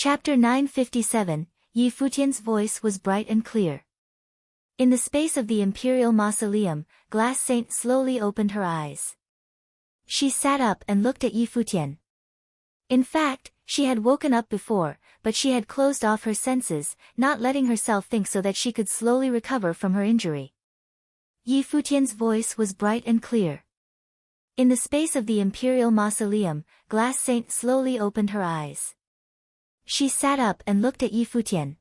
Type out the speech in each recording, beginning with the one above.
Chapter 957, Yi Futian's voice was bright and clear. In the space of the imperial mausoleum, Glass Saint slowly opened her eyes. She sat up and looked at Yi Futian. In fact, she had woken up before, but she had closed off her senses, not letting herself think so that she could slowly recover from her injury. Yi Futian's voice was bright and clear. In the space of the imperial mausoleum, Glass Saint slowly opened her eyes. She sat up and looked at Yi Futian.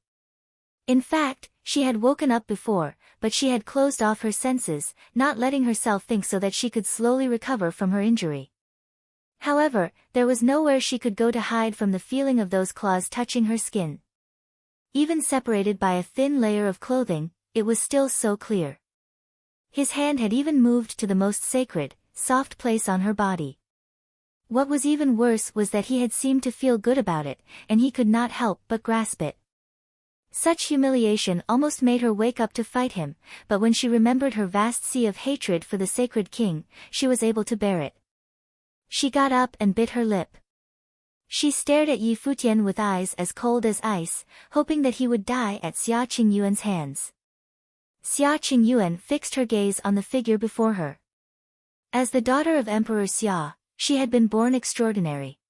In fact, she had woken up before, but she had closed off her senses, not letting herself think so that she could slowly recover from her injury. However, there was nowhere she could go to hide from the feeling of those claws touching her skin. Even separated by a thin layer of clothing, it was still so clear. His hand had even moved to the most sacred, soft place on her body. What was even worse was that he had seemed to feel good about it, and he could not help but grasp it. Such humiliation almost made her wake up to fight him, but when she remembered her vast sea of hatred for the sacred king, she was able to bear it. She got up and bit her lip. She stared at Yi Futian with eyes as cold as ice, hoping that he would die at Xia Qingyuan's hands. Xia Qingyuan fixed her gaze on the figure before her. As the daughter of Emperor Xia, she had been born extraordinary.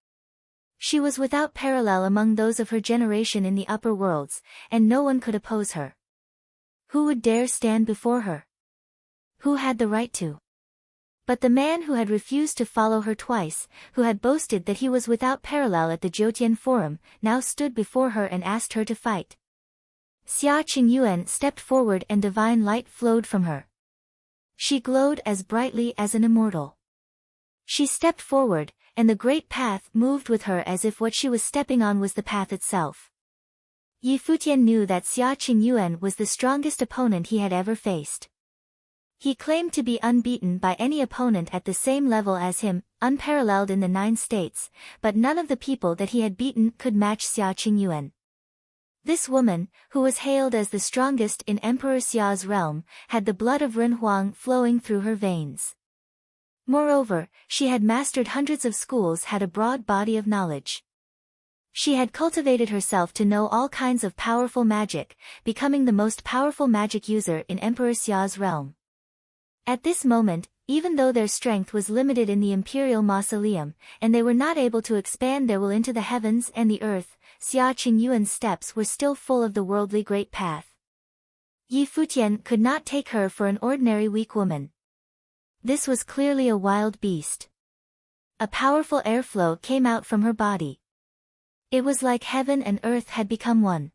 She was without parallel among those of her generation in the upper worlds, and no one could oppose her. Who would dare stand before her? Who had the right to? But the man who had refused to follow her twice, who had boasted that he was without parallel at the Jotian Forum, now stood before her and asked her to fight. Xia Qingyuan stepped forward and divine light flowed from her. She glowed as brightly as an immortal. She stepped forward, and the great path moved with her as if what she was stepping on was the path itself. Yi Futian knew that Xia Qingyuan was the strongest opponent he had ever faced. He claimed to be unbeaten by any opponent at the same level as him, unparalleled in the 9 states, but none of the people that he had beaten could match Xia Qingyuan. This woman, who was hailed as the strongest in Emperor Xia's realm, had the blood of Ren Huang flowing through her veins. Moreover, she had mastered hundreds of schools, had a broad body of knowledge. She had cultivated herself to know all kinds of powerful magic, becoming the most powerful magic user in Emperor Xia's realm. At this moment, even though their strength was limited in the imperial mausoleum, and they were not able to expand their will into the heavens and the earth, Xia Qingyuan's steps were still full of the worldly great path. Yi Futian could not take her for an ordinary weak woman. This was clearly a wild beast. A powerful airflow came out from her body. It was like heaven and earth had become one.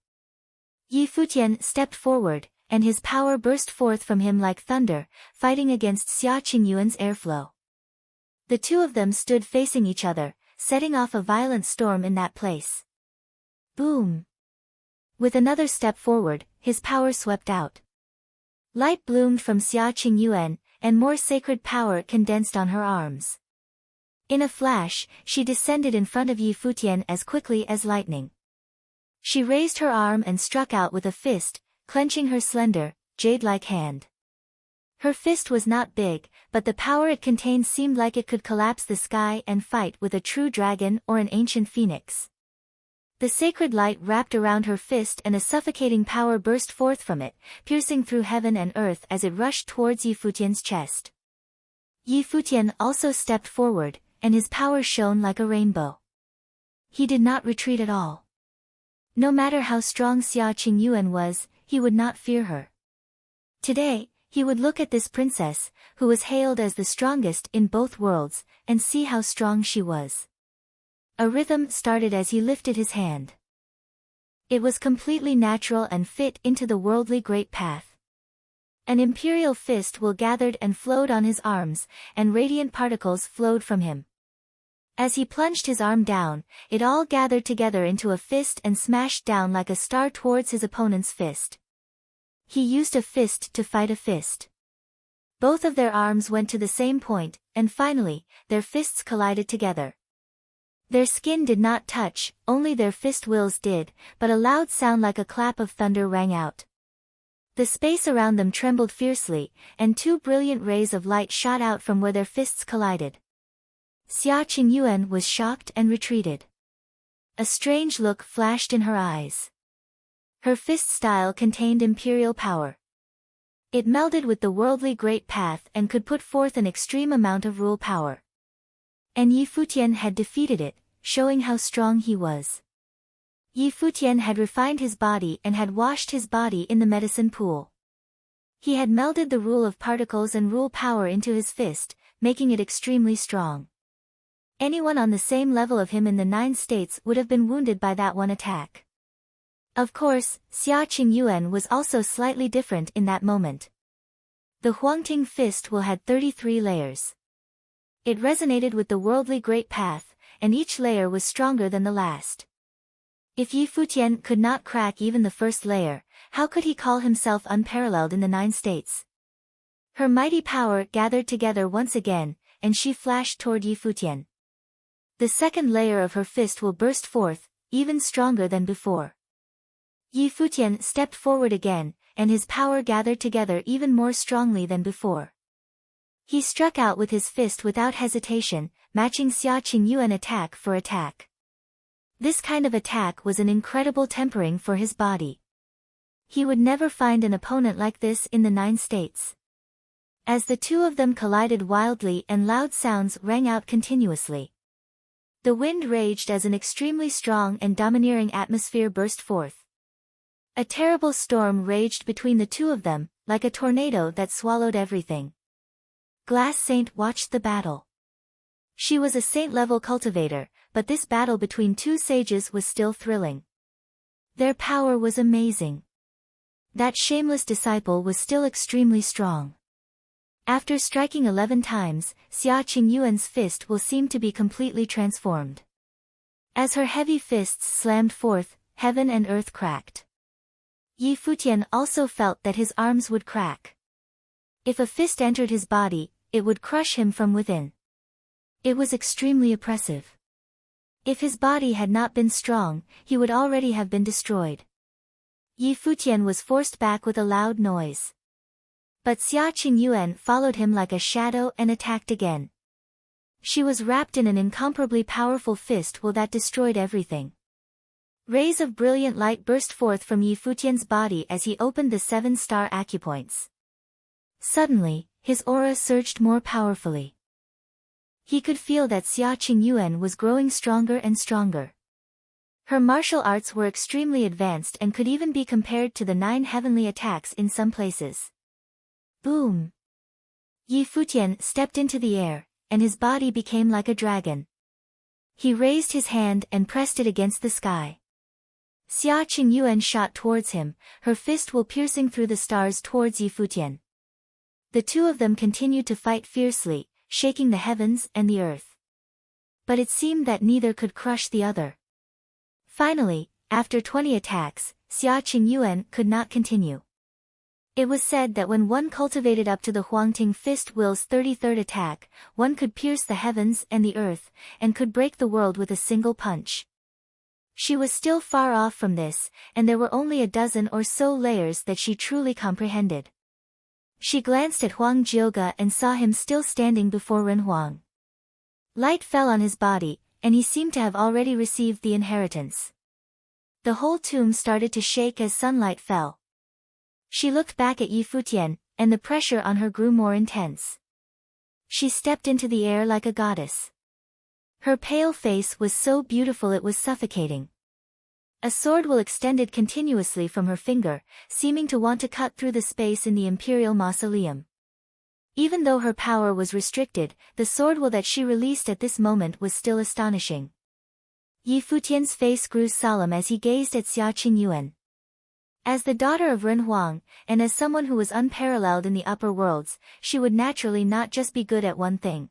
Yi Futian stepped forward, and his power burst forth from him like thunder, fighting against Xia Qingyuan's airflow. The two of them stood facing each other, setting off a violent storm in that place. Boom! With another step forward, his power swept out. Light bloomed from Xia Qingyuan, and more sacred power condensed on her arms. In a flash, she descended in front of Yi Futian as quickly as lightning. She raised her arm and struck out with a fist, clenching her slender, jade-like hand. Her fist was not big, but the power it contained seemed like it could collapse the sky and fight with a true dragon or an ancient phoenix. The sacred light wrapped around her fist and a suffocating power burst forth from it, piercing through heaven and earth as it rushed towards Yi Futian's chest. Yi Futian also stepped forward, and his power shone like a rainbow. He did not retreat at all. No matter how strong Xia Qingyuan was, he would not fear her. Today, he would look at this princess, who was hailed as the strongest in both worlds, and see how strong she was. A rhythm started as he lifted his hand. It was completely natural and fit into the worldly great path. An imperial fist will gathered and flowed on his arms, and radiant particles flowed from him. As he plunged his arm down, it all gathered together into a fist and smashed down like a star towards his opponent's fist. He used a fist to fight a fist. Both of their arms went to the same point, and finally, their fists collided together. Their skin did not touch, only their fist wills did, but a loud sound like a clap of thunder rang out. The space around them trembled fiercely, and 2 brilliant rays of light shot out from where their fists collided. Xia Qingyuan was shocked and retreated. A strange look flashed in her eyes. Her fist style contained imperial power. It melded with the worldly great path and could put forth an extreme amount of rule power. And Yi Futian had defeated it, showing how strong he was. Yi Futian had refined his body and had washed his body in the medicine pool. He had melded the rule of particles and rule power into his fist, making it extremely strong. Anyone on the same level of him in the 9 states would have been wounded by that one attack. Of course, Xia Qingyuan was also slightly different in that moment. The Huangting fist will had 33 layers. It resonated with the worldly great path, and each layer was stronger than the last. If Yi Futian could not crack even the first layer, how could he call himself unparalleled in the 9 states? Her mighty power gathered together once again, and she flashed toward Yi Futian. The second layer of her fist will burst forth, even stronger than before. Yi Futian stepped forward again, and his power gathered together even more strongly than before. He struck out with his fist without hesitation, matching Xia Qingyuan attack for attack. This kind of attack was an incredible tempering for his body. He would never find an opponent like this in the 9 states. As the two of them collided wildly and loud sounds rang out continuously. The wind raged as an extremely strong and domineering atmosphere burst forth. A terrible storm raged between the two of them, like a tornado that swallowed everything. Glass Saint watched the battle. She was a saint-level cultivator, but this battle between two sages was still thrilling. Their power was amazing. That shameless disciple was still extremely strong. After striking 11 times, Xia Qingyuan's fist will seem to be completely transformed. As her heavy fists slammed forth, heaven and earth cracked. Yi Futian also felt that his arms would crack. If a fist entered his body, it would crush him from within. It was extremely oppressive. If his body had not been strong, he would already have been destroyed. Yi Futian was forced back with a loud noise. But Xia Qingyuan followed him like a shadow and attacked again. She was wrapped in an incomparably powerful fist will that destroyed everything. Rays of brilliant light burst forth from Yi Futian's body as he opened the 7-star acupoints. Suddenly, his aura surged more powerfully. He could feel that Xia Qingyuan was growing stronger and stronger. Her martial arts were extremely advanced and could even be compared to the 9 heavenly attacks in some places. Boom! Yi Futian stepped into the air, and his body became like a dragon. He raised his hand and pressed it against the sky. Xia Qingyuan shot towards him, her fist will piercing through the stars towards Yi Futian. The two of them continued to fight fiercely, shaking the heavens and the earth. But it seemed that neither could crush the other. Finally, after 20 attacks, Xia Qingyuan could not continue. It was said that when one cultivated up to the Huangting Fist Will's 33rd attack, one could pierce the heavens and the earth, and could break the world with a single punch. She was still far off from this, and there were only a dozen or so layers that she truly comprehended. She glanced at Huang Jioge and saw him still standing before Ren Huang. Light fell on his body, and he seemed to have already received the inheritance. The whole tomb started to shake as sunlight fell. She looked back at Yi Futian, and the pressure on her grew more intense. She stepped into the air like a goddess. Her pale face was so beautiful it was suffocating. A sword will extended continuously from her finger, seeming to want to cut through the space in the imperial mausoleum. Even though her power was restricted, the sword will that she released at this moment was still astonishing. Yi Futian's face grew solemn as he gazed at Xia Qingyuan. As the daughter of Ren Huang, and as someone who was unparalleled in the upper worlds, she would naturally not just be good at one thing.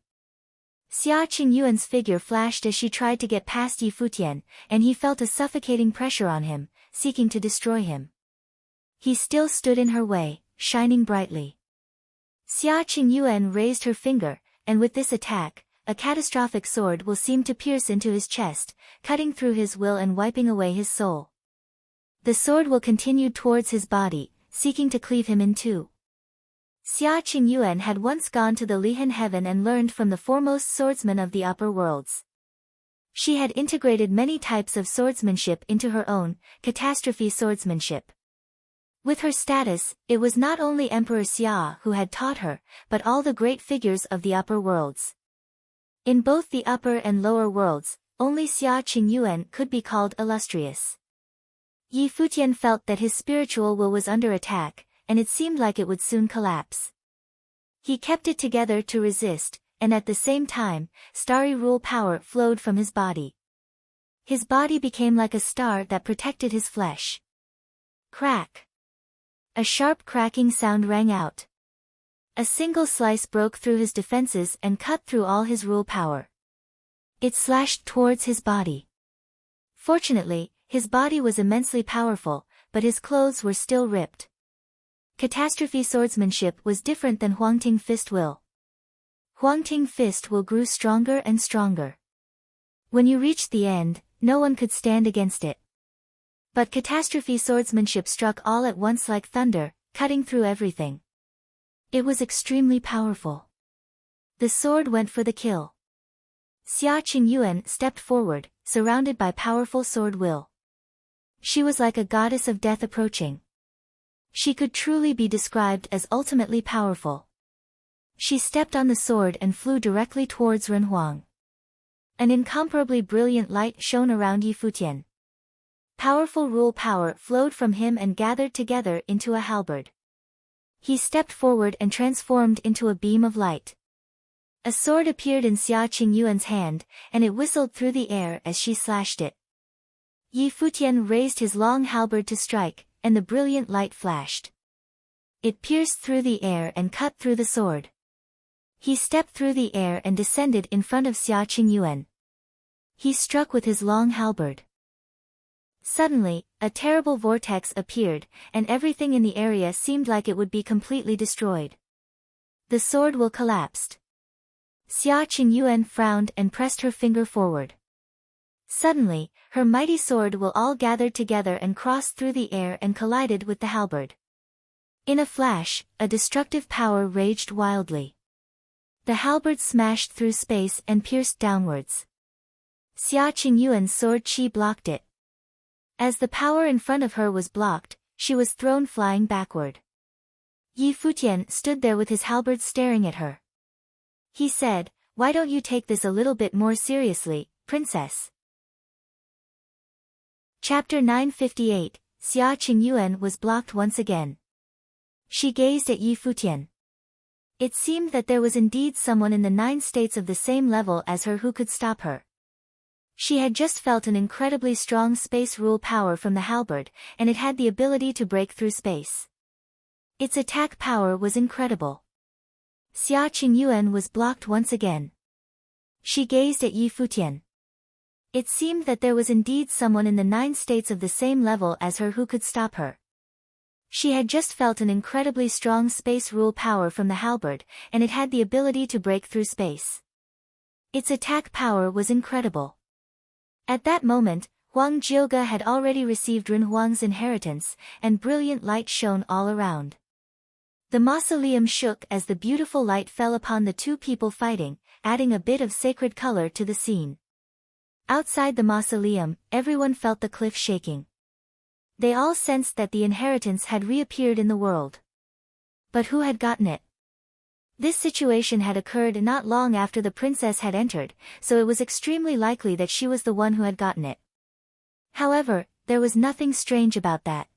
Xia Qingyuan's figure flashed as she tried to get past Yi Futian, and he felt a suffocating pressure on him, seeking to destroy him. He still stood in her way, shining brightly. Xia Qingyuan raised her finger, and with this attack, a catastrophic sword will seem to pierce into his chest, cutting through his will and wiping away his soul. The sword will continue towards his body, seeking to cleave him in two. Xia Qingyuan had once gone to the Lihan heaven and learned from the foremost swordsman of the upper worlds. She had integrated many types of swordsmanship into her own, catastrophe swordsmanship. With her status, it was not only Emperor Xia who had taught her, but all the great figures of the upper worlds. In both the upper and lower worlds, only Xia Qingyuan could be called illustrious. Yi Futian felt that his spiritual will was under attack, and it seemed like it would soon collapse. He kept it together to resist, and at the same time, starry rule power flowed from his body. His body became like a star that protected his flesh. Crack! A sharp cracking sound rang out. A single slice broke through his defenses and cut through all his rule power. It slashed towards his body. Fortunately, his body was immensely powerful, but his clothes were still ripped. Catastrophe swordsmanship was different than Huangting Fist will. Huangting Fist will grew stronger and stronger. When you reached the end, no one could stand against it. But catastrophe swordsmanship struck all at once like thunder, cutting through everything. It was extremely powerful. The sword went for the kill. Xia Qingyuan stepped forward, surrounded by powerful sword will. She was like a goddess of death approaching. She could truly be described as ultimately powerful. She stepped on the sword and flew directly towards Ren Huang. An incomparably brilliant light shone around Yi Futian. Powerful rule power flowed from him and gathered together into a halberd. He stepped forward and transformed into a beam of light. A sword appeared in Xia Qingyuan's hand, and it whistled through the air as she slashed it. Yi Futian raised his long halberd to strike, and the brilliant light flashed. It pierced through the air and cut through the sword. He stepped through the air and descended in front of Xia Qingyuan. He struck with his long halberd. Suddenly, a terrible vortex appeared, and everything in the area seemed like it would be completely destroyed. The sword will collapsed. Xia Qingyuan frowned and pressed her finger forward. Suddenly, her mighty sword will all gathered together and crossed through the air and collided with the halberd. In a flash, a destructive power raged wildly. The halberd smashed through space and pierced downwards. Xia Qingyuan's sword qi blocked it. As the power in front of her was blocked, she was thrown flying backward. Yi Futian stood there with his halberd staring at her. He said, "Why don't you take this a little bit more seriously, princess?" Chapter 958, Xia Qingyuan was blocked once again. She gazed at Yi Futian. It seemed that there was indeed someone in the 9 states of the same level as her who could stop her. She had just felt an incredibly strong space rule power from the halberd, and it had the ability to break through space. Its attack power was incredible. Xia Qingyuan was blocked once again. She gazed at Yi Futian. It seemed that there was indeed someone in the 9 states of the same level as her who could stop her. She had just felt an incredibly strong space rule power from the halberd, and it had the ability to break through space. Its attack power was incredible. At that moment, Huang Jioge had already received Ren Huang's inheritance, and brilliant light shone all around. The mausoleum shook as the beautiful light fell upon the 2 people fighting, adding a bit of sacred color to the scene. Outside the mausoleum, everyone felt the cliff shaking. They all sensed that the inheritance had reappeared in the world. But who had gotten it? This situation had occurred not long after the princess had entered, so it was extremely likely that she was the one who had gotten it. However, there was nothing strange about that.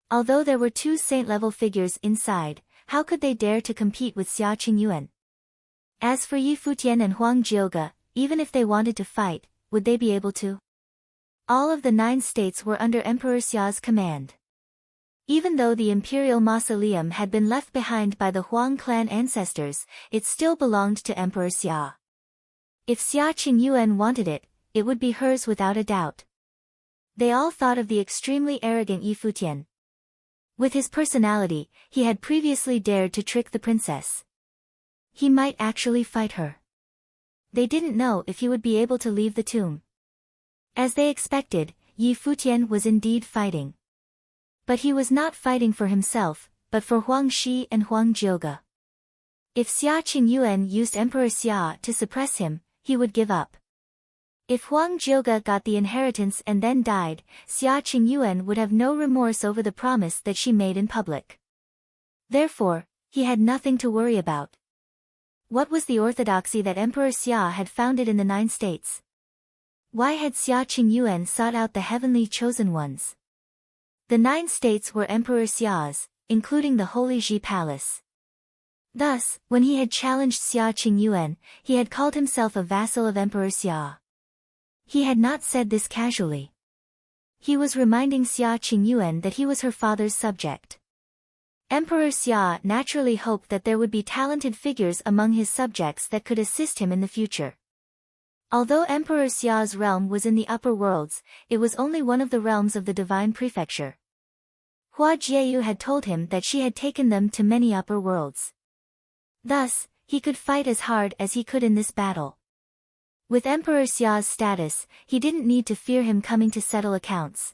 Although there were 2 saint-level figures inside, how could they dare to compete with Xia Qingyuan? As for Yi Futian and Huang Jioge, even if they wanted to fight, would they be able to? All of the 9 states were under Emperor Xia's command. Even though the imperial mausoleum had been left behind by the Huang clan ancestors, it still belonged to Emperor Xia. If Xia Qingyuan wanted it, it would be hers without a doubt. They all thought of the extremely arrogant Yi Futian. With his personality, he had previously dared to trick the princess. He might actually fight her. They didn't know if he would be able to leave the tomb. As they expected, Yi Futian was indeed fighting. But he was not fighting for himself, but for Huang Shi and Huang Jioge. If Xia Qingyuan used Emperor Xia to suppress him, he would give up. If Huang Jiuge got the inheritance and then died, Xia Qingyuan would have no remorse over the promise that she made in public. Therefore, he had nothing to worry about. What was the orthodoxy that Emperor Xia had founded in the 9 states? Why had Xia Qingyuan sought out the heavenly chosen ones? The 9 states were Emperor Xia's, including the Holy Ji Palace. Thus, when he had challenged Xia Qingyuan, he had called himself a vassal of Emperor Xia. He had not said this casually. He was reminding Xia Qingyuan that he was her father's subject. Emperor Xia naturally hoped that there would be talented figures among his subjects that could assist him in the future. Although Emperor Xia's realm was in the upper worlds, it was only one of the realms of the divine prefecture. Hua Jieyu had told him that she had taken them to many upper worlds. Thus, he could fight as hard as he could in this battle. With Emperor Xia's status, he didn't need to fear him coming to settle accounts.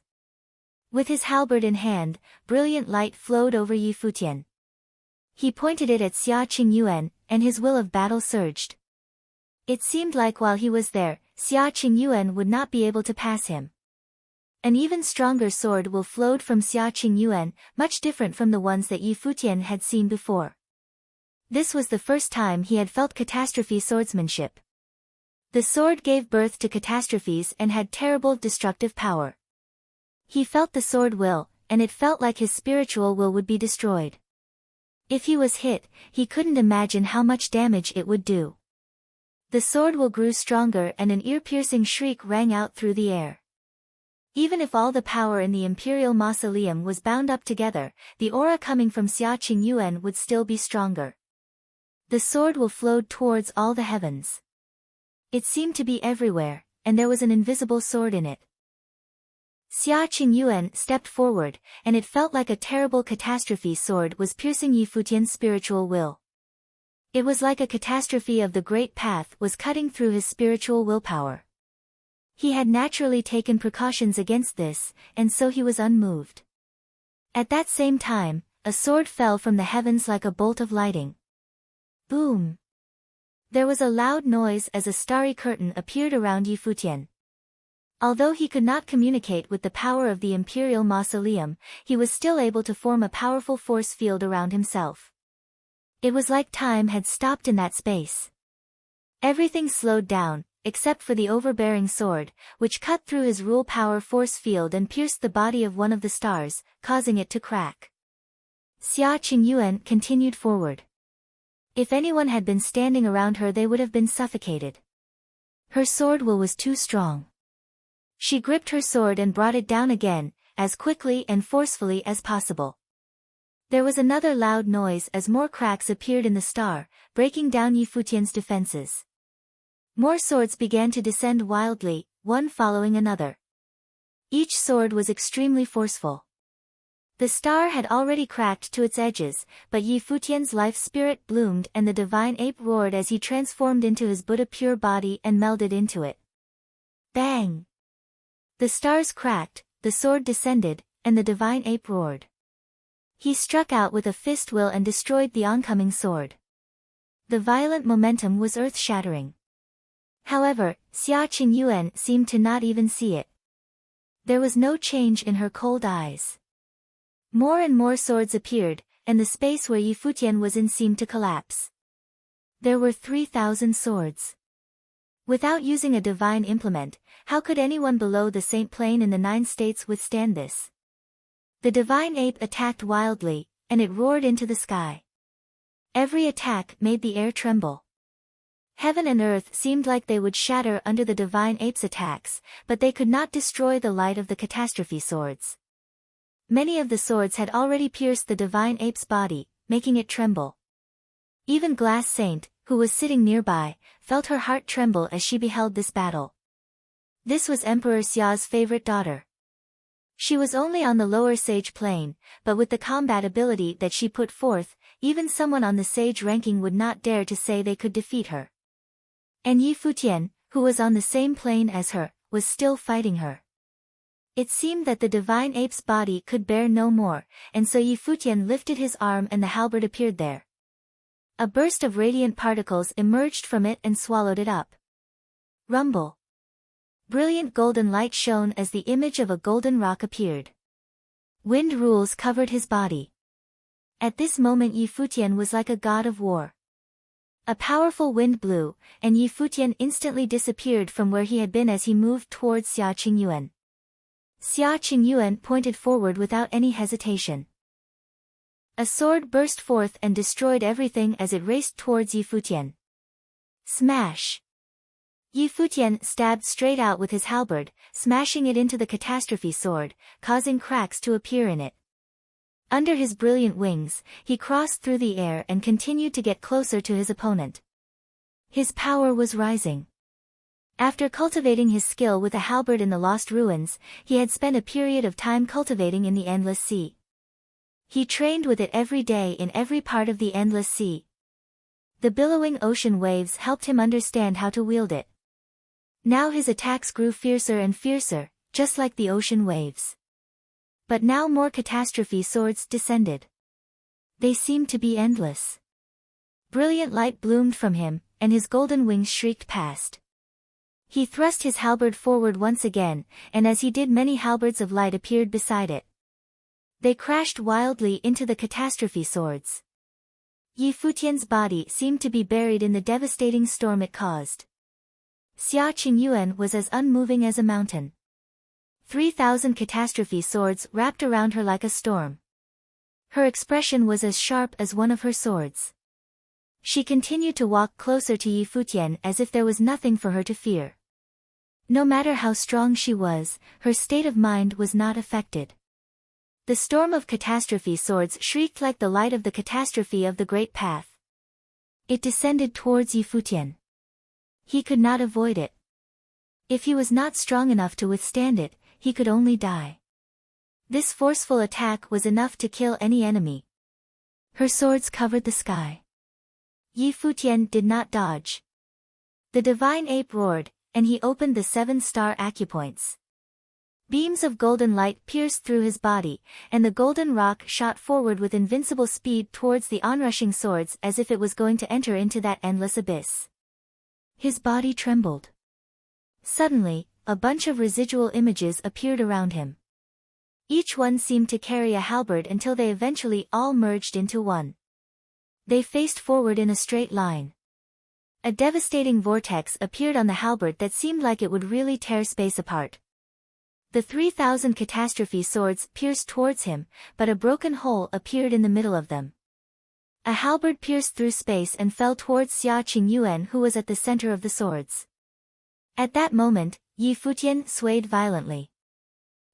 With his halberd in hand, brilliant light flowed over Yi Futian. He pointed it at Xia Qingyuan, and his will of battle surged. It seemed like while he was there, Xia Qingyuan would not be able to pass him. An even stronger sword will flowed from Xia Qingyuan, much different from the ones that Yi Futian had seen before. This was the first time he had felt catastrophe swordsmanship. The sword gave birth to catastrophes and had terrible destructive power. He felt the sword will, and it felt like his spiritual will would be destroyed. If he was hit, he couldn't imagine how much damage it would do. The sword will grew stronger and an ear-piercing shriek rang out through the air. Even if all the power in the imperial mausoleum was bound up together, the aura coming from Xia Qingyuan would still be stronger. The sword will flowed towards all the heavens. It seemed to be everywhere, and there was an invisible sword in it. Xia Qingyuan stepped forward, and it felt like a terrible catastrophe sword was piercing Yi Futian's spiritual will. It was like a catastrophe of the great path was cutting through his spiritual willpower. He had naturally taken precautions against this, and so he was unmoved. At that same time, a sword fell from the heavens like a bolt of lightning. Boom! There was a loud noise as a starry curtain appeared around Yi Futian. Although he could not communicate with the power of the imperial mausoleum, he was still able to form a powerful force field around himself. It was like time had stopped in that space. Everything slowed down, except for the overbearing sword, which cut through his rule power force field and pierced the body of one of the stars, causing it to crack. Xia Qingyuan continued forward. If anyone had been standing around her they would have been suffocated. Her sword will was too strong. She gripped her sword and brought it down again, as quickly and forcefully as possible. There was another loud noise as more cracks appeared in the star, breaking down Yi Futian's defenses. More swords began to descend wildly, one following another. Each sword was extremely forceful. The star had already cracked to its edges, but Yi Futian's life spirit bloomed and the divine ape roared as he transformed into his Buddha pure body and melded into it. Bang! The stars cracked, the sword descended, and the divine ape roared. He struck out with a fist will and destroyed the oncoming sword. The violent momentum was earth-shattering. However, Xia Qingyuan seemed to not even see it. There was no change in her cold eyes. More and more swords appeared, and the space where Yi Futian was in seemed to collapse. There were 3,000 swords. Without using a divine implement, how could anyone below the Saint Plane in the 9 states withstand this? The divine ape attacked wildly, and it roared into the sky. Every attack made the air tremble. Heaven and earth seemed like they would shatter under the divine ape's attacks, but they could not destroy the light of the catastrophe swords. Many of the swords had already pierced the divine ape's body, making it tremble. Even Glass Saint, who was sitting nearby, felt her heart tremble as she beheld this battle. This was Emperor Xia's favorite daughter. She was only on the lower sage plane, but with the combat ability that she put forth, even someone on the sage ranking would not dare to say they could defeat her. And Yi Futian, who was on the same plane as her, was still fighting her. It seemed that the divine ape's body could bear no more, and so Yi Futian lifted his arm and the halberd appeared there. A burst of radiant particles emerged from it and swallowed it up. Rumble. Brilliant golden light shone as the image of a golden rock appeared. Wind rules covered his body. At this moment Yi Futian was like a god of war. A powerful wind blew, and Yi Futian instantly disappeared from where he had been as he moved towards Xia Qingyuan. Xia Qingyuan pointed forward without any hesitation. A sword burst forth and destroyed everything as it raced towards Yi Futian. Smash! Yi Futian stabbed straight out with his halberd, smashing it into the catastrophe sword, causing cracks to appear in it. Under his brilliant wings, he crossed through the air and continued to get closer to his opponent. His power was rising. After cultivating his skill with a halberd in the Lost Ruins, he had spent a period of time cultivating in the Endless Sea. He trained with it every day in every part of the Endless Sea. The billowing ocean waves helped him understand how to wield it. Now his attacks grew fiercer and fiercer, just like the ocean waves. But now more catastrophe swords descended. They seemed to be endless. Brilliant light bloomed from him, and his golden wings shrieked past. He thrust his halberd forward once again, and as he did many halberds of light appeared beside it. They crashed wildly into the catastrophe swords. Yi Futian's body seemed to be buried in the devastating storm it caused. Xia Qingyuan was as unmoving as a mountain. 3,000 catastrophe swords wrapped around her like a storm. Her expression was as sharp as one of her swords. She continued to walk closer to Yi Futian as if there was nothing for her to fear. No matter how strong she was, her state of mind was not affected. The storm of catastrophe swords shrieked like the light of the catastrophe of the Great Path. It descended towards Yi Futian. He could not avoid it. If he was not strong enough to withstand it, he could only die. This forceful attack was enough to kill any enemy. Her swords covered the sky. Yi Futian did not dodge. The divine ape roared, and he opened the 7-star acupoints. Beams of golden light pierced through his body, and the golden rock shot forward with invincible speed towards the onrushing swords as if it was going to enter into that endless abyss. His body trembled. Suddenly, a bunch of residual images appeared around him. Each one seemed to carry a halberd until they eventually all merged into one. They faced forward in a straight line. A devastating vortex appeared on the halberd that seemed like it would really tear space apart. The 3,000 catastrophe swords pierced towards him, but a broken hole appeared in the middle of them. A halberd pierced through space and fell towards Xia Qingyuan, who was at the center of the swords. At that moment, Yi Futian swayed violently.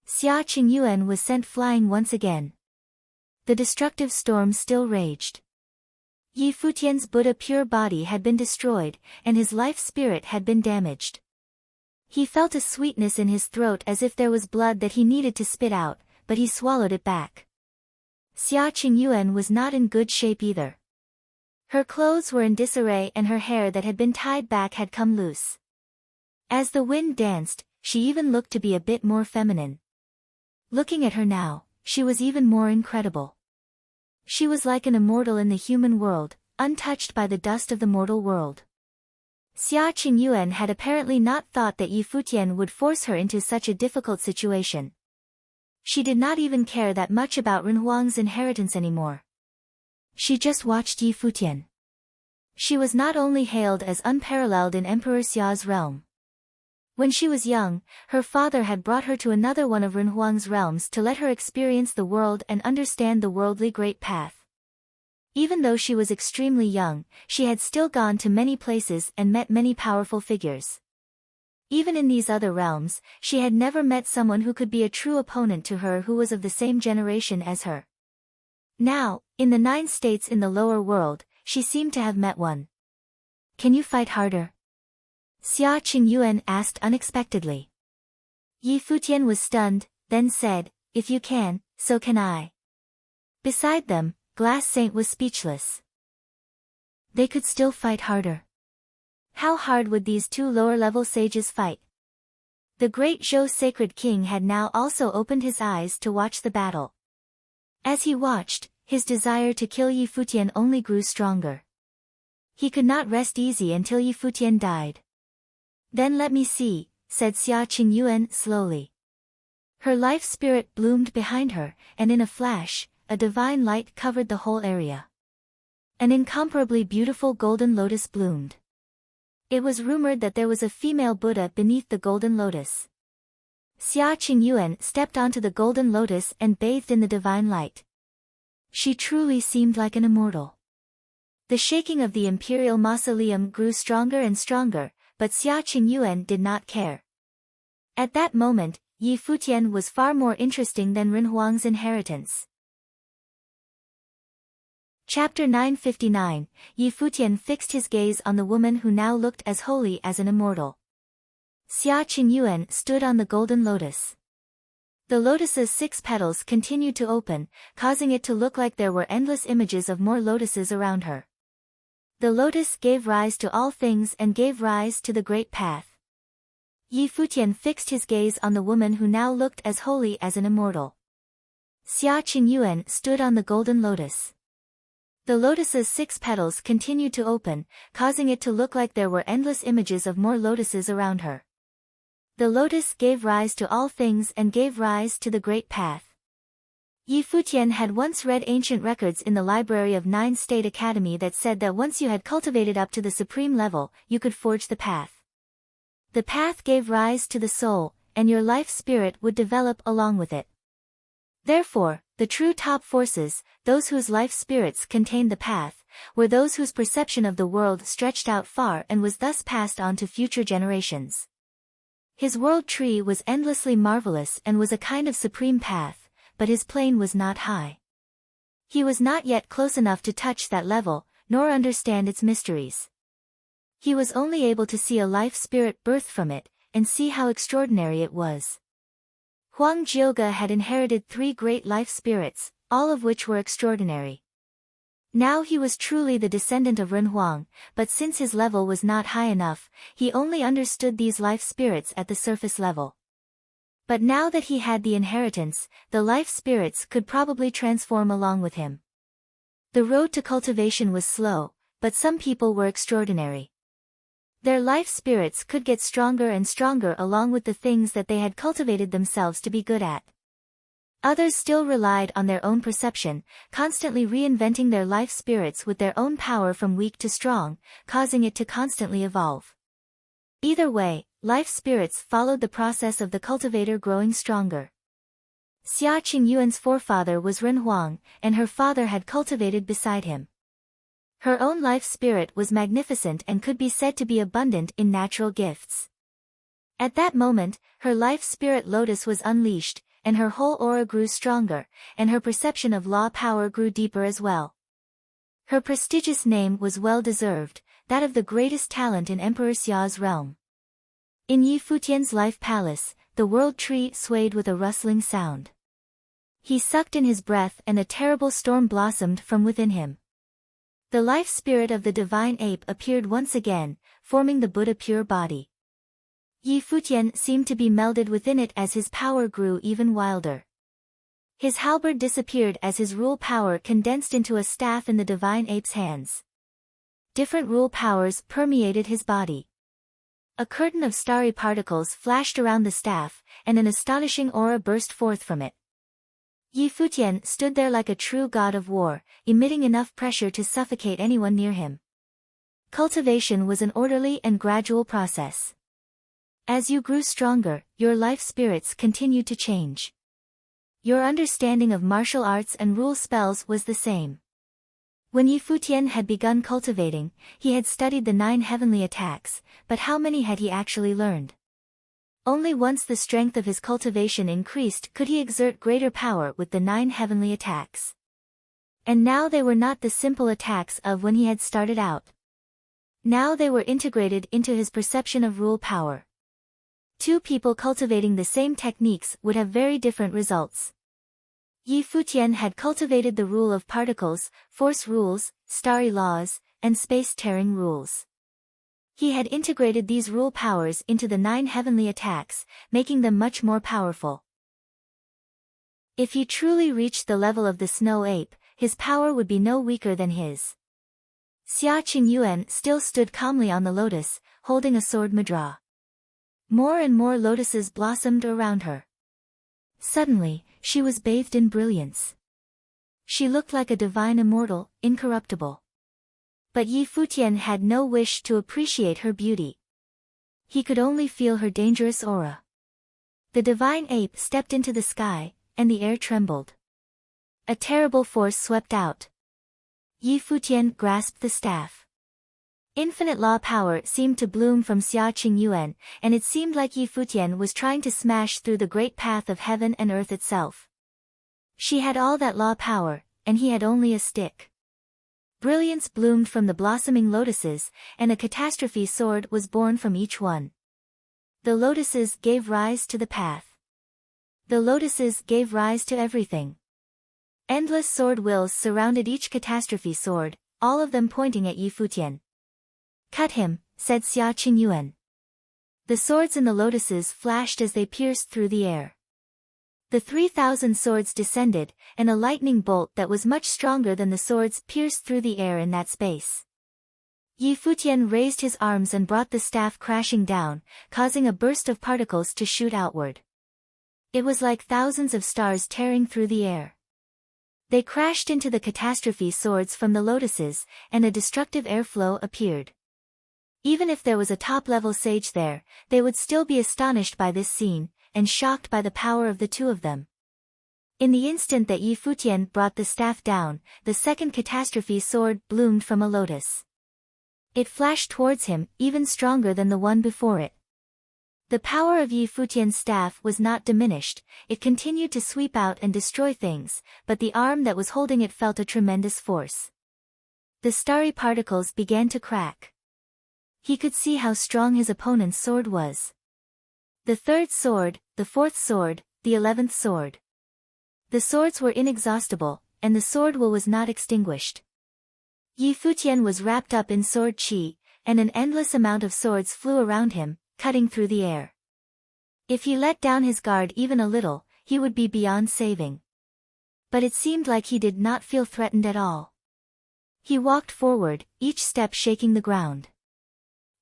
Xia Qingyuan was sent flying once again. The destructive storm still raged. Yi Futian's Buddha pure body had been destroyed, and his life spirit had been damaged. He felt a sweetness in his throat as if there was blood that he needed to spit out, but he swallowed it back. Xia Qingyuan was not in good shape either. Her clothes were in disarray and her hair that had been tied back had come loose. As the wind danced, she even looked to be a bit more feminine. Looking at her now, she was even more incredible. She was like an immortal in the human world, untouched by the dust of the mortal world. Xia Qingyuan had apparently not thought that Yi Futian would force her into such a difficult situation. She did not even care that much about Renhuang's inheritance anymore. She just watched Yi Futian. She was not only hailed as unparalleled in Emperor Xia's realm. When she was young, her father had brought her to another one of Renhuang's realms to let her experience the world and understand the worldly great path. Even though she was extremely young, she had still gone to many places and met many powerful figures. Even in these other realms, she had never met someone who could be a true opponent to her who was of the same generation as her. Now, in the 9 states in the lower world, she seemed to have met one. "Can you fight harder?" Xia Qingyuan asked unexpectedly. Yi Futian was stunned, then said, "If you can, so can I." Beside them, Glass Saint was speechless. They could still fight harder. How hard would these 2 lower-level sages fight? The great Zhou Sacred King had now also opened his eyes to watch the battle. As he watched, his desire to kill Yi Futian only grew stronger. He could not rest easy until Yi Futian died. "Then let me see," said Xia Qingyuan slowly. Her life spirit bloomed behind her, and in a flash, a divine light covered the whole area. An incomparably beautiful golden lotus bloomed. It was rumored that there was a female Buddha beneath the golden lotus. Xia Qingyuan stepped onto the golden lotus and bathed in the divine light. She truly seemed like an immortal. The shaking of the imperial mausoleum grew stronger and stronger, but Xia Qingyuan did not care. At that moment, Yi Futian was far more interesting than Ren Huang's inheritance. Chapter 959, Yi Futian fixed his gaze on the woman who now looked as holy as an immortal. Xia Qingyuan stood on the golden lotus. The lotus's 6 petals continued to open, causing it to look like there were endless images of more lotuses around her. The lotus gave rise to all things and gave rise to the great path. Yi Futian fixed his gaze on the woman who now looked as holy as an immortal. Xia Qingyuan stood on the golden lotus. The lotus's 6 petals continued to open, causing it to look like there were endless images of more lotuses around her. The lotus gave rise to all things and gave rise to the great path. Yi Futian had once read ancient records in the library of 9 State Academy that said that once you had cultivated up to the supreme level, you could forge the path. The path gave rise to the soul, and your life spirit would develop along with it. Therefore, the true top forces, those whose life spirits contained the path, were those whose perception of the world stretched out far and was thus passed on to future generations. His world tree was endlessly marvelous and was a kind of supreme path, but his plane was not high. He was not yet close enough to touch that level, nor understand its mysteries. He was only able to see a life spirit birth from it, and see how extraordinary it was. Huang Jioge had inherited 3 great life spirits, all of which were extraordinary. Now he was truly the descendant of Ren Huang, but since his level was not high enough, he only understood these life spirits at the surface level. But now that he had the inheritance, the life spirits could probably transform along with him. The road to cultivation was slow, but some people were extraordinary. Their life spirits could get stronger and stronger along with the things that they had cultivated themselves to be good at. Others still relied on their own perception, constantly reinventing their life spirits with their own power from weak to strong, causing it to constantly evolve. Either way, life spirits followed the process of the cultivator growing stronger. Xia Qingyuan's forefather was Ren Huang, and her father had cultivated beside him. Her own life spirit was magnificent and could be said to be abundant in natural gifts. At that moment, her life spirit lotus was unleashed, and her whole aura grew stronger, and her perception of law power grew deeper as well. Her prestigious name was well deserved, that of the greatest talent in Emperor Xia's realm. In Yi Futian's life palace, the world tree swayed with a rustling sound. He sucked in his breath and a terrible storm blossomed from within him. The life spirit of the divine ape appeared once again, forming the Buddha pure body. Yi Futian seemed to be melded within it as his power grew even wilder. His halberd disappeared as his rule power condensed into a staff in the divine ape's hands. Different rule powers permeated his body. A curtain of starry particles flashed around the staff, and an astonishing aura burst forth from it. Yi Futian stood there like a true god of war, emitting enough pressure to suffocate anyone near him. Cultivation was an orderly and gradual process. As you grew stronger, your life spirits continued to change. Your understanding of martial arts and rule spells was the same. When Yi Futian had begun cultivating, he had studied the 9 heavenly attacks, but how many had he actually learned? Only once the strength of his cultivation increased could he exert greater power with the 9 heavenly attacks. And now they were not the simple attacks of when he had started out. Now they were integrated into his perception of rule power. 2 people cultivating the same techniques would have very different results. Yi Futian had cultivated the rule of particles, force rules, starry laws, and space-tearing rules. He had integrated these rule powers into the 9 heavenly attacks, making them much more powerful. If he truly reached the level of the snow ape, his power would be no weaker than his. Xia Qingyuan still stood calmly on the lotus, holding a sword mudra. More and more lotuses blossomed around her. Suddenly, she was bathed in brilliance. She looked like a divine immortal, incorruptible. But Yi Futian had no wish to appreciate her beauty. He could only feel her dangerous aura. The divine ape stepped into the sky, and the air trembled. A terrible force swept out. Yi Futian grasped the staff. Infinite law power seemed to bloom from Xia Qingyuan, and it seemed like Yi Futian was trying to smash through the great path of heaven and earth itself. She had all that law power, and he had only a stick. Brilliance bloomed from the blossoming lotuses, and a catastrophe sword was born from each one. The lotuses gave rise to the path. The lotuses gave rise to everything. Endless sword wills surrounded each catastrophe sword, all of them pointing at Yi Futian. "Cut him," said Xia Qingyuan. The swords in the lotuses flashed as they pierced through the air. The 3,000 swords descended, and a lightning bolt that was much stronger than the swords pierced through the air in that space. Yi Futian raised his arms and brought the staff crashing down, causing a burst of particles to shoot outward. It was like thousands of stars tearing through the air. They crashed into the catastrophe swords from the lotuses, and a destructive airflow appeared. Even if there was a top-level sage there, they would still be astonished by this scene, and shocked by the power of the two of them. In the instant that Yi Futian brought the staff down, the second catastrophe sword bloomed from a lotus. It flashed towards him, even stronger than the one before it. The power of Yi Futian's staff was not diminished, it continued to sweep out and destroy things, but the arm that was holding it felt a tremendous force. The starry particles began to crack. He could see how strong his opponent's sword was. The third sword, the fourth sword, the 11th sword. The swords were inexhaustible, and the sword will was not extinguished. Yi Futian was wrapped up in sword qi, and an endless amount of swords flew around him, cutting through the air. If he let down his guard even a little, he would be beyond saving. But it seemed like he did not feel threatened at all. He walked forward, each step shaking the ground.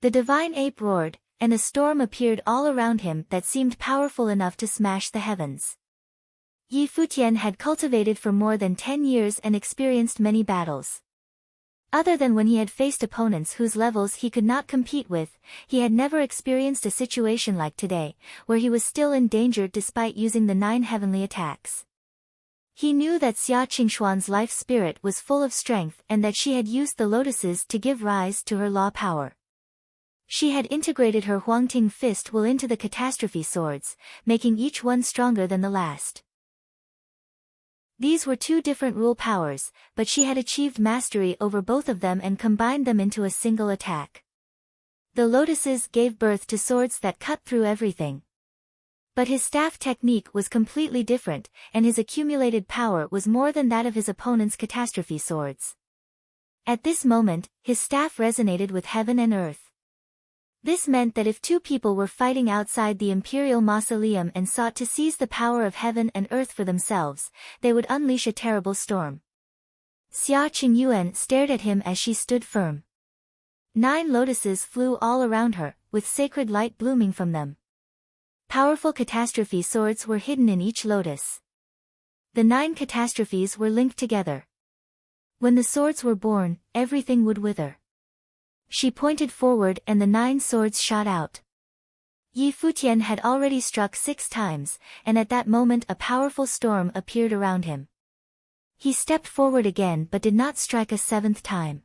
The divine ape roared, and a storm appeared all around him that seemed powerful enough to smash the heavens. Yi Futian had cultivated for more than 10 years and experienced many battles. Other than when he had faced opponents whose levels he could not compete with, he had never experienced a situation like today, where he was still endangered despite using the 9 heavenly attacks. He knew that Xia Qingshuan's life spirit was full of strength and that she had used the lotuses to give rise to her law power. She had integrated her Huangting fist will into the catastrophe swords, making each one stronger than the last. These were 2 different rule powers, but she had achieved mastery over both of them and combined them into a single attack. The lotuses gave birth to swords that cut through everything. But his staff technique was completely different, and his accumulated power was more than that of his opponent's catastrophe swords. At this moment, his staff resonated with heaven and earth. This meant that if 2 people were fighting outside the imperial mausoleum and sought to seize the power of heaven and earth for themselves, they would unleash a terrible storm. Xia Qingyuan stared at him as she stood firm. 9 lotuses flew all around her, with sacred light blooming from them. Powerful catastrophe swords were hidden in each lotus. The 9 catastrophes were linked together. When the swords were born, everything would wither. She pointed forward and the 9 swords shot out. Yi Futian had already struck 6 times, and at that moment a powerful storm appeared around him. He stepped forward again but did not strike a 7th time.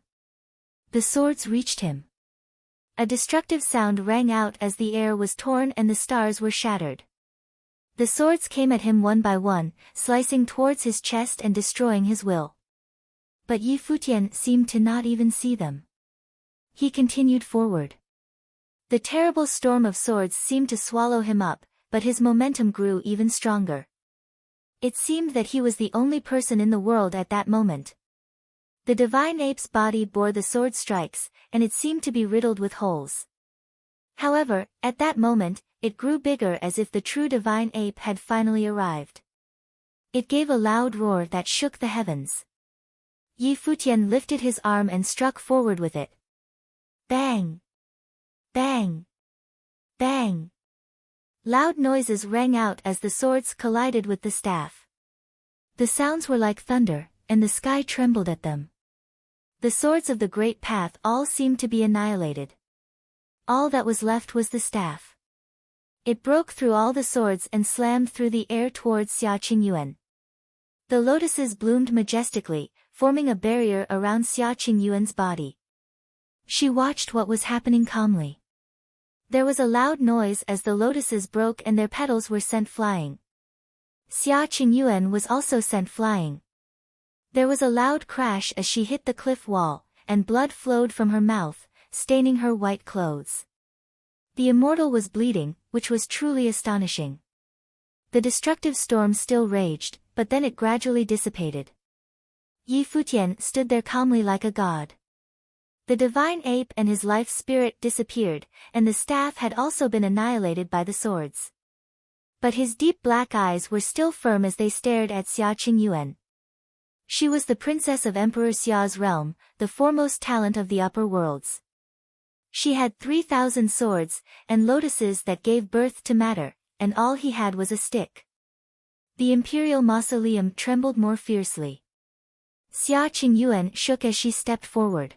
The swords reached him. A destructive sound rang out as the air was torn and the stars were shattered. The swords came at him one by one, slicing towards his chest and destroying his will. But Yi Futian seemed to not even see them. He continued forward. The terrible storm of swords seemed to swallow him up, but his momentum grew even stronger. It seemed that he was the only person in the world at that moment. The divine ape's body bore the sword strikes, and it seemed to be riddled with holes. However, at that moment, it grew bigger as if the true divine ape had finally arrived. It gave a loud roar that shook the heavens. Yi Futian lifted his arm and struck forward with it. Bang! Bang! Bang! Loud noises rang out as the swords collided with the staff. The sounds were like thunder, and the sky trembled at them. The swords of the great path all seemed to be annihilated. All that was left was the staff. It broke through all the swords and slammed through the air towards Xia Qingyuan. The lotuses bloomed majestically, forming a barrier around Xia Qingyuan's body. She watched what was happening calmly. There was a loud noise as the lotuses broke and their petals were sent flying. Xia Qingyuan was also sent flying. There was a loud crash as she hit the cliff wall, and blood flowed from her mouth, staining her white clothes. The immortal was bleeding, which was truly astonishing. The destructive storm still raged, but then it gradually dissipated. Yi Futian stood there calmly like a god. The divine ape and his life spirit disappeared, and the staff had also been annihilated by the swords. But his deep black eyes were still firm as they stared at Xia Qingyuan. She was the princess of Emperor Xia's realm, the foremost talent of the upper worlds. She had 3,000 swords, and lotuses that gave birth to matter, and all he had was a stick. The imperial mausoleum trembled more fiercely. Xia Qingyuan shook as she stepped forward.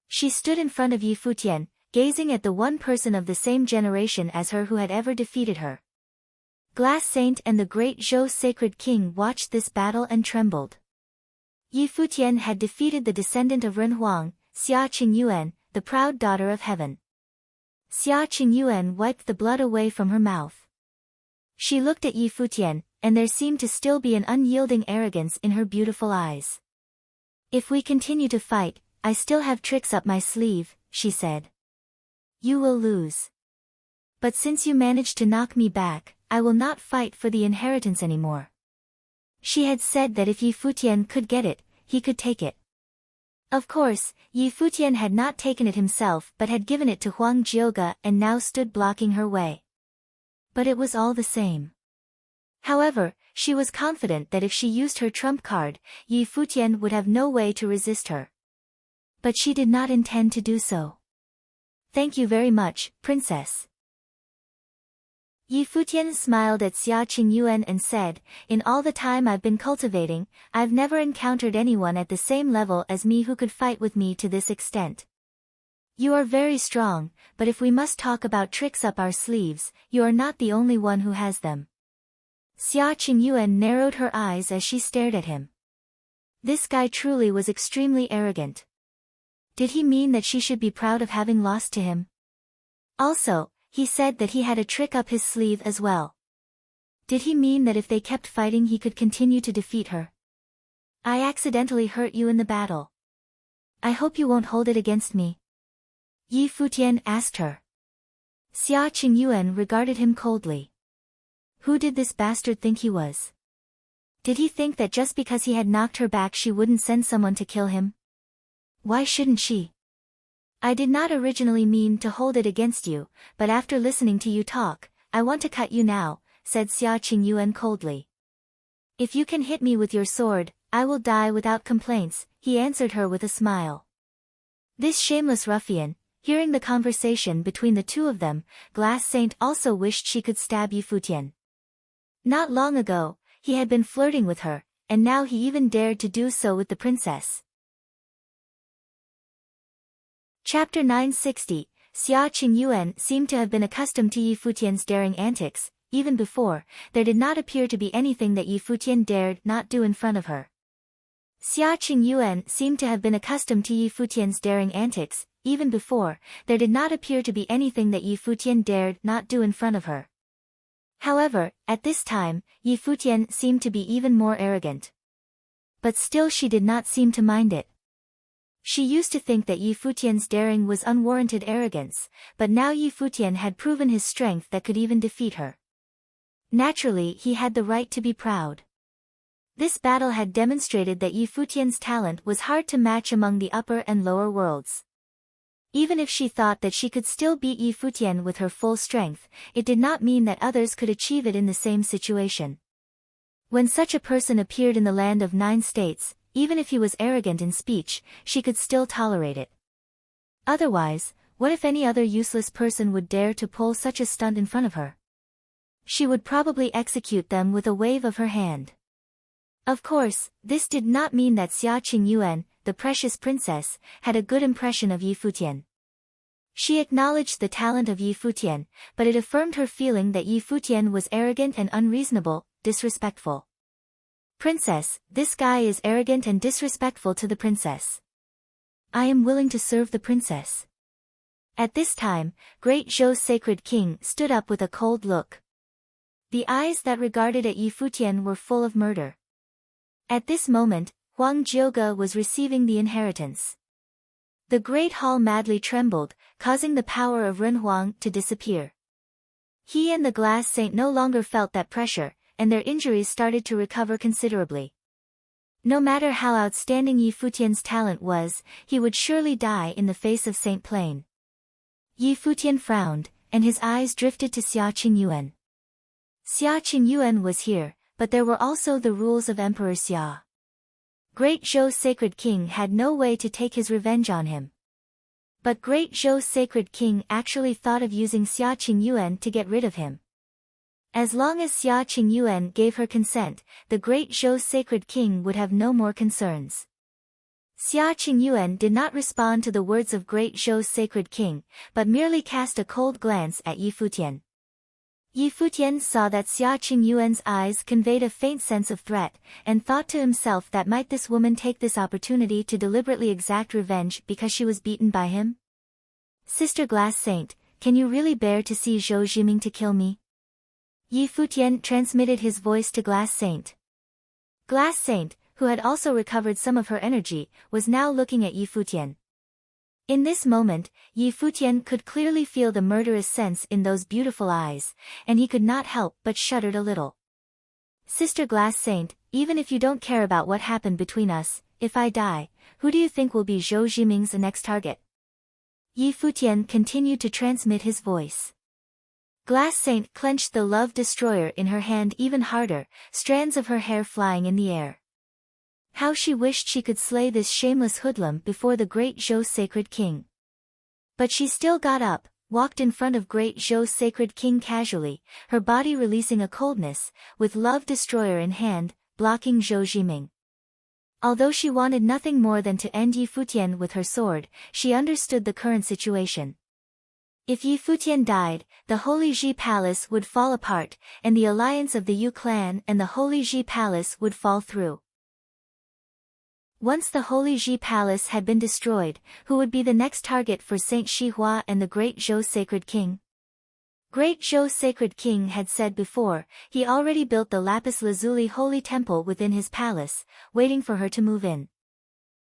She stood in front of Yi Futian, gazing at the one person of the same generation as her who had ever defeated her. Glass Saint and the great Zhou Sacred King watched this battle and trembled. Yi Futian had defeated the descendant of Ren Huang, Xia Qingyuan, the proud daughter of heaven. Xia Qingyuan wiped the blood away from her mouth. She looked at Yi Futian, and there seemed to still be an unyielding arrogance in her beautiful eyes. If we continue to fight, I still have tricks up my sleeve, she said. You will lose. But since you managed to knock me back, I will not fight for the inheritance anymore. She had said that if Yi Futian could get it, he could take it. Of course, Yi Futian had not taken it himself but had given it to Huang Jioge and now stood blocking her way. But it was all the same. However, she was confident that if she used her trump card, Yi Futian would have no way to resist her. But she did not intend to do so. Thank you very much, princess. Yi Futian smiled at Xia Qingyuan and said, in all the time I've been cultivating, I've never encountered anyone at the same level as me who could fight with me to this extent. You are very strong, but if we must talk about tricks up our sleeves, you are not the only one who has them. Xia Qingyuan narrowed her eyes as she stared at him. This guy truly was extremely arrogant. Did he mean that she should be proud of having lost to him? Also, he said that he had a trick up his sleeve as well. Did he mean that if they kept fighting he could continue to defeat her? I accidentally hurt you in the battle. I hope you won't hold it against me. Yi Futian asked her. Xia Qingyuan regarded him coldly. Who did this bastard think he was? Did he think that just because he had knocked her back she wouldn't send someone to kill him? Why shouldn't she? I did not originally mean to hold it against you, but after listening to you talk, I want to cut you now, said Xia Qingyuan coldly. If you can hit me with your sword, I will die without complaints, he answered her with a smile. This shameless ruffian, hearing the conversation between the two of them, Glass Saint also wished she could stab Yi Futian. Not long ago, he had been flirting with her, and now he even dared to do so with the princess. Chapter 960, Xia Qingyuan seemed to have been accustomed to Yi Futian's daring antics. Even before, there did not appear to be anything that Yi Futian dared not do in front of her. Xia Qingyuan seemed to have been accustomed to Yi Futian's daring antics. Even before, there did not appear to be anything that Yi Futian dared not do in front of her. However, at this time, Yi Futian seemed to be even more arrogant. But still she did not seem to mind it. She used to think that Yi Futian's daring was unwarranted arrogance, but now Yi Futian had proven his strength that could even defeat her. Naturally, he had the right to be proud. This battle had demonstrated that Yi Futian's talent was hard to match among the upper and lower worlds. Even if she thought that she could still beat Yi Futian with her full strength, it did not mean that others could achieve it in the same situation. When such a person appeared in the land of 9 states, even if he was arrogant in speech, she could still tolerate it. Otherwise, what if any other useless person would dare to pull such a stunt in front of her? She would probably execute them with a wave of her hand. Of course, this did not mean that Xia Qingyuan, the precious princess, had a good impression of Yi Futian. She acknowledged the talent of Yi Futian, but it affirmed her feeling that Yi Futian was arrogant and unreasonable, disrespectful. Princess, this guy is arrogant and disrespectful to the princess. I am willing to serve the princess. At this time, Great Zhou's sacred king stood up with a cold look. The eyes that regarded at Yi Futian were full of murder. At this moment, Huang Jiuge was receiving the inheritance. The great hall madly trembled, causing the power of Renhuang to disappear. He and the glass saint no longer felt that pressure, and their injuries started to recover considerably. No matter how outstanding Yi Futian's talent was, he would surely die in the face of Saint Plain. Yi Futian frowned, and his eyes drifted to Xia Qingyuan. Xia Qingyuan was here, but there were also the rules of Emperor Xia. Great Zhou's sacred king had no way to take his revenge on him. But Great Zhou's sacred king actually thought of using Xia Qingyuan to get rid of him. As long as Xia Qingyuan gave her consent, the Great Zhou's sacred king would have no more concerns. Xia Qingyuan did not respond to the words of Great Zhou's sacred king, but merely cast a cold glance at Yi Futian. Yi Futian saw that Xia Qingyuan's eyes conveyed a faint sense of threat, and thought to himself that might this woman take this opportunity to deliberately exact revenge because she was beaten by him? Sister Glass Saint, can you really bear to see Zhou Jiming to kill me? Yi Futian transmitted his voice to Glass Saint. Glass Saint, who had also recovered some of her energy, was now looking at Yi Futian. In this moment, Yi Futian could clearly feel the murderous sense in those beautiful eyes, and he could not help but shuddered a little. Sister Glass Saint, even if you don't care about what happened between us, if I die, who do you think will be Zhou Jiming's next target? Yi Futian continued to transmit his voice. Glass Saint clenched the love destroyer in her hand even harder, strands of her hair flying in the air. How she wished she could slay this shameless hoodlum before the Great Zhou sacred king. But she still got up, walked in front of Great Zhou sacred king casually, her body releasing a coldness, with love destroyer in hand, blocking Zhou Jiming. Although she wanted nothing more than to end Yi Futian with her sword, she understood the current situation. If Yi Futian died, the Holy Ji Palace would fall apart, and the alliance of the Yu clan and the Holy Ji Palace would fall through. Once the Holy Ji Palace had been destroyed, who would be the next target for Saint Shihua and the Great Zhou Sacred King? Great Zhou Sacred King had said before, he already built the lapis lazuli holy temple within his palace, waiting for her to move in.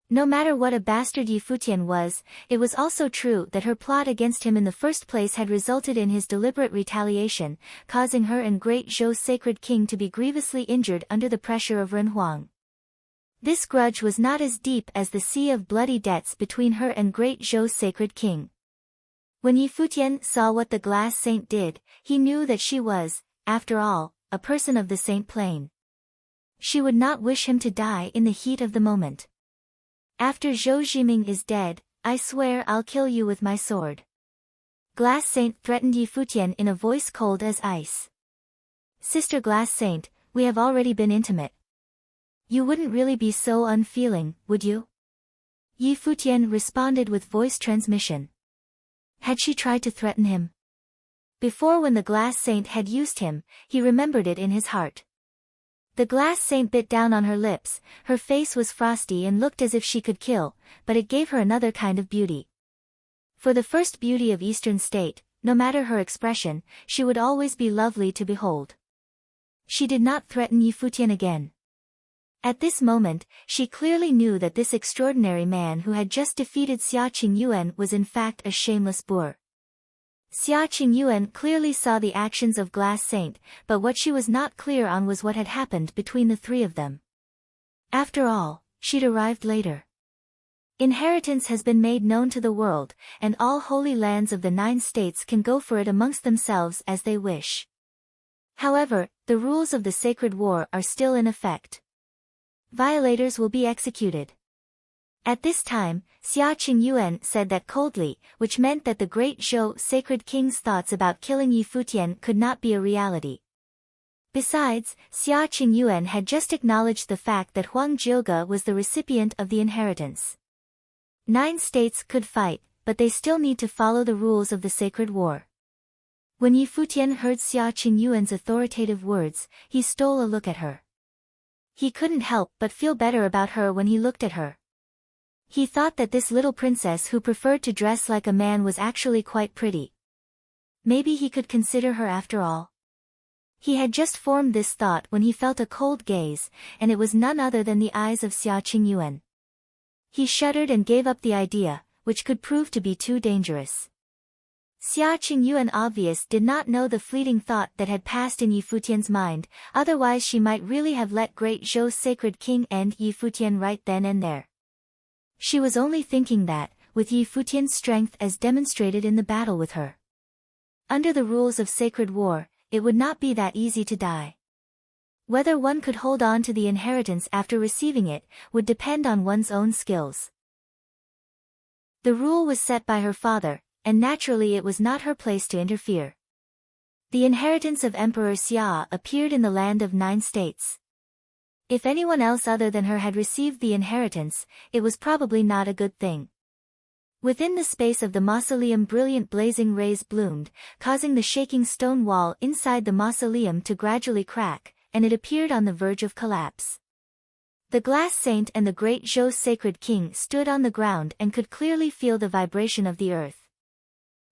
No matter what a bastard Yi Futian was, it was also true that her plot against him in the first place had resulted in his deliberate retaliation, causing her and Great Zhou Sacred King to be grievously injured under the pressure of Renhuang. This grudge was not as deep as the sea of bloody debts between her and Great Zhou Sacred King. When Yi Futian saw what the glass saint did, he knew that she was, after all, a person of the Saint Plain. She would not wish him to die in the heat of the moment. After Zhou Jiming is dead, I swear I'll kill you with my sword. Glass Saint threatened Yi Futian in a voice cold as ice. Sister Glass Saint, we have already been intimate. You wouldn't really be so unfeeling, would you? Yi Futian responded with voice transmission. Had she tried to threaten him? Before, when the glass saint had used him, he remembered it in his heart. The glass saint bit down on her lips, her face was frosty and looked as if she could kill, but it gave her another kind of beauty. For the first beauty of Eastern state, no matter her expression, she would always be lovely to behold. She did not threaten Yi Futian again. At this moment, she clearly knew that this extraordinary man who had just defeated Xia Qingyuan was in fact a shameless boor. Xia Qingyuan clearly saw the actions of Glass Saint, but what she was not clear on was what had happened between the three of them. After all, she'd arrived later. Inheritance has been made known to the world, and all holy lands of the 9 states can go for it amongst themselves as they wish. However, the rules of the sacred war are still in effect. Violators will be executed. At this time, Xia Qingyuan said that coldly, which meant that the Great Zhou Sacred King's thoughts about killing Yi Futian could not be a reality. Besides, Xia Qingyuan had just acknowledged the fact that Huang Jioge was the recipient of the inheritance. 9 states could fight, but they still need to follow the rules of the sacred war. When Yi Futian heard Xia Qingyuan's authoritative words, he stole a look at her. He couldn't help but feel better about her when he looked at her. He thought that this little princess who preferred to dress like a man was actually quite pretty. Maybe he could consider her after all. He had just formed this thought when he felt a cold gaze, and it was none other than the eyes of Xia Qingyuan. He shuddered and gave up the idea, which could prove to be too dangerous. Xia Qingyuan obvious did not know the fleeting thought that had passed in Yi Futian's mind, otherwise she might really have let Great Zhou's sacred king end Yi Futian right then and there. She was only thinking that, with Yi Futian's strength as demonstrated in the battle with her. Under the rules of sacred war, it would not be that easy to die. Whether one could hold on to the inheritance after receiving it, would depend on one's own skills. The rule was set by her father, and naturally it was not her place to interfere. The inheritance of Emperor Xia appeared in the land of 9 states. If anyone else other than her had received the inheritance, it was probably not a good thing. Within the space of the mausoleum brilliant blazing rays bloomed, causing the shaking stone wall inside the mausoleum to gradually crack, and it appeared on the verge of collapse. The glass saint and the great Zhou's sacred king stood on the ground and could clearly feel the vibration of the earth.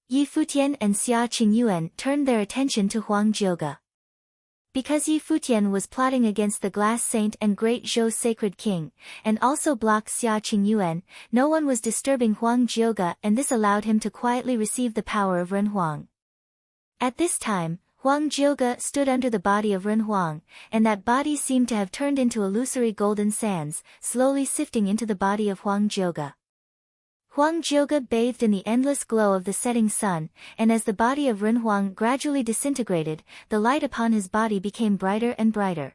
Yi Futian and Xia Qingyuan turned their attention to Huang Jioge. Because Yi Futian was plotting against the glass saint and great Zhou's sacred king, and also blocked Xia Qingyuan, no one was disturbing Huang Jioge, and this allowed him to quietly receive the power of Ren Huang. At this time, Huang Jioge stood under the body of Ren Huang, and that body seemed to have turned into illusory golden sands, slowly sifting into the body of Huang Jioge. Huang Jioge bathed in the endless glow of the setting sun, and as the body of Ren Huang gradually disintegrated, the light upon his body became brighter and brighter.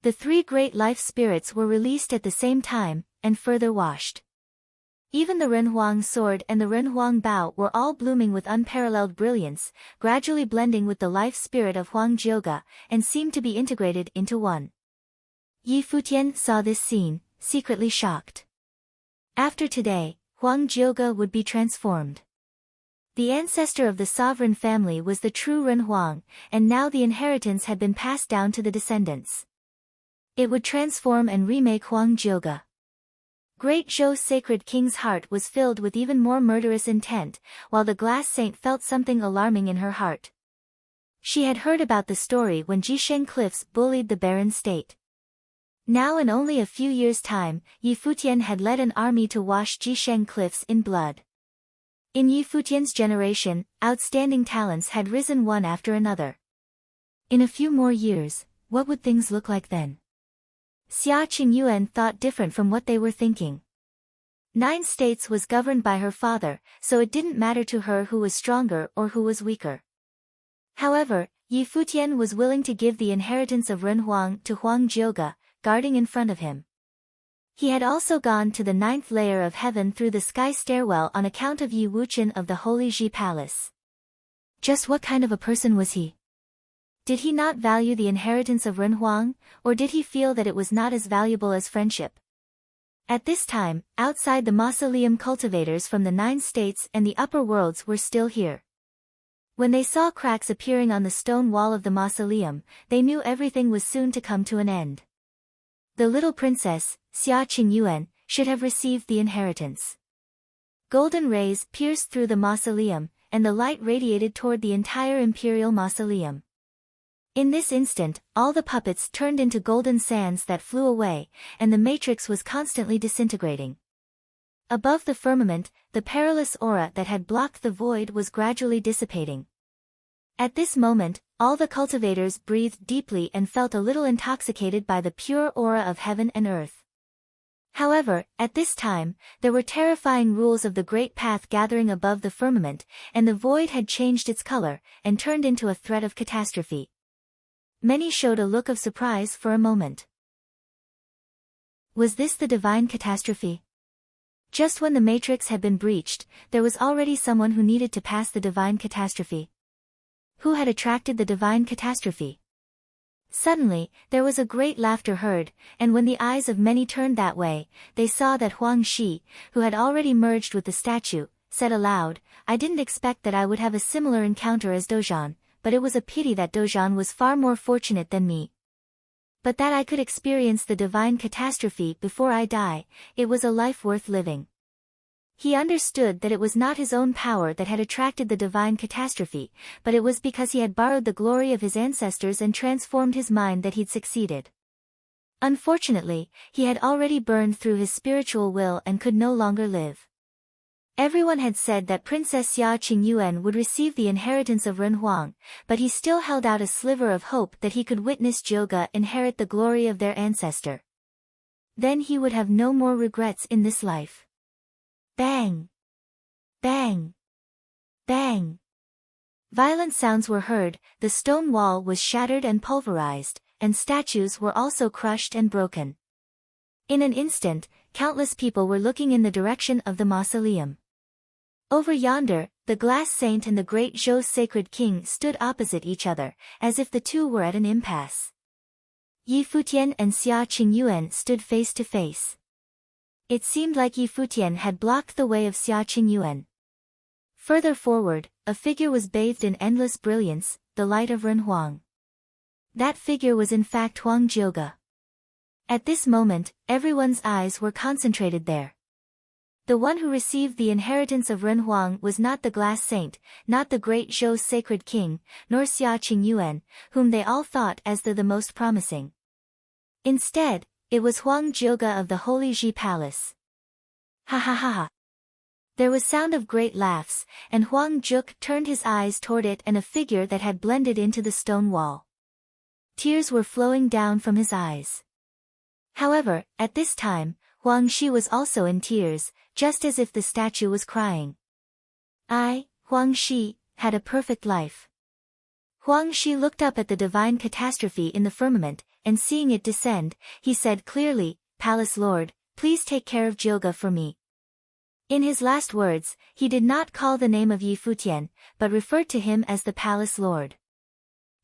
The 3 great life spirits were released at the same time, and further washed. Even the Ren Huang sword and the Ren Huang bow were all blooming with unparalleled brilliance, gradually blending with the life spirit of Huang Jioge, and seemed to be integrated into one. Yi Futian saw this scene, secretly shocked. After today, Huang Jioge would be transformed. The ancestor of the sovereign family was the true Ren Huang, and now the inheritance had been passed down to the descendants. It would transform and remake Huang Jioge. Great Zhou's sacred king's heart was filled with even more murderous intent, while the glass saint felt something alarming in her heart. She had heard about the story when Jisheng Cliffs bullied the barren state. Now in only a few years' time, Yi Futian had led an army to wash Jisheng Cliffs in blood. In Yi Futian's generation, outstanding talents had risen one after another. In a few more years, what would things look like then? Xia Qingyuan thought different from what they were thinking. 9 states was governed by her father, so it didn't matter to her who was stronger or who was weaker. However, Yi Futian was willing to give the inheritance of Ren Huang to Huang Jioge, guarding in front of him. He had also gone to the 9th layer of heaven through the sky stairwell on account of Yi Wuqian of the Holy Ji Palace. Just what kind of a person was he? Did he not value the inheritance of Ren Huang, or did he feel that it was not as valuable as friendship? At this time, outside the mausoleum cultivators from the 9 states and the upper worlds were still here. When they saw cracks appearing on the stone wall of the mausoleum, they knew everything was soon to come to an end. The little princess, Xia Qingyuan, should have received the inheritance. Golden rays pierced through the mausoleum, and the light radiated toward the entire imperial mausoleum. In this instant, all the puppets turned into golden sands that flew away, and the matrix was constantly disintegrating. Above the firmament, the perilous aura that had blocked the void was gradually dissipating. At this moment, all the cultivators breathed deeply and felt a little intoxicated by the pure aura of heaven and earth. However, at this time, there were terrifying rules of the great path gathering above the firmament, and the void had changed its color, and turned into a threat of catastrophe. Many showed a look of surprise for a moment. Was this the divine catastrophe? Just when the matrix had been breached, there was already someone who needed to pass the divine catastrophe. Who had attracted the divine catastrophe? Suddenly, there was a great laughter heard, and when the eyes of many turned that way, they saw that Huang Shi, who had already merged with the statue, said aloud, "I didn't expect that I would have a similar encounter as Dozhan, but it was a pity that Dozhan was far more fortunate than me. But that I could experience the divine catastrophe before I die, it was a life worth living." He understood that it was not his own power that had attracted the divine catastrophe, but it was because he had borrowed the glory of his ancestors and transformed his mind that he'd succeeded. Unfortunately, he had already burned through his spiritual will and could no longer live. Everyone had said that Princess Xia Qingyuan would receive the inheritance of Renhuang, but he still held out a sliver of hope that he could witness Zhouge inherit the glory of their ancestor. Then he would have no more regrets in this life. Bang! Bang! Bang! Violent sounds were heard, the stone wall was shattered and pulverized, and statues were also crushed and broken. In an instant, countless people were looking in the direction of the mausoleum. Over yonder, the glass saint and the great Zhou sacred king stood opposite each other, as if the two were at an impasse. Yi Futian and Xia Qingyuan stood face to face. It seemed like Yi Futian had blocked the way of Xia Qingyuan. Further forward, a figure was bathed in endless brilliance, the light of Renhuang. That figure was in fact Huang Zhouge. At this moment, everyone's eyes were concentrated there. The one who received the inheritance of Renhuang was not the glass saint, not the great Zhou sacred king, nor Xia Qingyuan, whom they all thought as the most promising. Instead, it was Huang Zhouge of the Holy Ji Palace. Ha ha ha ha. There was sound of great laughs, and Huang Zhouge turned his eyes toward it and a figure that had blended into the stone wall. Tears were flowing down from his eyes. However, at this time, Huang Shi was also in tears, just as if the statue was crying. I, Huang Shi, had a perfect life. Huang Shi looked up at the divine catastrophe in the firmament, and seeing it descend, he said clearly, "Palace Lord, please take care of Zhouge for me." In his last words, he did not call the name of Yi Futian, but referred to him as the Palace Lord.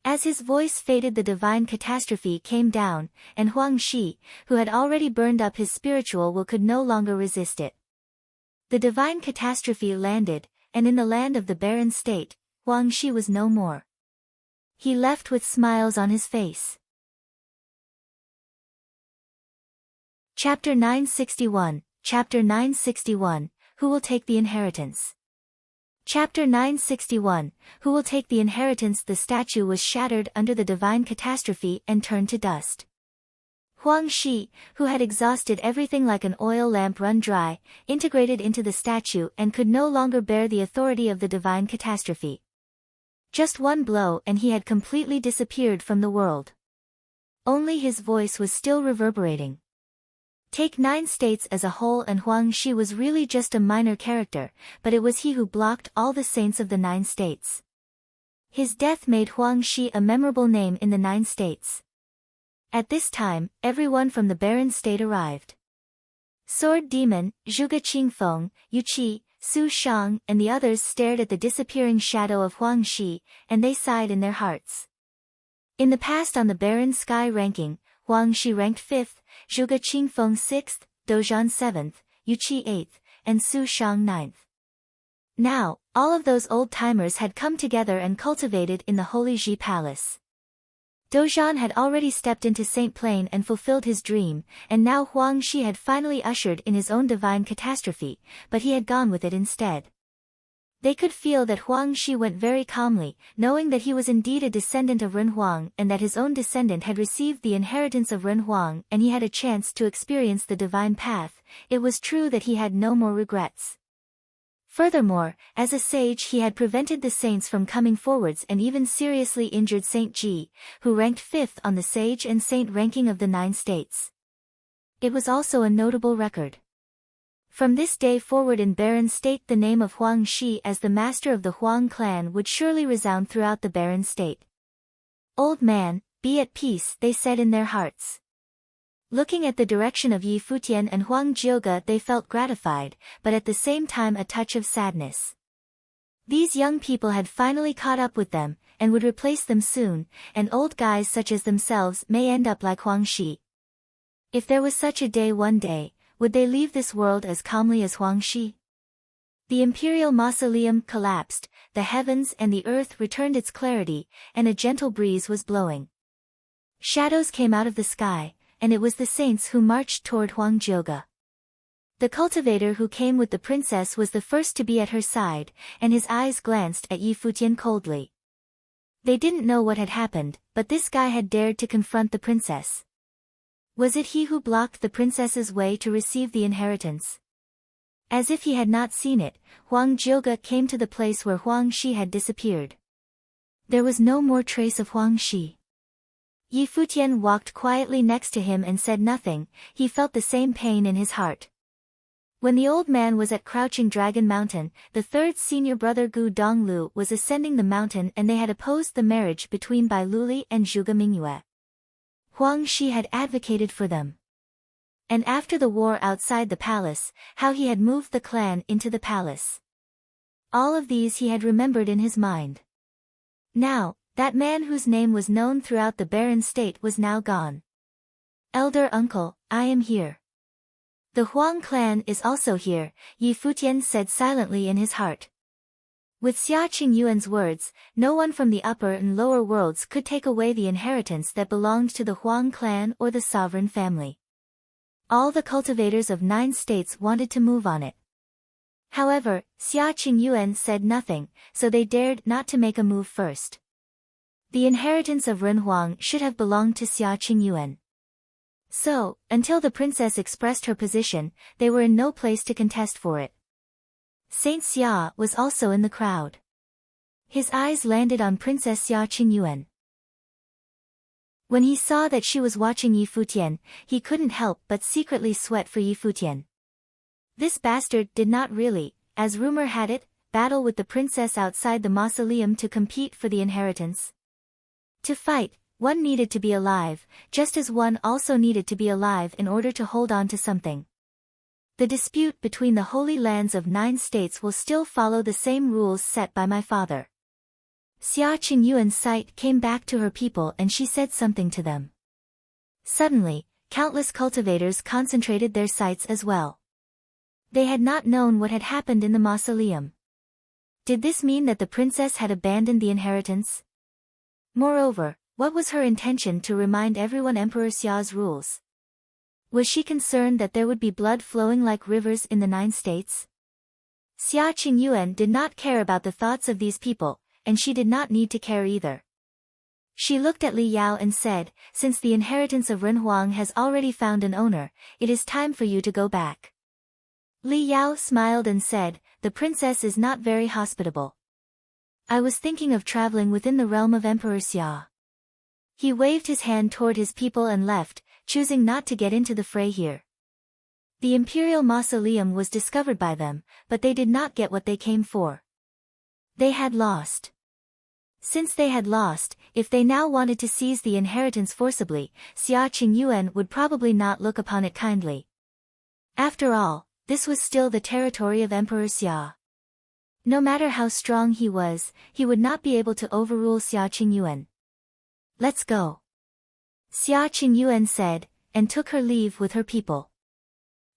As his voice faded, the divine catastrophe came down, and Huang Shi, who had already burned up his spiritual will, could no longer resist it. The divine catastrophe landed, and in the land of the barren state, Huang Shi was no more. He left with smiles on his face. Chapter 961, Chapter 961, Who will take the inheritance? Chapter 961, Who will take the inheritance? The statue was shattered under the divine catastrophe and turned to dust. Huang Shi, who had exhausted everything like an oil lamp run dry, integrated into the statue and could no longer bear the authority of the divine catastrophe. Just one blow and he had completely disappeared from the world. Only his voice was still reverberating. Take 9 states as a whole, and Huang Shi was really just a minor character, but it was he who blocked all the saints of the 9 states. His death made Huang Shi a memorable name in the 9 states. At this time, everyone from the barren state arrived. Sword Demon, Zhuge Qingfeng, Yu Qi, Su Shang and the others stared at the disappearing shadow of Huang Shi, and they sighed in their hearts. In the past, on the barren sky ranking, Huang Shi ranked 5th, Zhuge Qingfeng 6th, Dozhan 7th, Yu Qi 8th, and Su Shang 9th. Now, all of those old-timers had come together and cultivated in the Holy Ji Palace. Dozhan had already stepped into Saint Plain and fulfilled his dream, and now Huang Shi had finally ushered in his own divine catastrophe, but he had gone with it instead. They could feel that Huang Shi went very calmly, knowing that he was indeed a descendant of Renhuang and that his own descendant had received the inheritance of Renhuang and he had a chance to experience the divine path. It was true that he had no more regrets. Furthermore, as a sage he had prevented the saints from coming forwards and even seriously injured Saint Ji, who ranked 5th on the sage and saint ranking of the 9 states. It was also a notable record. From this day forward in barren state, the name of Huang Shi as the master of the Huang clan would surely resound throughout the barren state. "Old man, be at peace," they said in their hearts. Looking at the direction of Yi Futian and Huang Zhouge, they felt gratified, but at the same time a touch of sadness. These young people had finally caught up with them, and would replace them soon, and old guys such as themselves may end up like Huang Shi. If there was such a day one day, would they leave this world as calmly as Huang Shi? The imperial mausoleum collapsed, the heavens and the earth returned its clarity, and a gentle breeze was blowing. Shadows came out of the sky, and it was the saints who marched toward Huangjioga. The cultivator who came with the princess was the first to be at her side, and his eyes glanced at Yi Futian coldly. They didn't know what had happened, but this guy had dared to confront the princess. Was it he who blocked the princess's way to receive the inheritance? As if he had not seen it, Huang Jioga came to the place where Huang Shi had disappeared. There was no more trace of Huang Shi. Yi Futian walked quietly next to him and said nothing. He felt the same pain in his heart. When the old man was at Crouching Dragon Mountain, the third senior brother Gu Donglu was ascending the mountain and they had opposed the marriage between Bai Luli and Zhuge Mingyue. Huang Shi had advocated for them. And after the war outside the palace, how he had moved the clan into the palace. All of these he had remembered in his mind. Now, that man whose name was known throughout the barren state was now gone. Elder uncle, I am here. The Huang clan is also here, Yi Futian said silently in his heart. With Xia Qingyuan's words, no one from the upper and lower worlds could take away the inheritance that belonged to the Huang clan or the sovereign family. All the cultivators of 9 states wanted to move on it. However, Xia Qingyuan said nothing, so they dared not to make a move first. The inheritance of Renhuang should have belonged to Xia Qingyuan. So, until the princess expressed her position, they were in no place to contest for it. Saint Xia was also in the crowd. His eyes landed on Princess Xia Qingyuan. When he saw that she was watching Yi Futian, he couldn't help but secretly sweat for Yi Futian. This bastard did not really, as rumor had it, battle with the princess outside the mausoleum to compete for the inheritance. To fight, one needed to be alive, just as one also needed to be alive in order to hold on to something. The dispute between the holy lands of 9 states will still follow the same rules set by my father. Xia Qingyuan's sight came back to her people and she said something to them. Suddenly, countless cultivators concentrated their sights as well. They had not known what had happened in the mausoleum. Did this mean that the princess had abandoned the inheritance? Moreover, what was her intention to remind everyone Emperor Xia's rules? Was she concerned that there would be blood flowing like rivers in the 9 states? Xia Qingyuan did not care about the thoughts of these people, and she did not need to care either. She looked at Li Yao and said, since the inheritance of Renhuang has already found an owner, it is time for you to go back. Li Yao smiled and said, the princess is not very hospitable. I was thinking of traveling within the realm of Emperor Xia. He waved his hand toward his people and left, choosing not to get into the fray here. The imperial mausoleum was discovered by them, but they did not get what they came for. They had lost. Since they had lost, if they now wanted to seize the inheritance forcibly, Xia Qingyuan would probably not look upon it kindly. After all, this was still the territory of Emperor Xia. No matter how strong he was, he would not be able to overrule Xia Qingyuan. Let's go. Xia Qingyuan said, and took her leave with her people.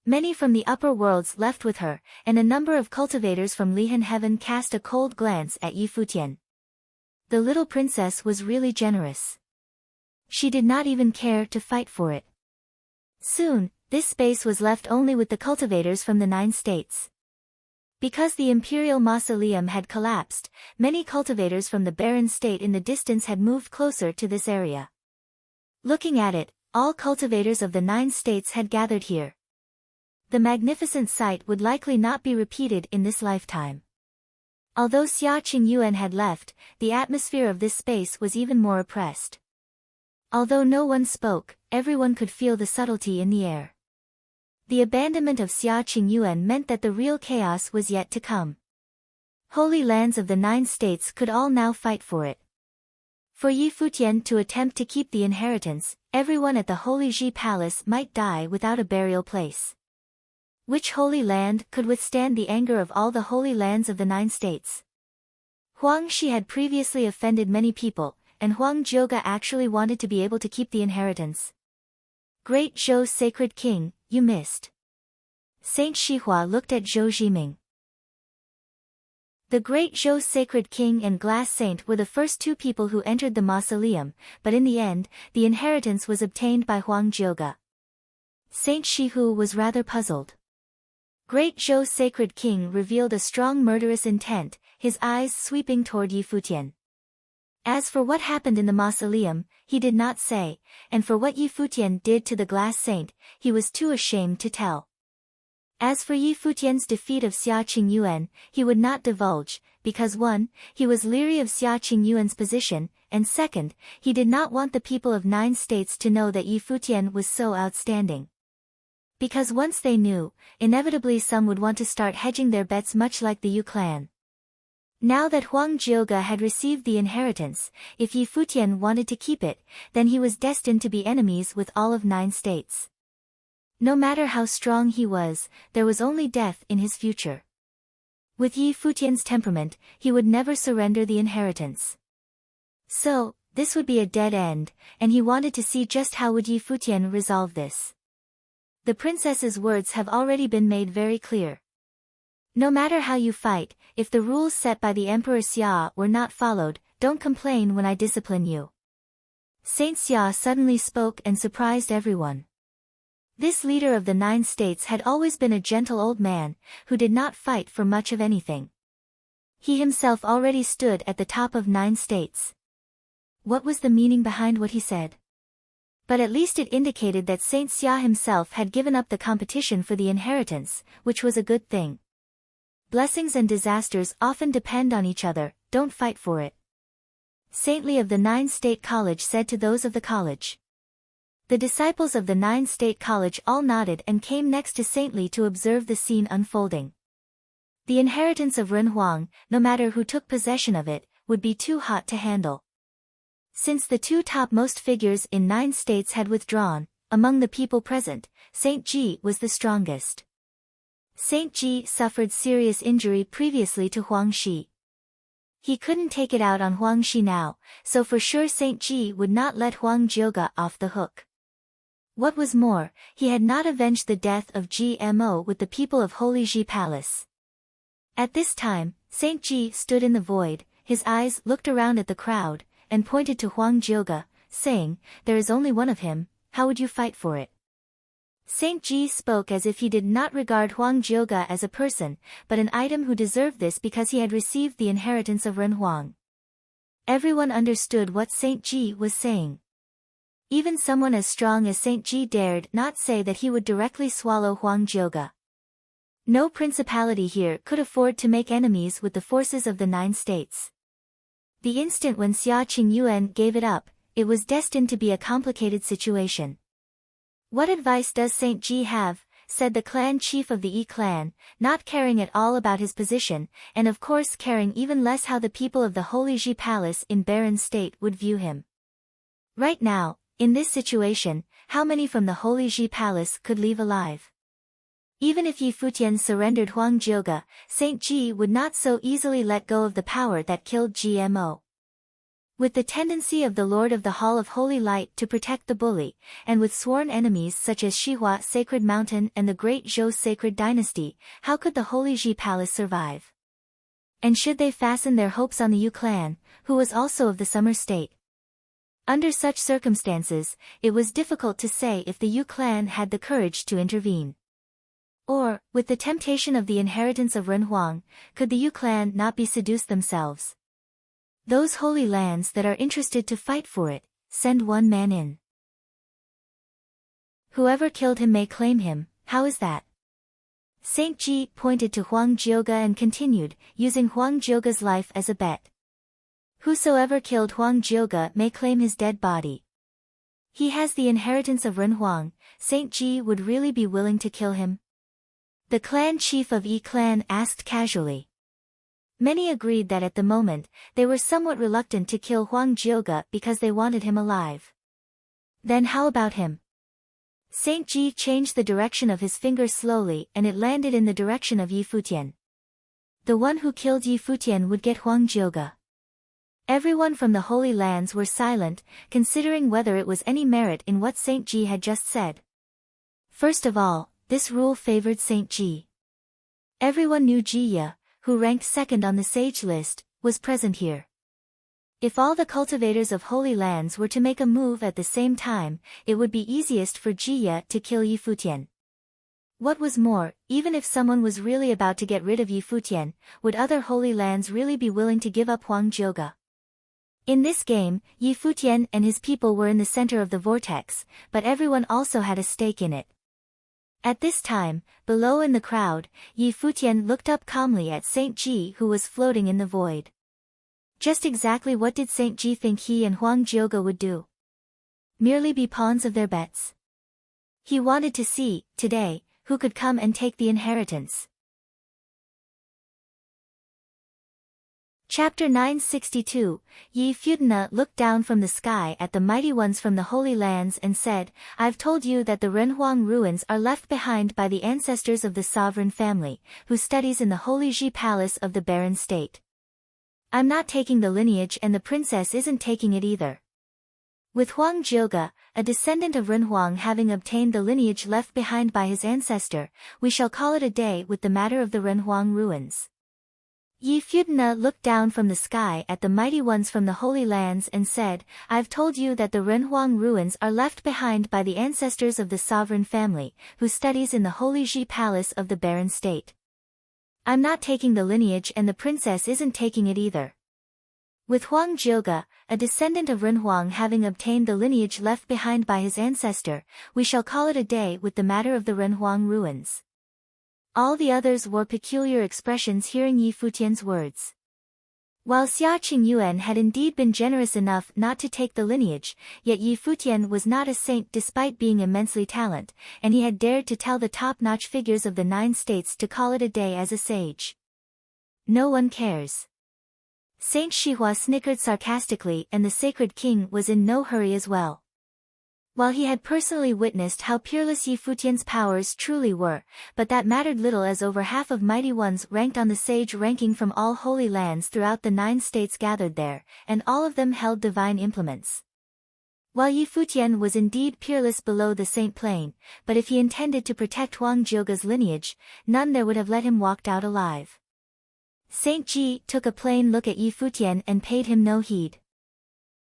Many from the upper worlds left with her, and a number of cultivators from Lihan Heaven cast a cold glance at Yi Futian. The little princess was really generous. She did not even care to fight for it. Soon, this space was left only with the cultivators from the 9 states. Because the imperial mausoleum had collapsed, many cultivators from the barren state in the distance had moved closer to this area. Looking at it, all cultivators of the 9 states had gathered here. The magnificent sight would likely not be repeated in this lifetime. Although Xia Qingyuan had left, the atmosphere of this space was even more oppressed. Although no one spoke, everyone could feel the subtlety in the air. The abandonment of Xia Qingyuan meant that the real chaos was yet to come. Holy lands of the 9 states could all now fight for it. For Yi Futian to attempt to keep the inheritance, everyone at the Holy Ji Palace might die without a burial place. Which holy land could withstand the anger of all the holy lands of the 9 states? Huang Shi had previously offended many people, and Huang Jioge actually wanted to be able to keep the inheritance. Great Zhou Sacred King, you missed. Saint Shihua looked at Zhou Zhiming. The Great Zhou Sacred King and Glass Saint were the first two people who entered the mausoleum, but in the end, the inheritance was obtained by Huang Jioge. Saint Shihu was rather puzzled. Great Zhou Sacred King revealed a strong murderous intent, his eyes sweeping toward Yi Futian. As for what happened in the mausoleum, he did not say, and for what Yi Futian did to the Glass Saint, he was too ashamed to tell. As for Yi Futian's defeat of Xia Qingyuan, he would not divulge, because 1, he was leery of Xia Qingyuan's position, and 2, he did not want the people of 9 states to know that Yi Futian was so outstanding. Because once they knew, inevitably some would want to start hedging their bets much like the Yu clan. Now that Huang Jioge had received the inheritance, if Yi Futian wanted to keep it, then he was destined to be enemies with all of 9 states. No matter how strong he was, there was only death in his future. With Yi Futian's temperament, he would never surrender the inheritance. So, this would be a dead end, and he wanted to see just how would Yi Futian resolve this. The princess's words have already been made very clear. No matter how you fight, if the rules set by the Emperor Xia were not followed, don't complain when I discipline you. Saint Xia suddenly spoke and surprised everyone. This leader of the 9 states had always been a gentle old man, who did not fight for much of anything. He himself already stood at the top of 9 states. What was the meaning behind what he said? But at least it indicated that Saint Xia himself had given up the competition for the inheritance, which was a good thing. Blessings and disasters often depend on each other, don't fight for it. Saint Li of the 9 State College said to those of the college. The disciples of the 9 State College all nodded and came next to Saint Li to observe the scene unfolding. The inheritance of Ren Huang, no matter who took possession of it, would be too hot to handle. Since the 2 topmost figures in 9 states had withdrawn, among the people present, Saint Ji was the strongest. Saint Ji suffered serious injury previously to Huang Shi. He couldn't take it out on Huang Shi now, so for sure Saint Ji would not let Huang Jioge off the hook. What was more, he had not avenged the death of GMO with the people of Holy Ji Palace. At this time, Saint Ji stood in the void, his eyes looked around at the crowd, and pointed to Huang Jioge, saying, "There is only one of him, how would you fight for it?" Saint Ji spoke as if he did not regard Huang Jioge as a person, but an item who deserved this because he had received the inheritance of Ren Huang. Everyone understood what Saint Ji was saying. Even someone as strong as Saint Ji dared not say that he would directly swallow Huang Jioge. No principality here could afford to make enemies with the forces of the 9 states. The instant when Xia Qingyuan gave it up, it was destined to be a complicated situation. "What advice does Saint Ji have?" said the clan chief of the Yi clan, not caring at all about his position, and of course caring even less how the people of the Holy Ji Palace in Barren State would view him. Right now, in this situation, how many from the Holy Ji Palace could leave alive? Even if Yi Futian surrendered Huang Jioge, Saint Ji would not so easily let go of the power that killed GMO. With the tendency of the Lord of the Hall of Holy Light to protect the bully, and with sworn enemies such as Shihua Sacred Mountain and the Great Zhou Sacred Dynasty, how could the Holy Ji Palace survive? And should they fasten their hopes on the Yu clan, who was also of the Summer State? Under such circumstances, it was difficult to say if the Yu clan had the courage to intervene. Or, with the temptation of the inheritance of Ren Huang, could the Yu clan not be seduced themselves? Those holy lands that are interested to fight for it, send one man in. Whoever killed him may claim him, how is that? Saint Ji pointed to Huang Jioge and continued, using Huang Jioge's life as a bet. Whosoever killed Huang Jioge may claim his dead body. He has the inheritance of Ren Huang, Saint Ji would really be willing to kill him? The clan chief of Yi clan asked casually. Many agreed that at the moment, they were somewhat reluctant to kill Huang Jioge because they wanted him alive. Then how about him? Saint Ji changed the direction of his finger slowly and it landed in the direction of Yi Futian. The one who killed Yi Futian would get Huang Jioge. Everyone from the Holy Lands were silent, considering whether it was any merit in what Saint Ji had just said. First of all, this rule favored Saint Ji. Everyone knew Ji Ye, who ranked second on the sage list, was present here. If all the cultivators of Holy Lands were to make a move at the same time, it would be easiest for Ji Ye to kill Yi Futian. What was more, even if someone was really about to get rid of Yi Futian, would other Holy Lands really be willing to give up Huang Jioge? In this game, Yi Futian and his people were in the center of the vortex, but everyone also had a stake in it. At this time, below in the crowd, Yi Futian looked up calmly at Saint Ji, who was floating in the void. Just exactly what did Saint Ji think he and Huang Jioge would do? Merely be pawns of their bets. He wanted to see, today, who could come and take the inheritance. Chapter 962, Yi Futian looked down from the sky at the mighty ones from the Holy Lands and said, "I've told you that the Renhuang ruins are left behind by the ancestors of the sovereign family, who studies in the Holy Ji Palace of the Barren State. I'm not taking the lineage and the princess isn't taking it either. With Huang Jioge, a descendant of Renhuang having obtained the lineage left behind by his ancestor, we shall call it a day with the matter of the Renhuang ruins." Yi Futian looked down from the sky at the mighty ones from the Holy Lands and said, "I've told you that the Renhuang ruins are left behind by the ancestors of the sovereign family, who studies in the Holy Ji Palace of the Barren State. I'm not taking the lineage and the princess isn't taking it either. With Huang Jioge, a descendant of Renhuang having obtained the lineage left behind by his ancestor, we shall call it a day with the matter of the Renhuang ruins." All the others wore peculiar expressions hearing Yi Futian's words. While Xia Qingyuan had indeed been generous enough not to take the lineage, yet Yi Futian was not a saint despite being immensely talented, and he had dared to tell the top-notch figures of the 9 states to call it a day as a sage. No one cares. Saint Shihua snickered sarcastically, and the sacred king was in no hurry as well. While he had personally witnessed how peerless Yi Futian's powers truly were, but that mattered little as over half of mighty ones ranked on the sage ranking from all holy lands throughout the 9 states gathered there, and all of them held divine implements. While Yi Futian was indeed peerless below the saint plane, but if he intended to protect Huang Jioge's lineage, none there would have let him walked out alive. Saint Ji took a plain look at Yi Futian and paid him no heed.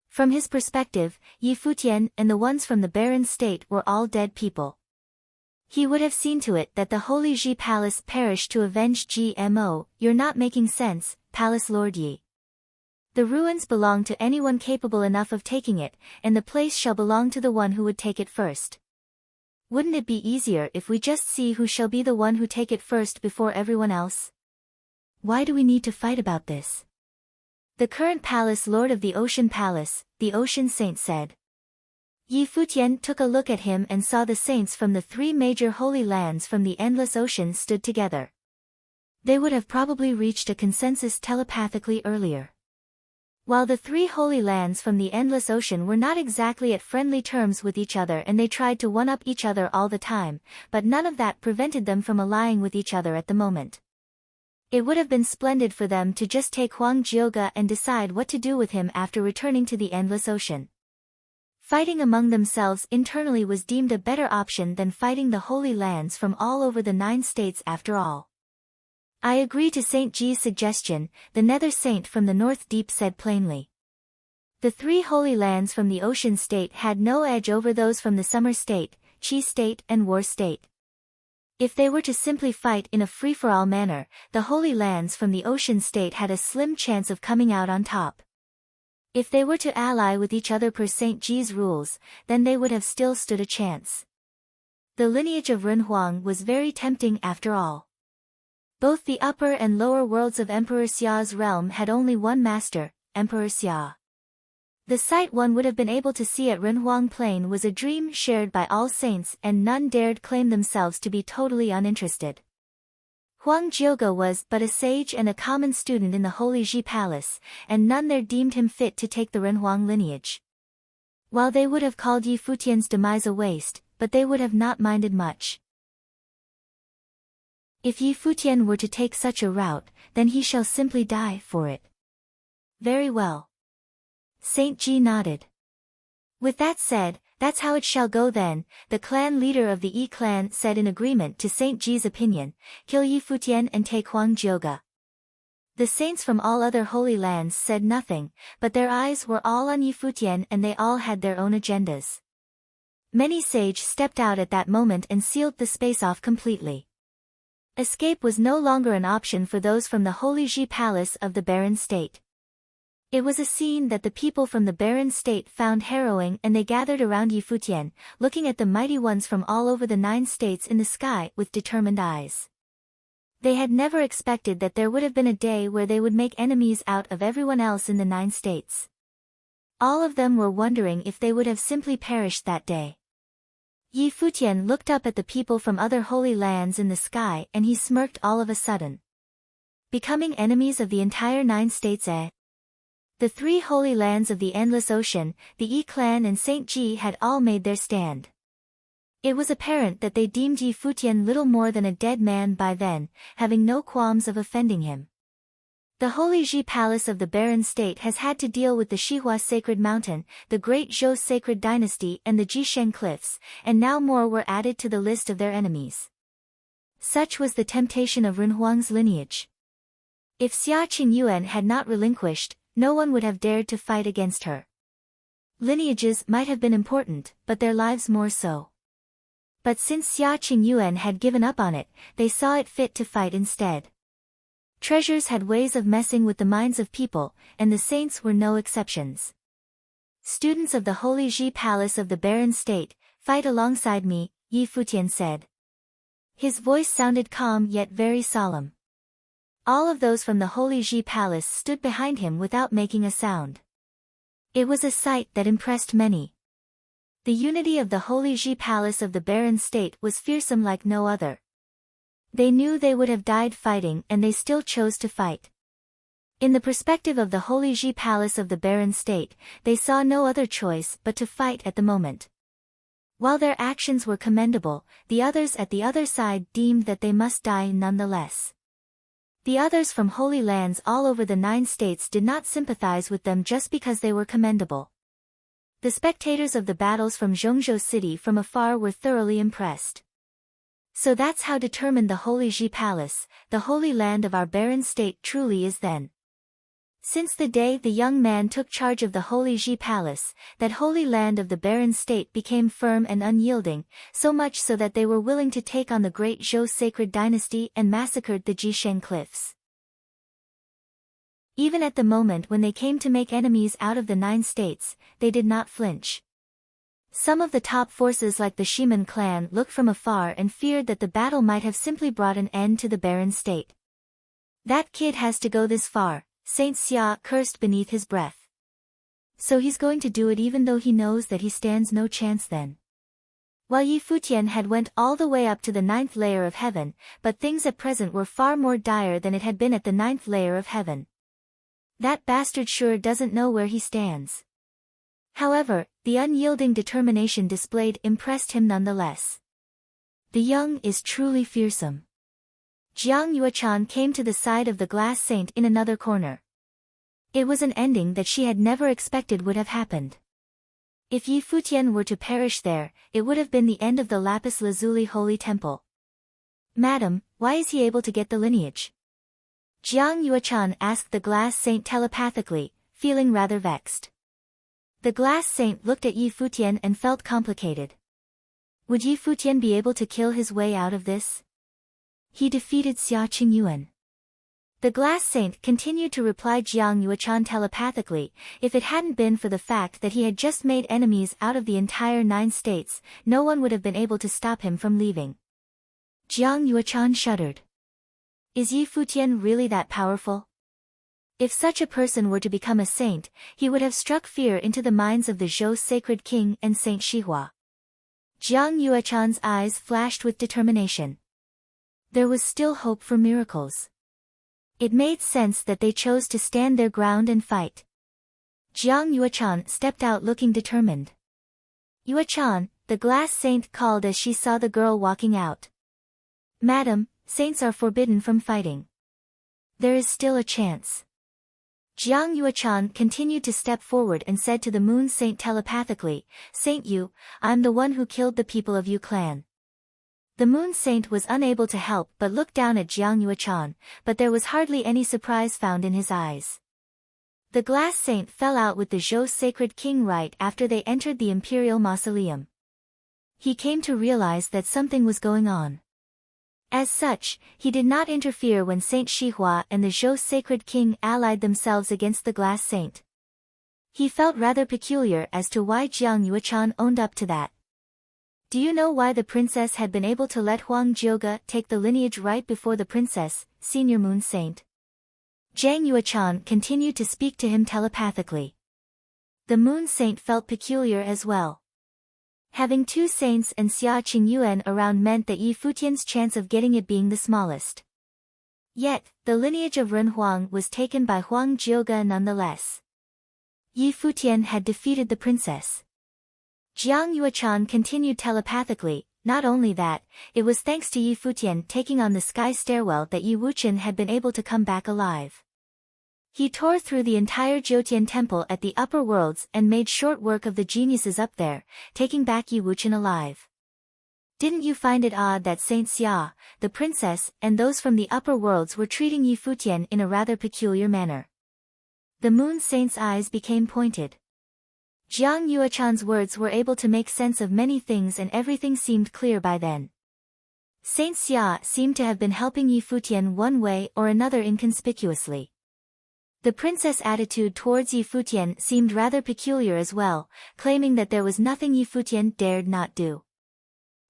From his perspective, Yi Futian and the ones from the barren state were all dead people. He would have seen to it that the Holy Ji Palace perished to avenge GMO. "You're not making sense, Palace Lord Yi. The ruins belong to anyone capable enough of taking it, and the place shall belong to the one who would take it first. Wouldn't it be easier if we just see who shall be the one who take it first before everyone else? Why do we need to fight about this?" The current palace lord of the Ocean Palace, the Ocean Saint, said. Yi Futian took a look at him and saw the saints from the 3 major holy lands from the endless ocean stood together. They would have probably reached a consensus telepathically earlier. While the 3 holy lands from the endless ocean were not exactly at friendly terms with each other and they tried to one-up each other all the time, but none of that prevented them from allying with each other at the moment. It would have been splendid for them to just take Huang Jioge and decide what to do with him after returning to the endless ocean. Fighting among themselves internally was deemed a better option than fighting the holy lands from all over the 9 states after all. "I agree to Saint Ji's suggestion," the Nether Saint from the North Deep said plainly. The 3 holy lands from the Ocean State had no edge over those from the Summer State, Qi State and War State. If they were to simply fight in a free-for-all manner, the Holy Lands from the Ocean State had a slim chance of coming out on top. If they were to ally with each other per Saint Ji's rules, then they would have still stood a chance. The lineage of Renhuang was very tempting after all. Both the upper and lower worlds of Emperor Xia's realm had only one master, Emperor Xia. The sight one would have been able to see at Renhuang Plain was a dream shared by all saints, and none dared claim themselves to be totally uninterested. Huang Jioge was but a sage and a common student in the Holy Ji Palace, and none there deemed him fit to take the Renhuang lineage. While they would have called Yi Futian's demise a waste, but they would have not minded much. If Yi Futian were to take such a route, then he shall simply die for it. Very well. Saint Ji nodded. With that said, that's how it shall go then, the clan leader of the Yi clan said in agreement to Saint Ji's opinion, kill Yi Futian and take Huang Jioga. The saints from all other holy lands said nothing, but their eyes were all on Yi Futian and they all had their own agendas. Many sages stepped out at that moment and sealed the space off completely. Escape was no longer an option for those from the Holy Ji Palace of the Barren State. It was a scene that the people from the Barren State found harrowing, and they gathered around Yi Futian, looking at the mighty ones from all over the 9 states in the sky with determined eyes. They had never expected that there would have been a day where they would make enemies out of everyone else in the 9 states. All of them were wondering if they would have simply perished that day. Yi Futian looked up at the people from other holy lands in the sky and he smirked all of a sudden. Becoming enemies of the entire 9 states The 3 holy lands of the Endless Ocean, the Yi clan and Saint Ji had all made their stand. It was apparent that they deemed Yi Futian little more than a dead man by then, having no qualms of offending him. The Holy Ji Palace of the Barren State has had to deal with the Xihua Sacred Mountain, the Great Zhou Sacred Dynasty and the Jisheng Cliffs, and now more were added to the list of their enemies. Such was the temptation of Renhuang's lineage. If Xia Qingyuan had not relinquished, no one would have dared to fight against her. Lineages might have been important, but their lives more so. But since Xia Qingyuan had given up on it, they saw it fit to fight instead. Treasures had ways of messing with the minds of people, and the saints were no exceptions. Students of the Holy Ji Palace of the Barren State, fight alongside me, Yi Futian said. His voice sounded calm yet very solemn. All of those from the Holy Ji Palace stood behind him without making a sound. It was a sight that impressed many. The unity of the Holy Ji Palace of the Barren State was fearsome like no other. They knew they would have died fighting and they still chose to fight. In the perspective of the Holy Ji Palace of the Barren State, they saw no other choice but to fight at the moment. While their actions were commendable, the others at the other side deemed that they must die nonetheless. The others from holy lands all over the 9 states did not sympathize with them just because they were commendable. The spectators of the battles from Zhongzhou City from afar were thoroughly impressed. So that's how determined the Holy Ji Palace, the holy land of our barren state truly is then. Since the day the young man took charge of the Holy Ji Palace, that holy land of the barren state became firm and unyielding, so much so that they were willing to take on the great Zhou sacred dynasty and massacred the Jisheng cliffs. Even at the moment when they came to make enemies out of the 9 states, they did not flinch. Some of the top forces like the Shiman clan looked from afar and feared that the battle might have simply brought an end to the barren state. That kid has to go this far, Saint Xia cursed beneath his breath. So he's going to do it even though he knows that he stands no chance then. While Yi Futian had went all the way up to the 9th layer of heaven, but things at present were far more dire than it had been at the 9th layer of heaven. That bastard sure doesn't know where he stands. However, the unyielding determination displayed impressed him nonetheless. The young is truly fearsome. Jiang Yuechan came to the side of the glass saint in another corner. It was an ending that she had never expected would have happened. If Yi Futian were to perish there, it would have been the end of the lapis lazuli holy temple. Madam, why is he able to get the lineage? Jiang Yuechan asked the glass saint telepathically, feeling rather vexed. The glass saint looked at Yi Futian and felt complicated. Would Yi Futian be able to kill his way out of this? He defeated Xia Qingyuan. The glass saint continued to reply Jiang Yuechan telepathically, if it hadn't been for the fact that he had just made enemies out of the entire 9 states, no one would have been able to stop him from leaving. Jiang Yuechan shuddered. Is Yi Futian really that powerful? If such a person were to become a saint, he would have struck fear into the minds of the Zhou sacred king and Saint Xihua. Jiang Yuechan's eyes flashed with determination. There was still hope for miracles. It made sense that they chose to stand their ground and fight. Jiang Yuechan stepped out looking determined. Yuechan, the glass saint called as she saw the girl walking out. Madam, Saints are forbidden from fighting. There is still a chance. Jiang Yuechan continued to step forward and said to the Moon Saint telepathically, Saint Yu, I'm the one who killed the people of Yu clan. The Moon Saint was unable to help but look down at Jiang Yuechan, but there was hardly any surprise found in his eyes. The Glass Saint fell out with the Zhou Sacred King right after they entered the Imperial Mausoleum. He came to realize that something was going on. As such, he did not interfere when Saint Shihua and the Zhou Sacred King allied themselves against the Glass Saint. He felt rather peculiar as to why Jiang Yuechan owned up to that. Do you know why the princess had been able to let Huang Jioge take the lineage right before the princess, Senior Moon Saint? Jiang Yuechan continued to speak to him telepathically. The Moon Saint felt peculiar as well. Having two saints and Xia Qingyuan around meant that Yi Futian's chance of getting it being the smallest. Yet, the lineage of Ren Huang was taken by Huang Jioge nonetheless. Yi Futian had defeated the princess. Jiang Yuechan continued telepathically, not only that, it was thanks to Yi Futian taking on the sky stairwell that Yi Wuqian had been able to come back alive. He tore through the entire Jiutian temple at the upper worlds and made short work of the geniuses up there, taking back Yi Wuqian alive. Didn't you find it odd that Saint Xia, the princess, and those from the upper worlds were treating Yi Futian in a rather peculiar manner? The Moon Saint's eyes became pointed. Jiang Yuechan's words were able to make sense of many things and everything seemed clear by then. Saint Xia seemed to have been helping Yi Futian one way or another inconspicuously. The princess' attitude towards Yi Futian seemed rather peculiar as well, claiming that there was nothing Yi Futian dared not do.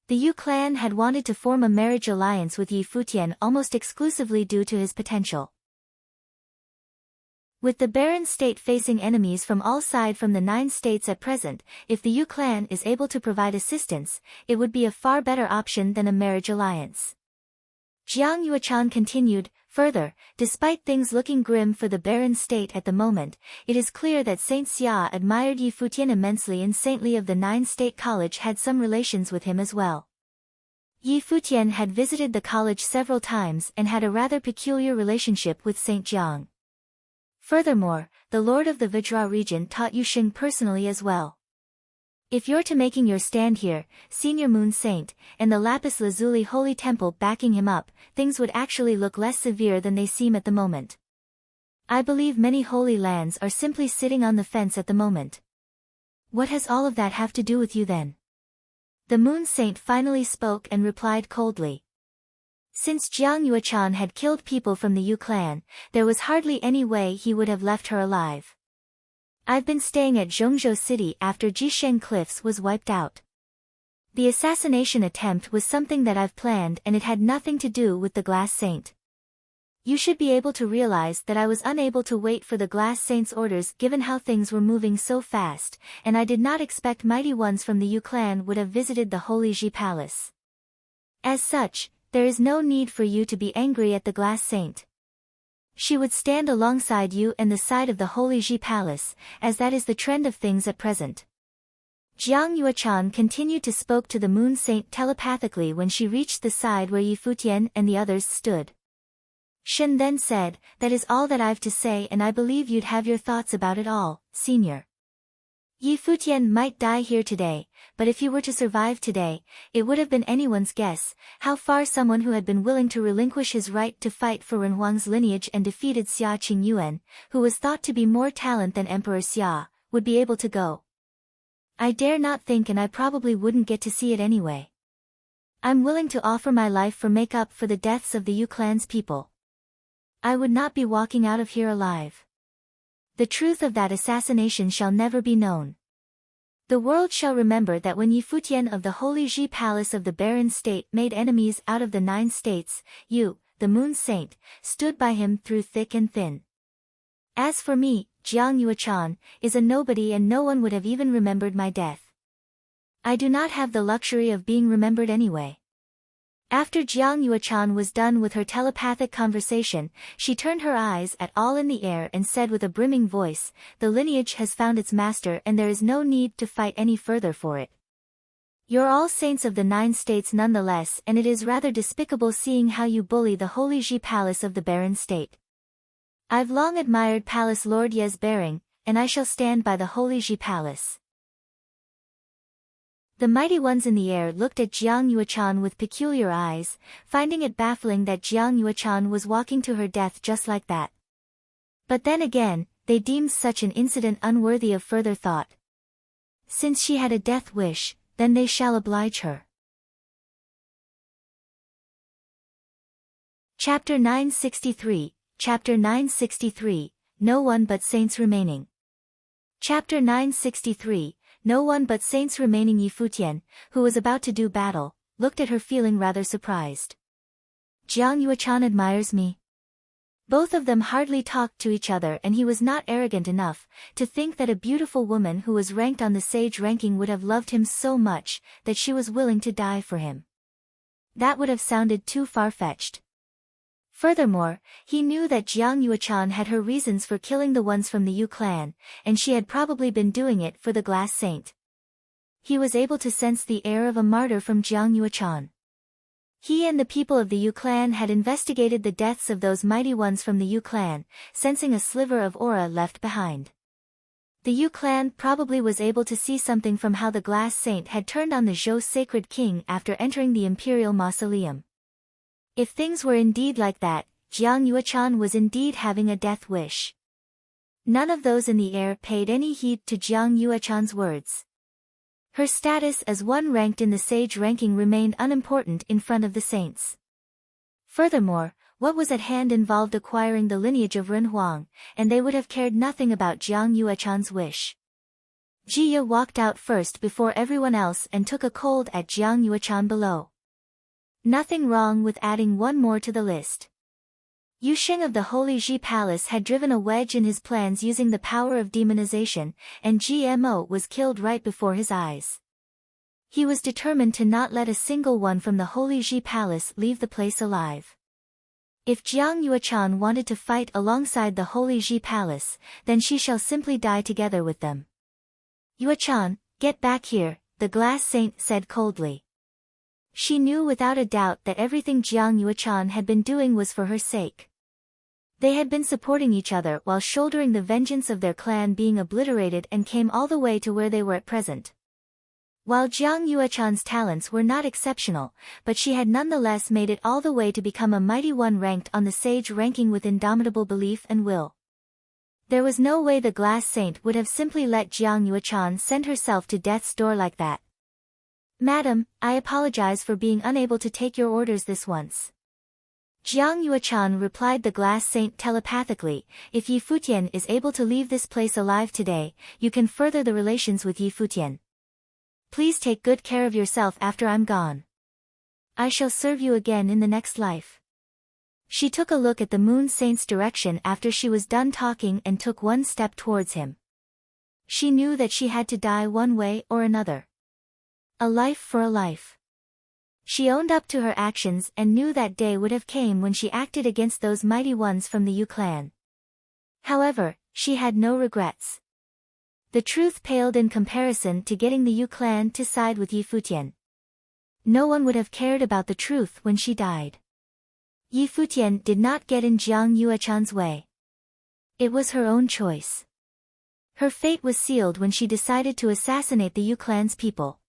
The Yu clan had wanted to form a marriage alliance with Yi Futian almost exclusively due to his potential. With the barren state facing enemies from all sides from the 9 states at present, if the Yu clan is able to provide assistance, it would be a far better option than a marriage alliance. Jiang Yuechan continued, further, despite things looking grim for the barren state at the moment, it is clear that Saint Xia admired Yi Futian immensely and Saintly of the 9 State College had some relations with him as well. Yi Futian had visited the college several times and had a rather peculiar relationship with Saint Jiang. Furthermore, the Lord of the Vajra region taught Yuxing personally as well. If you're to making your stand here, Senior Moon Saint, and the Lapis Lazuli Holy Temple backing him up, things would actually look less severe than they seem at the moment. I believe many holy lands are simply sitting on the fence at the moment. What has all of that have to do with you then? The Moon Saint finally spoke and replied coldly. Since Jiang Yuechan had killed people from the Yu clan, there was hardly any way he would have left her alive. I've been staying at Zhongzhou City after Jisheng Cliffs was wiped out. The assassination attempt was something that I've planned and it had nothing to do with the Glass Saint. You should be able to realize that I was unable to wait for the Glass Saint's orders given how things were moving so fast, and I did not expect mighty ones from the Yu clan would have visited the Holy Ji Palace. As such, there is no need for you to be angry at the Glass Saint. She would stand alongside you and the side of the Holy Ji Palace, as that is the trend of things at present. Jiang Yuechan continued to spoke to the Moon Saint telepathically when she reached the side where Yi Futian and the others stood. Shen then said, that is all that I've to say and I believe you'd have your thoughts about it all, Senior. Yi Futian might die here today, but if he were to survive today, it would have been anyone's guess how far someone who had been willing to relinquish his right to fight for Ren Huang's lineage and defeated Xia Qingyuan, who was thought to be more talent than Emperor Xia, would be able to go. I dare not think and I probably wouldn't get to see it anyway. I'm willing to offer my life for make up for the deaths of the Yu clan's people. I would not be walking out of here alive. The truth of that assassination shall never be known. The world shall remember that when Yi Futian of the Holy Ji Palace of the Barren State made enemies out of the 9 states, you, the Moon Saint, stood by him through thick and thin. As for me, Jiang Yuechan, is a nobody and no one would have even remembered my death. I do not have the luxury of being remembered anyway. After Jiang Yuechan was done with her telepathic conversation, she turned her eyes at all in the air and said with a brimming voice, the lineage has found its master and there is no need to fight any further for it. You're all saints of the 9 states nonetheless, and it is rather despicable seeing how you bully the holy Ji palace of the barren state. I've long admired Palace Lord Ye's bearing, and I shall stand by the holy Ji palace. The mighty ones in the air looked at Jiang Yuechan with peculiar eyes, finding it baffling that Jiang Yuechan was walking to her death just like that. But then again, they deemed such an incident unworthy of further thought. Since she had a death wish, then they shall oblige her. Chapter 963, Chapter 963, No One But Saints Remaining. Chapter 963, No One But Saints Remaining. Yi Futian, who was about to do battle, looked at her feeling rather surprised. Jiang Yuechan admires me. Both of them hardly talked to each other, and he was not arrogant enough to think that a beautiful woman who was ranked on the sage ranking would have loved him so much that she was willing to die for him. That would have sounded too far-fetched. Furthermore, he knew that Jiang Yuechan had her reasons for killing the ones from the Yu clan, and she had probably been doing it for the glass saint. He was able to sense the air of a martyr from Jiang Yuechan. He and the people of the Yu clan had investigated the deaths of those mighty ones from the Yu clan, sensing a sliver of aura left behind. The Yu clan probably was able to see something from how the glass saint had turned on the Zhou sacred king after entering the imperial mausoleum. If things were indeed like that, Jiang Yuechan was indeed having a death wish. None of those in the air paid any heed to Jiang Yuechan's words. Her status as one ranked in the sage ranking remained unimportant in front of the saints. Furthermore, what was at hand involved acquiring the lineage of Ren Huang, and they would have cared nothing about Jiang Yuechan's wish. Jia walked out first before everyone else and took a cold at Jiang Yuechan below. Nothing wrong with adding one more to the list. Yu Sheng of the Holy Ji Palace had driven a wedge in his plans using the power of demonization, and GMO was killed right before his eyes. He was determined to not let a single one from the Holy Ji Palace leave the place alive. If Jiang Yuechan wanted to fight alongside the Holy Ji Palace, then she shall simply die together with them. Yuechan, get back here, the glass saint said coldly. She knew without a doubt that everything Jiang Yuechan had been doing was for her sake. They had been supporting each other while shouldering the vengeance of their clan being obliterated and came all the way to where they were at present. While Jiang Yuechan's talents were not exceptional, but she had nonetheless made it all the way to become a mighty one ranked on the sage ranking with indomitable belief and will. There was no way the glass saint would have simply let Jiang Yuechan send herself to death's door like that. Madam, I apologize for being unable to take your orders this once. Jiang Yuechan replied the glass saint telepathically, if Yi Futian is able to leave this place alive today, you can further the relations with Yi Futian. Please take good care of yourself after I'm gone. I shall serve you again in the next life. She took a look at the moon saint's direction after she was done talking and took one step towards him. She knew that she had to die one way or another. A life for a life. She owned up to her actions and knew that day would have came when she acted against those mighty ones from the Yu clan. However, she had no regrets. The truth paled in comparison to getting the Yu clan to side with Yi Futian. No one would have cared about the truth when she died. Yi Futian did not get in Jiang Yuechan's way. It was her own choice. Her fate was sealed when she decided to assassinate the Yu clan's people.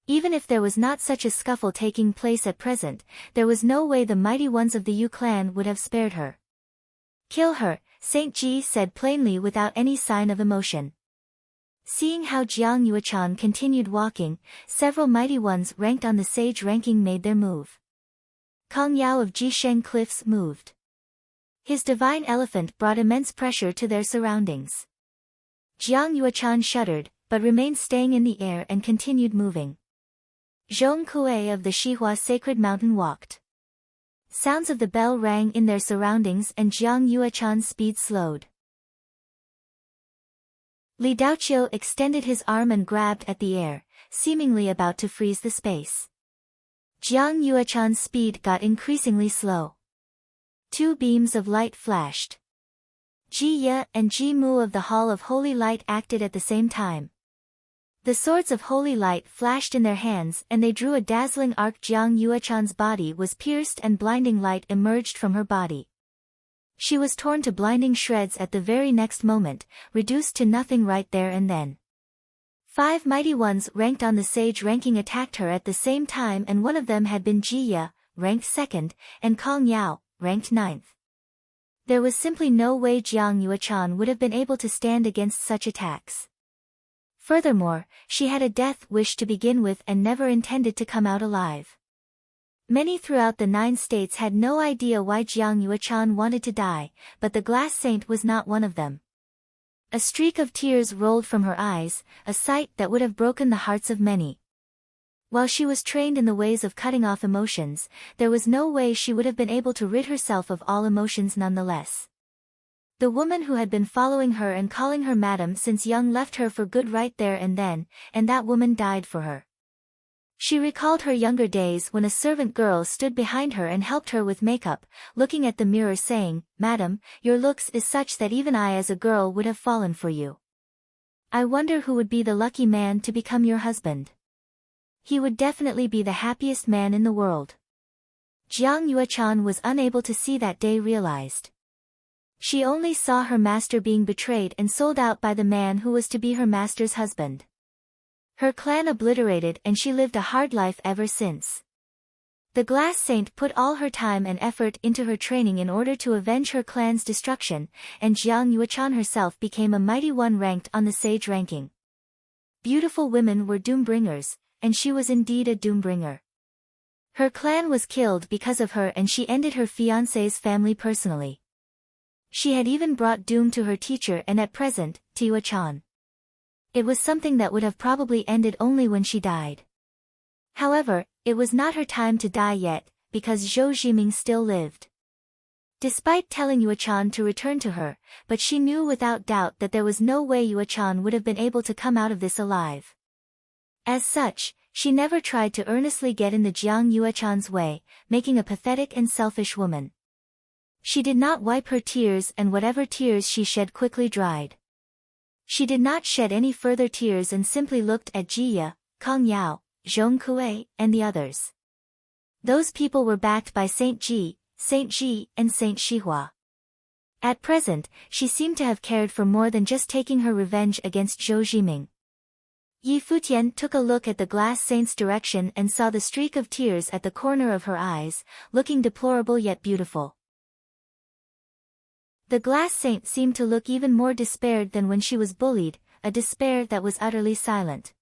Even if there was not such a scuffle taking place at present, there was no way the mighty ones of the Yu clan would have spared her. Kill her, Saint Ji said plainly without any sign of emotion. Seeing how Jiang Yuechan continued walking, several mighty ones ranked on the sage ranking made their move. Kong Yao of Jisheng Cliffs moved. His divine elephant brought immense pressure to their surroundings. Jiang Yuechan shuddered, but remained staying in the air and continued moving. Zhong Kuei of the Shihua Sacred Mountain walked. Sounds of the bell rang in their surroundings and Jiang Yuechan's speed slowed. Li Daoqiu extended his arm and grabbed at the air, seemingly about to freeze the space. Jiang Yuechan's speed got increasingly slow. Two beams of light flashed. Ji Ye and Ji Mu of the Hall of Holy Light acted at the same time. The swords of holy light flashed in their hands and they drew a dazzling arc. Jiang Yuechan's body was pierced and blinding light emerged from her body. She was torn to blinding shreds at the very next moment, reduced to nothing right there and then. 5 mighty ones ranked on the sage ranking attacked her at the same time, and one of them had been Jiya, ranked 2nd, and Kong Yao, ranked 9th. There was simply no way Jiang Yuechan would have been able to stand against such attacks. Furthermore, she had a death wish to begin with and never intended to come out alive. Many throughout the 9 states had no idea why Jiang Yuechan wanted to die, but the glass saint was not one of them. A streak of tears rolled from her eyes, a sight that would have broken the hearts of many. While she was trained in the ways of cutting off emotions, there was no way she would have been able to rid herself of all emotions nonetheless. The woman who had been following her and calling her madam since young left her for good right there and then, and that woman died for her. She recalled her younger days when a servant girl stood behind her and helped her with makeup, looking at the mirror saying, "Madam, your looks is such that even I as a girl would have fallen for you. I wonder who would be the lucky man to become your husband. He would definitely be the happiest man in the world." Jiang Yuechan was unable to see that day realized. She only saw her master being betrayed and sold out by the man who was to be her master's husband. Her clan obliterated, and she lived a hard life ever since. The glass saint put all her time and effort into her training in order to avenge her clan's destruction, and Jiang Yuechan herself became a mighty one ranked on the sage ranking. Beautiful women were doombringers, and she was indeed a doombringer. Her clan was killed because of her, and she ended her fiancé's family personally. She had even brought doom to her teacher and at present, to Yuechan. It was something that would have probably ended only when she died. However, it was not her time to die yet, because Zhou Zhiming still lived. Despite telling Yuechan to return to her, but she knew without doubt that there was no way Yuechan would have been able to come out of this alive. As such, she never tried to earnestly get in the Jiang Yuechan's way, making a pathetic and selfish woman. She did not wipe her tears, and whatever tears she shed quickly dried. She did not shed any further tears and simply looked at Jiya, Kong Yao, Zhong Kuei, and the others. Those people were backed by Saint Ji, and Saint Shihua. At present, she seemed to have cared for more than just taking her revenge against Zhou Zhiming. Yi Futian took a look at the glass saint's direction and saw the streak of tears at the corner of her eyes, looking deplorable yet beautiful. The glass saint seemed to look even more despaired than when she was bullied, a despair that was utterly silent.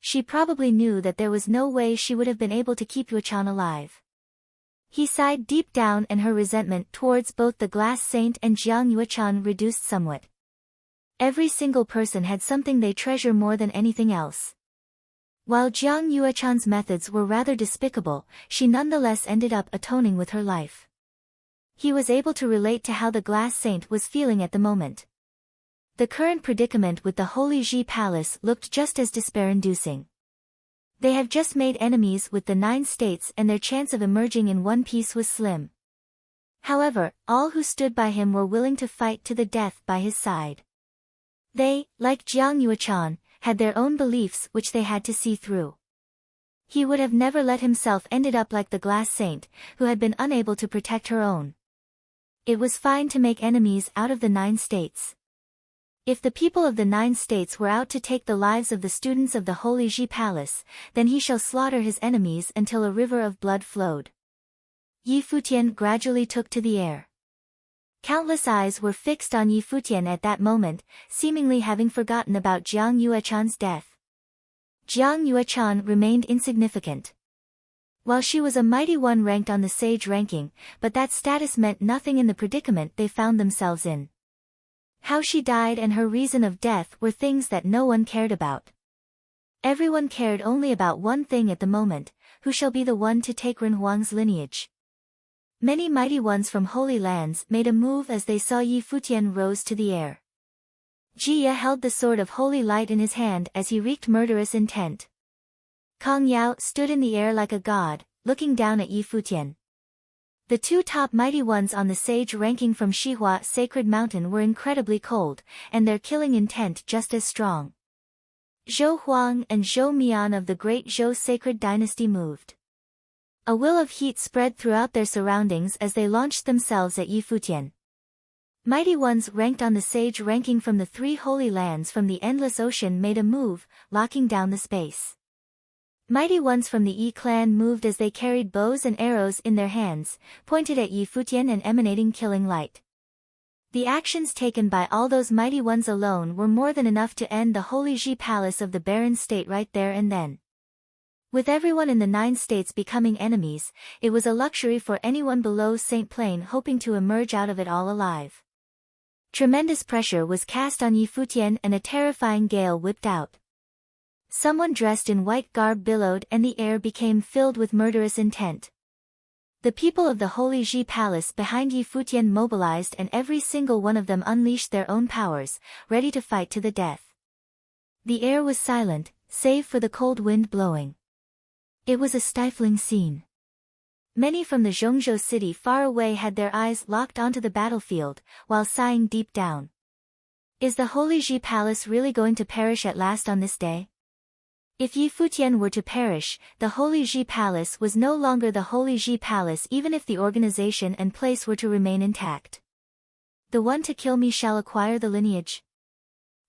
She probably knew that there was no way she would have been able to keep Yuechan alive. He sighed deep down, and her resentment towards both the glass saint and Jiang Yuechan reduced somewhat. Every single person had something they treasure more than anything else. While Jiang Yuechan's methods were rather despicable, she nonetheless ended up atoning with her life. He was able to relate to how the glass saint was feeling at the moment. The current predicament with the Holy Ji Palace looked just as despair-inducing. They have just made enemies with the 9 states, and their chance of emerging in one piece was slim. However, all who stood by him were willing to fight to the death by his side. They, like Jiang Yuechan, had their own beliefs which they had to see through. He would have never let himself ended up like the glass saint, who had been unable to protect her own. It was fine to make enemies out of the 9 states. If the people of the 9 states were out to take the lives of the students of the Holy Ji Palace, then he shall slaughter his enemies until a river of blood flowed. Yi Futian gradually took to the air. Countless eyes were fixed on Yi Futian at that moment, seemingly having forgotten about Jiang Yuechan's death. Jiang Yuechan remained insignificant. While she was a mighty one ranked on the sage ranking, but that status meant nothing in the predicament they found themselves in. How she died and her reason of death were things that no one cared about. Everyone cared only about one thing at the moment: who shall be the one to take Ren Huang's lineage. Many mighty ones from holy lands made a move as they saw Yi Futian rose to the air. Jia held the sword of holy light in his hand as he wreaked murderous intent. Kong Yao stood in the air like a god, looking down at Yi Futian. The 2 top mighty ones on the sage ranking from Shihua Sacred Mountain were incredibly cold, and their killing intent just as strong. Zhou Huang and Zhou Mian of the great Zhou sacred dynasty moved. A will of heat spread throughout their surroundings as they launched themselves at Yi Futian. Mighty ones ranked on the sage ranking from the three holy lands from the endless ocean made a move, locking down the space. Mighty ones from the Yi clan moved as they carried bows and arrows in their hands, pointed at Yi Futian and emanating killing light. The actions taken by all those mighty ones alone were more than enough to end the holy Ji palace of the barren state right there and then. With everyone in the 9 states becoming enemies, it was a luxury for anyone below Saint Plain hoping to emerge out of it all alive. Tremendous pressure was cast on Yi Futian and a terrifying gale whipped out. Someone dressed in white garb billowed and the air became filled with murderous intent. The people of the Holy Ji Palace behind Yi Futian mobilized and every single one of them unleashed their own powers, ready to fight to the death. The air was silent, save for the cold wind blowing. It was a stifling scene. Many from the Zhongzhou city far away had their eyes locked onto the battlefield, while sighing deep down. Is the Holy Ji Palace really going to perish at last on this day? If Yi Futian were to perish, the Holy Ji Palace was no longer the Holy Ji Palace even if the organization and place were to remain intact. The one to kill me shall acquire the lineage.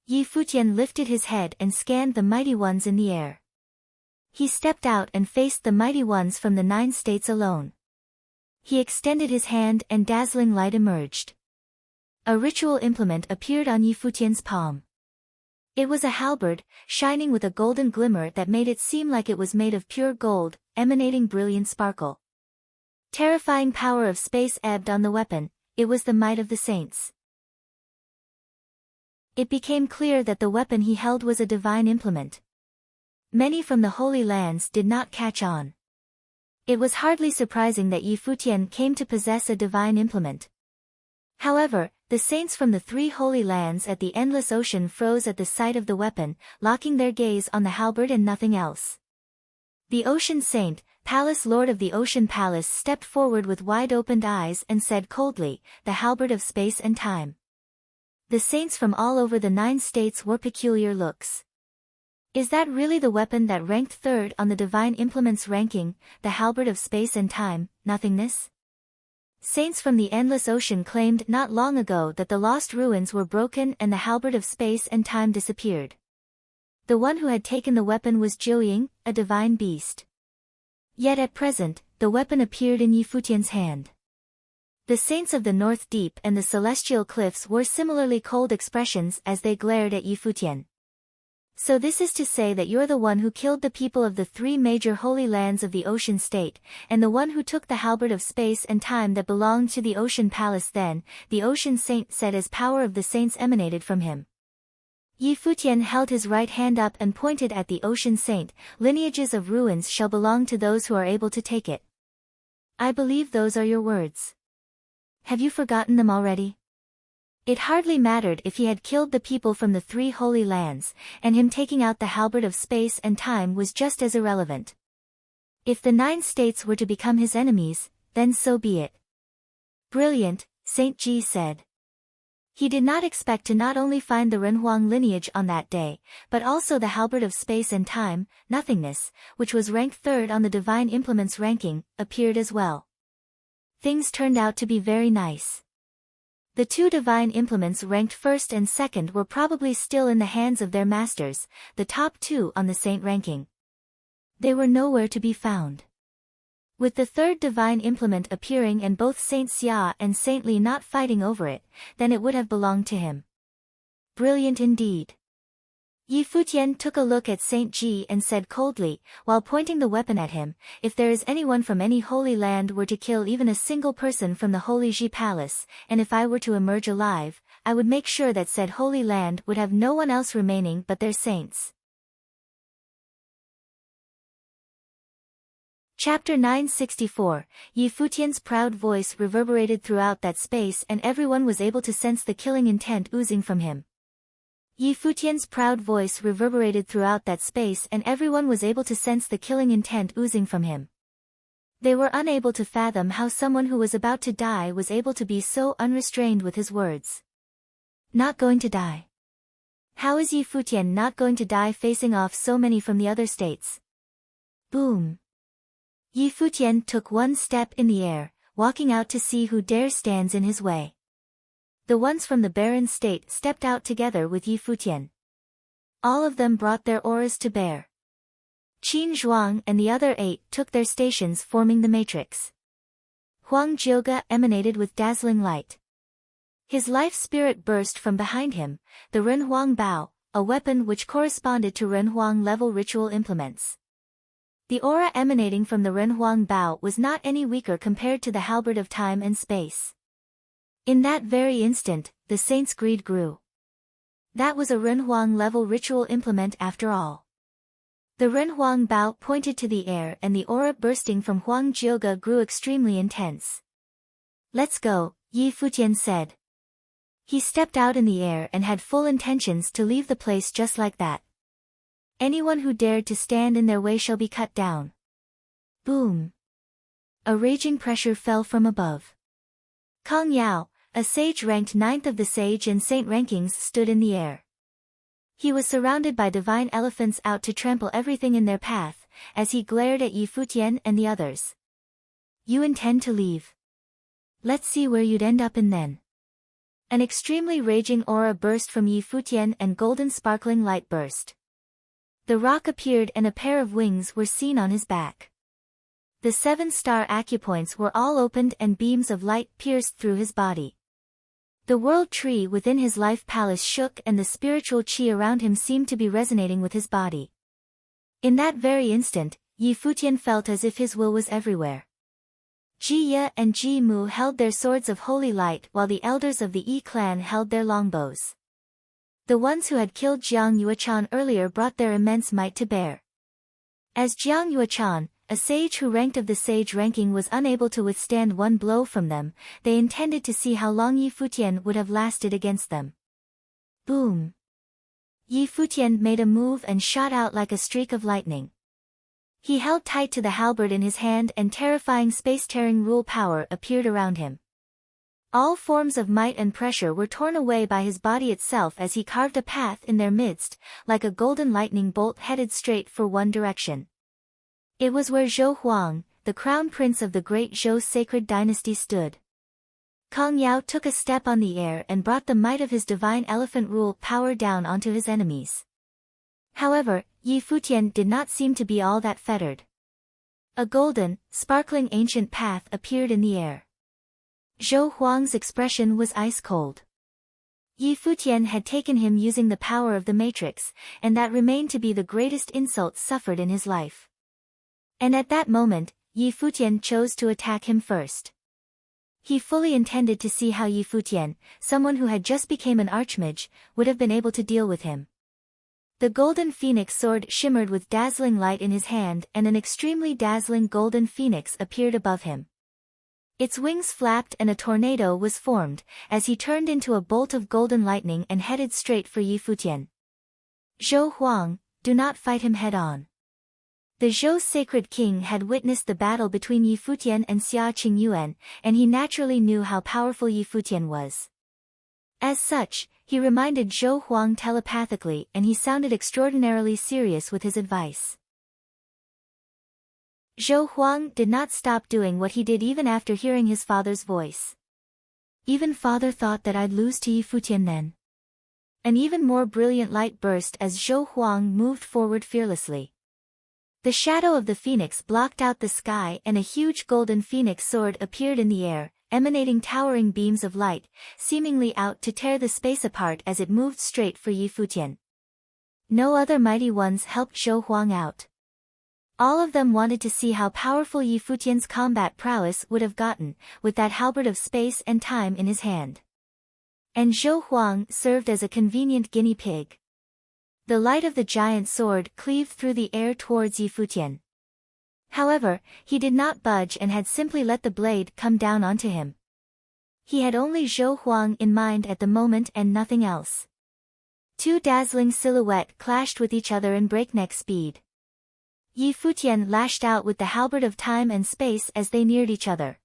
Yi Futian lifted his head and scanned the mighty ones in the air. He stepped out and faced the mighty ones from the 9 states alone. He extended his hand and dazzling light emerged. A ritual implement appeared on Yi Futian's palm. It was a halberd, shining with a golden glimmer that made it seem like it was made of pure gold, emanating brilliant sparkle. Terrifying power of space ebbed on the weapon, it was the might of the saints. It became clear that the weapon he held was a divine implement. Many from the Holy Lands did not catch on. It was hardly surprising that Yi Futian came to possess a divine implement. However, the saints from the 3 Holy Lands at the Endless Ocean froze at the sight of the weapon, locking their gaze on the halberd and nothing else. The Ocean Saint, Palace Lord of the Ocean Palace, stepped forward with wide-opened eyes and said coldly, "The halberd of space and time." The saints from all over the 9 states wore peculiar looks. Is that really the weapon that ranked 3rd on the divine implements ranking, the halberd of space and time, nothingness? Saints from the Endless Ocean claimed not long ago that the lost ruins were broken and the halberd of space and time disappeared. The one who had taken the weapon was Jiuying, a divine beast. Yet at present, the weapon appeared in Yi Futian's hand. The saints of the North Deep and the Celestial Cliffs wore similarly cold expressions as they glared at Yi Futian. So this is to say that you're the one who killed the people of the 3 major holy lands of the Ocean State, and the one who took the halberd of space and time that belonged to the Ocean Palace then, the Ocean Saint said as power of the saints emanated from him. Yi Futian held his right hand up and pointed at the Ocean Saint, "Lineages of ruins shall belong to those who are able to take it." I believe those are your words. Have you forgotten them already? It hardly mattered if he had killed the people from the 3 Holy Lands, and him taking out the halberd of space and time was just as irrelevant. If the 9 states were to become his enemies, then so be it. Brilliant, Saint Ji said. He did not expect to not only find the Renhuang lineage on that day, but also the halberd of space and time, nothingness, which was ranked 3rd on the divine implements ranking, appeared as well. Things turned out to be very nice. The 2 divine implements ranked 1st and 2nd were probably still in the hands of their masters, the top 2 on the saint ranking. They were nowhere to be found. With the 3rd divine implement appearing and both Saint Xia and Saint Li not fighting over it, then it would have belonged to him. Brilliant indeed. Yi Futian took a look at Saint Ji and said coldly, while pointing the weapon at him, "If there is anyone from any holy land were to kill even a single person from the Holy Ji Palace, and if I were to emerge alive, I would make sure that said holy land would have no one else remaining but their saints." Chapter 964, Yi Futian's proud voice reverberated throughout that space and everyone was able to sense the killing intent oozing from him. Yi Futian's proud voice reverberated throughout that space and everyone was able to sense the killing intent oozing from him. They were unable to fathom how someone who was about to die was able to be so unrestrained with his words. Not going to die. How is Yi Futian not going to die facing off so many from the other states? Boom! Yi Futian took one step in the air, walking out to see who dare stands in his way. The ones from the barren state stepped out together with Yi Futian. All of them brought their auras to bear. Qin Zhuang and the other 8 took their stations forming the matrix. Huang Jioge emanated with dazzling light. His life spirit burst from behind him, the Ren Huang Bao, a weapon which corresponded to Ren Huang level ritual implements. The aura emanating from the Ren Huang Bao was not any weaker compared to the halberd of time and space. In that very instant, the saint's greed grew. That was a Ren Huang level ritual implement after all. The Ren Huang Bao pointed to the air and the aura bursting from Huang Jioge grew extremely intense. Let's go, Yi Futian said. He stepped out in the air and had full intentions to leave the place just like that. Anyone who dared to stand in their way shall be cut down. Boom! A raging pressure fell from above. Kong Yao, a sage ranked 9th of the sage and saint rankings, stood in the air. He was surrounded by divine elephants out to trample everything in their path, as he glared at Yi Futian and the others. You intend to leave? Let's see where you'd end up in then. An extremely raging aura burst from Yi Futian and golden sparkling light burst. The rock appeared and a pair of wings were seen on his back. The 7-star acupoints were all opened and beams of light pierced through his body. The world tree within his life palace shook and the spiritual qi around him seemed to be resonating with his body. In that very instant, Yi Futian felt as if his will was everywhere. Ji Ye and Ji Mu held their swords of holy light while the elders of the Yi clan held their longbows. The ones who had killed Jiang Yuechan earlier brought their immense might to bear. As Jiang Yuechan, a sage who ranked of the sage ranking, was unable to withstand one blow from them, they intended to see how long Yi Futian would have lasted against them. Boom! Yi Futian made a move and shot out like a streak of lightning. He held tight to the halberd in his hand and terrifying space-tearing rule power appeared around him. All forms of might and pressure were torn away by his body itself as he carved a path in their midst, like a golden lightning bolt headed straight for one direction. It was where Zhou Huang, the crown prince of the great Zhou sacred dynasty, stood. Kong Yao took a step on the air and brought the might of his divine elephant rule power down onto his enemies. However, Yi Futian did not seem to be all that fettered. A golden, sparkling ancient path appeared in the air. Zhou Huang's expression was ice-cold. Yi Futian had taken him using the power of the matrix, and that remained to be the greatest insult suffered in his life. And at that moment, Yi Futian chose to attack him first. He fully intended to see how Yi Futian, someone who had just become an archmage, would have been able to deal with him. The golden phoenix sword shimmered with dazzling light in his hand and an extremely dazzling golden phoenix appeared above him. Its wings flapped and a tornado was formed, as he turned into a bolt of golden lightning and headed straight for Yi Futian. Zhou Huang, do not fight him head-on. The Zhou sacred king had witnessed the battle between Yi Futian and Xia Qingyuan, and he naturally knew how powerful Yi Futian was. As such, he reminded Zhou Huang telepathically and he sounded extraordinarily serious with his advice. Zhou Huang did not stop doing what he did even after hearing his father's voice. Even father thought that I'd lose to Yi Futian then. An even more brilliant light burst as Zhou Huang moved forward fearlessly. The shadow of the phoenix blocked out the sky and a huge golden phoenix sword appeared in the air, emanating towering beams of light, seemingly out to tear the space apart as it moved straight for Yi Futian. No other mighty ones helped Zhou Huang out. All of them wanted to see how powerful Yi Futian's combat prowess would have gotten, with that halberd of space and time in his hand. And Zhou Huang served as a convenient guinea pig. The light of the giant sword cleaved through the air towards Yi Futian. However, he did not budge and had simply let the blade come down onto him. He had only Zhou Huang in mind at the moment and nothing else. Two dazzling silhouettes clashed with each other in breakneck speed. Yi Futian lashed out with the halberd of time and space as they neared each other.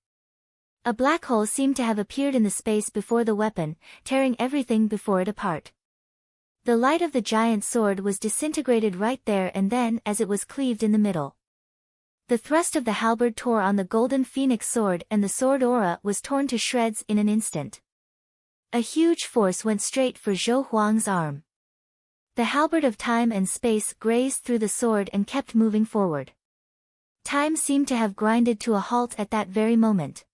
A black hole seemed to have appeared in the space before the weapon, tearing everything before it apart. The light of the giant sword was disintegrated right there and then as it was cleaved in the middle. The thrust of the halberd tore on the golden phoenix sword and the sword aura was torn to shreds in an instant. A huge force went straight for Zhou Huang's arm. The halberd of time and space grazed through the sword and kept moving forward. Time seemed to have grinded to a halt at that very moment.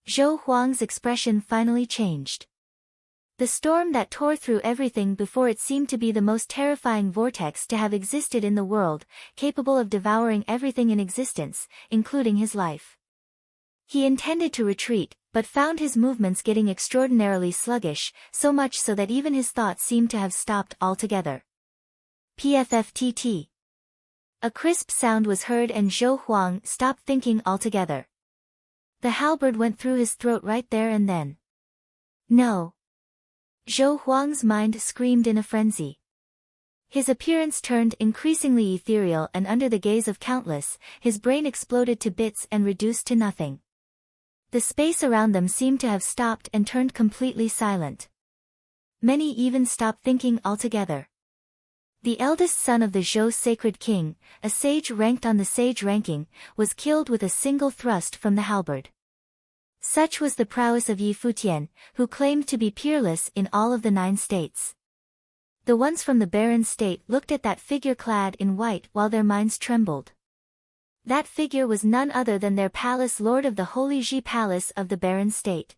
Zhou Huang's expression finally changed. The storm that tore through everything before it seemed to be the most terrifying vortex to have existed in the world, capable of devouring everything in existence, including his life. He intended to retreat, but found his movements getting extraordinarily sluggish, so much so that even his thoughts seemed to have stopped altogether. PFFTT. A crisp sound was heard and Zhou Huang stopped thinking altogether. The halberd went through his throat right there and then. No. Zhou Huang's mind screamed in a frenzy. His appearance turned increasingly ethereal and under the gaze of countless, his brain exploded to bits and reduced to nothing. The space around them seemed to have stopped and turned completely silent. Many even stopped thinking altogether. The eldest son of the Zhou sacred king, a sage ranked on the sage ranking, was killed with a single thrust from the halberd. Such was the prowess of Yi Futian, who claimed to be peerless in all of the 9 states. The ones from the barren state looked at that figure clad in white while their minds trembled. That figure was none other than their palace lord of the Holy Ji Palace of the barren state.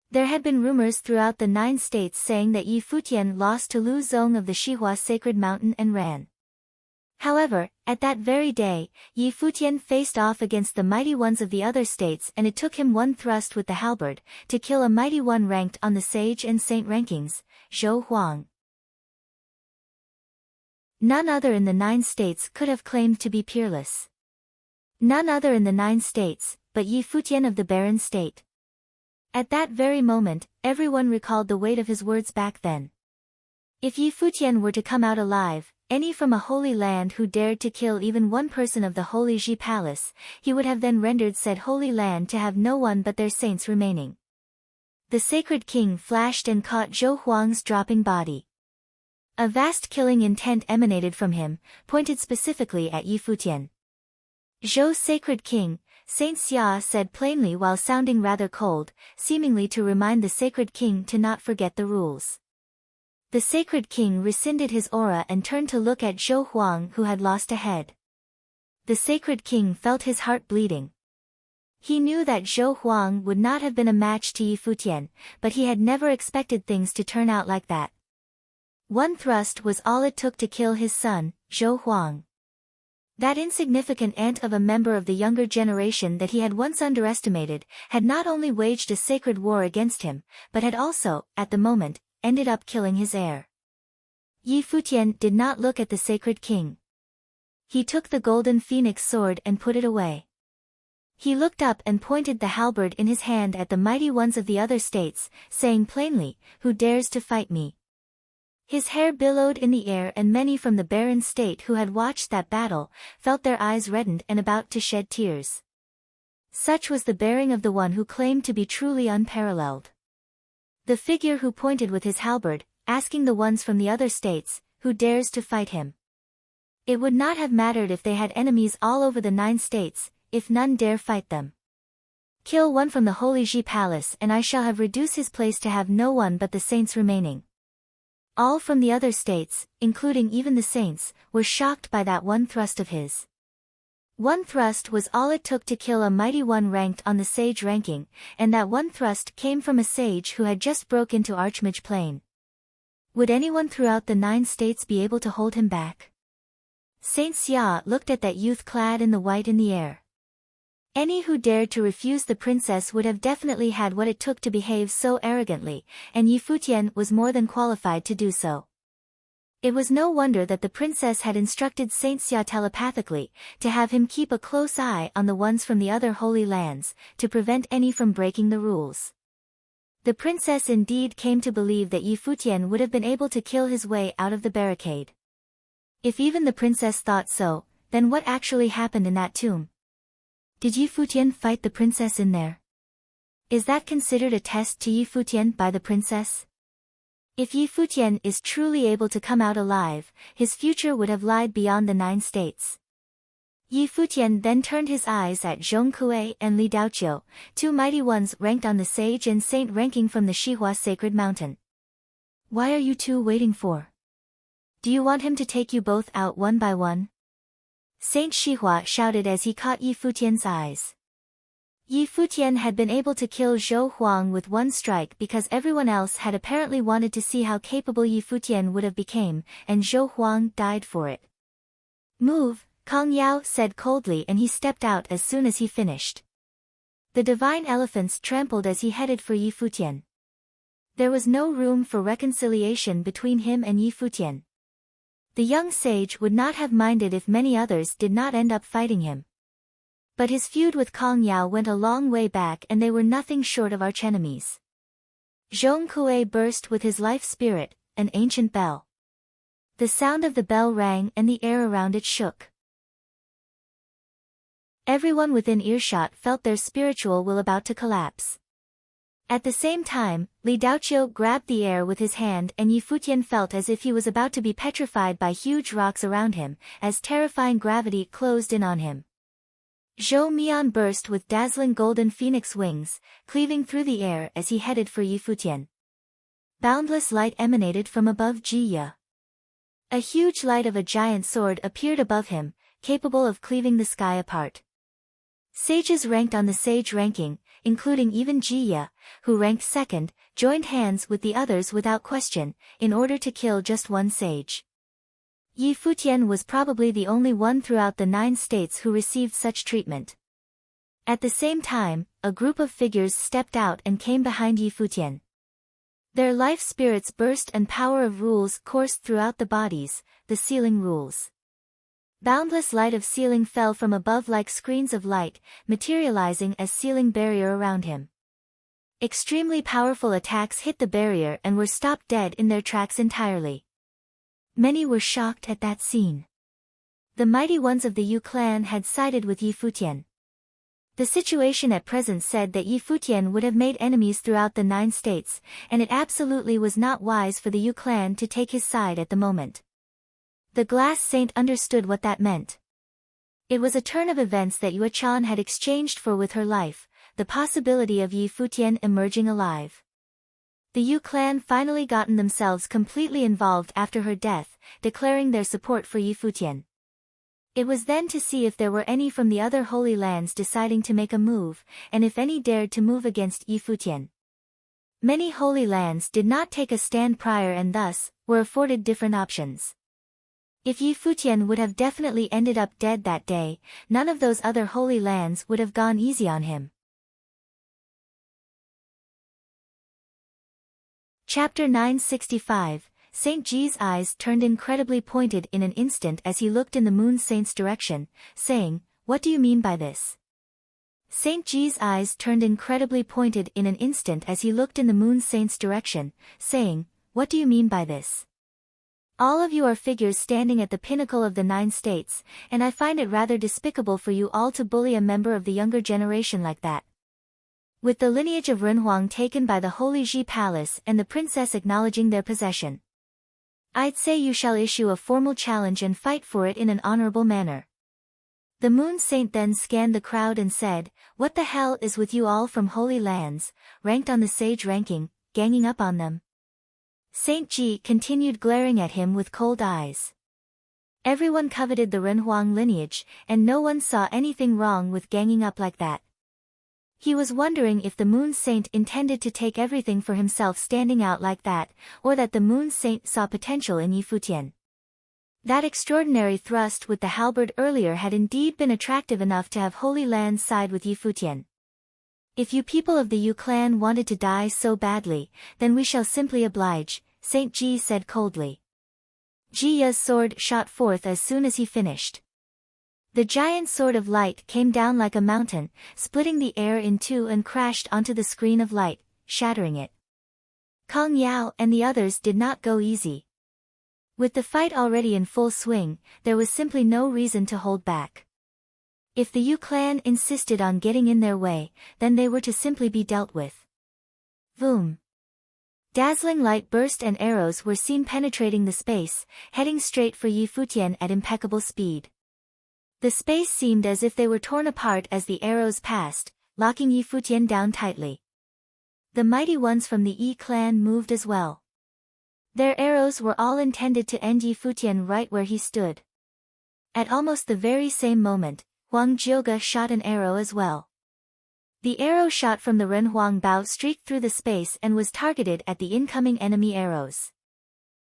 There had been rumors throughout the 9 states saying that Yi Futian lost to Lu Zong of the Xihua Sacred Mountain and ran. However, at that very day, Yi Futian faced off against the mighty ones of the other states and it took him one thrust with the halberd, to kill a mighty one ranked on the sage and saint rankings, Zhou Huang. None other in the 9 states could have claimed to be peerless. None other in the 9 states, but Yi Futian of the barren state. At that very moment, everyone recalled the weight of his words back then. If Yi Futian were to come out alive, any from a holy land who dared to kill even one person of the Holy Ji Palace, he would have then rendered said holy land to have no one but their saints remaining. The sacred king flashed and caught Zhou Huang's dropping body. A vast killing intent emanated from him, pointed specifically at Yi Futian. Zhou sacred king, Saint Xia said plainly while sounding rather cold, seemingly to remind the sacred king to not forget the rules. The sacred king rescinded his aura and turned to look at Zhou Huang who had lost a head. The sacred king felt his heart bleeding. He knew that Zhou Huang would not have been a match to Yi Futian, but he had never expected things to turn out like that. One thrust was all it took to kill his son, Zhou Huang. That insignificant ant of a member of the younger generation that he had once underestimated, had not only waged a sacred war against him, but had also, at the moment, ended up killing his heir. Yi Futian did not look at the sacred king. He took the golden phoenix sword and put it away. He looked up and pointed the halberd in his hand at the mighty ones of the other states, saying plainly, "Who dares to fight me?" His hair billowed in the air and many from the barren state who had watched that battle, felt their eyes reddened and about to shed tears. Such was the bearing of the one who claimed to be truly unparalleled. The figure who pointed with his halberd, asking the ones from the other states, "Who dares to fight him?" It would not have mattered if they had enemies all over the 9 states, if none dare fight them. Kill one from the Holy Ji Palace and I shall have reduced his place to have no one but the saints remaining. All from the other states, including even the saints, were shocked by that one thrust of his. One thrust was all it took to kill a mighty one ranked on the sage ranking, and that one thrust came from a sage who had just broke into Archmage Plane. Would anyone throughout the 9 states be able to hold him back? Saint Xia looked at that youth clad in the white in the air. Any who dared to refuse the princess would have definitely had what it took to behave so arrogantly, and Yi Futian was more than qualified to do so. It was no wonder that the princess had instructed Saint Xia telepathically, to have him keep a close eye on the ones from the other holy lands, to prevent any from breaking the rules. The princess indeed came to believe that Yi Futian would have been able to kill his way out of the barricade. If even the princess thought so, then what actually happened in that tomb? Did Yi Futian fight the princess in there? Is that considered a test to Yi Futian by the princess? If Yi Futian is truly able to come out alive, his future would have lied beyond the 9 states. Yi Futian then turned his eyes at Zhong Kuei and Li Daoqiu, 2 mighty ones ranked on the sage and saint ranking from the Xihua sacred mountain. Why are you two waiting for? Do you want him to take you both out one by one? Saint Xihua shouted as he caught Yi Futian's eyes. Yi Futian had been able to kill Zhou Huang with one strike because everyone else had apparently wanted to see how capable Yi Futian would have become, and Zhou Huang died for it. Move, Kong Yao said coldly, and he stepped out as soon as he finished. The divine elephants trampled as he headed for Yi Futian. There was no room for reconciliation between him and Yi Futian. The young sage would not have minded if many others did not end up fighting him. But his feud with Kong Yao went a long way back and they were nothing short of archenemies. Zhong Kuei burst with his life spirit, an ancient bell. The sound of the bell rang and the air around it shook. Everyone within earshot felt their spiritual will about to collapse. At the same time, Li Daoqiu grabbed the air with his hand and Yi Futian felt as if he was about to be petrified by huge rocks around him, as terrifying gravity closed in on him. Zhou Mian burst with dazzling golden phoenix wings, cleaving through the air as he headed for Yi Futian. Boundless light emanated from above Jiya. A huge light of a giant sword appeared above him, capable of cleaving the sky apart. Sages ranked on the sage ranking, including even Jiya, who ranked second, joined hands with the others without question, in order to kill just one sage. Yi Futian was probably the only one throughout the 9 states who received such treatment. At the same time, a group of figures stepped out and came behind Yi Futian. Their life spirits burst and power of rules coursed throughout the bodies, the sealing rules. Boundless light of sealing fell from above like screens of light, materializing as sealing barrier around him. Extremely powerful attacks hit the barrier and were stopped dead in their tracks entirely. Many were shocked at that scene. The mighty ones of the Yu clan had sided with Yi Futian. The situation at present said that Yi Futian would have made enemies throughout the 9 states, and it absolutely was not wise for the Yu clan to take his side at the moment. The glass saint understood what that meant. It was a turn of events that Yue Chan had exchanged for with her life, the possibility of Yi Futian emerging alive. The Yu clan finally gotten themselves completely involved after her death, declaring their support for Yi Futian. It was then to see if there were any from the other holy lands deciding to make a move, and if any dared to move against Yi Futian. Many holy lands did not take a stand prior and thus, were afforded different options. If Yi Futian would have definitely ended up dead that day, none of those other holy lands would have gone easy on him. Chapter 965, Saint Ji's eyes turned incredibly pointed in an instant as he looked in the moon saint's direction, saying, "What do you mean by this?" Saint Ji's eyes turned incredibly pointed in an instant as he looked in the moon saint's direction, saying, "What do you mean by this? All of you are figures standing at the pinnacle of the 9 states, and I find it rather despicable for you all to bully a member of the younger generation like that. With the lineage of Renhuang taken by the Holy Ji Palace and the princess acknowledging their possession, I'd say you shall issue a formal challenge and fight for it in an honorable manner." The moon saint then scanned the crowd and said, "What the hell is with you all from holy lands, ranked on the sage ranking, ganging up on them?" Saint Ji continued glaring at him with cold eyes. Everyone coveted the Renhuang lineage, and no one saw anything wrong with ganging up like that. He was wondering if the Moon Saint intended to take everything for himself standing out like that, or that the Moon Saint saw potential in Yi Futian. That extraordinary thrust with the halberd earlier had indeed been attractive enough to have Holy Land side with Yi Futian. "If you people of the Yu clan wanted to die so badly, then we shall simply oblige," Saint Ji said coldly. Jiya's sword shot forth as soon as he finished. The giant sword of light came down like a mountain, splitting the air in two and crashed onto the screen of light, shattering it. Kong Yao and the others did not go easy. With the fight already in full swing, there was simply no reason to hold back. If the Yu clan insisted on getting in their way, then they were to simply be dealt with. Boom! Dazzling light burst and arrows were seen penetrating the space, heading straight for Yi Futian at impeccable speed. The space seemed as if they were torn apart as the arrows passed, locking Yi Futian down tightly. The mighty ones from the Yi clan moved as well. Their arrows were all intended to end Yi Futian right where he stood. At almost the very same moment, Huang Jioge shot an arrow as well. The arrow shot from the Ren Huang Bao streaked through the space and was targeted at the incoming enemy arrows.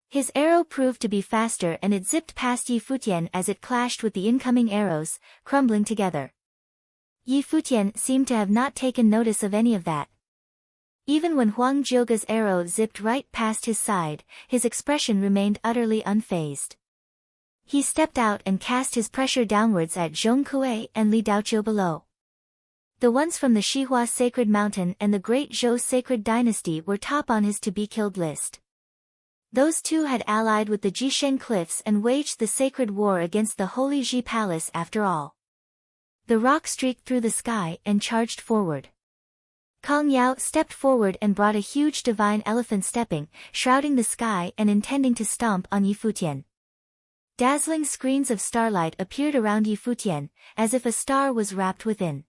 His arrow proved to be faster and it zipped past Yi Futian as it clashed with the incoming arrows, crumbling together. Yi Futian seemed to have not taken notice of any of that. Even when Huang Jioge's arrow zipped right past his side, his expression remained utterly unfazed. He stepped out and cast his pressure downwards at Zhong Kuei and Li Daoqiu below. The ones from the Shihua Sacred Mountain and the Great Zhou Sacred Dynasty were top on his to-be-killed list. Those two had allied with the Jisheng Cliffs and waged the sacred war against the Holy Ji Palace after all. The rock streaked through the sky and charged forward. Kong Yao stepped forward and brought a huge divine elephant stepping, shrouding the sky and intending to stomp on Yi Futian. Dazzling screens of starlight appeared around Yi Futian, as if a star was wrapped within.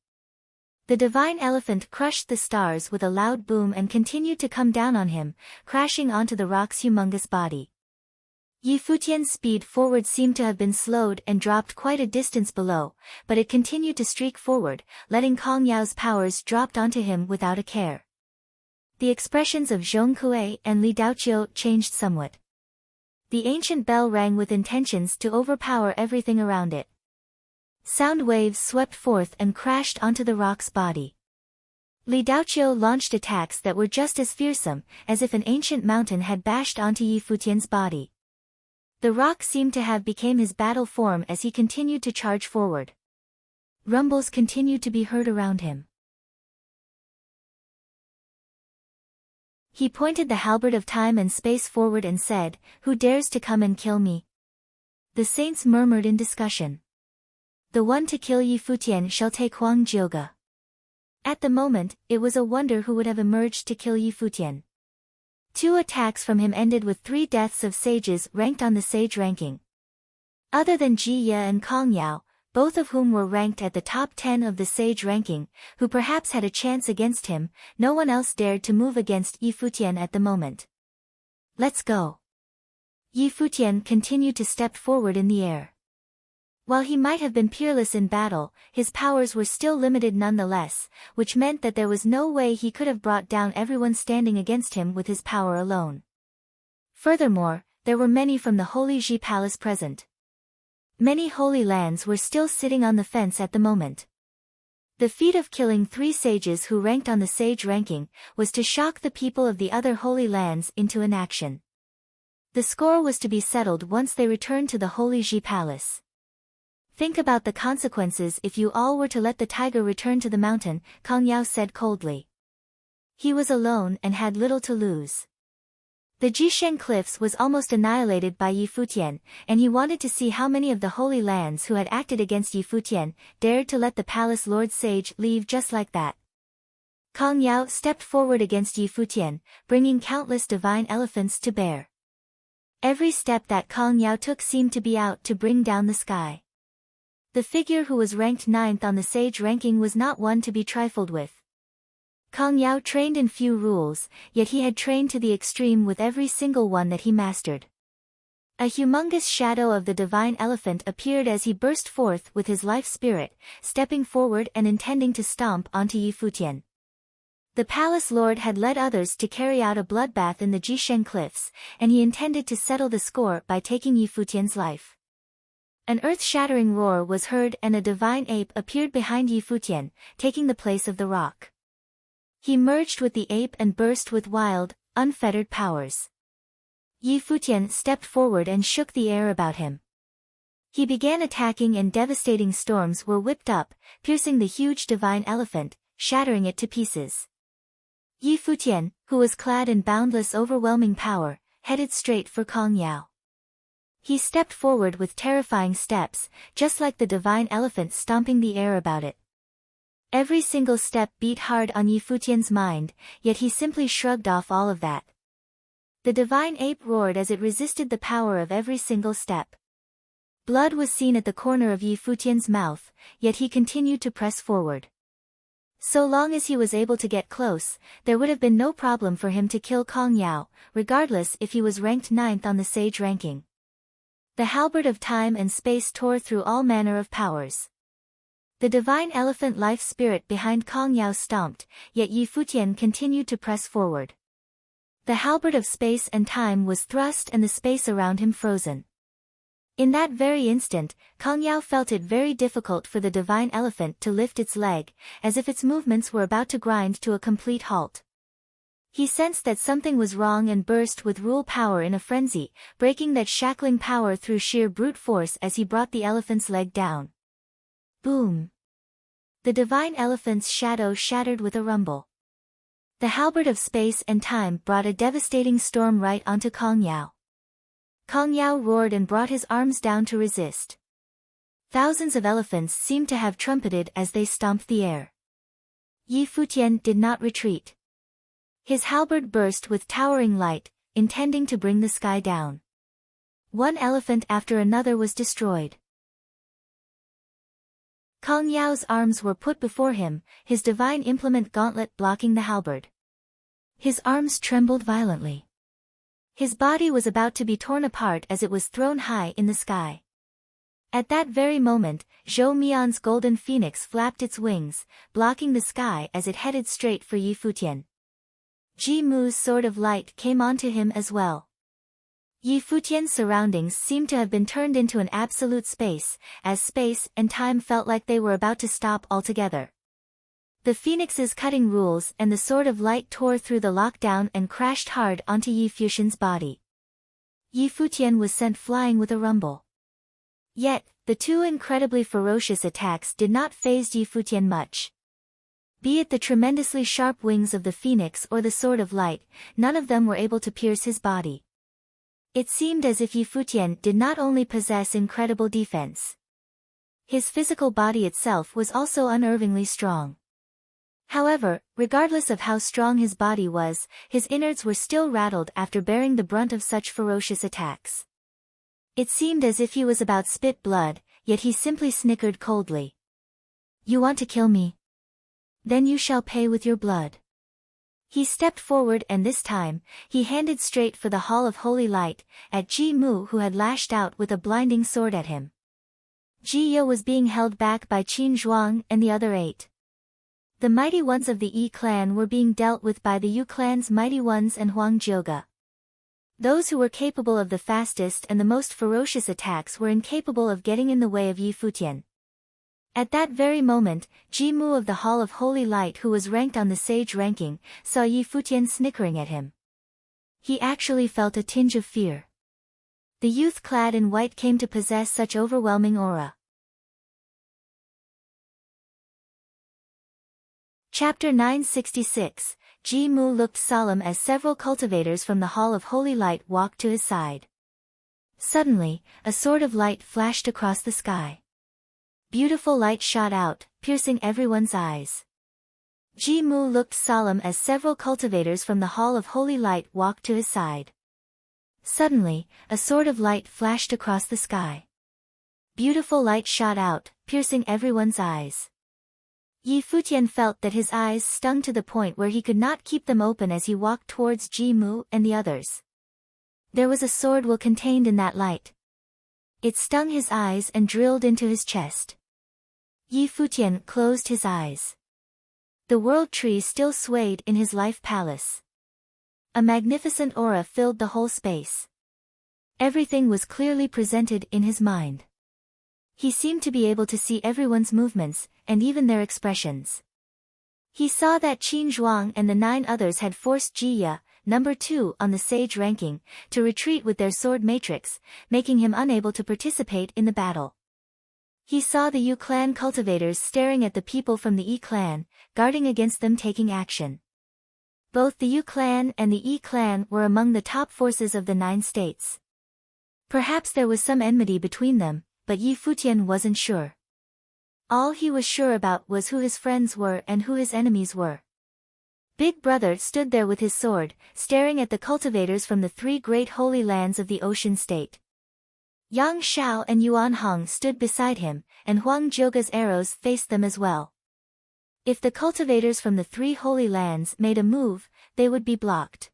The divine elephant crushed the stars with a loud boom and continued to come down on him, crashing onto the rock's humongous body. Yi Futian's speed forward seemed to have been slowed and dropped quite a distance below, but it continued to streak forward, letting Kong Yao's powers drop onto him without a care. The expressions of Zhong Kuei and Li Daoqiu changed somewhat. The ancient bell rang with intentions to overpower everything around it. Sound waves swept forth and crashed onto the rock's body. Li Daoqiu launched attacks that were just as fearsome, as if an ancient mountain had bashed onto Yi Futian's body. The rock seemed to have become his battle form as he continued to charge forward. Rumbles continued to be heard around him. He pointed the halberd of time and space forward and said, "Who dares to come and kill me?" The saints murmured in discussion. "The one to kill Yi Futian shall take Huang Jioge." At the moment, it was a wonder who would have emerged to kill Yi Futian. 2 attacks from him ended with 3 deaths of sages ranked on the sage ranking. Other than Ji Ye and Kong Yao, both of whom were ranked at the top 10 of the sage ranking, who perhaps had a chance against him, no one else dared to move against Yi Futian at the moment. "Let's go." Yi Futian continued to step forward in the air. While he might have been peerless in battle, his powers were still limited nonetheless, which meant that there was no way he could have brought down everyone standing against him with his power alone. Furthermore, there were many from the Holy Ji Palace present. Many holy lands were still sitting on the fence at the moment. The feat of killing 3 sages who ranked on the sage ranking was to shock the people of the other holy lands into inaction. The score was to be settled once they returned to the Holy Ji Palace. "Think about the consequences if you all were to let the tiger return to the mountain," Kong Yao said coldly. He was alone and had little to lose. The Jisheng Cliffs was almost annihilated by Yi Futian, and he wanted to see how many of the holy lands who had acted against Yi Futian dared to let the palace lord sage leave just like that. Kong Yao stepped forward against Yi Futian, bringing countless divine elephants to bear. Every step that Kong Yao took seemed to be out to bring down the sky. The figure who was ranked 9th on the sage ranking was not one to be trifled with. Kong Yao trained in few rules, yet he had trained to the extreme with every single one that he mastered. A humongous shadow of the divine elephant appeared as he burst forth with his life spirit, stepping forward and intending to stomp onto Yi Futian. The palace lord had led others to carry out a bloodbath in the Jisheng Cliffs, and he intended to settle the score by taking Yi Futian's life. An earth-shattering roar was heard and a divine ape appeared behind Yi Futian, taking the place of the rock. He merged with the ape and burst with wild, unfettered powers. Yi Futian stepped forward and shook the air about him. He began attacking and devastating storms were whipped up, piercing the huge divine elephant, shattering it to pieces. Yi Futian, who was clad in boundless overwhelming power, headed straight for Kong Yao. He stepped forward with terrifying steps, just like the divine elephant stomping the air about it. Every single step beat hard on Yi Futian's mind, yet he simply shrugged off all of that. The divine ape roared as it resisted the power of every single step. Blood was seen at the corner of Yi Futian's mouth, yet he continued to press forward. So long as he was able to get close, there would have been no problem for him to kill Kong Yao, regardless if he was ranked 9th on the sage ranking. The halberd of time and space tore through all manner of powers. The divine elephant life spirit behind Kong Yao stomped, yet Yi Futian continued to press forward. The halberd of space and time was thrust and the space around him frozen. In that very instant, Kong Yao felt it very difficult for the divine elephant to lift its leg, as if its movements were about to grind to a complete halt. He sensed that something was wrong and burst with rule power in a frenzy, breaking that shackling power through sheer brute force as he brought the elephant's leg down. Boom! The divine elephant's shadow shattered with a rumble. The halberd of space and time brought a devastating storm right onto Kong Yao. Kong Yao roared and brought his arms down to resist. Thousands of elephants seemed to have trumpeted as they stomped the air. Yi Futian did not retreat. His halberd burst with towering light, intending to bring the sky down. One elephant after another was destroyed. Kong Yao's arms were put before him, his divine implement gauntlet blocking the halberd. His arms trembled violently. His body was about to be torn apart as it was thrown high in the sky. At that very moment, Zhou Mian's golden phoenix flapped its wings, blocking the sky as it headed straight for Yi Futian. Ji Mu's sword of light came onto him as well. Yi Futian's surroundings seemed to have been turned into an absolute space, as space and time felt like they were about to stop altogether. The phoenix's cutting rules and the sword of light tore through the lockdown and crashed hard onto Yi Futian's body. Yi Futian was sent flying with a rumble. Yet, the two incredibly ferocious attacks did not faze Yi Futian much. Be it the tremendously sharp wings of the phoenix or the sword of light, none of them were able to pierce his body. It seemed as if Yi Futian did not only possess incredible defense. His physical body itself was also unervingly strong. However, regardless of how strong his body was, his innards were still rattled after bearing the brunt of such ferocious attacks. It seemed as if he was about to spit blood, yet he simply snickered coldly. "You want to kill me? Then you shall pay with your blood." He stepped forward and this time, he handed straight for the Hall of Holy Light, at Ji Mu who had lashed out with a blinding sword at him. Ji Ye was being held back by Qin Zhuang and the other 8. The mighty ones of the Yi clan were being dealt with by the Yu clan's mighty ones and Huang Jioge. Those who were capable of the fastest and the most ferocious attacks were incapable of getting in the way of Yi Futian. At that very moment, Ji Mu of the Hall of Holy Light who was ranked on the sage ranking, saw Yi Futian snickering at him. He actually felt a tinge of fear. The youth clad in white came to possess such overwhelming aura. Chapter 966, Ji Mu looked solemn as several cultivators from the Hall of Holy Light walked to his side. Suddenly, a sword of light flashed across the sky. Beautiful light shot out, piercing everyone's eyes. Ji Mu looked solemn as several cultivators from the Hall of Holy Light walked to his side. Suddenly, a sword of light flashed across the sky. Beautiful light shot out, piercing everyone's eyes. Yi Futian felt that his eyes stung to the point where he could not keep them open as he walked towards Ji Mu and the others. There was a sword will contained in that light. It stung his eyes and drilled into his chest. Yi Futian closed his eyes. The world tree still swayed in his life palace. A magnificent aura filled the whole space. Everything was clearly presented in his mind. He seemed to be able to see everyone's movements, and even their expressions. He saw that Qin Zhuang and the 9 others had forced Ji Ye, number 2 on the sage ranking, to retreat with their sword matrix, making him unable to participate in the battle. He saw the Yu clan cultivators staring at the people from the Yi clan, guarding against them taking action. Both the Yu clan and the Yi clan were among the top forces of the 9 states. Perhaps there was some enmity between them, but Yi Futian wasn't sure. All he was sure about was who his friends were and who his enemies were. Big Brother stood there with his sword, staring at the cultivators from the three great holy lands of the ocean state. Yang Xiao and Yuan Hong stood beside him, and Huang Jiuge's arrows faced them as well. If the cultivators from the three holy lands made a move, they would be blocked.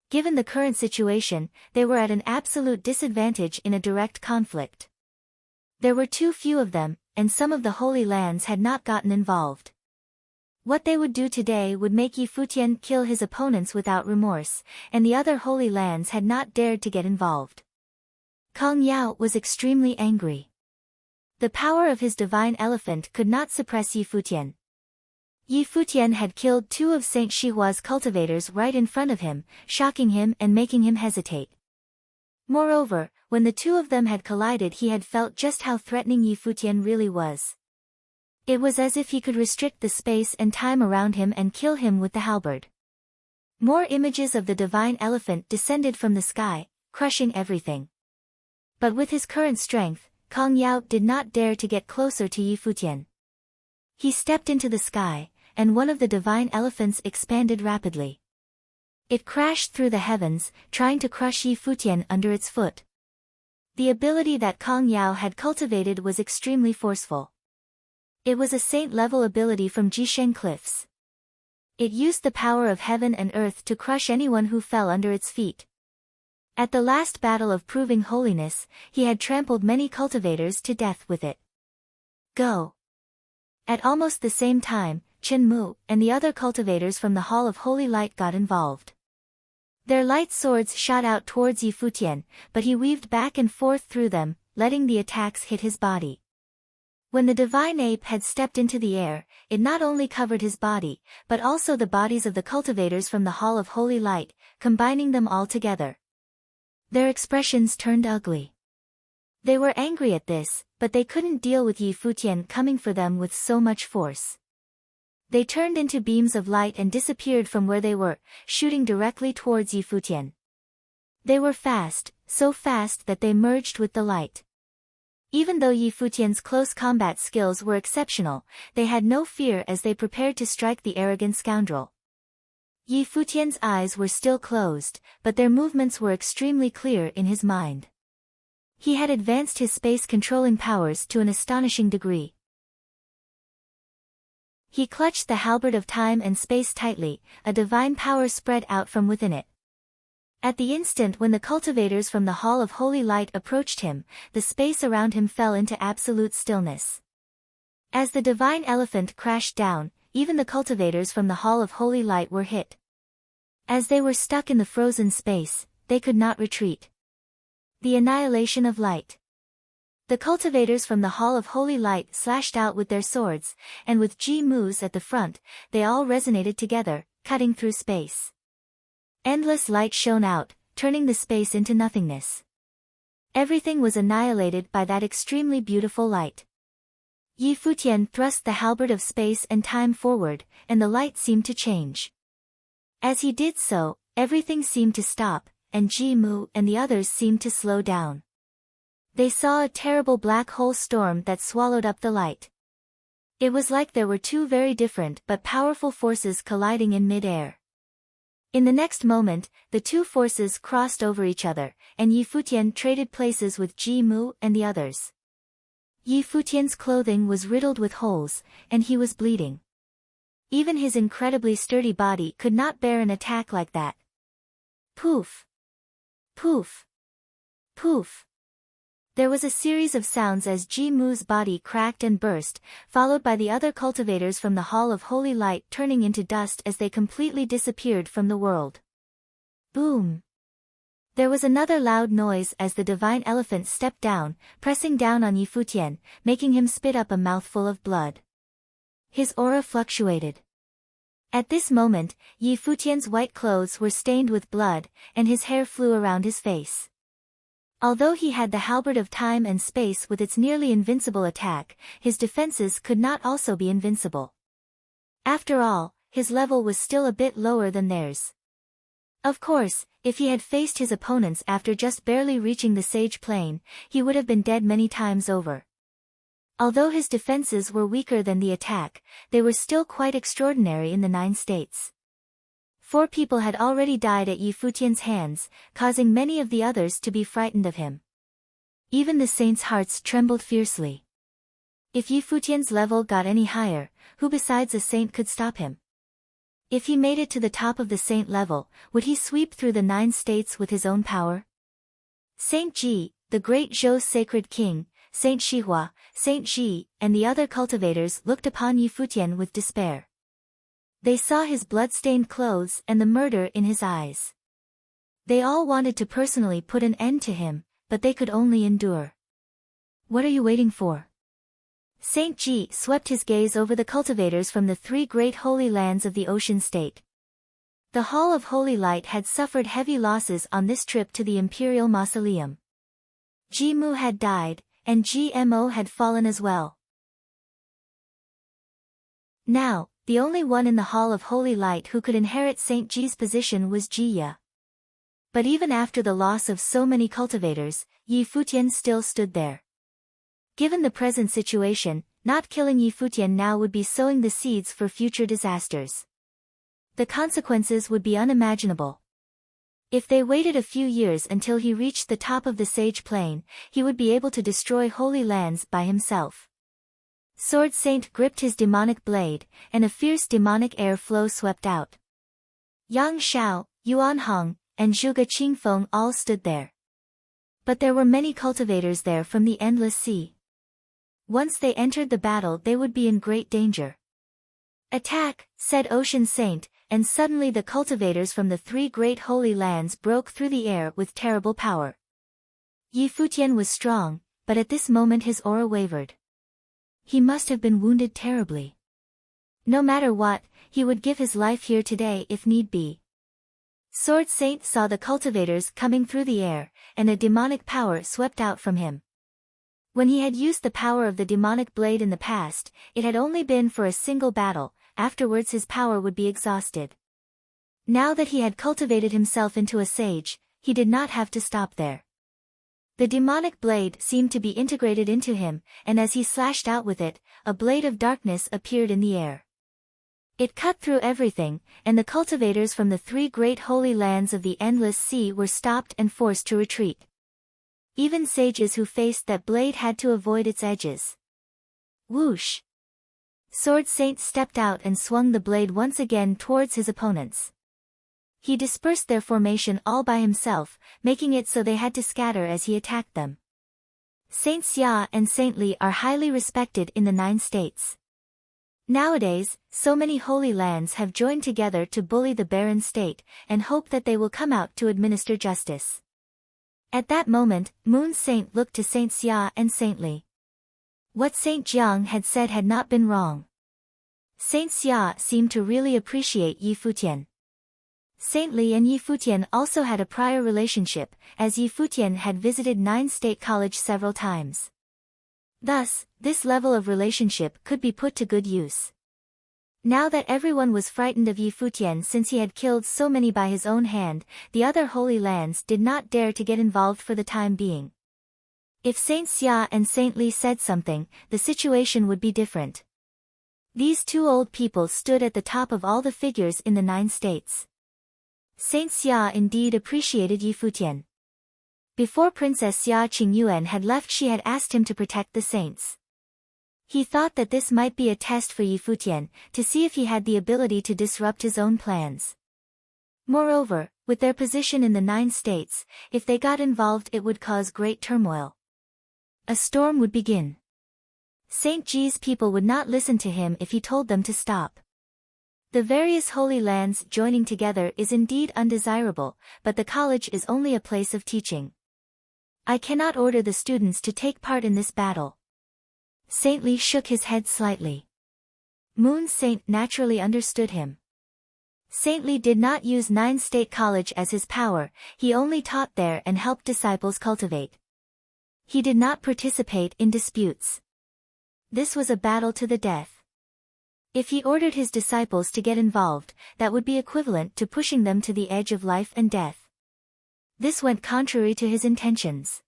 Given the current situation, they were at an absolute disadvantage in a direct conflict. There were too few of them, and some of the holy lands had not gotten involved. What they would do today would make Yi Futian kill his opponents without remorse, and the other holy lands had not dared to get involved. Kong Yao was extremely angry. The power of his divine elephant could not suppress Yi Futian. Yi Futian had killed two of Saint Shihua's cultivators right in front of him, shocking him and making him hesitate. Moreover, when the two of them had collided, he had felt just how threatening Yi Futian really was. It was as if he could restrict the space and time around him and kill him with the halberd. More images of the divine elephant descended from the sky, crushing everything. But with his current strength, Kong Yao did not dare to get closer to Yi Futian. He stepped into the sky, and one of the divine elephants expanded rapidly. It crashed through the heavens, trying to crush Yi Futian under its foot. The ability that Kong Yao had cultivated was extremely forceful. It was a saint-level ability from Jisheng Cliffs. It used the power of heaven and earth to crush anyone who fell under its feet. At the last battle of proving holiness, he had trampled many cultivators to death with it. Go! At almost the same time, Chen Mu and the other cultivators from the Hall of Holy Light got involved. Their light swords shot out towards Yi Futian, but he weaved back and forth through them, letting the attacks hit his body. When the divine ape had stepped into the air, it not only covered his body, but also the bodies of the cultivators from the Hall of Holy Light, combining them all together. Their expressions turned ugly. They were angry at this, but they couldn't deal with Yi Futian coming for them with so much force. They turned into beams of light and disappeared from where they were, shooting directly towards Yi Futian. They were fast, so fast that they merged with the light. Even though Yi Futian's close combat skills were exceptional, they had no fear as they prepared to strike the arrogant scoundrel. Yi Futian's eyes were still closed, but their movements were extremely clear in his mind. He had advanced his space-controlling powers to an astonishing degree. He clutched the halberd of time and space tightly, a divine power spread out from within it. At the instant when the cultivators from the Hall of Holy Light approached him, the space around him fell into absolute stillness. As the divine elephant crashed down, even the cultivators from the Hall of Holy Light were hit. As they were stuck in the frozen space, they could not retreat. The annihilation of light. The cultivators from the Hall of Holy Light slashed out with their swords, and with Ji Mu's at the front, they all resonated together, cutting through space. Endless light shone out, turning the space into nothingness. Everything was annihilated by that extremely beautiful light. Yi Futian thrust the halberd of space and time forward, and the light seemed to change. As he did so, everything seemed to stop, and Ji Mu and the others seemed to slow down. They saw a terrible black hole storm that swallowed up the light. It was like there were two very different but powerful forces colliding in mid-air. In the next moment, the two forces crossed over each other, and Yi Futian traded places with Ji Mu and the others. Yi Futian's clothing was riddled with holes, and he was bleeding. Even his incredibly sturdy body could not bear an attack like that. Poof! Poof! Poof! There was a series of sounds as Ji Mu's body cracked and burst, followed by the other cultivators from the Hall of Holy Light turning into dust as they completely disappeared from the world. Boom! There was another loud noise as the divine elephant stepped down, pressing down on Yi Futian, making him spit up a mouthful of blood. His aura fluctuated. At this moment, Yi Futian's white clothes were stained with blood, and his hair flew around his face. Although he had the halberd of time and space with its nearly invincible attack, his defenses could not also be invincible. After all, his level was still a bit lower than theirs. Of course, if he had faced his opponents after just barely reaching the sage plane, he would have been dead many times over. Although his defenses were weaker than the attack, they were still quite extraordinary in the 9 states. 4 people had already died at Yi Futian's hands, causing many of the others to be frightened of him. Even the saints' hearts trembled fiercely. If Yi Futian's level got any higher, who besides a saint could stop him? If he made it to the top of the saint level, would he sweep through the 9 states with his own power? Saint Ji, the great Zhou's sacred king, Saint Shihua, Saint Ji, and the other cultivators looked upon Yi Futian with despair. They saw his blood-stained clothes and the murder in his eyes. They all wanted to personally put an end to him, but they could only endure. What are you waiting for? Saint Ji swept his gaze over the cultivators from the 3 great holy lands of the Ocean State. The Hall of Holy Light had suffered heavy losses on this trip to the Imperial Mausoleum. Ji Mu had died, and GMO had fallen as well. Now, the only one in the Hall of Holy Light who could inherit Saint Ji's position was Ji Ya. But even after the loss of so many cultivators, Yi Futian still stood there. Given the present situation, not killing Yi Futian now would be sowing the seeds for future disasters. The consequences would be unimaginable. If they waited a few years until he reached the top of the Sage Plain, he would be able to destroy holy lands by himself. Sword Saint gripped his demonic blade, and a fierce demonic air flow swept out. Yang Shao, Yuan Hong, and Zhuge Qingfeng all stood there. But there were many cultivators there from the Endless Sea. Once they entered the battle they would be in great danger. Attack, said Ocean Saint, and suddenly the cultivators from the 3 great holy lands broke through the air with terrible power. Yi Futian was strong, but at this moment his aura wavered. He must have been wounded terribly. No matter what, he would give his life here today if need be. Sword Saint saw the cultivators coming through the air, and a demonic power swept out from him. When he had used the power of the demonic blade in the past, it had only been for a single battle, afterwards his power would be exhausted. Now that he had cultivated himself into a sage, he did not have to stop there. The demonic blade seemed to be integrated into him, and as he slashed out with it, a blade of darkness appeared in the air. It cut through everything, and the cultivators from the 3 great holy lands of the Endless Sea were stopped and forced to retreat. Even sages who faced that blade had to avoid its edges. Whoosh! Sword Saint stepped out and swung the blade once again towards his opponents. He dispersed their formation all by himself, making it so they had to scatter as he attacked them. Saint Xia and Saint Li are highly respected in the 9 states. Nowadays, so many holy lands have joined together to bully the barren state, and hope that they will come out to administer justice. At that moment, Moon Saint looked to Saint Xia and Saint Li. What Saint Jiang had said had not been wrong. Saint Xia seemed to really appreciate Yi Futian. Saint Li and Yi Futian also had a prior relationship, as Yi Futian had visited 9 State College several times. Thus, this level of relationship could be put to good use. Now that everyone was frightened of Yi Futian since he had killed so many by his own hand, the other holy lands did not dare to get involved for the time being. If Saint Xia and Saint Li said something, the situation would be different. These 2 old people stood at the top of all the figures in the 9 states. Saint Xia indeed appreciated Yi Futian. Before Princess Xia Qingyuan had left she had asked him to protect the saints. He thought that this might be a test for Yi Futian, to see if he had the ability to disrupt his own plans. Moreover, with their position in the 9 states, if they got involved it would cause great turmoil. A storm would begin. Saint Ji's people would not listen to him if he told them to stop. The various holy lands joining together is indeed undesirable, but the college is only a place of teaching. I cannot order the students to take part in this battle. Saint Li shook his head slightly. Moon Saint naturally understood him. Saint Li did not use 9 State College as his power, he only taught there and helped disciples cultivate. He did not participate in disputes. This was a battle to the death. If he ordered his disciples to get involved, that would be equivalent to pushing them to the edge of life and death. This went contrary to his intentions.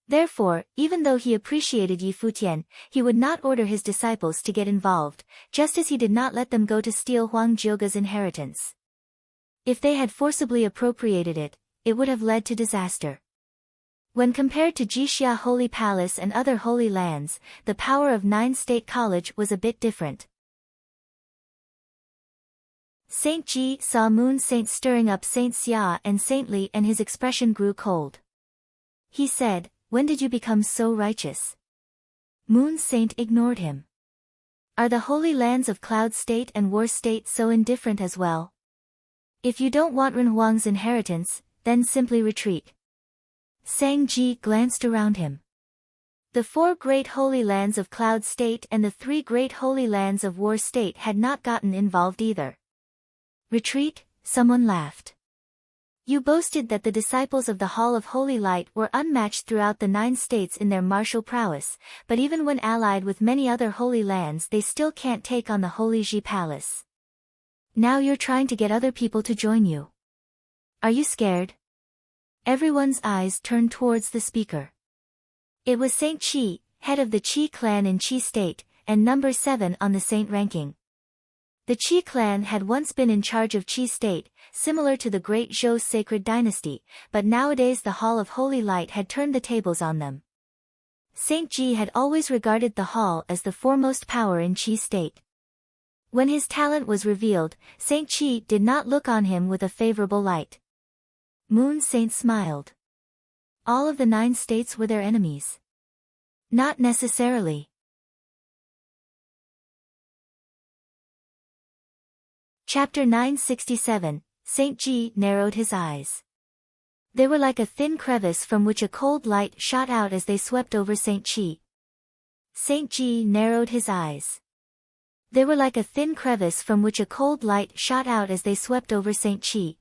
Therefore, even though he appreciated Yi Futian, he would not order his disciples to get involved, just as he did not let them go to steal Huang Jiuge's inheritance. If they had forcibly appropriated it, it would have led to disaster. When compared to Jixia Holy Palace and other holy lands, the power of Nine State College was a bit different. Saint Ji saw Moon Saint stirring up Saint Xia and Saint Li, and his expression grew cold. He said, "When did you become so righteous?" Moon Saint ignored him. "Are the holy lands of Cloud State and War State so indifferent as well? If you don't want Renhuang's inheritance, then simply retreat." Sang Ji glanced around him. The 4 great holy lands of Cloud State and the 3 great holy lands of War State had not gotten involved either. "Retreat?" someone laughed. "You boasted that the disciples of the Hall of Holy Light were unmatched throughout the 9 states in their martial prowess, but even when allied with many other holy lands they still can't take on the Holy Ji Palace. Now you're trying to get other people to join you. Are you scared?" Everyone's eyes turned towards the speaker. It was Saint Qi, head of the Qi clan in Qi State, and number 7 on the saint ranking. The Qi clan had once been in charge of Qi State, similar to the Great Zhou sacred dynasty, but nowadays the Hall of Holy Light had turned the tables on them. Saint Ji had always regarded the hall as the foremost power in Qi State. When his talent was revealed, Saint Qi did not look on him with a favorable light. Moon Saint smiled. All of the 9 states were their enemies. Not necessarily. Chapter 967, Saint Ji narrowed his eyes. They were like a thin crevice from which a cold light shot out as they swept over Saint Qi. Saint Ji narrowed his eyes. They were like a thin crevice from which a cold light shot out as they swept over Saint Qi.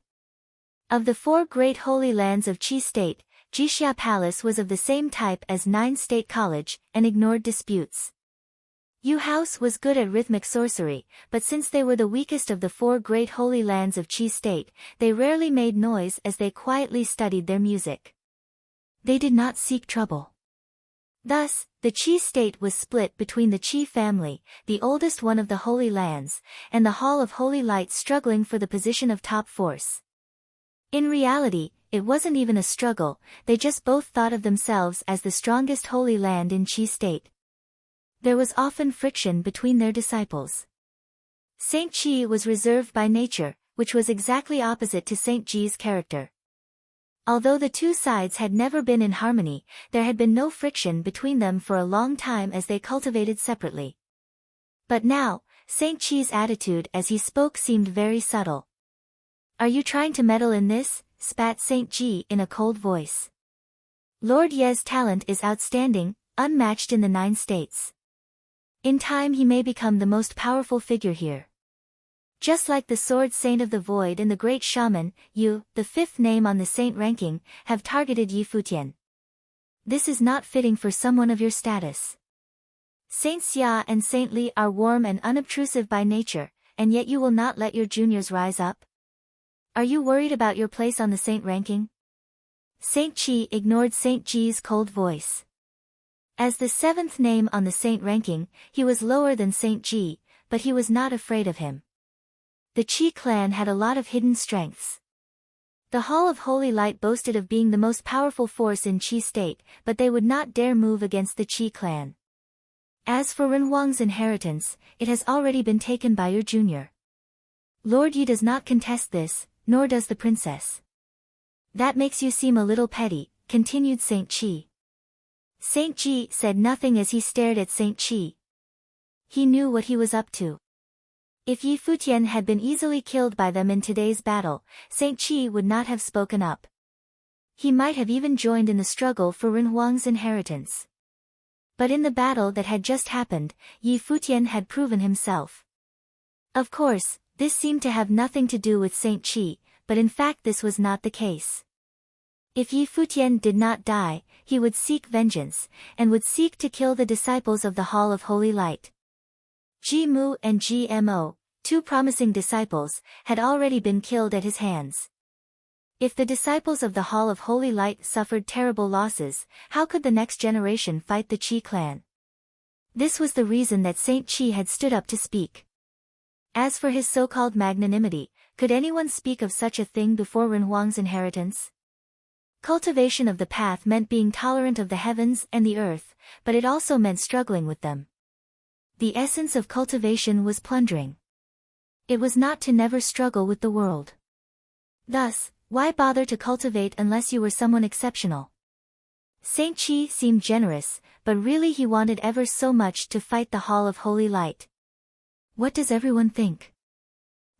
Of the 4 great holy lands of Qi State, Jixia Palace was of the same type as 9 State College, and ignored disputes. Yu House was good at rhythmic sorcery, but since they were the weakest of the 4 great holy lands of Qi State, they rarely made noise as they quietly studied their music. They did not seek trouble. Thus, the Qi State was split between the Qi family, the oldest one of the holy lands, and the Hall of Holy Light struggling for the position of top force. In reality, it wasn't even a struggle, they just both thought of themselves as the strongest holy land in Qi State. There was often friction between their disciples. Saint Qi was reserved by nature, which was exactly opposite to Saint Ji's character. Although the 2 sides had never been in harmony, there had been no friction between them for a long time as they cultivated separately. But now, Saint Qi's attitude as he spoke seemed very subtle. "Are you trying to meddle in this?" spat Saint Ji in a cold voice. "Lord Ye's talent is outstanding, unmatched in the 9 states. In time he may become the most powerful figure here. Just like the Sword Saint of the Void and the Great Shaman, you, the 5th name on the saint ranking, have targeted Yi Futian. This is not fitting for someone of your status. Saint Xia and Saint Li are warm and unobtrusive by nature, and yet you will not let your juniors rise up? Are you worried about your place on the saint ranking?" Saint Qi ignored Saint Ji's cold voice. As the 7th name on the saint ranking, he was lower than Saint Ji, but he was not afraid of him. The Qi clan had a lot of hidden strengths. The Hall of Holy Light boasted of being the most powerful force in Qi State, but they would not dare move against the Qi clan. As for Renhuang's inheritance, it has already been taken by your junior. Lord Yi does not contest this, nor does the princess. That makes you seem a little petty, continued Saint Qi. Saint Ji said nothing as he stared at Saint Qi. He knew what he was up to. If Yi Futian had been easily killed by them in today's battle, Saint Qi would not have spoken up. He might have even joined in the struggle for Renhuang's inheritance. But in the battle that had just happened, Yi Futian had proven himself. Of course, this seemed to have nothing to do with Saint Qi, but in fact this was not the case. If Yi Futian did not die, he would seek vengeance, and would seek to kill the disciples of the Hall of Holy Light. Ji Mu and Ji Mo, 2 promising disciples, had already been killed at his hands. If the disciples of the Hall of Holy Light suffered terrible losses, how could the next generation fight the Qi clan? This was the reason that Saint Qi had stood up to speak. As for his so-called magnanimity, could anyone speak of such a thing before Renhuang's inheritance? Cultivation of the path meant being tolerant of the heavens and the earth, but it also meant struggling with them. The essence of cultivation was plundering. It was not to never struggle with the world. Thus, why bother to cultivate unless you were someone exceptional? Saint Chi seemed generous, but really he wanted ever so much to fight the Hall of Holy Light. What does everyone think?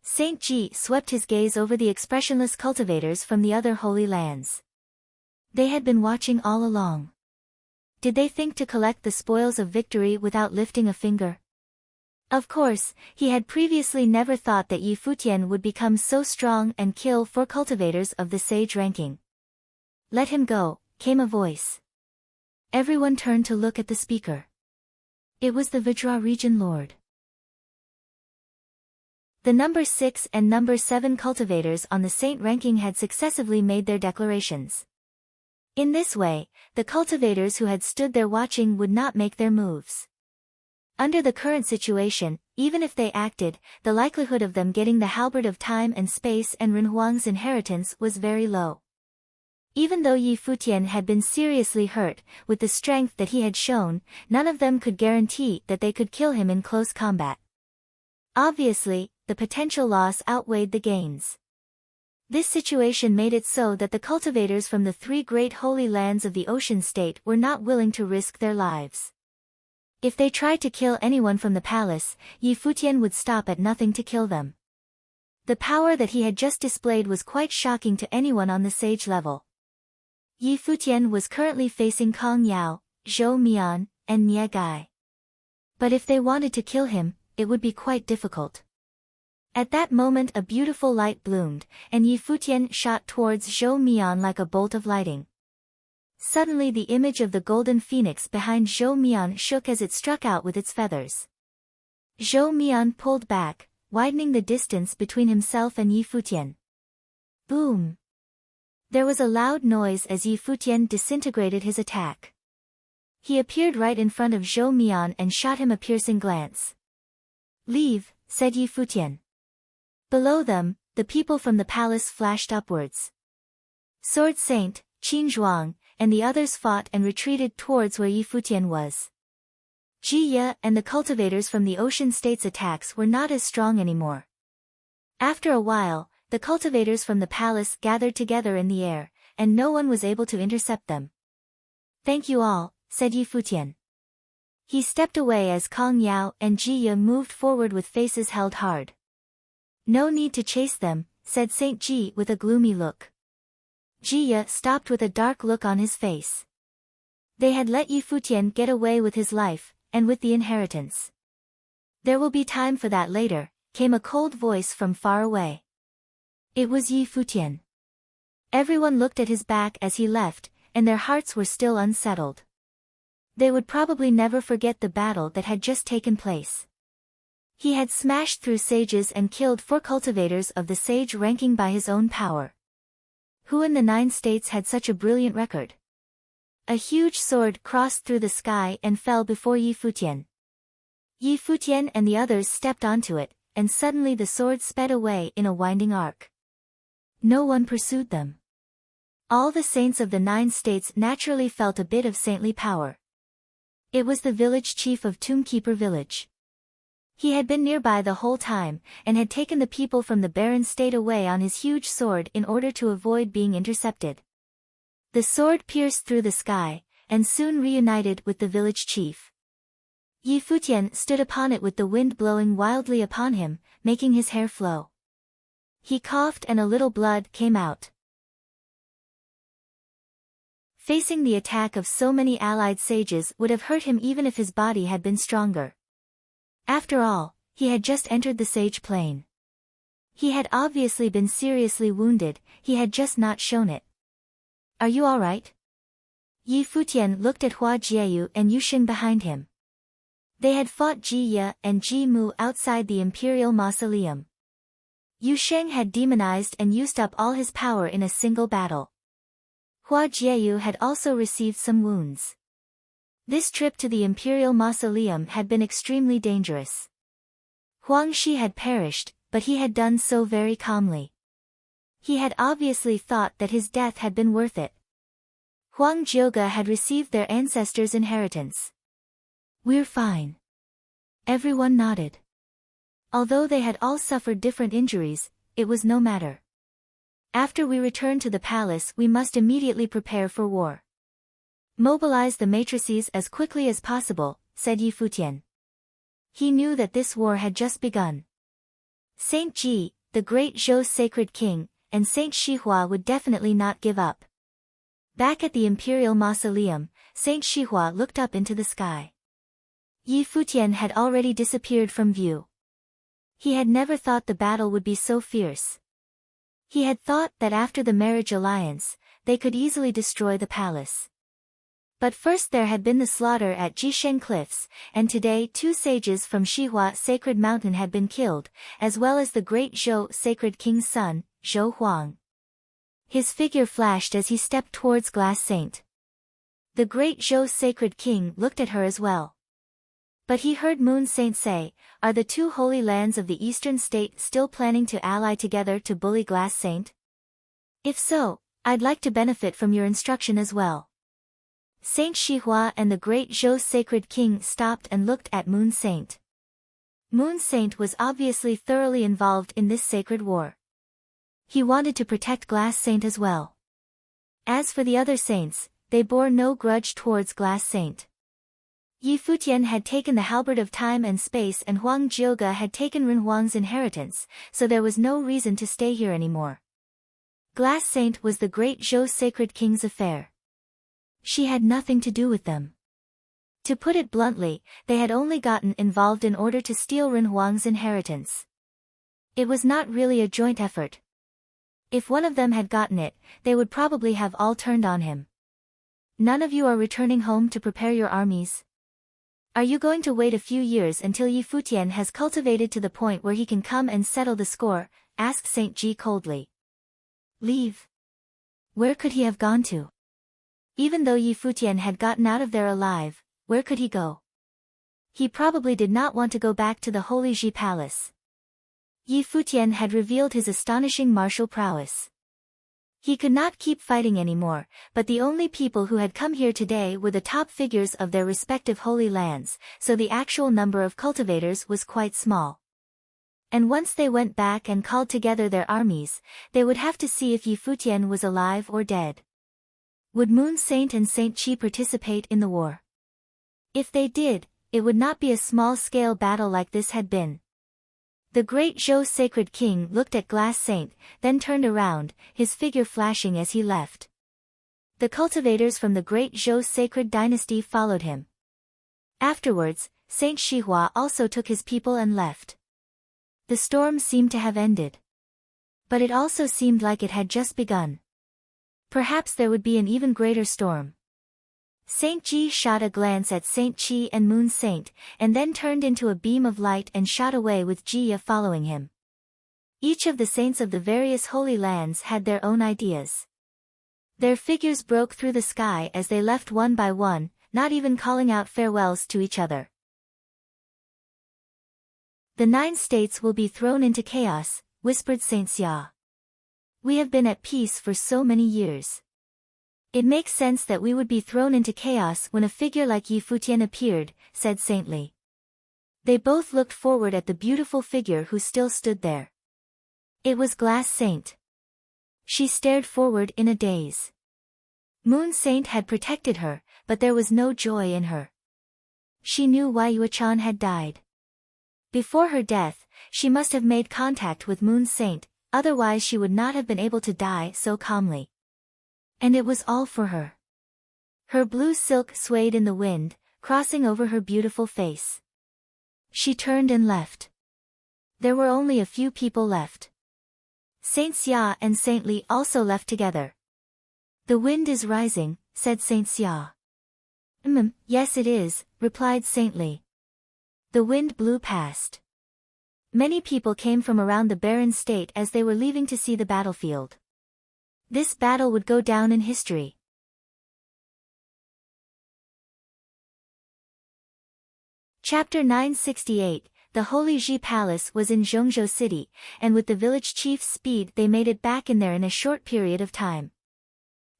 Saint Ji swept his gaze over the expressionless cultivators from the other holy lands. They had been watching all along. Did they think to collect the spoils of victory without lifting a finger? Of course, he had previously never thought that Yi Futian would become so strong and kill 4 cultivators of the sage ranking. Let him go, came a voice. Everyone turned to look at the speaker. It was the Vajra region lord. The number 6 and number 7 cultivators on the saint ranking had successively made their declarations. In this way, the cultivators who had stood there watching would not make their moves. Under the current situation, even if they acted, the likelihood of them getting the halberd of time and space and Renhuang's inheritance was very low. Even though Yi Futian had been seriously hurt, with the strength that he had shown, none of them could guarantee that they could kill him in close combat. Obviously, the potential loss outweighed the gains. This situation made it so that the cultivators from the 3 great holy lands of the ocean state were not willing to risk their lives. If they tried to kill anyone from the palace, Yi Futian would stop at nothing to kill them. The power that he had just displayed was quite shocking to anyone on the sage level. Yi Futian was currently facing Kong Yao, Zhou Mian, and Nie Gai. But if they wanted to kill him, it would be quite difficult. At that moment a beautiful light bloomed, and Yi Futian shot towards Zhou Mian like a bolt of lightning. Suddenly the image of the golden phoenix behind Zhou Mian shook as it struck out with its feathers. Zhou Mian pulled back, widening the distance between himself and Yi Futian. Boom! There was a loud noise as Yi Futian disintegrated his attack. He appeared right in front of Zhou Mian and shot him a piercing glance. Leave, said Yi Futian. Below them, the people from the palace flashed upwards. Sword Saint, Qin Zhuang, and the others fought and retreated towards where Yi Futian was. Ji Ye and the cultivators from the ocean state's attacks were not as strong anymore. After a while, the cultivators from the palace gathered together in the air, and no one was able to intercept them. Thank you all, said Yi Futian. He stepped away as Kong Yao and Ji Ye moved forward with faces held hard. No need to chase them, said Saint Ji with a gloomy look. Ji Ye stopped with a dark look on his face. They had let Yi Futian get away with his life, and with the inheritance. There will be time for that later, came a cold voice from far away. It was Yi Futian. Everyone looked at his back as he left, and their hearts were still unsettled. They would probably never forget the battle that had just taken place. He had smashed through sages and killed 4 cultivators of the sage ranking by his own power. Who in the 9 states had such a brilliant record? A huge sword crossed through the sky and fell before Yi Futian. Yi Futian and the others stepped onto it, and suddenly the sword sped away in a winding arc. No one pursued them. All the saints of the 9 states naturally felt a bit of saintly power. It was the village chief of Tombkeeper village. He had been nearby the whole time, and had taken the people from the barren state away on his huge sword in order to avoid being intercepted. The sword pierced through the sky, and soon reunited with the village chief. Yi Futian stood upon it with the wind blowing wildly upon him, making his hair flow. He coughed and a little blood came out. Facing the attack of so many allied sages would have hurt him even if his body had been stronger. After all, he had just entered the sage plane. He had obviously been seriously wounded, he had just not shown it. Are you all right? Yi Futian looked at Hua Jieyu and Yu Xing behind him. They had fought Ji Ye and Ji Mu outside the imperial mausoleum. Yu Sheng had demonized and used up all his power in a single battle. Hua Jieyu had also received some wounds. This trip to the imperial mausoleum had been extremely dangerous. Huang Shi had perished, but he had done so very calmly. He had obviously thought that his death had been worth it. Huang Jioge had received their ancestors' inheritance. We're fine. Everyone nodded. Although they had all suffered different injuries, it was no matter. After we return to the palace, we must immediately prepare for war. Mobilize the matrices as quickly as possible, said Yi Futian. He knew that this war had just begun. Saint Ji, the great Zhou sacred king, and Saint Shihua would definitely not give up. Back at the imperial mausoleum, Saint Shihua looked up into the sky. Yi Futian had already disappeared from view. He had never thought the battle would be so fierce. He had thought that after the marriage alliance, they could easily destroy the palace. But first there had been the slaughter at Jisheng Cliffs, and today 2 sages from Shihua Sacred Mountain had been killed, as well as the great Zhou Sacred King's son, Zhou Huang. His figure flashed as he stepped towards Glass Saint. The great Zhou Sacred King looked at her as well. But he heard Moon Saint say, "Are the 2 holy lands of the eastern state still planning to ally together to bully Glass Saint? If so, I'd like to benefit from your instruction as well." Saint Shihua and the great Zhou Sacred King stopped and looked at Moon Saint. Moon Saint was obviously thoroughly involved in this sacred war. He wanted to protect Glass Saint as well. As for the other saints, they bore no grudge towards Glass Saint. Yi Futian had taken the halberd of time and space, and Huang Jioge had taken Ren Huang's inheritance, so there was no reason to stay here anymore. Glass Saint was the great Zhou Sacred King's affair. She had nothing to do with them. To put it bluntly, they had only gotten involved in order to steal Ren Huang's inheritance. It was not really a joint effort. If one of them had gotten it, they would probably have all turned on him. None of you are returning home to prepare your armies? Are you going to wait a few years until Yi Futian has cultivated to the point where he can come and settle the score? Asked Saint Ji coldly. Leave? Where could he have gone to? Even though Yi Futian had gotten out of there alive, where could he go? He probably did not want to go back to the Holy Ji Palace. Yi Futian had revealed his astonishing martial prowess. He could not keep fighting anymore, but the only people who had come here today were the top figures of their respective holy lands, so the actual number of cultivators was quite small. And once they went back and called together their armies, they would have to see if Yi Futian was alive or dead. Would Moon Saint and Saint Chi participate in the war? If they did, it would not be a small-scale battle like this had been. The great Zhou Sacred King looked at Glass Saint, then turned around, his figure flashing as he left. The cultivators from the great Zhou Sacred Dynasty followed him. Afterwards, Saint Shihua also took his people and left. The storm seemed to have ended. But it also seemed like it had just begun. Perhaps there would be an even greater storm. Saint Ji shot a glance at Saint Chi and Moon Saint, and then turned into a beam of light and shot away with Jia following him. Each of the saints of the various holy lands had their own ideas. Their figures broke through the sky as they left one by one, not even calling out farewells to each other. The 9 states will be thrown into chaos, whispered Saint Xia. We have been at peace for so many years. It makes sense that we would be thrown into chaos when a figure like Yi Futian appeared, said Saint Li. They both looked forward at the beautiful figure who still stood there. It was Glass Saint. She stared forward in a daze. Moon Saint had protected her, but there was no joy in her. She knew why Yuechan had died. Before her death, she must have made contact with Moon Saint, otherwise she would not have been able to die so calmly. And it was all for her. Her blue silk swayed in the wind, crossing over her beautiful face. She turned and left. There were only a few people left. Saint Xia and Saint Li also left together. The wind is rising, said Saint Xia. Yes it is, replied Saint Li. The wind blew past. Many people came from around the barren state as they were leaving to see the battlefield. This battle would go down in history. Chapter 968, the Holy Ji Palace was in Zhongzhou City, and with the village chief's speed they made it back in there in a short period of time.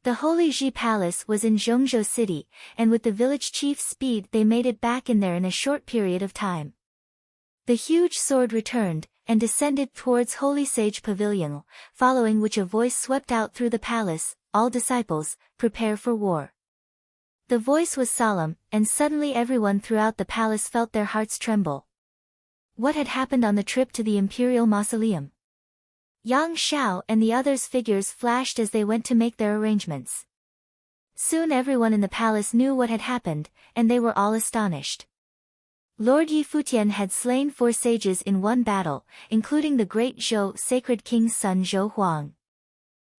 The Holy Ji Palace was in Zhongzhou City, and with the village chief's speed they made it back in there in a short period of time. The huge sword returned, and descended towards Holy Sage Pavilion, following which a voice swept out through the palace, "All disciples, prepare for war." The voice was solemn, and suddenly everyone throughout the palace felt their hearts tremble. What had happened on the trip to the imperial mausoleum? Yang Xiao and the others' figures flashed as they went to make their arrangements. Soon everyone in the palace knew what had happened, and they were all astonished. Lord Yi Futian had slain 4 sages in one battle, including the great Zhou sacred king's son Zhou Huang.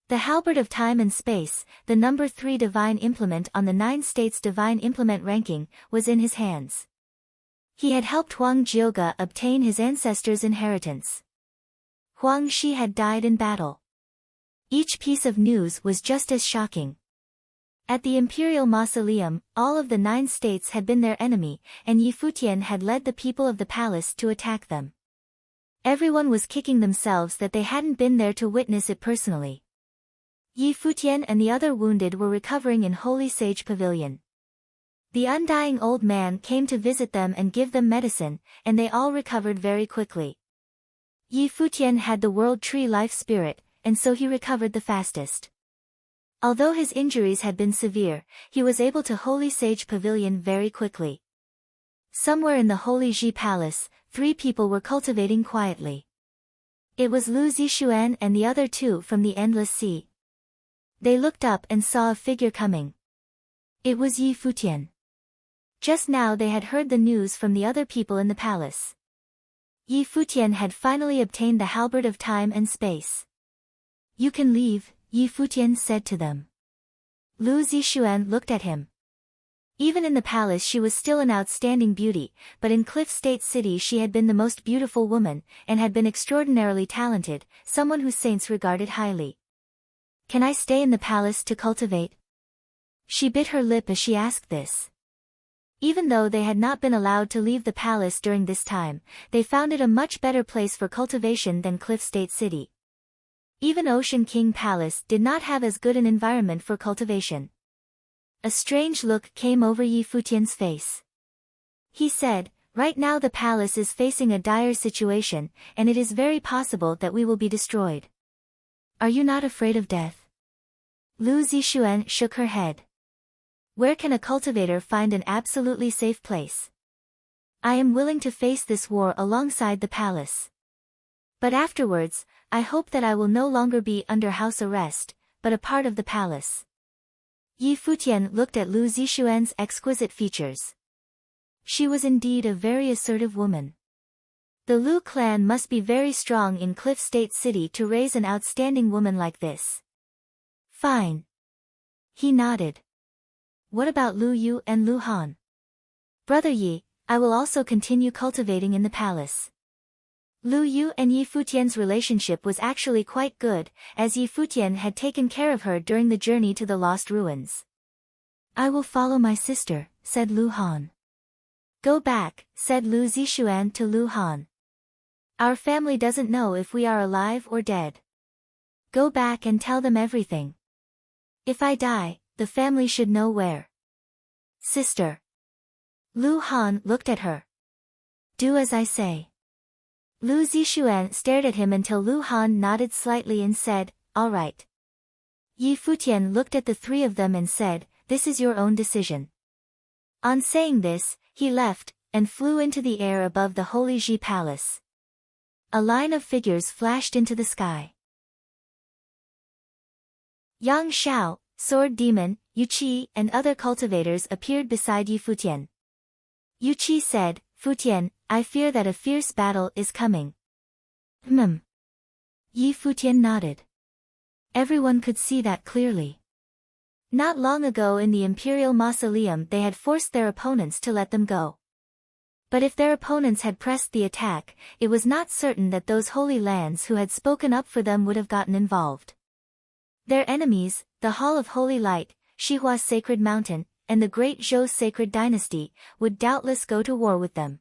The halberd of time and space, the number 3 divine implement on the 9 states divine implement ranking, was in his hands. He had helped Huang Jiuge obtain his ancestors' inheritance. Huang Shi had died in battle. Each piece of news was just as shocking. At the imperial mausoleum, all of the 9 states had been their enemy, and Yi Futian had led the people of the palace to attack them. Everyone was kicking themselves that they hadn't been there to witness it personally. Yi Futian and the other wounded were recovering in Holy Sage Pavilion. The undying old man came to visit them and give them medicine, and they all recovered very quickly. Yi Futian had the World Tree Life Spirit, and so he recovered the fastest. Although his injuries had been severe, he was able to Holy Sage Pavilion very quickly. Somewhere in the Holy Ji Palace, 3 people were cultivating quietly. It was Lu Zixuan and the other 2 from the Endless Sea. They looked up and saw a figure coming. It was Yi Futian. Just now they had heard the news from the other people in the palace. Yi Futian had finally obtained the halberd of time and space. "You can leave," Yi Futian said to them. Lu Zixuan looked at him. Even in the palace she was still an outstanding beauty, but in Cliff State City she had been the most beautiful woman, and had been extraordinarily talented, someone whose saints regarded highly. "Can I stay in the palace to cultivate?" She bit her lip as she asked this. Even though they had not been allowed to leave the palace during this time, they found it a much better place for cultivation than Cliff State City. Even Ocean King Palace did not have as good an environment for cultivation. A strange look came over Yi Futian's face. He said, "Right now the palace is facing a dire situation, and it is very possible that we will be destroyed. Are you not afraid of death?" Lu Zixuan shook her head. "Where can a cultivator find an absolutely safe place? I am willing to face this war alongside the palace. But afterwards, I hope that I will no longer be under house arrest, but a part of the palace." Yi Futian looked at Lu Zixuan's exquisite features. She was indeed a very assertive woman. The Lu clan must be very strong in Cliff State City to raise an outstanding woman like this. "Fine." He nodded. "What about Lu Yu and Lu Han?" "Brother Yi, I will also continue cultivating in the palace." Lu Yu and Yi Futian's relationship was actually quite good, as Yi Futian had taken care of her during the journey to the Lost Ruins. "I will follow my sister," said Lu Han. "Go back," said Lu Zixuan to Lu Han. "Our family doesn't know if we are alive or dead. Go back and tell them everything. If I die, the family should know where." "Sister." Lu Han looked at her. "Do as I say." Lu Zixuan stared at him until Lu Han nodded slightly and said, "All right." Yi Futian looked at the 3 of them and said, "This is your own decision." On saying this, he left, and flew into the air above the Holy Ji Palace. A line of figures flashed into the sky. Yang Xiao, Sword Demon, Yu Qi and other cultivators appeared beside Yi Futian. Yu Qi said, "Futian, I fear that a fierce battle is coming." Yi Futian nodded. Everyone could see that clearly. Not long ago in the Imperial Mausoleum they had forced their opponents to let them go. But if their opponents had pressed the attack, it was not certain that those Holy Lands who had spoken up for them would have gotten involved. Their enemies, the Hall of Holy Light, Shihua's Sacred Mountain, and the Great Zhou Sacred Dynasty, would doubtless go to war with them.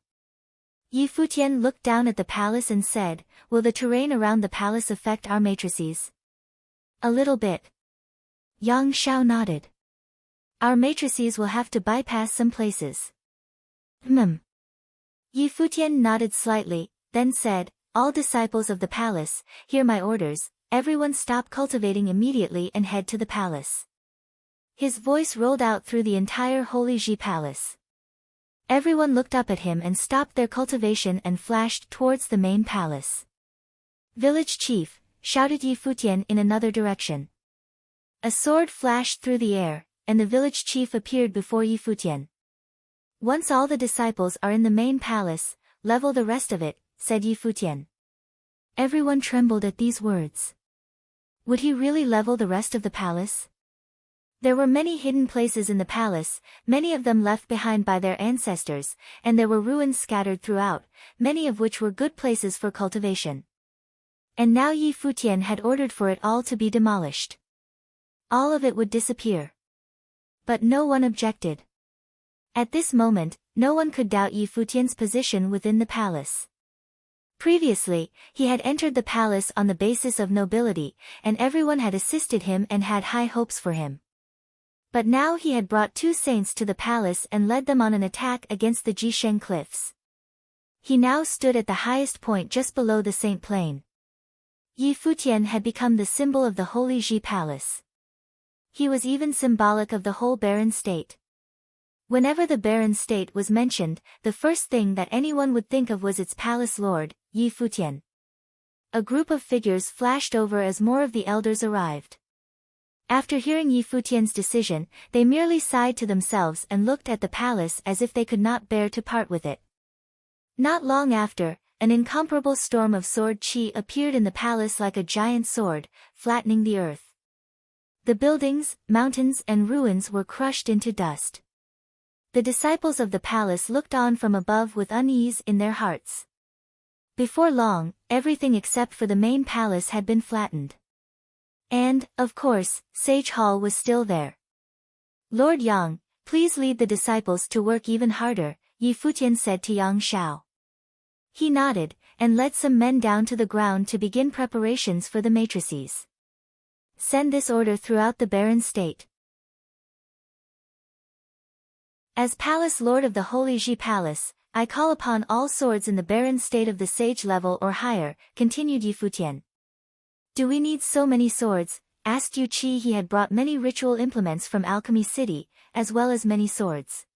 Yi Futian looked down at the palace and said, "Will the terrain around the palace affect our matrices?" "A little bit." Yang Shao nodded. "Our matrices will have to bypass some places." Yi Futian nodded slightly, then said, "All disciples of the palace, hear my orders, everyone stop cultivating immediately and head to the palace." His voice rolled out through the entire Holy Ji Palace. Everyone looked up at him and stopped their cultivation and flashed towards the main palace. "Village chief," shouted Yi Futian in another direction. A sword flashed through the air, and the village chief appeared before Yi Futian. "Once all the disciples are in the main palace, level the rest of it," said Yi Futian. Everyone trembled at these words. Would he really level the rest of the palace? There were many hidden places in the palace, many of them left behind by their ancestors, and there were ruins scattered throughout, many of which were good places for cultivation. And now Yi Futian had ordered for it all to be demolished. All of it would disappear. But no one objected. At this moment, no one could doubt Yi Futian's position within the palace. Previously, he had entered the palace on the basis of nobility, and everyone had assisted him and had high hopes for him. But now he had brought 2 saints to the palace and led them on an attack against the Jisheng cliffs. He now stood at the highest point just below the Saint Plain. Yi Futian had become the symbol of the Holy Ji Palace. He was even symbolic of the whole barren state. Whenever the barren state was mentioned, the first thing that anyone would think of was its palace lord, Yi Futian. A group of figures flashed over as more of the elders arrived. After hearing Yi Futian's decision, they merely sighed to themselves and looked at the palace as if they could not bear to part with it. Not long after, an incomparable storm of sword qi appeared in the palace like a giant sword, flattening the earth. The buildings, mountains and ruins were crushed into dust. The disciples of the palace looked on from above with unease in their hearts. Before long, everything except for the main palace had been flattened. And, of course, Sage Hall was still there. "Lord Yang, please lead the disciples to work even harder," Yi Futian said to Yang Shao. He nodded, and led some men down to the ground to begin preparations for the matrices. "Send this order throughout the barren state. As Palace Lord of the Holy Ji Palace, I call upon all swords in the barren state of the sage level or higher," continued Yi Futian. "Do we need so many swords?" asked Yu Qi. He had brought many ritual implements from Alchemy City, as well as many swords.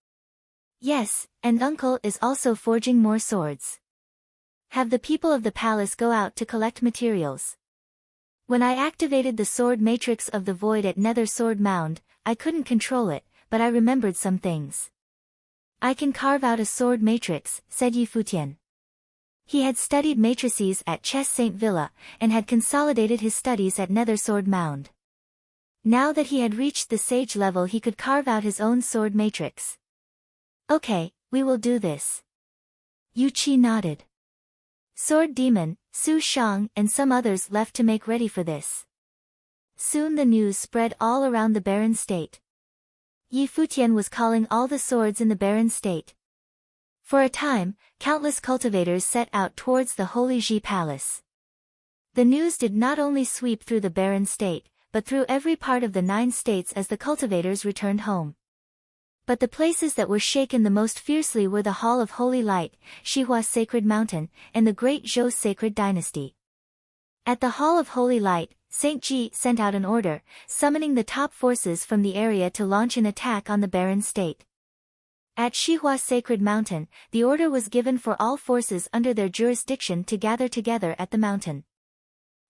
"Yes, and uncle is also forging more swords. Have the people of the palace go out to collect materials. When I activated the sword matrix of the void at Nether Sword Mound, I couldn't control it, but I remembered some things. I can carve out a sword matrix," said Yi Futian. He had studied matrices at Chess Saint Villa, and had consolidated his studies at Nether Sword Mound. Now that he had reached the sage level, he could carve out his own sword matrix. "Okay, we will do this." Yu Qi nodded. Sword Demon, Su Shang and some others left to make ready for this. Soon the news spread all around the barren state. Yi Futian was calling all the swords in the barren state. For a time, countless cultivators set out towards the Holy Ji Palace. The news did not only sweep through the barren state, but through every part of the 9 states as the cultivators returned home. But the places that were shaken the most fiercely were the Hall of Holy Light, Xihua Sacred Mountain, and the Great Zhou Sacred Dynasty. At the Hall of Holy Light, Saint Ji sent out an order, summoning the top forces from the area to launch an attack on the barren state. At Xihua Sacred Mountain, the order was given for all forces under their jurisdiction to gather together at the mountain.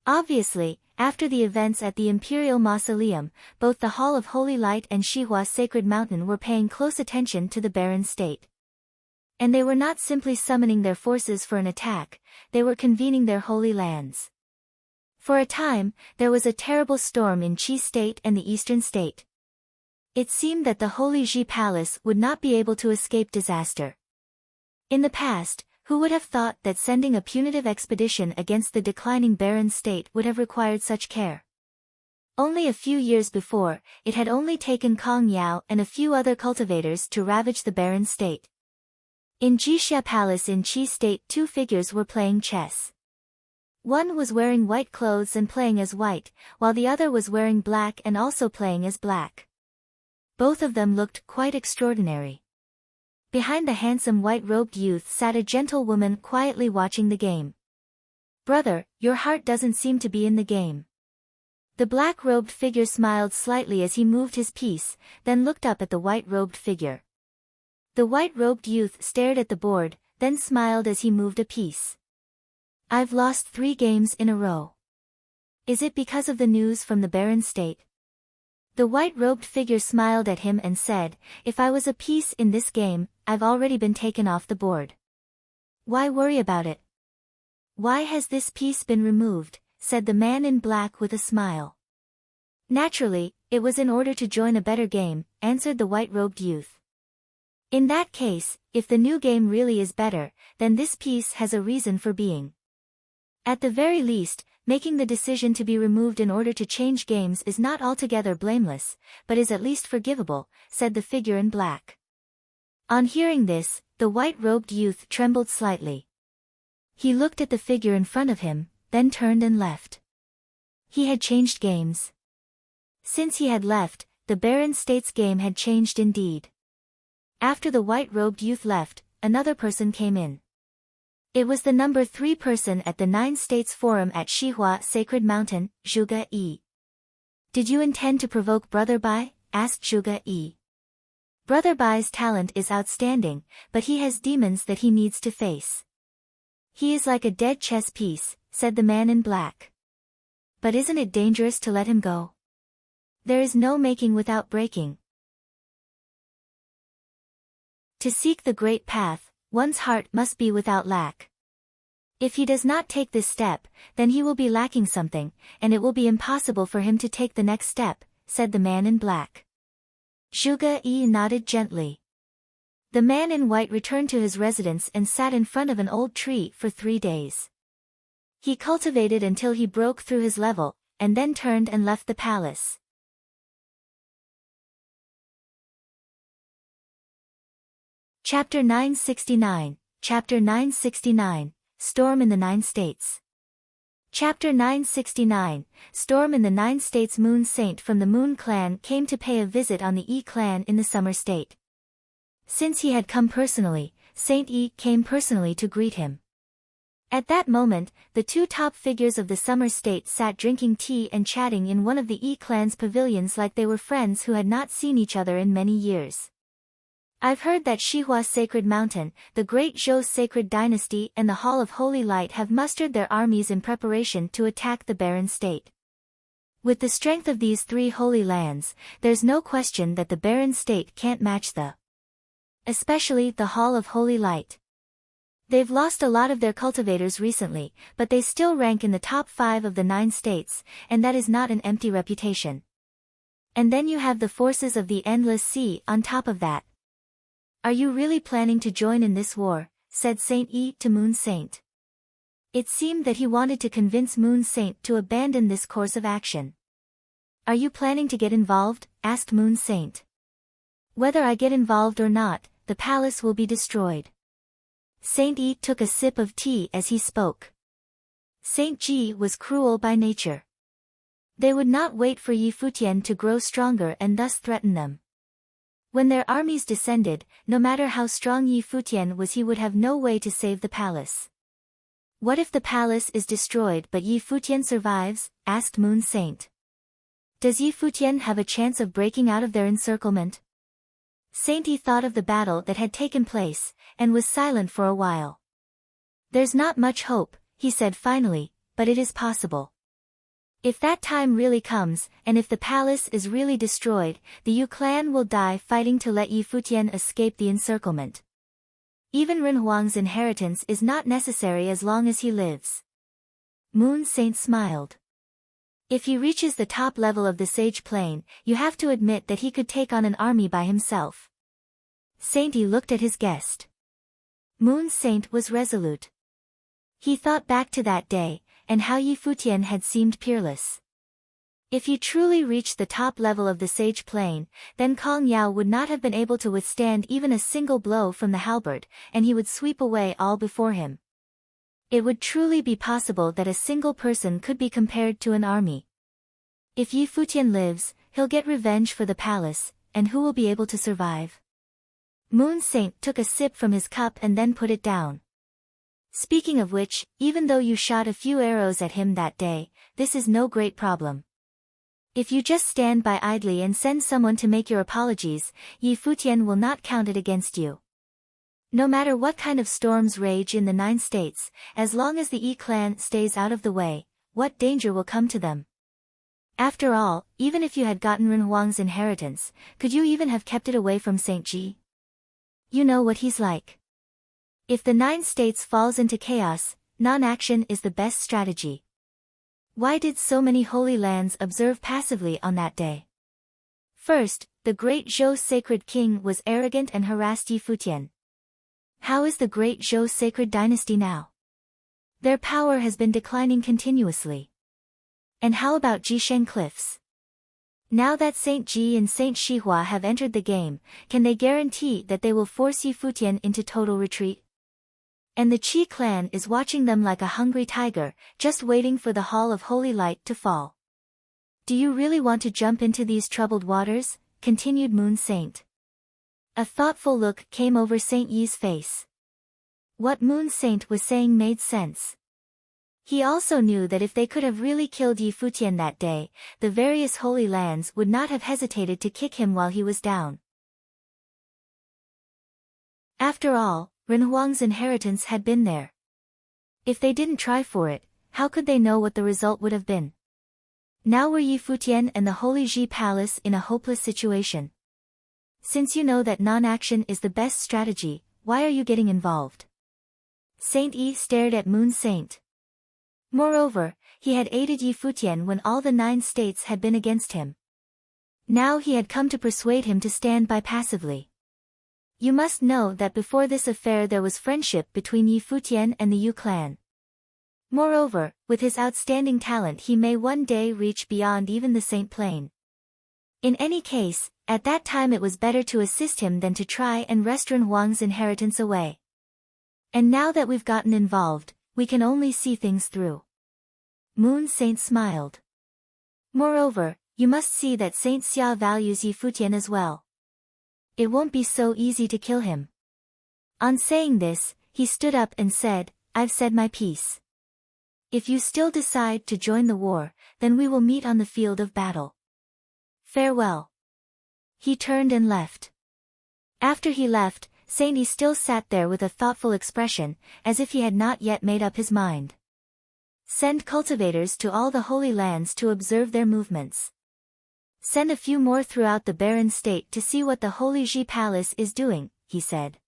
Obviously, after the events at the Imperial Mausoleum, both the Hall of Holy Light and Xihua Sacred Mountain were paying close attention to the barren state. And they were not simply summoning their forces for an attack, they were convening their holy lands. For a time, there was a terrible storm in Qi State and the Eastern State. It seemed that the Holy Ji Palace would not be able to escape disaster. In the past, who would have thought that sending a punitive expedition against the declining barren state would have required such care? Only a few years before, it had only taken Kong Yao and a few other cultivators to ravage the barren state. In Jixia Palace in Qi State, two figures were playing chess. One was wearing white clothes and playing as white, while the other was wearing black and also playing as black. Both of them looked quite extraordinary. Behind the handsome white-robed youth sat a gentle woman quietly watching the game. "Brother, your heart doesn't seem to be in the game." The black-robed figure smiled slightly as he moved his piece, then looked up at the white-robed figure. The white-robed youth stared at the board, then smiled as he moved a piece. "I've lost 3 games in a row. Is it because of the news from the barren state?" The white-robed figure smiled at him and said, "If I was a piece in this game, I've already been taken off the board. Why worry about it?" "Why has this piece been removed?" said the man in black with a smile. "Naturally, it was in order to join a better game," answered the white-robed youth. "In that case, if the new game really is better, then this piece has a reason for being. At the very least, making the decision to be removed in order to change games is not altogether blameless, but is at least forgivable," said the figure in black. On hearing this, the white-robed youth trembled slightly. He looked at the figure in front of him, then turned and left. He had changed games. Since he had left, the barren state's game had changed indeed. After the white-robed youth left, another person came in. It was the number 3 person at the 9 States Forum at Shihua Sacred Mountain, Zhuge Yi. "Did you intend to provoke Brother Bai?" asked Zhuge Yi. "Brother Bai's talent is outstanding, but he has demons that he needs to face. He is like a dead chess piece," said the man in black. "But isn't it dangerous to let him go? There is no making without breaking. To seek the great path, one's heart must be without lack. If he does not take this step, then he will be lacking something, and it will be impossible for him to take the next step," said the man in black. Zhuge Yi nodded gently. The man in white returned to his residence and sat in front of an old tree for 3 days. He cultivated until he broke through his level, and then turned and left the palace. Chapter 969, Chapter 969, Storm in the 9 States. Chapter 969, Storm in the 9 States. Moon Saint from the Moon Clan came to pay a visit on the Yi clan in the Summer State. Since he had come personally, Saint Yi came personally to greet him. At that moment, the 2 top figures of the Summer State sat drinking tea and chatting in one of the Yi clan's pavilions like they were friends who had not seen each other in many years. "I've heard that Shihua Sacred Mountain, the Great Zhou Sacred Dynasty and the Hall of Holy Light have mustered their armies in preparation to attack the barren state. With the strength of these 3 holy lands, there's no question that the barren state can't match especially the Hall of Holy Light. They've lost a lot of their cultivators recently, but they still rank in the top 5 of the 9 states, and that is not an empty reputation. And then you have the forces of the Endless Sea on top of that. Are you really planning to join in this war?" said Saint Yi to Moon Saint. It seemed that he wanted to convince Moon Saint to abandon this course of action. "Are you planning to get involved?" asked Moon Saint. "Whether I get involved or not, the palace will be destroyed." Saint Yi took a sip of tea as he spoke. Saint Ji was cruel by nature. They would not wait for Yi Futian to grow stronger and thus threaten them. When their armies descended, no matter how strong Yi Futian was, he would have no way to save the palace. "What if the palace is destroyed but Yi Futian survives?" asked Moon Saint. "Does Yi Futian have a chance of breaking out of their encirclement?" Saint Yi thought of the battle that had taken place, and was silent for a while. "There's not much hope," he said finally, "but it is possible. If that time really comes, and if the palace is really destroyed, the Yu clan will die fighting to let Yi Futian escape the encirclement. Even Ren Huang's inheritance is not necessary as long as he lives." Moon Saint smiled. "If he reaches the top level of the Sage Plane, you have to admit that he could take on an army by himself." Saint Yi looked at his guest. Moon Saint was resolute. He thought back to that day, and how Yi Futian had seemed peerless. If he truly reached the top level of the sage plane, then Kong Yao would not have been able to withstand even a single blow from the halberd, and he would sweep away all before him. It would truly be possible that a single person could be compared to an army. If Yi Futian lives, he'll get revenge for the palace, and who will be able to survive? Moon Saint took a sip from his cup and then put it down. Speaking of which, even though you shot a few arrows at him that day, this is no great problem. If you just stand by idly and send someone to make your apologies, Yi Futian will not count it against you. No matter what kind of storms rage in the 9 states, as long as the Yi clan stays out of the way, what danger will come to them? After all, even if you had gotten Ren Huang's inheritance, could you even have kept it away from Saint Ji? You know what he's like. If the 9 states falls into chaos, non-action is the best strategy. Why did so many holy lands observe passively on that day? First, the great Zhou sacred king was arrogant and harassed Yi Futian. How is the great Zhou sacred dynasty now? Their power has been declining continuously. And how about Jisheng Cliffs? Now that Saint Ji and Saint Shihua have entered the game, can they guarantee that they will force Yi Futian into total retreat? And the Qi clan is watching them like a hungry tiger, just waiting for the Hall of Holy Light to fall. Do you really want to jump into these troubled waters? Continued Moon Saint. A thoughtful look came over Saint Yi's face. What Moon Saint was saying made sense. He also knew that if they could have really killed Yi Futian that day, the various holy lands would not have hesitated to kick him while he was down. After all, Ren Huang's inheritance had been there. If they didn't try for it, how could they know what the result would have been? Now were Yi Futian and the Holy Ji Palace in a hopeless situation. Since you know that non-action is the best strategy, why are you getting involved? Saint Yi stared at Moon Saint. Moreover, he had aided Yi Futian when all the 9 states had been against him. Now he had come to persuade him to stand by passively. You must know that before this affair there was friendship between Yi Futian and the Yu clan. Moreover, with his outstanding talent he may one day reach beyond even the Saint Plane. In any case, at that time it was better to assist him than to try and wrest Ren Huang's inheritance away. And now that we've gotten involved, we can only see things through. Moon Saint smiled. Moreover, you must see that Saint Xia values Yi Futian as well. It won't be so easy to kill him. On saying this, he stood up and said, I've said my piece. If you still decide to join the war, then we will meet on the field of battle. Farewell. He turned and left. After he left, Saint Yi still sat there with a thoughtful expression, as if he had not yet made up his mind. Send cultivators to all the holy lands to observe their movements. Send a few more throughout the barren state to see what the Holy Ji Palace is doing, he said.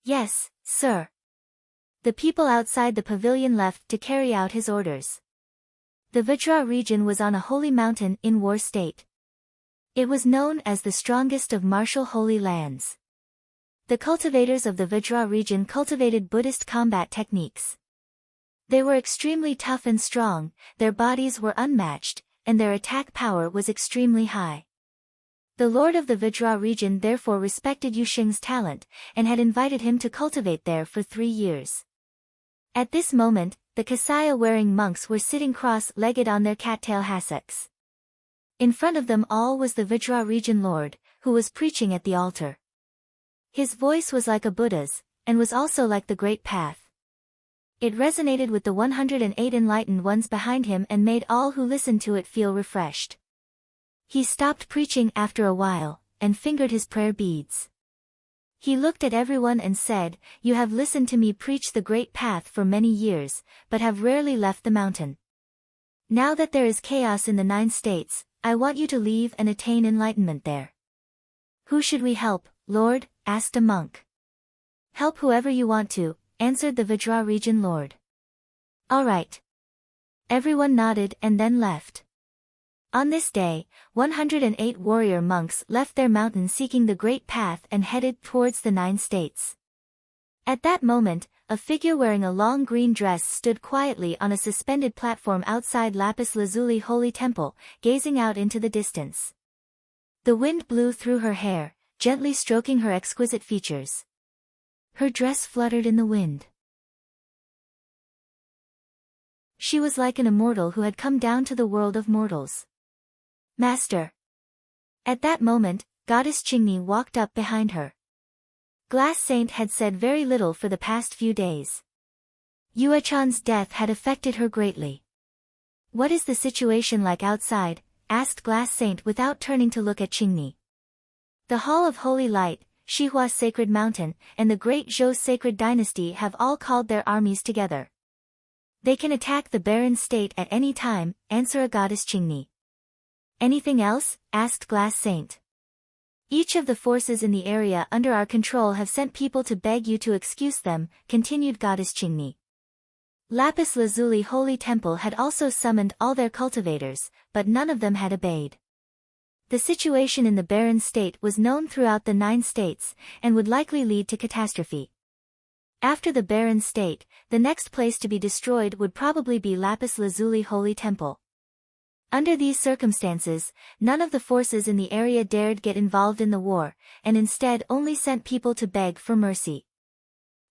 Yes, sir. The people outside the pavilion left to carry out his orders. The Vajra region was on a holy mountain in war state. It was known as the strongest of martial holy lands. The cultivators of the Vajra region cultivated Buddhist combat techniques. They were extremely tough and strong, their bodies were unmatched, and their attack power was extremely high. The lord of the Vajra region therefore respected Yu Xing's talent, and had invited him to cultivate there for 3 years. At this moment, the kasaya-wearing monks were sitting cross-legged on their cattail hassocks. In front of them all was the Vajra region lord, who was preaching at the altar. His voice was like a Buddha's, and was also like the Great Path. It resonated with the 108 enlightened ones behind him and made all who listened to it feel refreshed. He stopped preaching after a while, and fingered his prayer beads. He looked at everyone and said, You have listened to me preach the Great Path for many years, but have rarely left the mountain. Now that there is chaos in the 9 states, I want you to leave and attain enlightenment there. Who should we help, Lord? Asked a monk. Help whoever you want to, answered the Vajra region lord. All right. Everyone nodded and then left. On this day, 108 warrior monks left their mountain seeking the Great Path and headed towards the 9 states. At that moment, a figure wearing a long green dress stood quietly on a suspended platform outside Lapis Lazuli Holy Temple, gazing out into the distance. The wind blew through her hair, gently stroking her exquisite features. Her dress fluttered in the wind. She was like an immortal who had come down to the world of mortals. Master. At that moment, Goddess Qingni walked up behind her. Glass Saint had said very little for the past few days. Yuechan's death had affected her greatly. What is the situation like outside? Asked Glass Saint without turning to look at Qingni. The Hall of Holy Light, Shihua's Sacred Mountain, and the Great Zhou Sacred Dynasty have all called their armies together. They can attack the barren state at any time, answered Goddess Qingni. Anything else? Asked Glass Saint. Each of the forces in the area under our control have sent people to beg you to excuse them, continued Goddess Qingni. Lapis Lazuli Holy Temple had also summoned all their cultivators, but none of them had obeyed. The situation in the barren state was known throughout the 9 states, and would likely lead to catastrophe. After the barren state, the next place to be destroyed would probably be Lapis Lazuli Holy Temple. Under these circumstances, none of the forces in the area dared get involved in the war, and instead only sent people to beg for mercy.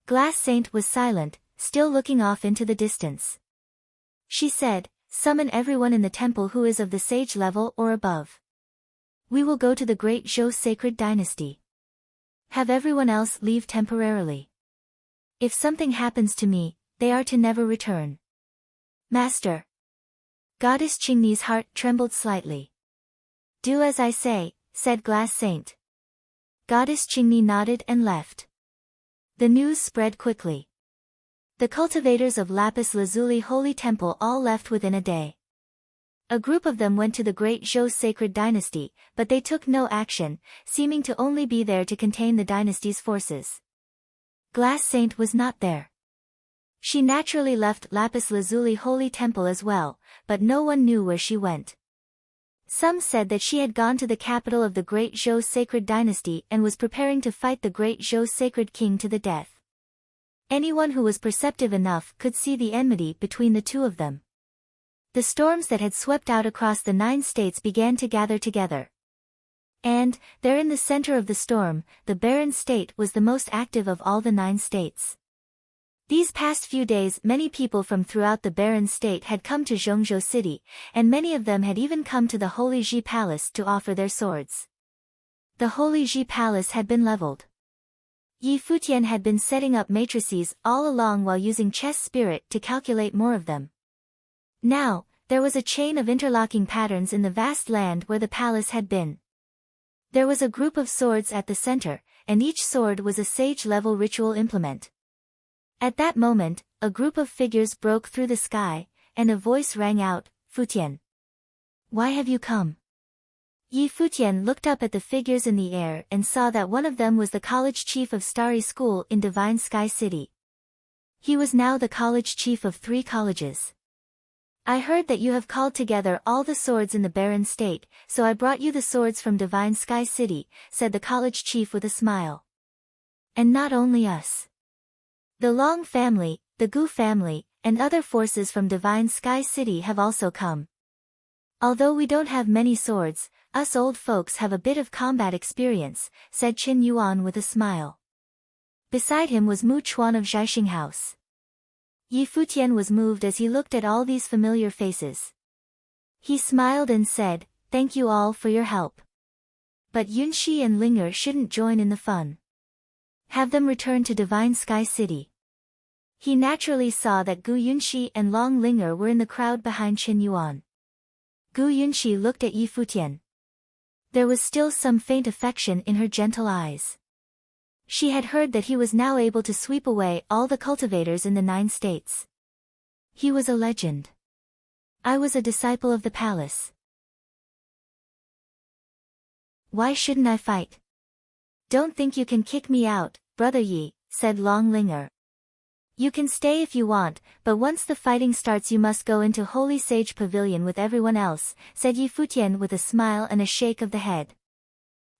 Glass Saint was silent, still looking off into the distance. She said, "Summon everyone in the temple who is of the sage level or above. We will go to the Great Zhou Sacred Dynasty. Have everyone else leave temporarily. If something happens to me, they are to never return." Master. Goddess Qingni's heart trembled slightly. "Do as I say," said Glass Saint. Goddess Qingni nodded and left. The news spread quickly. The cultivators of Lapis Lazuli Holy Temple all left within a day. A group of them went to the Great Zhou Sacred Dynasty, but they took no action, seeming to only be there to contain the dynasty's forces. Glass Saint was not there. She naturally left Lapis Lazuli Holy Temple as well, but no one knew where she went. Some said that she had gone to the capital of the Great Zhou Sacred Dynasty and was preparing to fight the Great Zhou Sacred King to the death. Anyone who was perceptive enough could see the enmity between the two of them. The storms that had swept out across the 9 states began to gather together. And, there in the center of the storm, the barren state was the most active of all the 9 states. These past few days many people from throughout the barren state had come to Zhongzhou City, and many of them had even come to the Holy Ji Palace to offer their swords. The Holy Ji Palace had been leveled. Yi Futian had been setting up matrices all along while using chess spirit to calculate more of them. Now, there was a chain of interlocking patterns in the vast land where the palace had been. There was a group of swords at the center, and each sword was a sage-level ritual implement. At that moment, a group of figures broke through the sky, and a voice rang out, "Futian. Why have you come?" Yi Futian looked up at the figures in the air and saw that one of them was the college chief of Starry School in Divine Sky City. He was now the college chief of 3 colleges. "I heard that you have called together all the swords in the barren state, so I brought you the swords from Divine Sky City," said the college chief with a smile. "And not only us. The Long family, the Gu family, and other forces from Divine Sky City have also come. Although we don't have many swords, us old folks have a bit of combat experience," said Qin Yuan with a smile. Beside him was Mu Chuan of Zhaixing House. Yi Futian was moved as he looked at all these familiar faces. He smiled and said, "Thank you all for your help. But Yunxi and Linger shouldn't join in the fun. Have them return to Divine Sky City." He naturally saw that Gu Yunxi and Long Linger were in the crowd behind Qin Yuan. Gu Yunxi looked at Yi Futian. There was still some faint affection in her gentle eyes. She had heard that he was now able to sweep away all the cultivators in the 9 states. He was a legend. "I was a disciple of the palace. Why shouldn't I fight?" "Don't think you can kick me out, Brother Yi," said Long Linger. "You can stay if you want, but once the fighting starts you must go into Holy Sage Pavilion with everyone else," said Yi Futian with a smile and a shake of the head.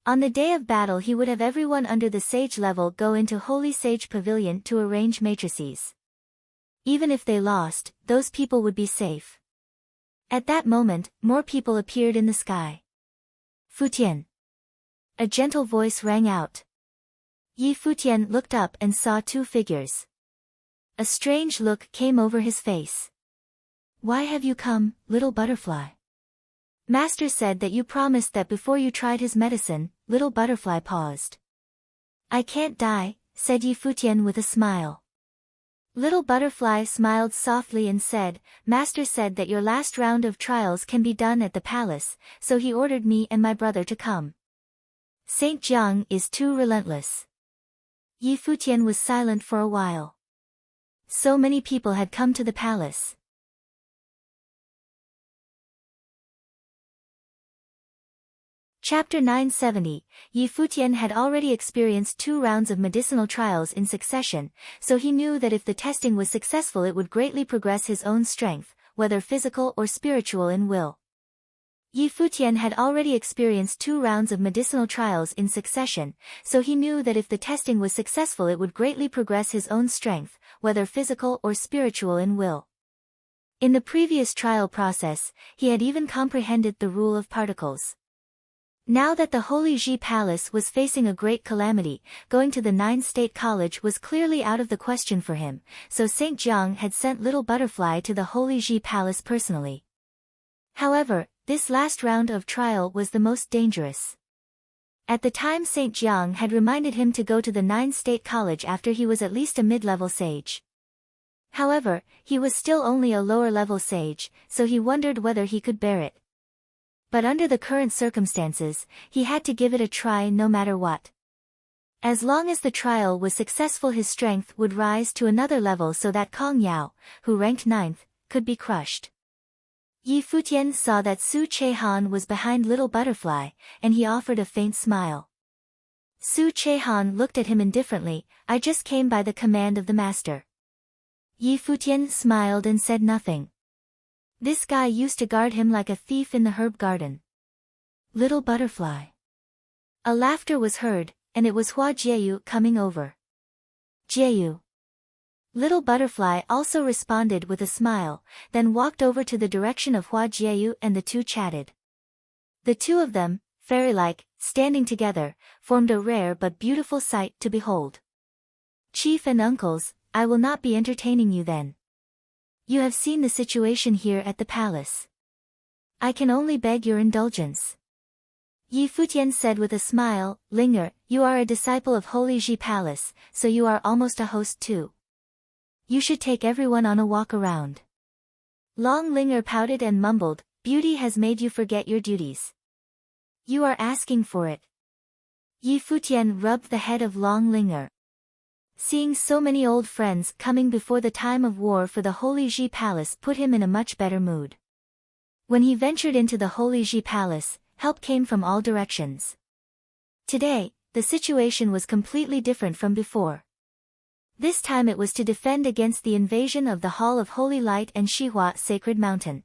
On the day of battle he would have everyone under the sage level go into Holy Sage Pavilion to arrange matrices. Even if they lost, those people would be safe. At that moment, more people appeared in the sky. Futian. A gentle voice rang out. Yi Futian looked up and saw two figures. A strange look came over his face. Why have you come, little butterfly? Master said that you promised that before you tried his medicine. Little butterfly paused. I can't die, said Yi Futian with a smile. Little butterfly smiled softly and said, Master said that your last round of trials can be done at the palace, so he ordered me and my brother to come. Saint Jiang is too relentless. Yi Futian was silent for a while. So many people had come to the palace. Chapter 970, Yi Futian had already experienced 2 rounds of medicinal trials in succession, so he knew that if the testing was successful it would greatly progress his own strength, whether physical or spiritual in will. Yi Futian had already experienced 2 rounds of medicinal trials in succession, so he knew that if the testing was successful it would greatly progress his own strength, whether physical or spiritual in will. In the previous trial process, he had even comprehended the rule of particles. Now that the Holy Ji Palace was facing a great calamity, going to the 9 State College was clearly out of the question for him, so Saint Jiang had sent Little Butterfly to the Holy Ji Palace personally. However, this last round of trial was the most dangerous. At the time Saint Jiang had reminded him to go to the 9 State College after he was at least a mid-level sage. However, he was still only a lower-level sage, so he wondered whether he could bear it. But under the current circumstances, he had to give it a try no matter what. As long as the trial was successful his strength would rise to another level so that Kong Yao, who ranked 9th, could be crushed. Yi Futian saw that Su Chehan was behind Little Butterfly, and he offered a faint smile. Su Chehan looked at him indifferently, I just came by the command of the master. Yi Futian smiled and said nothing. This guy used to guard him like a thief in the herb garden. Little Butterfly. A laughter was heard, and it was Hua Jieyu coming over. Jieyu. Little Butterfly also responded with a smile, then walked over to the direction of Hua Jieyu and the two chatted. The two of them, fairy-like, standing together, formed a rare but beautiful sight to behold. Chief and uncles, I will not be entertaining you then. You have seen the situation here at the palace. I can only beg your indulgence. Yi Futian said with a smile, Linger, you are a disciple of Holy Ji Palace, so you are almost a host too. You should take everyone on a walk around. Long Linger pouted and mumbled, Beauty has made you forget your duties. You are asking for it. Yi Futian rubbed the head of Long Linger. Seeing so many old friends coming before the time of war for the Holy Ji Palace put him in a much better mood. When he ventured into the Holy Ji Palace, help came from all directions. Today, the situation was completely different from before. This time it was to defend against the invasion of the Hall of Holy Light and Shihua Sacred Mountain.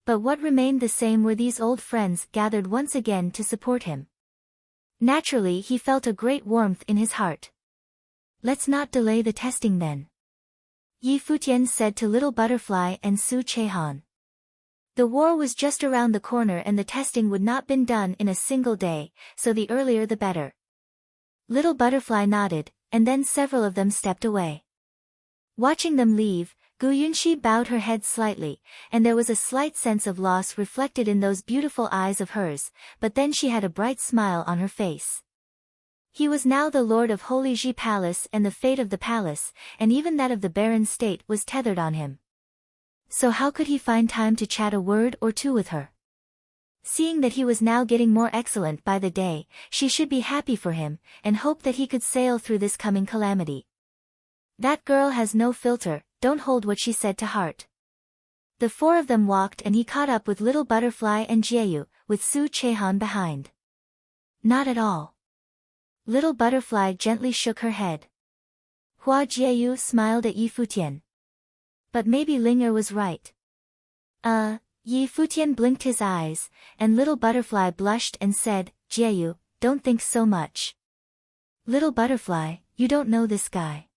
But what remained the same were these old friends gathered once again to support him. Naturally he felt a great warmth in his heart. Let's not delay the testing then. Yi Futian said to Little Butterfly and Su Chehan. The war was just around the corner and the testing would not been done in a single day, so the earlier the better. Little Butterfly nodded, and then several of them stepped away. Watching them leave, Gu Yunxi bowed her head slightly, and there was a slight sense of loss reflected in those beautiful eyes of hers, but then she had a bright smile on her face. He was now the lord of Holy Ji Palace and the fate of the palace, and even that of the barren state was tethered on him. So how could he find time to chat a word or two with her? Seeing that he was now getting more excellent by the day, she should be happy for him, and hope that he could sail through this coming calamity. That girl has no filter, don't hold what she said to heart. The four of them walked and he caught up with Little Butterfly and Jieyu, with Su Chehan behind. Not at all. Little Butterfly gently shook her head. Hua Jieyu smiled at Yi Futian. But maybe Linger was right. Yi Futian blinked his eyes, and Little Butterfly blushed and said, Jieyu, don't think so much. Little butterfly, you don't know this guy.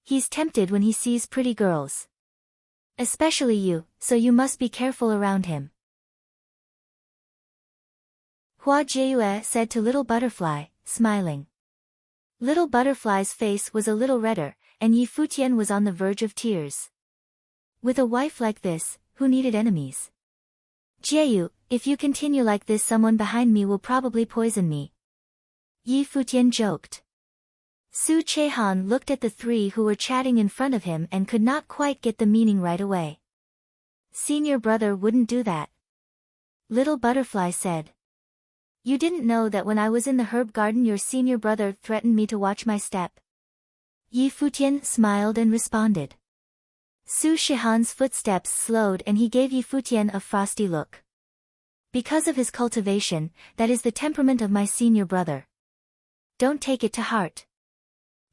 He's tempted when he sees pretty girls. Especially you, so you must be careful around him. Hua Jieyue said to Little Butterfly, smiling. Little Butterfly's face was a little redder, and Yi Futian was on the verge of tears. With a wife like this, who needed enemies? Jieyu, if you continue like this, someone behind me will probably poison me. Yi Futian joked. Su Chehan looked at the three who were chatting in front of him and could not quite get the meaning right away. Senior brother wouldn't do that. Little Butterfly said. You didn't know that when I was in the herb garden your senior brother threatened me to watch my step? Yi Futian smiled and responded. Su Shihan's footsteps slowed and he gave Yi Futian a frosty look. Because of his cultivation, that is the temperament of my senior brother. Don't take it to heart.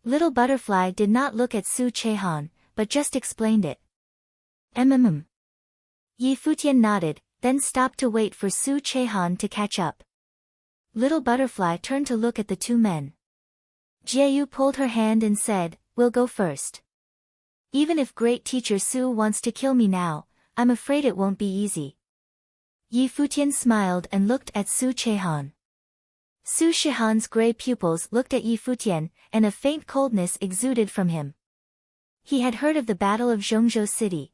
Little Butterfly did not look at Su Chehan, but just explained it. Yi Futian nodded, then stopped to wait for Su Chehan to catch up. Little Butterfly turned to look at the two men. Jieyu pulled her hand and said, we'll go first. Even if great teacher Su wants to kill me now, I'm afraid it won't be easy. Yi Futian smiled and looked at Su Chehan. Su Shihan's gray pupils looked at Yi Futian, and a faint coldness exuded from him. He had heard of the Battle of Zhongzhou City.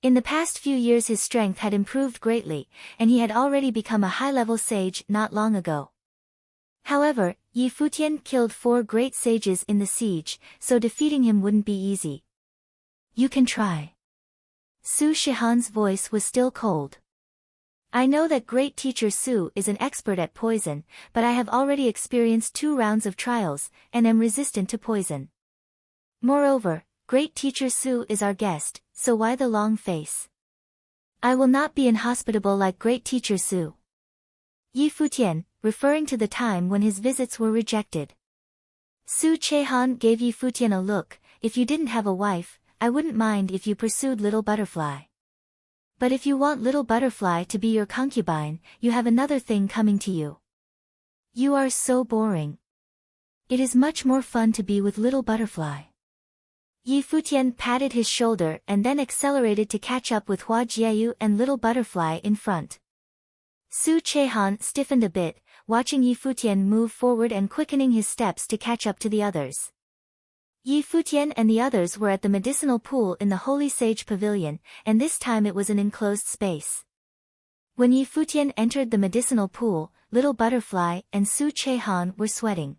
In the past few years his strength had improved greatly, and he had already become a high-level sage not long ago. However, Yi Futian killed 4 great sages in the siege, so defeating him wouldn't be easy. You can try. Su Shihan's voice was still cold. I know that great teacher Su is an expert at poison, but I have already experienced 2 rounds of trials, and am resistant to poison. Moreover, great teacher Su is our guest, so why the long face? I will not be inhospitable like great teacher Su. Yi Futian, referring to the time when his visits were rejected. Su Chehan gave Yi Futian a look. If you didn't have a wife, I wouldn't mind if you pursued Little Butterfly. But if you want Little Butterfly to be your concubine, you have another thing coming to you. You are so boring. It is much more fun to be with Little Butterfly. Yi Futian patted his shoulder and then accelerated to catch up with Hua Jieyu and Little Butterfly in front. Su Chehan stiffened a bit, watching Yi Futian move forward and quickening his steps to catch up to the others. Yi Futian and the others were at the medicinal pool in the Holy Sage Pavilion, and this time it was an enclosed space. When Yi Futian entered the medicinal pool, Little Butterfly and Su Chehan were sweating.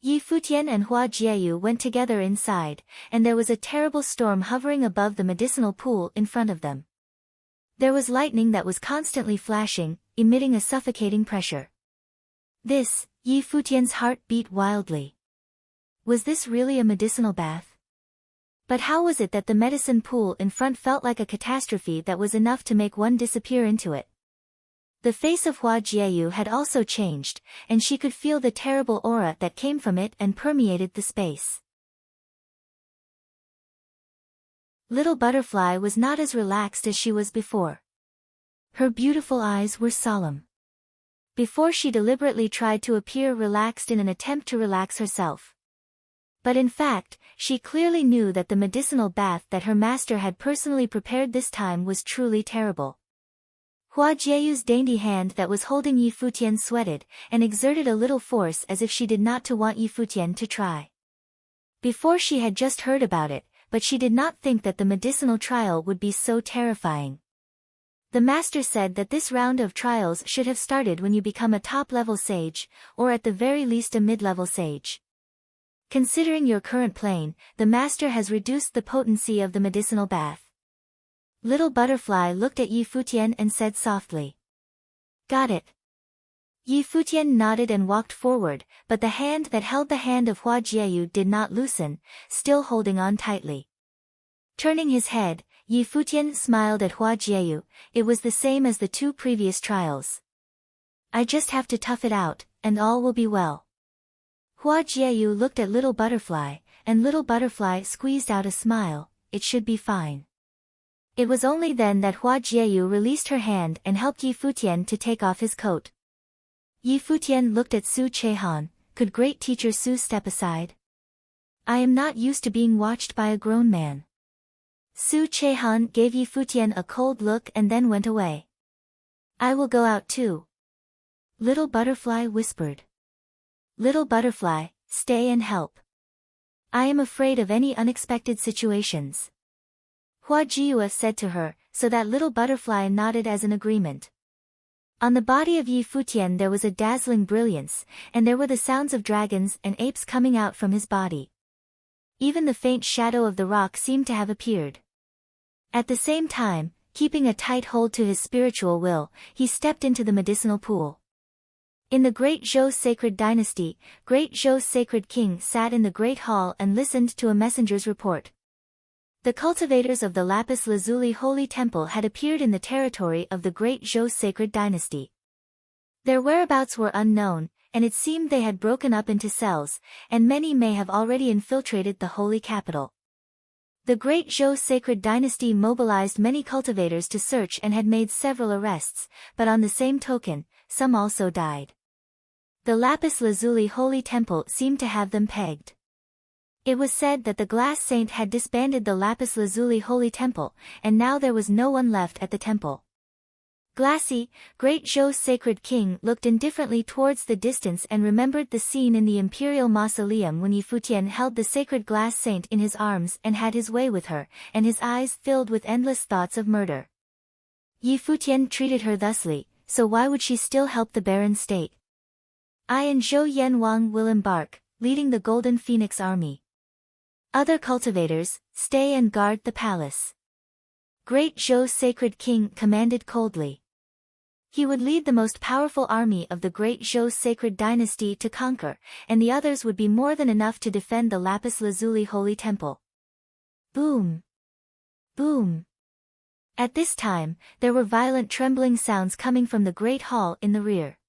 Yi Futian and Hua Jieyu went together inside, and there was a terrible storm hovering above the medicinal pool in front of them. There was lightning that was constantly flashing, emitting a suffocating pressure. Yi Futian's heart beat wildly. Was this really a medicinal bath? But how was it that the medicine pool in front felt like a catastrophe that was enough to make one disappear into it? The face of Hua Jieyu had also changed, and she could feel the terrible aura that came from it and permeated the space. Little Butterfly was not as relaxed as she was before. Her beautiful eyes were solemn. Before she deliberately tried to appear relaxed in an attempt to relax herself. But in fact, she clearly knew that the medicinal bath that her master had personally prepared this time was truly terrible. Hua Jieyu's dainty hand that was holding Yi Futian sweated, and exerted a little force as if she did not want Yi Futian to try. Before she had just heard about it, but she did not think that the medicinal trial would be so terrifying. The master said that this round of trials should have started when you become a top-level sage, or at the very least a mid-level sage. Considering your current plane, the master has reduced the potency of the medicinal bath. Little Butterfly looked at Yi Futian and said softly. Got it. Yi Futian nodded and walked forward, but the hand that held the hand of Hua Jieyu did not loosen, still holding on tightly. Turning his head, Yi Futian smiled at Hua Jieyu. It was the same as the 2 previous trials. I just have to tough it out, and all will be well. Hua Jieyu looked at Little Butterfly, and Little Butterfly squeezed out a smile. It should be fine. It was only then that Hua Jieyu released her hand and helped Yi Futian to take off his coat. Yi Futian looked at Su Chehan. Could great teacher Su step aside? I am not used to being watched by a grown man. Su Chehan gave Yi Futian a cold look and then went away. I will go out too. Little Butterfly whispered. Little Butterfly, stay and help. I am afraid of any unexpected situations. Hua Jiua said to her, so that Little Butterfly nodded as an agreement. On the body of Yi Futian there was a dazzling brilliance, and there were the sounds of dragons and apes coming out from his body. Even the faint shadow of the rock seemed to have appeared. At the same time, keeping a tight hold to his spiritual will, he stepped into the medicinal pool. In the Great Zhou Sacred Dynasty, Great Zhou Sacred King sat in the Great Hall and listened to a messenger's report. The cultivators of the Lapis Lazuli Holy Temple had appeared in the territory of the Great Zhou Sacred Dynasty. Their whereabouts were unknown, and it seemed they had broken up into cells, and many may have already infiltrated the holy capital. The Great Zhou Sacred Dynasty mobilized many cultivators to search and had made several arrests, but on the same token, some also died. The Lapis Lazuli Holy Temple seemed to have them pegged. It was said that the Glass Saint had disbanded the Lapis Lazuli Holy Temple, and now there was no one left at the temple. Glassy, Great Zhou Sacred King looked indifferently towards the distance and remembered the scene in the Imperial Mausoleum when Yi Futian held the sacred Glass Saint in his arms and had his way with her, and his eyes filled with endless thoughts of murder. Yi Futian treated her thusly, so why would she still help the barren state? I and Zhou Yanwang will embark, leading the Golden Phoenix Army. Other cultivators, stay and guard the palace. Great Zhou Sacred King commanded coldly. He would lead the most powerful army of the Great Zhou Sacred Dynasty to conquer, and the others would be more than enough to defend the Lapis Lazuli Holy Temple. Boom! Boom! At this time, there were violent trembling sounds coming from the Great Hall in the rear.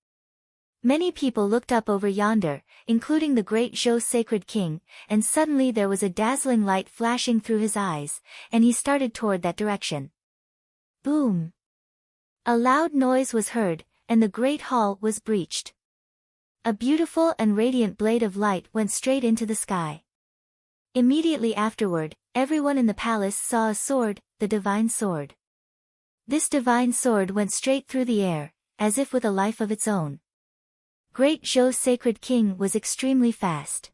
Many people looked up over yonder, including the Great Zhou Sacred King, and suddenly there was a dazzling light flashing through his eyes, and he started toward that direction. Boom! A loud noise was heard, and the Great Hall was breached. A beautiful and radiant blade of light went straight into the sky. Immediately afterward, everyone in the palace saw a sword, the divine sword. This divine sword went straight through the air, as if with a life of its own. Great Zhou Sacred King was extremely fast.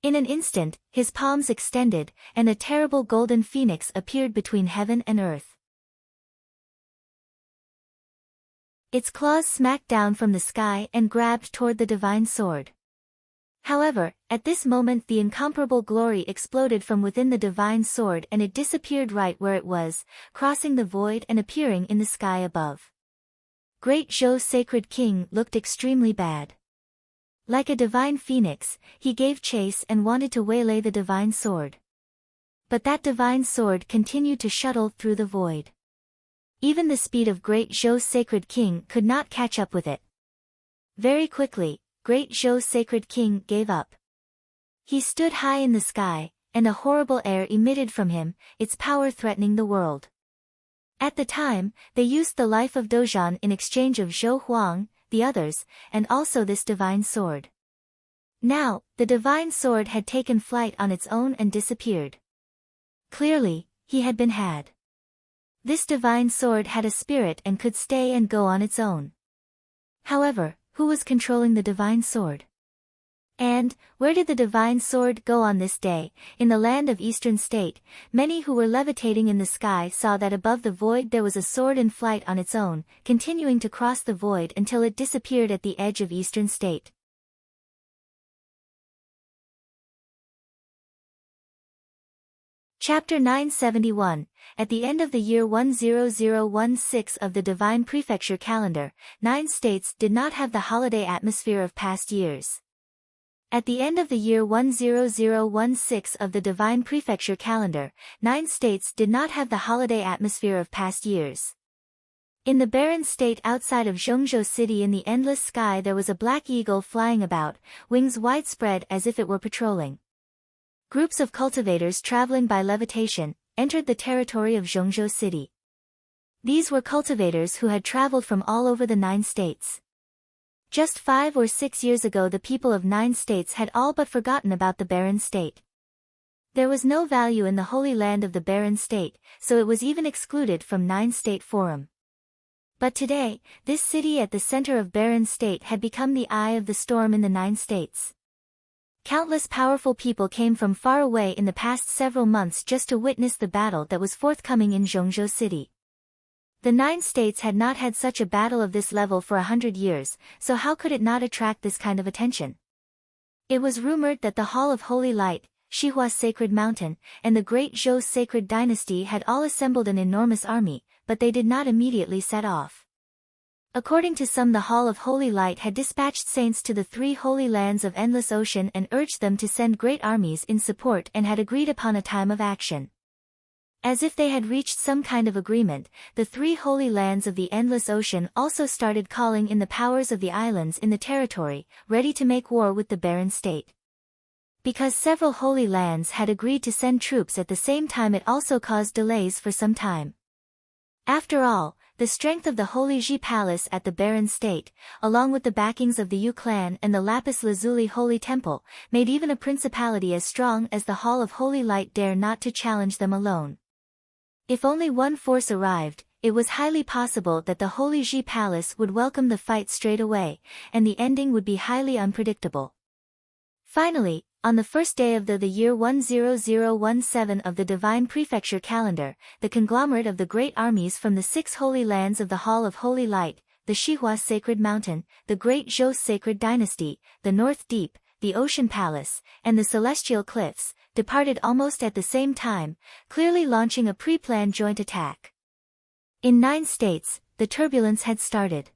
In an instant, his palms extended, and a terrible golden phoenix appeared between heaven and earth. Its claws smacked down from the sky and grabbed toward the divine sword. However, at this moment the incomparable glory exploded from within the divine sword and it disappeared right where it was, crossing the void and appearing in the sky above. Great Zhou Sacred King looked extremely bad. Like a divine phoenix, he gave chase and wanted to waylay the divine sword. But that divine sword continued to shuttle through the void. Even the speed of Great Zhou Sacred King could not catch up with it. Very quickly, Great Zhou Sacred King gave up. He stood high in the sky, and a horrible air emitted from him, its power threatening the world. At the time, they used the life of Dozhan in exchange of Zhou Huang, the others, and also this divine sword. Now, the divine sword had taken flight on its own and disappeared. Clearly, he had been had. This divine sword had a spirit and could stay and go on its own. However, who was controlling the divine sword? And, where did the divine sword go on this day? In the land of Eastern State, many who were levitating in the sky saw that above the void there was a sword in flight on its own, continuing to cross the void until it disappeared at the edge of Eastern State. Chapter 971. At the end of the year 10016 of the Divine Prefecture calendar, 9 states did not have the holiday atmosphere of past years. At the end of the year 10016 of the Divine Prefecture calendar, 9 states did not have the holiday atmosphere of past years. In the barren state outside of Zhongzhou City in the endless sky there was a black eagle flying about, wings widespread as if it were patrolling. Groups of cultivators traveling by levitation entered the territory of Zhongzhou City. These were cultivators who had traveled from all over the 9 states. Just 5 or 6 years ago the people of 9 states had all but forgotten about the barren state. There was no value in the holy land of the barren state, so it was even excluded from 9 state forum. But today, this city at the center of barren state had become the eye of the storm in the 9 states. Countless powerful people came from far away in the past several months just to witness the battle that was forthcoming in Zhongzhou City. The 9 states had not had such a battle of this level for 100 years, so how could it not attract this kind of attention? It was rumored that the Hall of Holy Light, Shihua's sacred mountain, and the great Zhou sacred dynasty had all assembled an enormous army, but they did not immediately set off. According to some, the Hall of Holy Light had dispatched saints to the 3 holy lands of Endless Ocean and urged them to send great armies in support and had agreed upon a time of action. As if they had reached some kind of agreement, the 3 holy lands of the Endless Ocean also started calling in the powers of the islands in the territory, ready to make war with the barren state. Because several holy lands had agreed to send troops at the same time, it also caused delays for some time. After all, the strength of the Holy Ji Palace at the barren state, along with the backings of the Yu clan and the Lapis Lazuli Holy Temple, made even a principality as strong as the Hall of Holy Light dare not to challenge them alone. If only one force arrived, it was highly possible that the Holy Ji Palace would welcome the fight straight away, and the ending would be highly unpredictable. Finally, on the first day of the year 10017 of the Divine Prefecture calendar, the conglomerate of the great armies from the 6 holy lands of the Hall of Holy Light, the Shihua Sacred Mountain, the Great Zhou Sacred Dynasty, the North Deep, the Ocean Palace, and the Celestial Cliffs, departed almost at the same time, clearly launching a pre-planned joint attack. In 9 states, the turbulence had started.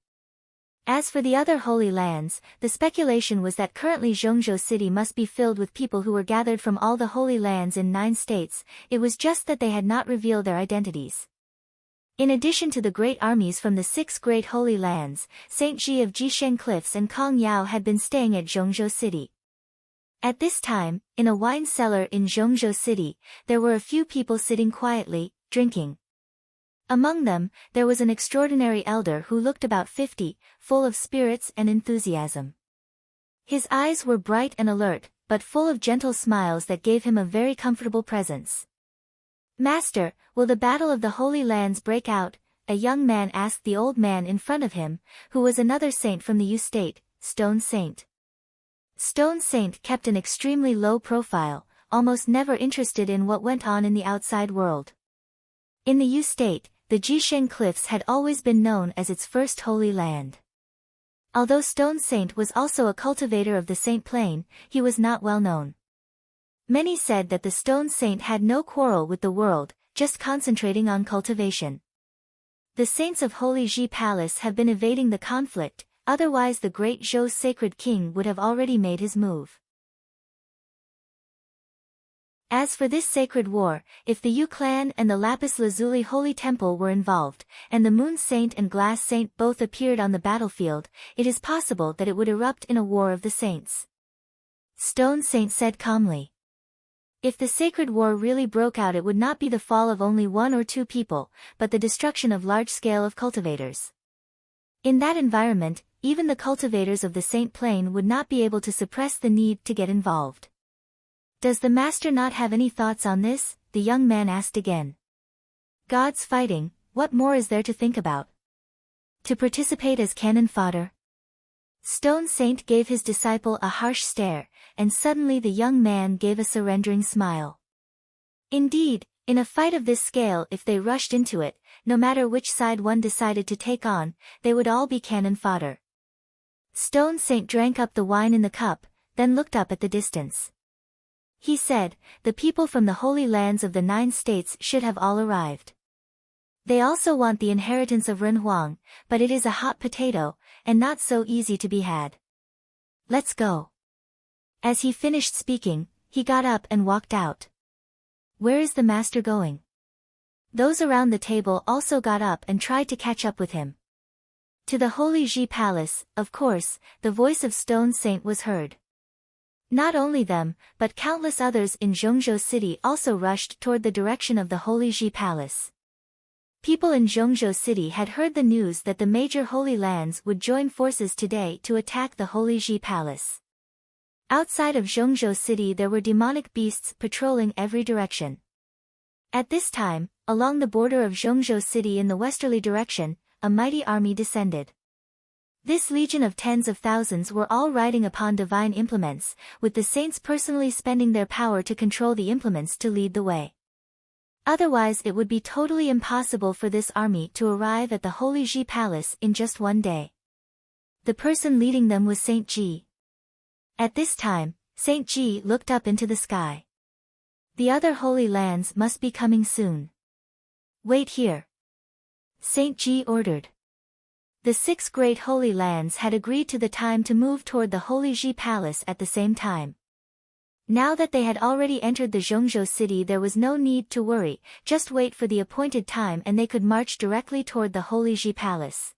As for the other holy lands, the speculation was that currently Zhongzhou City must be filled with people who were gathered from all the holy lands in 9 states, it was just that they had not revealed their identities. In addition to the great armies from the 6 great holy lands, Saint Ji of Jisheng Cliffs and Kong Yao had been staying at Zhongzhou City. At this time, in a wine cellar in Zhongzhou City, there were a few people sitting quietly, drinking. Among them, there was an extraordinary elder who looked about 50, full of spirits and enthusiasm. His eyes were bright and alert, but full of gentle smiles that gave him a very comfortable presence. "Master, will the battle of the Holy Lands break out?" a young man asked the old man in front of him, who was another saint from the Yu state, Stone Saint. Stone Saint kept an extremely low profile, almost never interested in what went on in the outside world. In the Yu state, the Jisheng Cliffs had always been known as its first holy land. Although Stone Saint was also a cultivator of the Saint Plain, he was not well known. Many said that the Stone Saint had no quarrel with the world, just concentrating on cultivation. The saints of Holy Ji Palace have been evading the conflict, otherwise the great Zhou sacred king would have already made his move. As for this sacred war, if the Yu clan and the Lapis Lazuli Holy Temple were involved, and the Moon Saint and Glass Saint both appeared on the battlefield, it is possible that it would erupt in a war of the saints. Stone Saint said calmly. If the sacred war really broke out, it would not be the fall of only 1 or 2 people, but the destruction of large scale of cultivators. In that environment, even the cultivators of the Saint Plain would not be able to suppress the need to get involved. "Does the master not have any thoughts on this?" the young man asked again. "Gods fighting, what more is there to think about? To participate as cannon fodder?" Stone Saint gave his disciple a harsh stare, and suddenly the young man gave a surrendering smile. Indeed, in a fight of this scale, if they rushed into it, no matter which side one decided to take on, they would all be cannon fodder. Stone Saint drank up the wine in the cup, then looked up at the distance. He said, "The people from the holy lands of the 9 states should have all arrived. They also want the inheritance of Renhuang, but it is a hot potato, and not so easy to be had. Let's go." As he finished speaking, he got up and walked out. "Where is the master going?" Those around the table also got up and tried to catch up with him. To the Holy Ji Palace, of course, the voice of Stone Saint was heard. Not only them, but countless others in Zhongzhou City also rushed toward the direction of the Holy Ji Palace. People in Zhongzhou City had heard the news that the major Holy Lands would join forces today to attack the Holy Ji Palace. Outside of Zhongzhou City there were demonic beasts patrolling every direction. At this time, along the border of Zhongzhou City in the westerly direction, a mighty army descended. This legion of tens of thousands were all riding upon divine implements, with the saints personally spending their power to control the implements to lead the way. Otherwise it would be totally impossible for this army to arrive at the Holy Ji Palace in just one day. The person leading them was Saint Ji. At this time, Saint Ji looked up into the sky. The other Holy Lands must be coming soon. Wait here. Saint Ji ordered. The 6 great Holy Lands had agreed to the time to move toward the Holy Ji Palace at the same time. Now that they had already entered the Zhongzhou city there was no need to worry, just wait for the appointed time and they could march directly toward the Holy Ji Palace.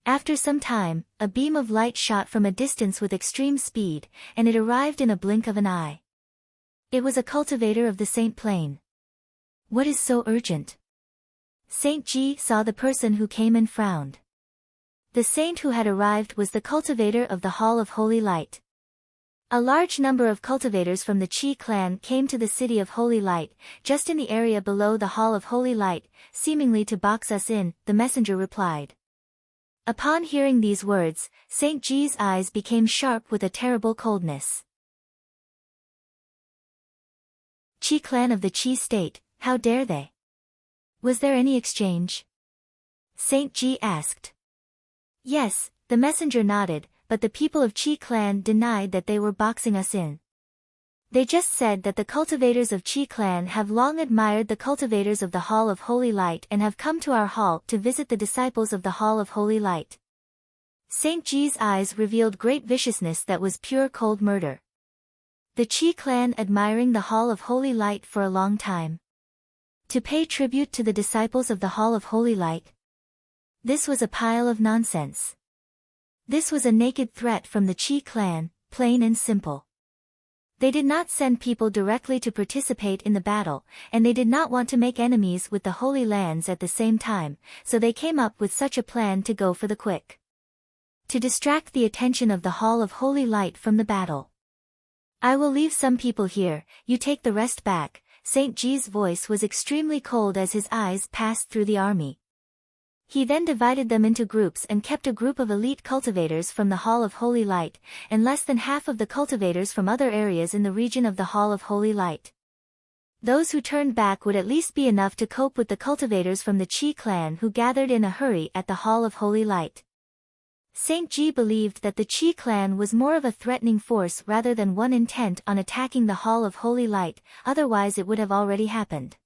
After some time, a beam of light shot from a distance with extreme speed, and it arrived in a blink of an eye. It was a cultivator of the Saint Plain. What is so urgent? Saint Ji saw the person who came and frowned. The saint who had arrived was the cultivator of the Hall of Holy Light. A large number of cultivators from the Qi clan came to the City of Holy Light, just in the area below the Hall of Holy Light, seemingly to box us in, the messenger replied. Upon hearing these words, Saint Ji's eyes became sharp with a terrible coldness. Qi clan of the Qi state, how dare they? Was there any exchange? Saint Ji asked. Yes, the messenger nodded, but the people of Qi clan denied that they were boxing us in. They just said that the cultivators of Qi clan have long admired the cultivators of the Hall of Holy Light and have come to our hall to visit the disciples of the Hall of Holy Light. Saint Ji's eyes revealed great viciousness that was pure cold murder. The Qi clan admiring the Hall of Holy Light for a long time. To pay tribute to the disciples of the Hall of Holy Light. This was a pile of nonsense. This was a naked threat from the Qi clan, plain and simple. They did not send people directly to participate in the battle, and they did not want to make enemies with the Holy Lands at the same time, so they came up with such a plan to go for the quick. To distract the attention of the Hall of Holy Light from the battle. I will leave some people here, you take the rest back. Saint Ji's voice was extremely cold as his eyes passed through the army. He then divided them into groups and kept a group of elite cultivators from the Hall of Holy Light, and less than half of the cultivators from other areas in the region of the Hall of Holy Light. Those who turned back would at least be enough to cope with the cultivators from the Qi clan who gathered in a hurry at the Hall of Holy Light. Saint Ji believed that the Qi clan was more of a threatening force rather than one intent on attacking the Hall of Holy Light, otherwise it would have already happened.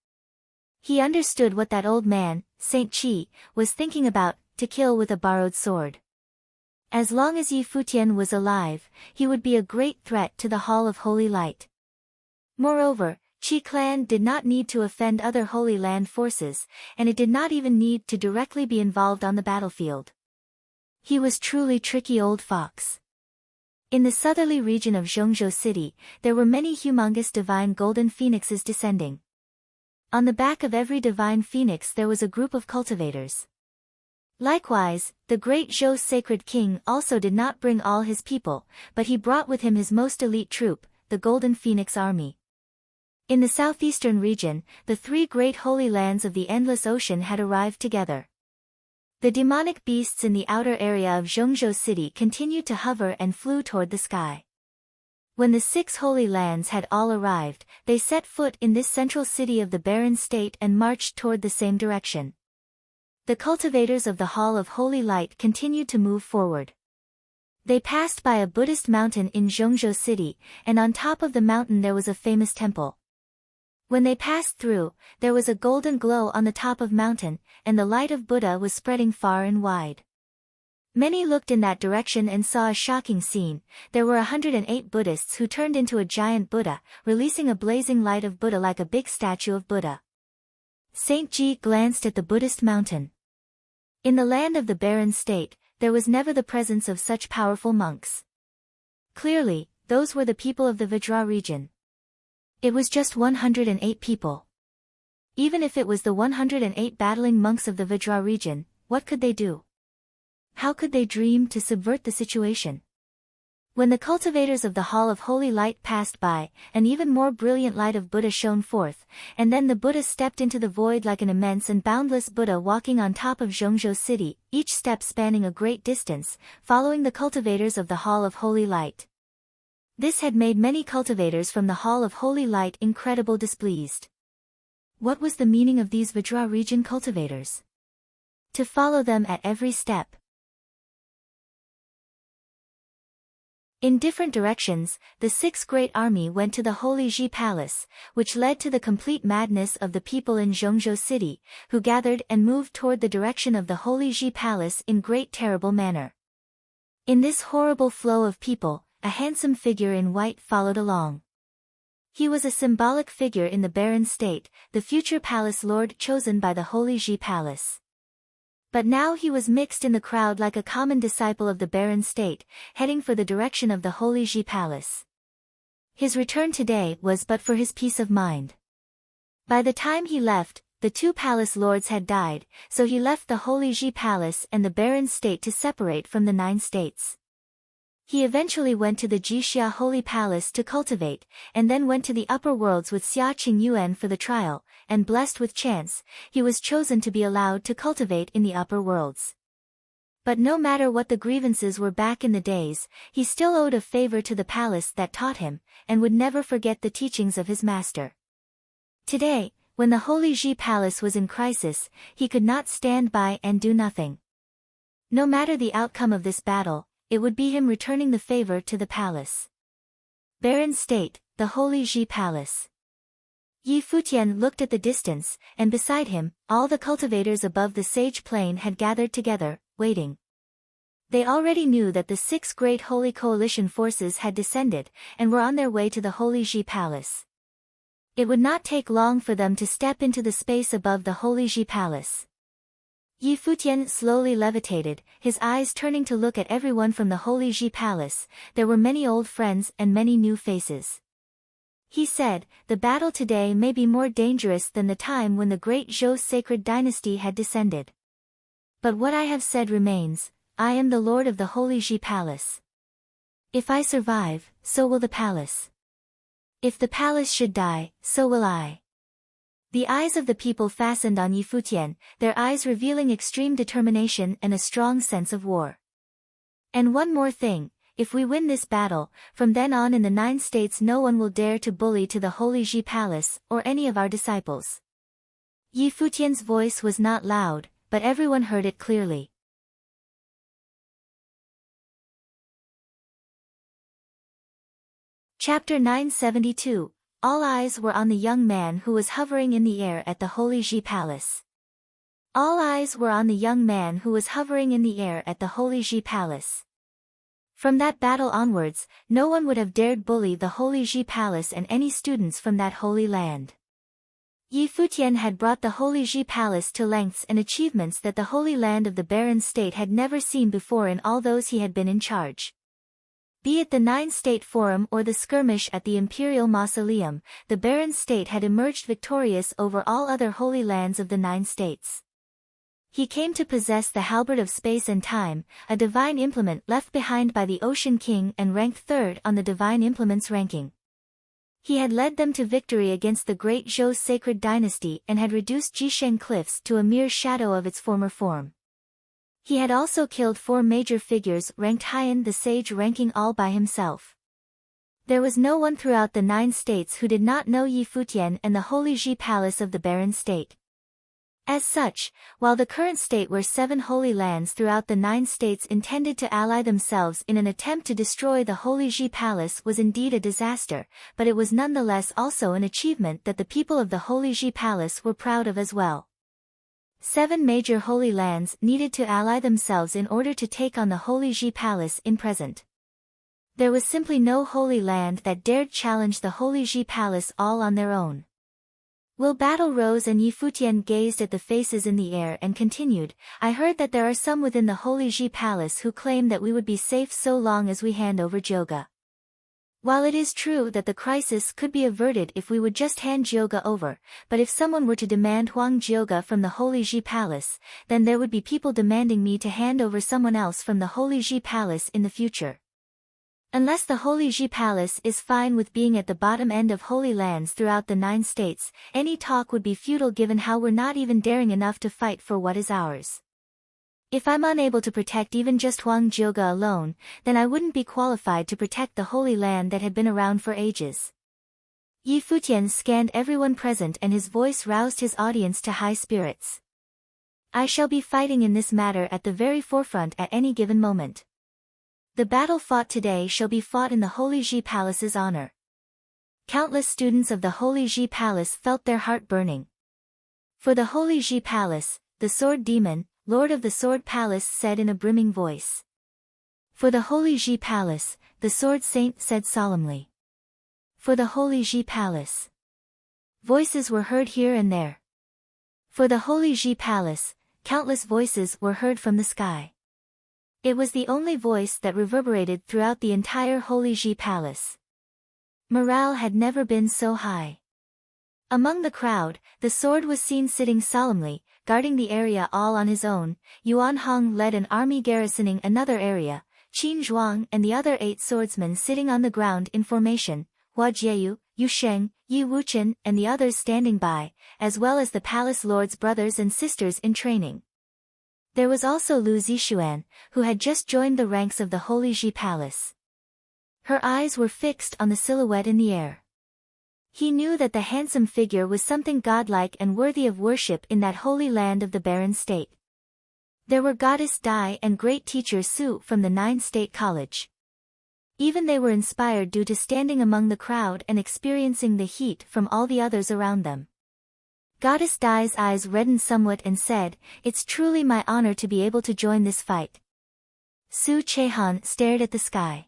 He understood what that old man, Saint Qi, was thinking about, to kill with a borrowed sword. As long as Yi Futian was alive, he would be a great threat to the Hall of Holy Light. Moreover, Qi clan did not need to offend other Holy Land forces, and it did not even need to directly be involved on the battlefield. He was truly tricky old fox. In the southerly region of Zhongzhou City, there were many humongous divine golden phoenixes descending. On the back of every divine phoenix there was a group of cultivators. Likewise, the great Zhou sacred king also did not bring all his people, but he brought with him his most elite troop, the Golden Phoenix Army. In the southeastern region, the 3 great holy lands of the Endless Ocean had arrived together. The demonic beasts in the outer area of Zhongzhou City continued to hover and flew toward the sky. When the 6 holy lands had all arrived, they set foot in this central city of the barren state and marched toward the same direction. The cultivators of the Hall of Holy Light continued to move forward. They passed by a Buddhist mountain in Zhongzhou City, and on top of the mountain there was a famous temple. When they passed through, there was a golden glow on the top of mountain, and the light of Buddha was spreading far and wide. Many looked in that direction and saw a shocking scene. There were 108 Buddhists who turned into a giant Buddha, releasing a blazing light of Buddha like a big statue of Buddha. Saint Ji glanced at the Buddhist mountain. In the land of the barren state, there was never the presence of such powerful monks. Clearly, those were the people of the Vajra region. It was just 108 people. Even if it was the 108 battling monks of the Vajra region, what could they do? How could they dream to subvert the situation? When the cultivators of the Hall of Holy Light passed by, an even more brilliant light of Buddha shone forth, and then the Buddha stepped into the void like an immense and boundless Buddha walking on top of Zhongzhou city, each step spanning a great distance, following the cultivators of the Hall of Holy Light. This had made many cultivators from the Hall of Holy Light incredibly displeased. What was the meaning of these Vajra region cultivators? To follow them at every step. In different directions, the sixth great army went to the Holy Ji Palace, which led to the complete madness of the people in Zhongzhou city, who gathered and moved toward the direction of the Holy Ji Palace in great terrible manner. In this horrible flow of people, a handsome figure in white followed along. He was a symbolic figure in the barren state, the future palace lord chosen by the Holy Ji Palace. But now he was mixed in the crowd like a common disciple of the barren state, heading for the direction of the Holy Ji Palace. His return today was but for his peace of mind. By the time he left, the two palace lords had died, so he left the Holy Ji Palace and the barren state to separate from the 9 states. He eventually went to the Jixia Holy Palace to cultivate, and then went to the upper worlds with Xia Qingyuan for the trial, and blessed with chance, he was chosen to be allowed to cultivate in the upper worlds. But no matter what the grievances were back in the days, he still owed a favor to the palace that taught him, and would never forget the teachings of his master. Today, when the Holy Ji Palace was in crisis, he could not stand by and do nothing. No matter the outcome of this battle, it would be him returning the favor to the palace. Barren State, the Holy Ji Palace. Yi Futian looked at the distance, and beside him, all the cultivators above the sage plain had gathered together, waiting. They already knew that the 6 great holy coalition forces had descended, and were on their way to the Holy Ji Palace. It would not take long for them to step into the space above the Holy Ji Palace. Yi Futian slowly levitated, his eyes turning to look at everyone from the Holy Ji Palace. There were many old friends and many new faces. He said, "The battle today may be more dangerous than the time when the great Zhou sacred dynasty had descended. But what I have said remains, I am the lord of the Holy Ji Palace. If I survive, so will the palace. If the palace should die, so will I." The eyes of the people fastened on Yi Futian, their eyes revealing extreme determination and a strong sense of war. "And one more thing, if we win this battle, from then on in the 9 states no one will dare to bully to the Holy Ji Palace, or any of our disciples." Yi Futian's voice was not loud, but everyone heard it clearly. Chapter 972. All eyes were on the young man who was hovering in the air at the Holy Ji Palace. All eyes were on the young man who was hovering in the air at the Holy Ji Palace. From that battle onwards, no one would have dared bully the Holy Ji Palace and any students from that holy land. Yi Futian had brought the Holy Ji Palace to lengths and achievements that the Holy Land of the barren state had never seen before in all those he had been in charge. Be it the 9-state forum or the skirmish at the imperial mausoleum, the barren state had emerged victorious over all other holy lands of the 9 states. He came to possess the halberd of space and time, a divine implement left behind by the Ocean King and ranked 3rd on the divine implements ranking. He had led them to victory against the great Zhou sacred dynasty and had reduced Jisheng Cliffs to a mere shadow of its former form. He had also killed 4 major figures ranked Haiyan the sage ranking all by himself. There was no one throughout the 9 states who did not know Yi Futian and the Holy Ji Palace of the barren state. As such, while the current state were 7 holy lands throughout the 9 states intended to ally themselves in an attempt to destroy the Holy Ji Palace was indeed a disaster, but it was nonetheless also an achievement that the people of the Holy Ji Palace were proud of as well. 7 major holy lands needed to ally themselves in order to take on the Holy Ji Palace in present. There was simply no holy land that dared challenge the Holy Ji Palace all on their own. Will battle rose and Yi Futian gazed at the faces in the air and continued, "I heard that there are some within the Holy Ji Palace who claim that we would be safe so long as we hand over Joga. While it is true that the crisis could be averted if we would just hand Jyoga over, but if someone were to demand Huang Jyoga from the Holy Ji Palace, then there would be people demanding me to hand over someone else from the Holy Ji Palace in the future. Unless the Holy Ji Palace is fine with being at the bottom end of holy lands throughout the 9 states, any talk would be futile given how we're not even daring enough to fight for what is ours. If I'm unable to protect even just Huang Jioga alone, then I wouldn't be qualified to protect the holy land that had been around for ages. Yi Futian scanned everyone present and his voice roused his audience to high spirits. I shall be fighting in this matter at the very forefront at any given moment. The battle fought today shall be fought in the Holy Ji Palace's honor. Countless students of the Holy Ji Palace felt their heart burning. For the Holy Ji Palace, the Sword Demon, Lord of the Sword Palace said in a brimming voice. For the Holy Ji Palace, the Sword Saint said solemnly. For the Holy Ji Palace. Voices were heard here and there. For the Holy Ji Palace, countless voices were heard from the sky. It was the only voice that reverberated throughout the entire Holy Ji Palace. Morale had never been so high. Among the crowd, the sword was seen sitting solemnly, guarding the area all on his own. Yuan Hong led an army garrisoning another area, Qin Zhuang and the other 8 swordsmen sitting on the ground in formation, Hua Jieyu, Yu Sheng, Yi Wuchen and the others standing by, as well as the palace lord's brothers and sisters in training. There was also Lu Zixuan, who had just joined the ranks of the Holy Ji Palace. Her eyes were fixed on the silhouette in the air. He knew that the handsome figure was something godlike and worthy of worship in that holy land of the barren state. There were Goddess Dai and great teacher Su from the 9-state college. Even they were inspired due to standing among the crowd and experiencing the heat from all the others around them. Goddess Dai's eyes reddened somewhat and said, "It's truly my honor to be able to join this fight." Su Chehan stared at the sky.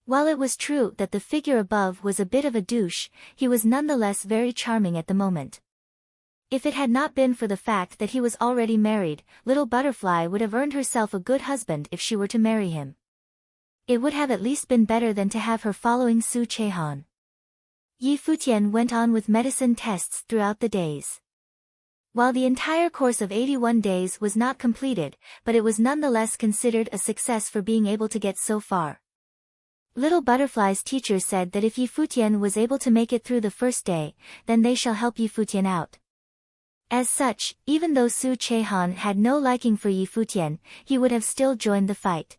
While it was true that the figure above was a bit of a douche, he was nonetheless very charming at the moment. If it had not been for the fact that he was already married, Little Butterfly would have earned herself a good husband if she were to marry him. It would have at least been better than to have her following Su Chehan. Yi Futian went on with medicine tests throughout the days. While the entire course of 81 days was not completed, but it was nonetheless considered a success for being able to get so far. Little Butterfly's teacher said that if Yi Futian was able to make it through the first day, then they shall help Yi Futian out. As such, even though Su Chehan had no liking for Yi Futian, he would have still joined the fight.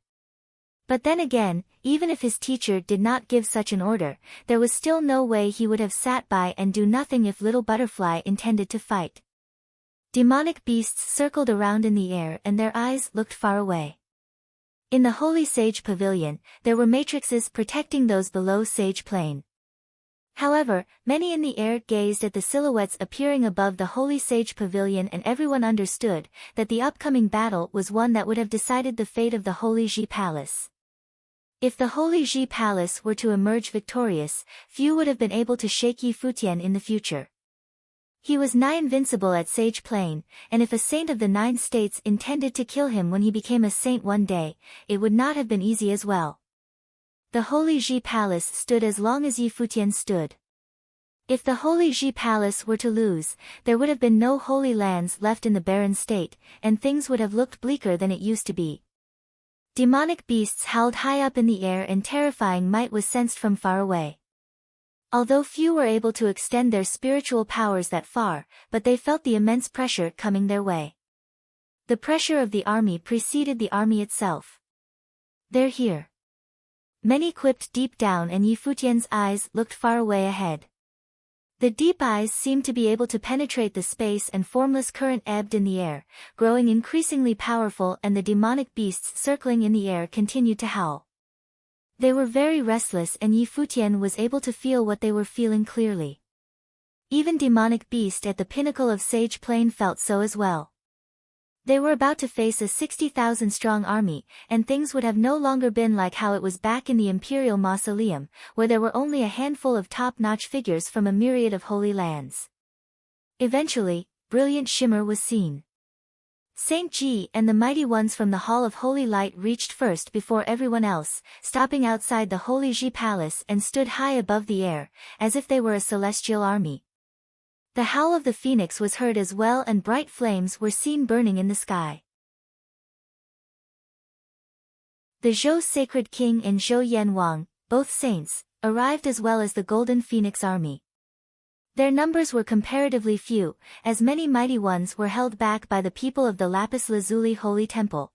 But then again, even if his teacher did not give such an order, there was still no way he would have sat by and do nothing if Little Butterfly intended to fight. Demonic beasts circled around in the air and their eyes looked far away. In the Holy Sage Pavilion, there were matrices protecting those below Sage Plain. However, many in the air gazed at the silhouettes appearing above the Holy Sage Pavilion and everyone understood that the upcoming battle was one that would have decided the fate of the Holy Ji Palace. If the Holy Ji Palace were to emerge victorious, few would have been able to shake Yi Futian in the future. He was nigh invincible at Sage Plain, and if a saint of the 9 states intended to kill him when he became a saint one day, it would not have been easy as well. The Holy Ji Palace stood as long as Yi Futian stood. If the Holy Ji Palace were to lose, there would have been no holy lands left in the barren state, and things would have looked bleaker than it used to be. Demonic beasts howled high up in the air and terrifying might was sensed from far away. Although few were able to extend their spiritual powers that far, but they felt the immense pressure coming their way. The pressure of the army preceded the army itself. "They're here." Many quipped deep down and Yi Futian's eyes looked far away ahead. The deep eyes seemed to be able to penetrate the space and formless current ebbed in the air, growing increasingly powerful and the demonic beasts circling in the air continued to howl. They were very restless and Yi Futian was able to feel what they were feeling clearly. Even demonic beast at the pinnacle of Sage Plain felt so as well. They were about to face a 60,000 strong army, and things would have no longer been like how it was back in the Imperial Mausoleum, where there were only a handful of top-notch figures from a myriad of holy lands. Eventually, brilliant shimmer was seen. Saint Ji and the mighty ones from the Hall of Holy Light reached first before everyone else, stopping outside the Holy Ji Palace and stood high above the air, as if they were a celestial army. The howl of the phoenix was heard as well, and bright flames were seen burning in the sky. The Zhou Sacred King and Zhou Yanwang, both saints, arrived as well as the Golden Phoenix army. Their numbers were comparatively few, as many mighty ones were held back by the people of the Lapis Lazuli Holy Temple.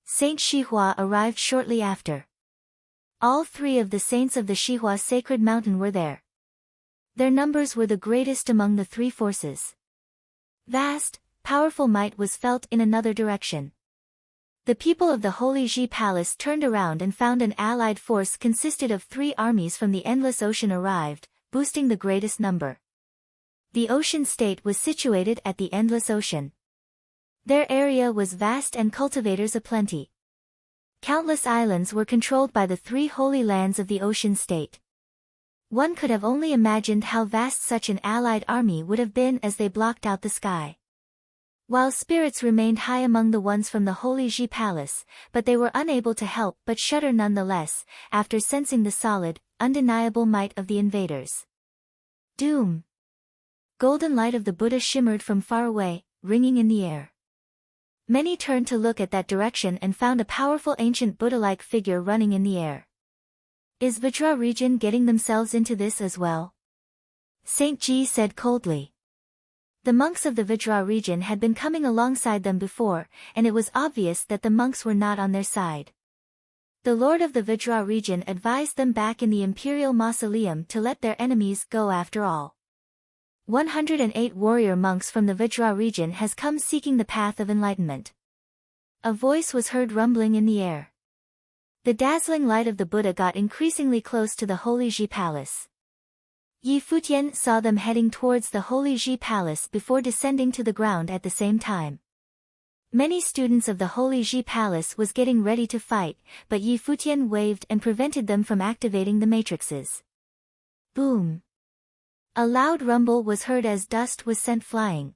Saint Shihua arrived shortly after. All three of the saints of the Shihua Sacred Mountain were there. Their numbers were the greatest among the three forces. Vast, powerful might was felt in another direction. The people of the Holy Ji Palace turned around and found an allied force consisted of 3 armies from the Endless Ocean arrived, boosting the greatest number. The ocean state was situated at the Endless Ocean. Their area was vast and cultivators aplenty. Countless islands were controlled by the 3 holy lands of the ocean state. One could have only imagined how vast such an allied army would have been as they blocked out the sky. While spirits remained high among the ones from the Holy Ji Palace, but they were unable to help but shudder nonetheless, after sensing the solid, undeniable might of the invaders. Doom! Golden light of the Buddha shimmered from far away, ringing in the air. Many turned to look at that direction and found a powerful ancient Buddha-like figure running in the air. Is Vajra region getting themselves into this as well? Saint Ji said coldly. The monks of the Vajra region had been coming alongside them before, and it was obvious that the monks were not on their side. The lord of the Vajra region advised them back in the imperial mausoleum to let their enemies go after all. 108 warrior monks from the Vajra region has come seeking the path of enlightenment. A voice was heard rumbling in the air. The dazzling light of the Buddha got increasingly close to the Holy Ji Palace. Yi Futian saw them heading towards the Holy Ji Palace before descending to the ground at the same time. Many students of the Holy Ji Palace was getting ready to fight, but Yi Futian waved and prevented them from activating the matrices. Boom! A loud rumble was heard as dust was sent flying.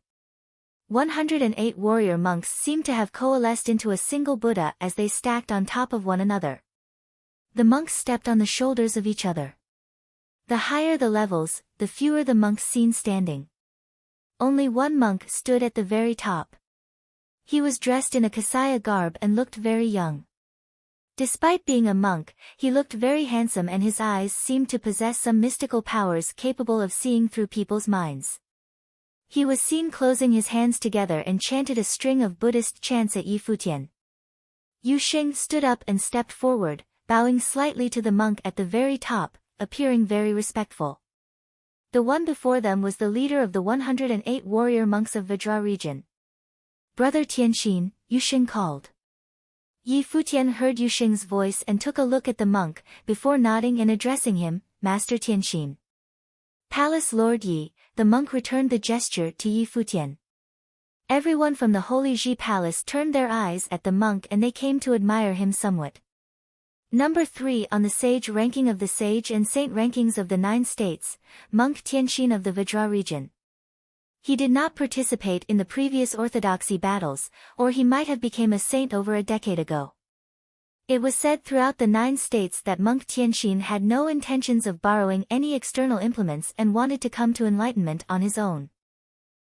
108 warrior monks seemed to have coalesced into a single Buddha as they stacked on top of one another. The monks stepped on the shoulders of each other. The higher the levels, the fewer the monks seen standing. Only one monk stood at the very top. He was dressed in a Kasaya garb and looked very young. Despite being a monk, he looked very handsome and his eyes seemed to possess some mystical powers capable of seeing through people's minds. He was seen closing his hands together and chanted a string of Buddhist chants at Yi Futian. Yu Xing stood up and stepped forward, bowing slightly to the monk at the very top, appearing very respectful. The one before them was the leader of the 108 warrior monks of Vajra region. Brother Tianxin, Yu Xing called. Yi Futian heard Yu Xing's voice and took a look at the monk, before nodding and addressing him, Master Tianxin. Palace Lord Yi, the monk returned the gesture to Yi Futian. Everyone from the Holy Ji Palace turned their eyes at the monk and they came to admire him somewhat. Number 3 on the sage ranking of the sage and saint rankings of the 9 states, Monk Tianxin of the Vajra region. He did not participate in the previous orthodoxy battles, or he might have become a saint over a decade ago. It was said throughout the 9 states that Monk Tianxin had no intentions of borrowing any external implements and wanted to come to enlightenment on his own.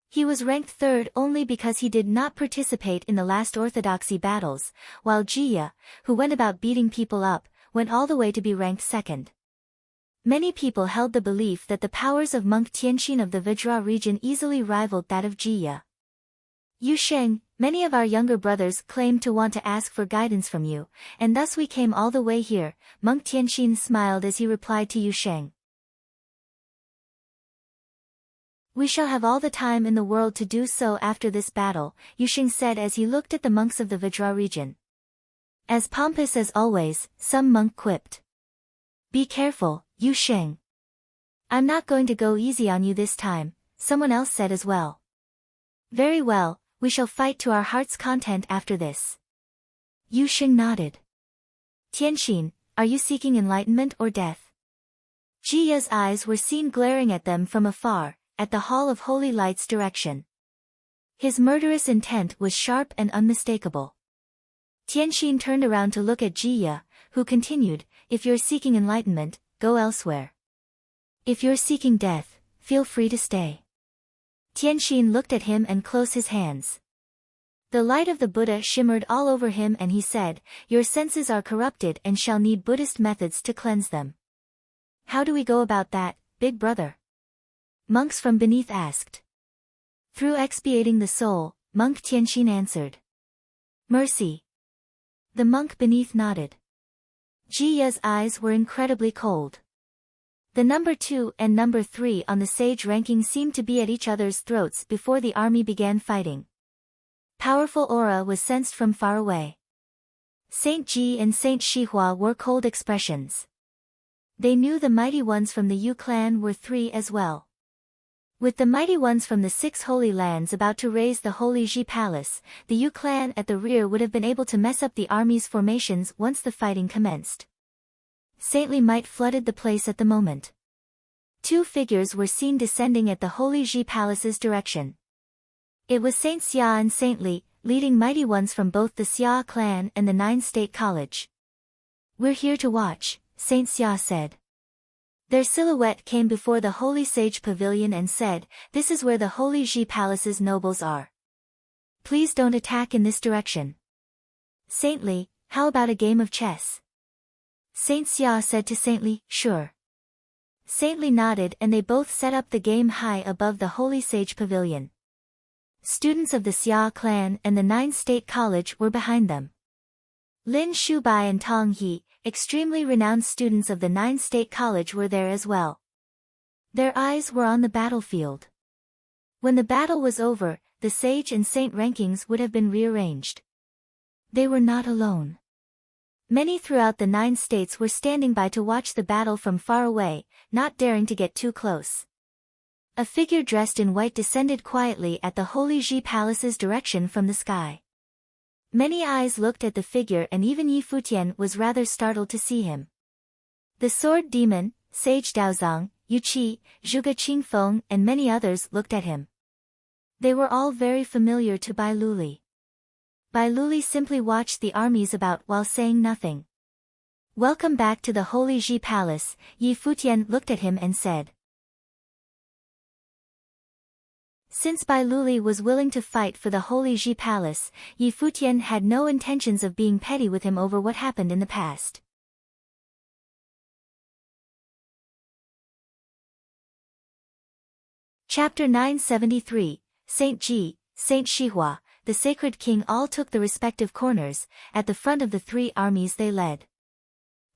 He was ranked 3rd only because he did not participate in the last orthodoxy battles, while Jia, who went about beating people up, went all the way to be ranked 2nd. Many people held the belief that the powers of Monk Tianxin of the Vajra region easily rivaled that of Jia. Yu Sheng, many of our younger brothers claimed to want to ask for guidance from you, and thus we came all the way here, Monk Tianxin smiled as he replied to Yu Sheng. We shall have all the time in the world to do so after this battle, Yu Sheng said as he looked at the monks of the Vajra region. As pompous as always, some monk quipped. Be careful, Yu Sheng. I'm not going to go easy on you this time, someone else said as well. Very well, we shall fight to our heart's content after this. Yu Sheng nodded. Tianxin, are you seeking enlightenment or death? Jiya's eyes were seen glaring at them from afar, at the Hall of Holy Light's direction. His murderous intent was sharp and unmistakable. Tianxin turned around to look at Jia, who continued, "If you're seeking enlightenment, go elsewhere. If you're seeking death, feel free to stay." Tianxin looked at him and closed his hands. The light of the Buddha shimmered all over him and he said, "Your senses are corrupted and shall need Buddhist methods to cleanse them." "How do we go about that, big brother?" Monks from beneath asked. "Through expiating the soul," Monk Tianxin answered. "Mercy." The monk beneath nodded. Jiya's eyes were incredibly cold. The number 2 and number 3 on the sage ranking seemed to be at each other's throats before the army began fighting. Powerful aura was sensed from far away. Saint Ji and Saint Shihua wore cold expressions. They knew the mighty ones from the Yu clan were 3 as well. With the mighty ones from the 6 Holy Lands about to raise the Holy Ji Palace, the Yu clan at the rear would have been able to mess up the army's formations once the fighting commenced. Saintly might flooded the place at the moment. 2 figures were seen descending at the Holy Ji Palace's direction. It was Saint Xia and Saint Li, leading mighty ones from both the Xia clan and the 9 State College. "We're here to watch," Saint Xia said. Their silhouette came before the Holy Sage Pavilion and said, "This is where the Holy Ji Palace's nobles are. Please don't attack in this direction." "Saint Li, how about a game of chess?" Saint Xia said to Saint Li, "Sure." Saint Li nodded and they both set up the game high above the Holy Sage Pavilion. Students of the Xia clan and the 9 State College were behind them. Lin Shubai and Tong He, extremely renowned students of the 9 State College, were there as well. Their eyes were on the battlefield. When the battle was over, the sage and saint rankings would have been rearranged. They were not alone. Many throughout the 9 states were standing by to watch the battle from far away, not daring to get too close. A figure dressed in white descended quietly at the Holy Ji Palace's direction from the sky. Many eyes looked at the figure and even Yi Futian was rather startled to see him. The Sword Demon, Sage Daozang, Yu Qi, Zhuge Qingfeng and many others looked at him. They were all very familiar to Bai Luli. Bai Luli simply watched the armies about while saying nothing. "Welcome back to the Holy Ji Palace," Yi Futian looked at him and said. Since Bai Luli was willing to fight for the Holy Ji Palace, Yi Futian had no intentions of being petty with him over what happened in the past. Chapter 973, Saint Ji, Saint Shihua, the Sacred King all took the respective corners, at the front of the 3 armies they led.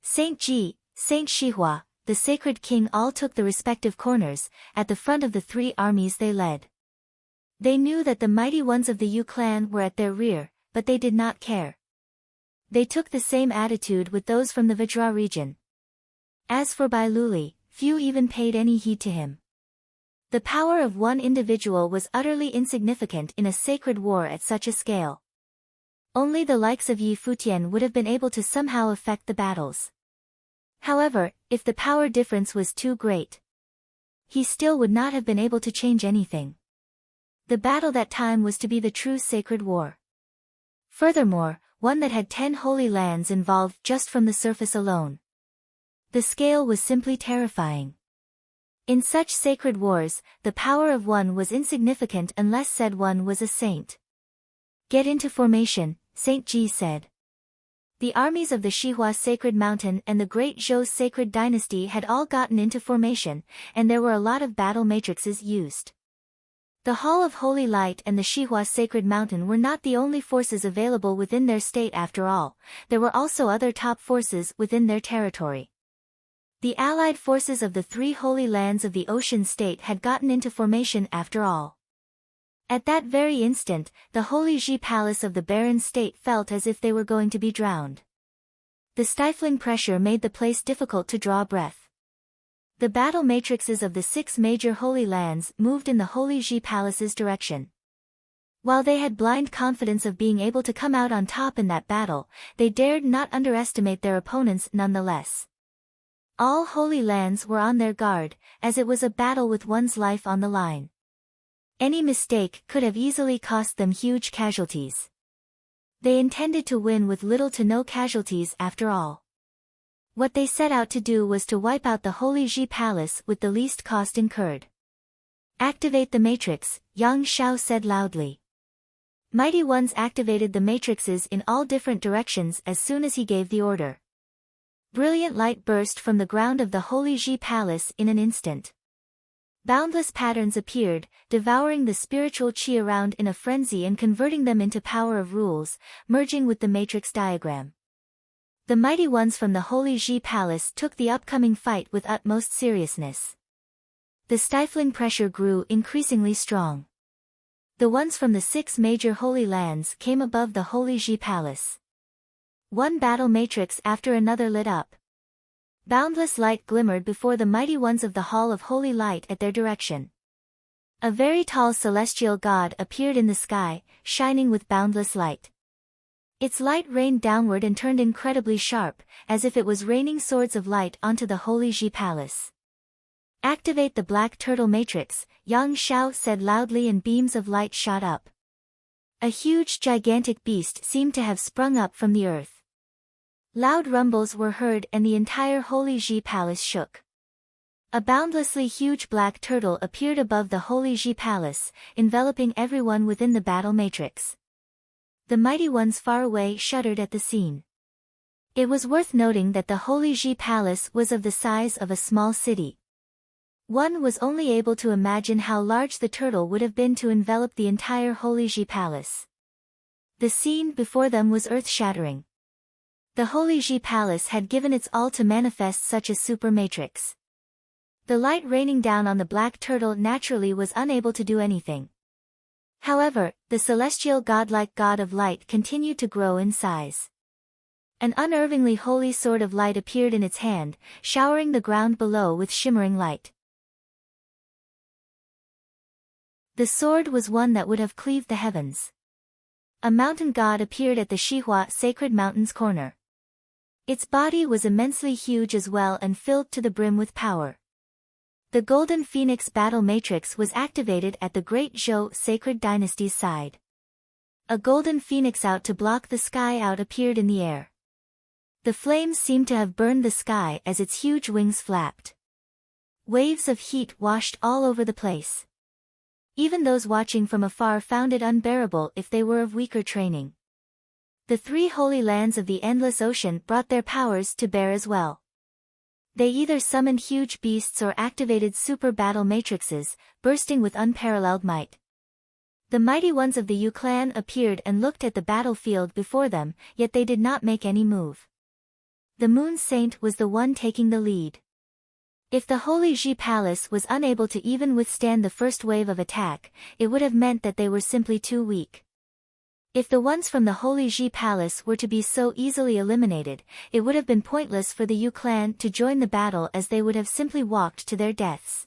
Saint Ji, Saint Shihua, the Sacred King all took the respective corners, at the front of the 3 armies they led. They knew that the mighty ones of the Yu clan were at their rear, but they did not care. They took the same attitude with those from the Vajra region. As for Bai Luli, few even paid any heed to him. The power of one individual was utterly insignificant in a sacred war at such a scale. Only the likes of Yi Futian would have been able to somehow affect the battles. However, if the power difference was too great, he still would not have been able to change anything. The battle that time was to be the true sacred war. Furthermore, one that had 10 holy lands involved just from the surface alone. The scale was simply terrifying. In such sacred wars, the power of one was insignificant unless said one was a saint. "Get into formation," Saint Ji said. The armies of the Shihua Sacred Mountain and the Great Zhou Sacred Dynasty had all gotten into formation, and there were a lot of battle matrices used. The Hall of Holy Light and the Shihua Sacred Mountain were not the only forces available within their state after all, there were also other top forces within their territory. The allied forces of the 3 holy lands of the Ocean State had gotten into formation after all. At that very instant, the Holy Ji Palace of the Barren State felt as if they were going to be drowned. The stifling pressure made the place difficult to draw breath. The battle matrices of the 6 major holy lands moved in the Holy Ji Palace's direction. While they had blind confidence of being able to come out on top in that battle, they dared not underestimate their opponents nonetheless. All holy lands were on their guard, as it was a battle with one's life on the line. Any mistake could have easily cost them huge casualties. They intended to win with little to no casualties after all. What they set out to do was to wipe out the Holy Ji Palace with the least cost incurred. Activate the matrix, Yang Xiao said loudly. Mighty Ones activated the matrices in all different directions as soon as he gave the order. Brilliant light burst from the ground of the Holy Ji Palace in an instant. Boundless patterns appeared, devouring the spiritual chi around in a frenzy and converting them into power of rules, merging with the matrix diagram. The mighty ones from the Holy Ji Palace took the upcoming fight with utmost seriousness. The stifling pressure grew increasingly strong. The ones from the 6 major holy lands came above the Holy Ji Palace. One battle matrix after another lit up. Boundless light glimmered before the mighty ones of the Hall of Holy Light at their direction. A very tall celestial god appeared in the sky, shining with boundless light. Its light rained downward and turned incredibly sharp, as if it was raining swords of light onto the Holy Ji Palace. Activate the Black Turtle Matrix, Yang Xiao said loudly, and beams of light shot up. A huge gigantic beast seemed to have sprung up from the earth. Loud rumbles were heard and the entire Holy Ji Palace shook. A boundlessly huge black turtle appeared above the Holy Ji Palace, enveloping everyone within the battle matrix. The mighty ones far away shuddered at the scene. It was worth noting that the Holy Ji Palace was of the size of a small city. One was only able to imagine how large the turtle would have been to envelop the entire Holy Ji Palace. The scene before them was earth-shattering. The Holy Ji Palace had given its all to manifest such a super matrix. The light raining down on the black turtle naturally was unable to do anything. However, the celestial godlike god of light continued to grow in size. An unervingly holy sword of light appeared in its hand, showering the ground below with shimmering light. The sword was one that would have cleaved the heavens. A mountain god appeared at the Shihua sacred mountain's corner. Its body was immensely huge as well and filled to the brim with power. The Golden Phoenix Battle Matrix was activated at the Great Zhou Sacred Dynasty's side. A golden phoenix out to block the sky out appeared in the air. The flames seemed to have burned the sky as its huge wings flapped. Waves of heat washed all over the place. Even those watching from afar found it unbearable if they were of weaker training. The 3 holy lands of the endless ocean brought their powers to bear as well. They either summoned huge beasts or activated super battle matrices, bursting with unparalleled might. The mighty ones of the Yu clan appeared and looked at the battlefield before them, yet they did not make any move. The Moon Saint was the one taking the lead. If the Holy Ji Palace was unable to even withstand the first wave of attack, it would have meant that they were simply too weak. If the ones from the Holy Ji Palace were to be so easily eliminated, it would have been pointless for the Yu clan to join the battle, as they would have simply walked to their deaths.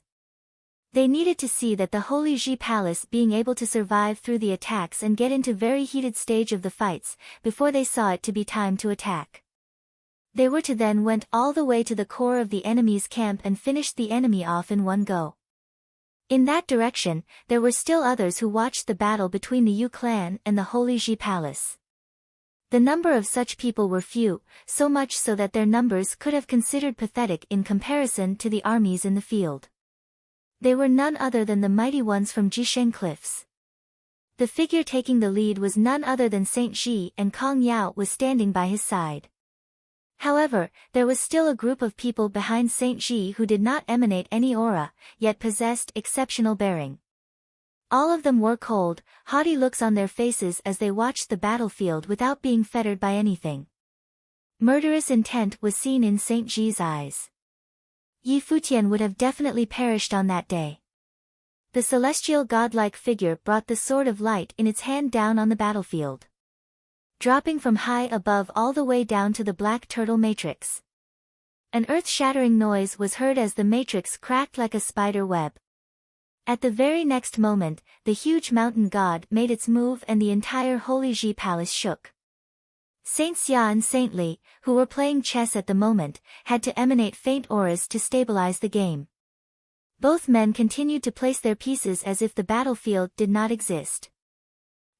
They needed to see that the Holy Ji Palace being able to survive through the attacks and get into very heated stage of the fights, before they saw it to be time to attack. They were to then went all the way to the core of the enemy's camp and finished the enemy off in one go. In that direction, there were still others who watched the battle between the Yu clan and the Holy Ji Palace. The number of such people were few, so much so that their numbers could have considered pathetic in comparison to the armies in the field. They were none other than the mighty ones from Jisheng Cliffs. The figure taking the lead was none other than Saint Ji, and Kong Yao was standing by his side. However, there was still a group of people behind Saint Ji who did not emanate any aura, yet possessed exceptional bearing. All of them wore cold, haughty looks on their faces as they watched the battlefield without being fettered by anything. Murderous intent was seen in Saint Ji's eyes. Yi Futian would have definitely perished on that day. The celestial godlike figure brought the sword of light in its hand down on the battlefield, dropping from high above all the way down to the black turtle matrix. An earth-shattering noise was heard as the matrix cracked like a spider web. At the very next moment, the huge mountain god made its move and the entire Holy Ji Palace shook. Saint Xia and Saint Li, who were playing chess at the moment, had to emanate faint auras to stabilize the game. Both men continued to place their pieces as if the battlefield did not exist.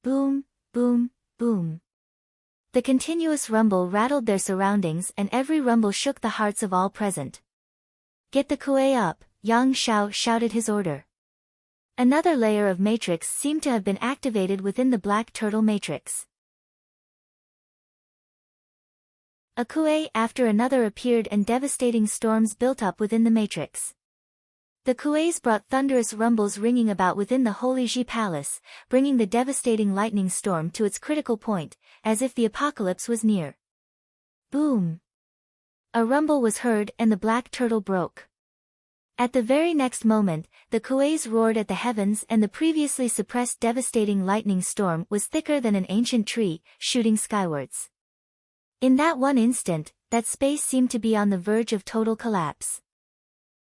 Boom, boom, boom. The continuous rumble rattled their surroundings, and every rumble shook the hearts of all present. "Get the kuei up," Yang Shao shouted his order. Another layer of matrix seemed to have been activated within the black turtle matrix. A kuei after another appeared and devastating storms built up within the matrix. The kueis brought thunderous rumbles ringing about within the Holy Ji Palace, bringing the devastating lightning storm to its critical point, as if the apocalypse was near. Boom! A rumble was heard and the black turtle broke. At the very next moment, the kueis roared at the heavens and the previously suppressed devastating lightning storm was thicker than an ancient tree, shooting skywards. In that one instant, that space seemed to be on the verge of total collapse.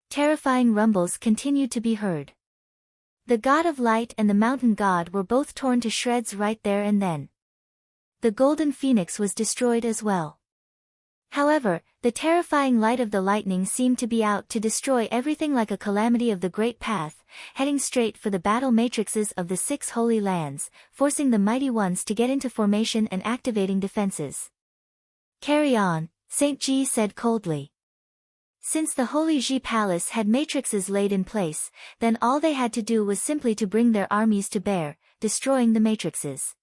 Terrifying rumbles continued to be heard. The god of light and the mountain god were both torn to shreds right there and then. The golden phoenix was destroyed as well. However, the terrifying light of the lightning seemed to be out to destroy everything like a calamity of the great path, heading straight for the battle matrices of the 6 holy lands, forcing the mighty ones to get into formation and activating defenses. "Carry on," Saint Ji said coldly. Since the Holy Ji Palace had matrices laid in place, then all they had to do was simply to bring their armies to bear, destroying the matrices.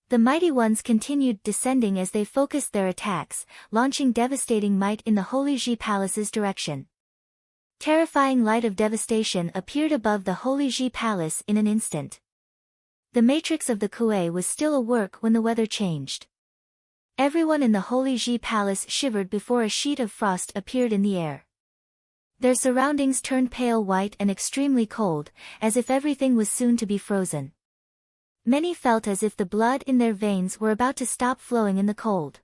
The mighty ones continued descending as they focused their attacks, launching devastating might in the Holy Ji Palace's direction. Terrifying light of devastation appeared above the Holy Ji Palace in an instant. The matrix of the kuei was still at work when the weather changed. Everyone in the Holy Ji Palace shivered before a sheet of frost appeared in the air. Their surroundings turned pale white and extremely cold, as if everything was soon to be frozen. Many felt as if the blood in their veins were about to stop flowing in the cold.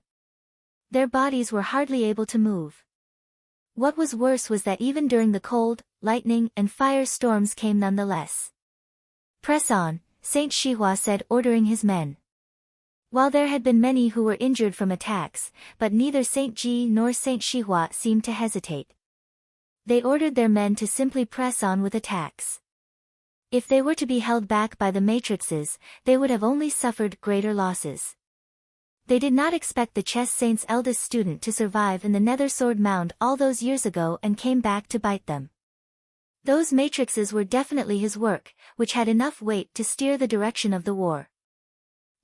Their bodies were hardly able to move. What was worse was that even during the cold, lightning and fire storms came nonetheless. "Press on," Saint Shihua said, ordering his men. While there had been many who were injured from attacks, but neither Saint Ji nor Saint Shihua seemed to hesitate. They ordered their men to simply press on with attacks. If they were to be held back by the matrices, they would have only suffered greater losses. They did not expect the chess saint's eldest student to survive in the Nether Sword Mound all those years ago and came back to bite them. Those matrices were definitely his work, which had enough weight to steer the direction of the war.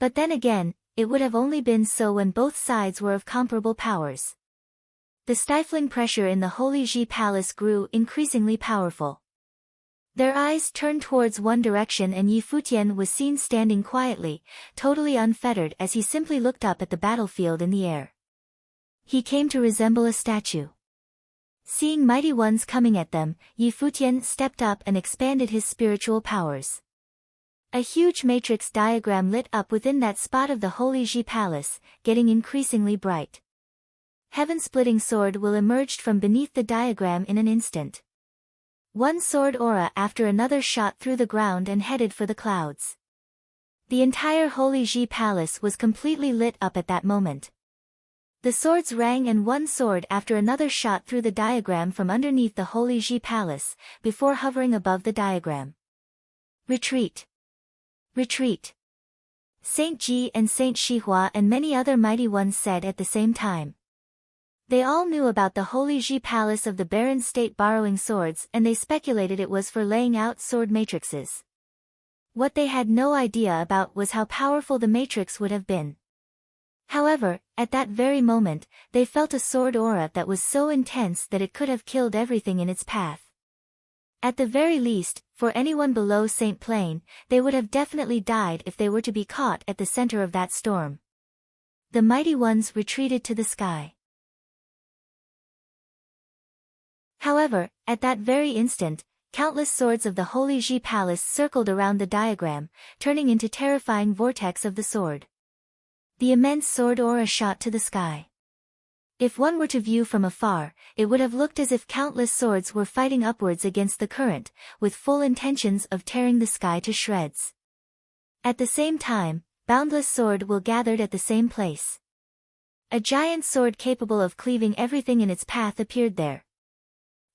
But then again, it would have only been so when both sides were of comparable powers. The stifling pressure in the Holy Ji Palace grew increasingly powerful. Their eyes turned towards one direction and Yi Futian was seen standing quietly, totally unfettered as he simply looked up at the battlefield in the air. He came to resemble a statue. Seeing mighty ones coming at them, Yi Futian stepped up and expanded his spiritual powers. A huge matrix diagram lit up within that spot of the Holy Ji Palace, getting increasingly bright. Heaven-splitting sword will emerged from beneath the diagram in an instant. One sword aura after another shot through the ground and headed for the clouds. The entire Holy Ji Palace was completely lit up at that moment. The swords rang and one sword after another shot through the diagram from underneath the Holy Ji Palace, before hovering above the diagram. "Retreat! Retreat!" Saint Ji and Saint Shihua and many other mighty ones said at the same time. They all knew about the Holy Ji Palace of the Baron State borrowing swords and they speculated it was for laying out sword matrices. What they had no idea about was how powerful the matrix would have been. However, at that very moment, they felt a sword aura that was so intense that it could have killed everything in its path. At the very least, for anyone below Saint Plain, they would have definitely died if they were to be caught at the center of that storm. The mighty ones retreated to the sky. However, at that very instant, countless swords of the Holy Ji Palace circled around the diagram, turning into terrifying vortex of the sword. The immense sword aura shot to the sky. If one were to view from afar, it would have looked as if countless swords were fighting upwards against the current, with full intentions of tearing the sky to shreds. At the same time, boundless sword will gathered at the same place. A giant sword capable of cleaving everything in its path appeared there.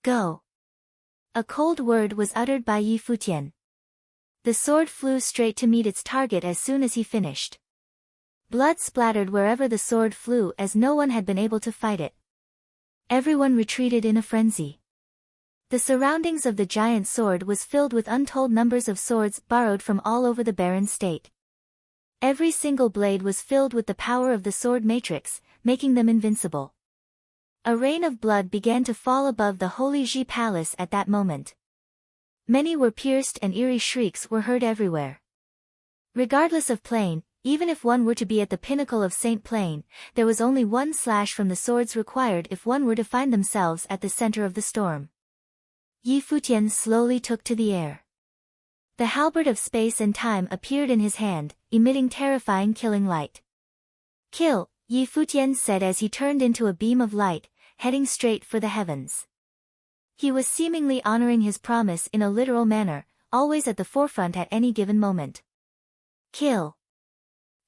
Go! A cold word was uttered by Yi Futian. The sword flew straight to meet its target as soon as he finished. Blood splattered wherever the sword flew as no one had been able to fight it. Everyone retreated in a frenzy. The surroundings of the giant sword was filled with untold numbers of swords borrowed from all over the barren state. Every single blade was filled with the power of the sword matrix, making them invincible. A rain of blood began to fall above the Holy Ji Palace at that moment. Many were pierced and eerie shrieks were heard everywhere. Regardless of plane, even if one were to be at the pinnacle of Saint Plane, there was only one slash from the swords required if one were to find themselves at the center of the storm. Yi Futian slowly took to the air. The halberd of space and time appeared in his hand, emitting terrifying killing light. Kill, Yi Futian said as he turned into a beam of light, heading straight for the heavens. He was seemingly honoring his promise in a literal manner, always at the forefront at any given moment. Kill.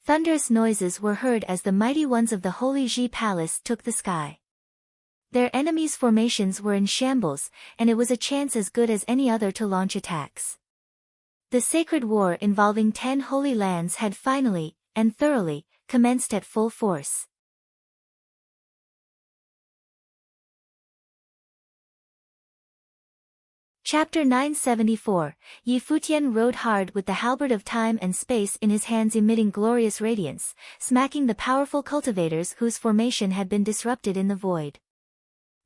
Thunderous noises were heard as the mighty ones of the Holy Ji Palace took the sky. Their enemies' formations were in shambles, and it was a chance as good as any other to launch attacks. The sacred war involving 10 holy lands had finally, and thoroughly, commenced at full force. Chapter 974, Yi Futian rode hard with the halberd of time and space in his hands emitting glorious radiance, smacking the powerful cultivators whose formation had been disrupted in the void.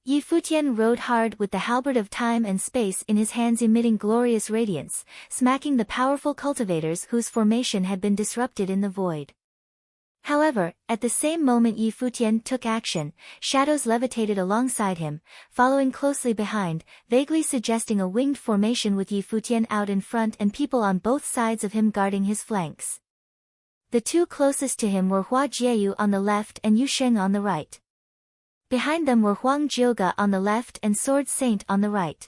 Yi Futian rode hard with the halberd of time and space in his hands emitting glorious radiance, smacking the powerful cultivators whose formation had been disrupted in the void. However, at the same moment Yi Futian took action, shadows levitated alongside him, following closely behind, vaguely suggesting a winged formation with Yi Futian out in front and people on both sides of him guarding his flanks. The two closest to him were Hua Jieyu on the left and Yu Sheng on the right. Behind them were Huang Jioga on the left and Sword Saint on the right.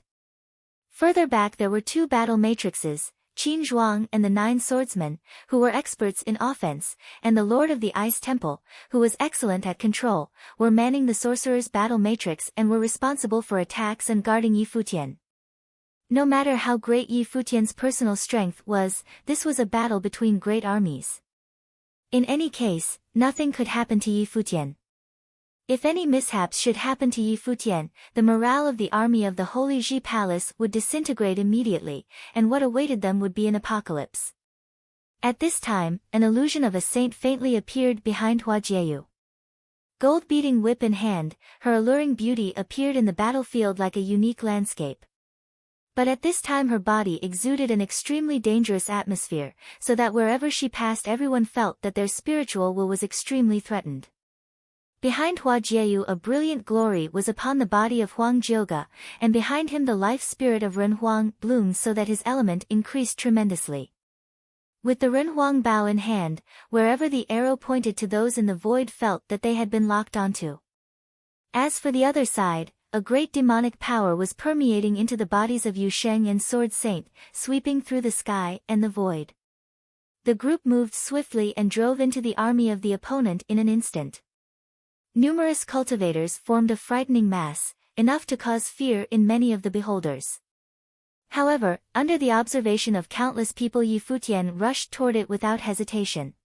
Further back there were two battle matrices, Qin Zhuang and the 9 swordsmen, who were experts in offense, and the Lord of the Ice Temple, who was excellent at control, were manning the sorcerer's battle matrix and were responsible for attacks and guarding Yi Futian. No matter how great Yi Futian's personal strength was, this was a battle between great armies. In any case, nothing could happen to Yi Futian. If any mishaps should happen to Yi Futian, the morale of the army of the Holy Ji Palace would disintegrate immediately, and what awaited them would be an apocalypse. At this time, an illusion of a saint faintly appeared behind Hua Jieyu. Gold-beating whip in hand, her alluring beauty appeared in the battlefield like a unique landscape. But at this time her body exuded an extremely dangerous atmosphere, so that wherever she passed everyone felt that their spiritual will was extremely threatened. Behind Hua Jieyu a brilliant glory was upon the body of Huang Jioga, and behind him the life spirit of Ren Huang bloomed so that his element increased tremendously. With the Ren Huang bow in hand, wherever the arrow pointed to those in the void felt that they had been locked onto. As for the other side, a great demonic power was permeating into the bodies of Yu Sheng and Sword Saint, sweeping through the sky and the void. The group moved swiftly and drove into the army of the opponent in an instant. Numerous cultivators formed a frightening mass, enough to cause fear in many of the beholders. However, under the observation of countless people Yi Futian rushed toward it without hesitation.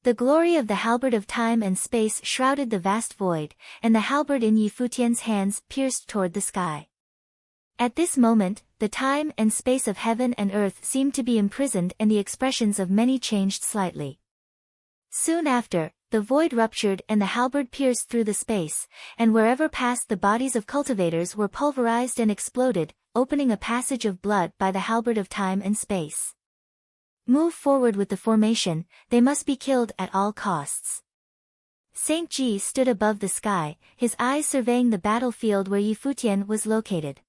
The glory of the halberd of time and space shrouded the vast void, and the halberd in Yi Futian's hands pierced toward the sky. At this moment, the time and space of heaven and earth seemed to be imprisoned and the expressions of many changed slightly. Soon after, the void ruptured and the halberd pierced through the space, and wherever passed the bodies of cultivators were pulverized and exploded, opening a passage of blood by the halberd of time and space. Move forward with the formation, they must be killed at all costs. Saint Ji stood above the sky, his eyes surveying the battlefield where Yi Futian was located.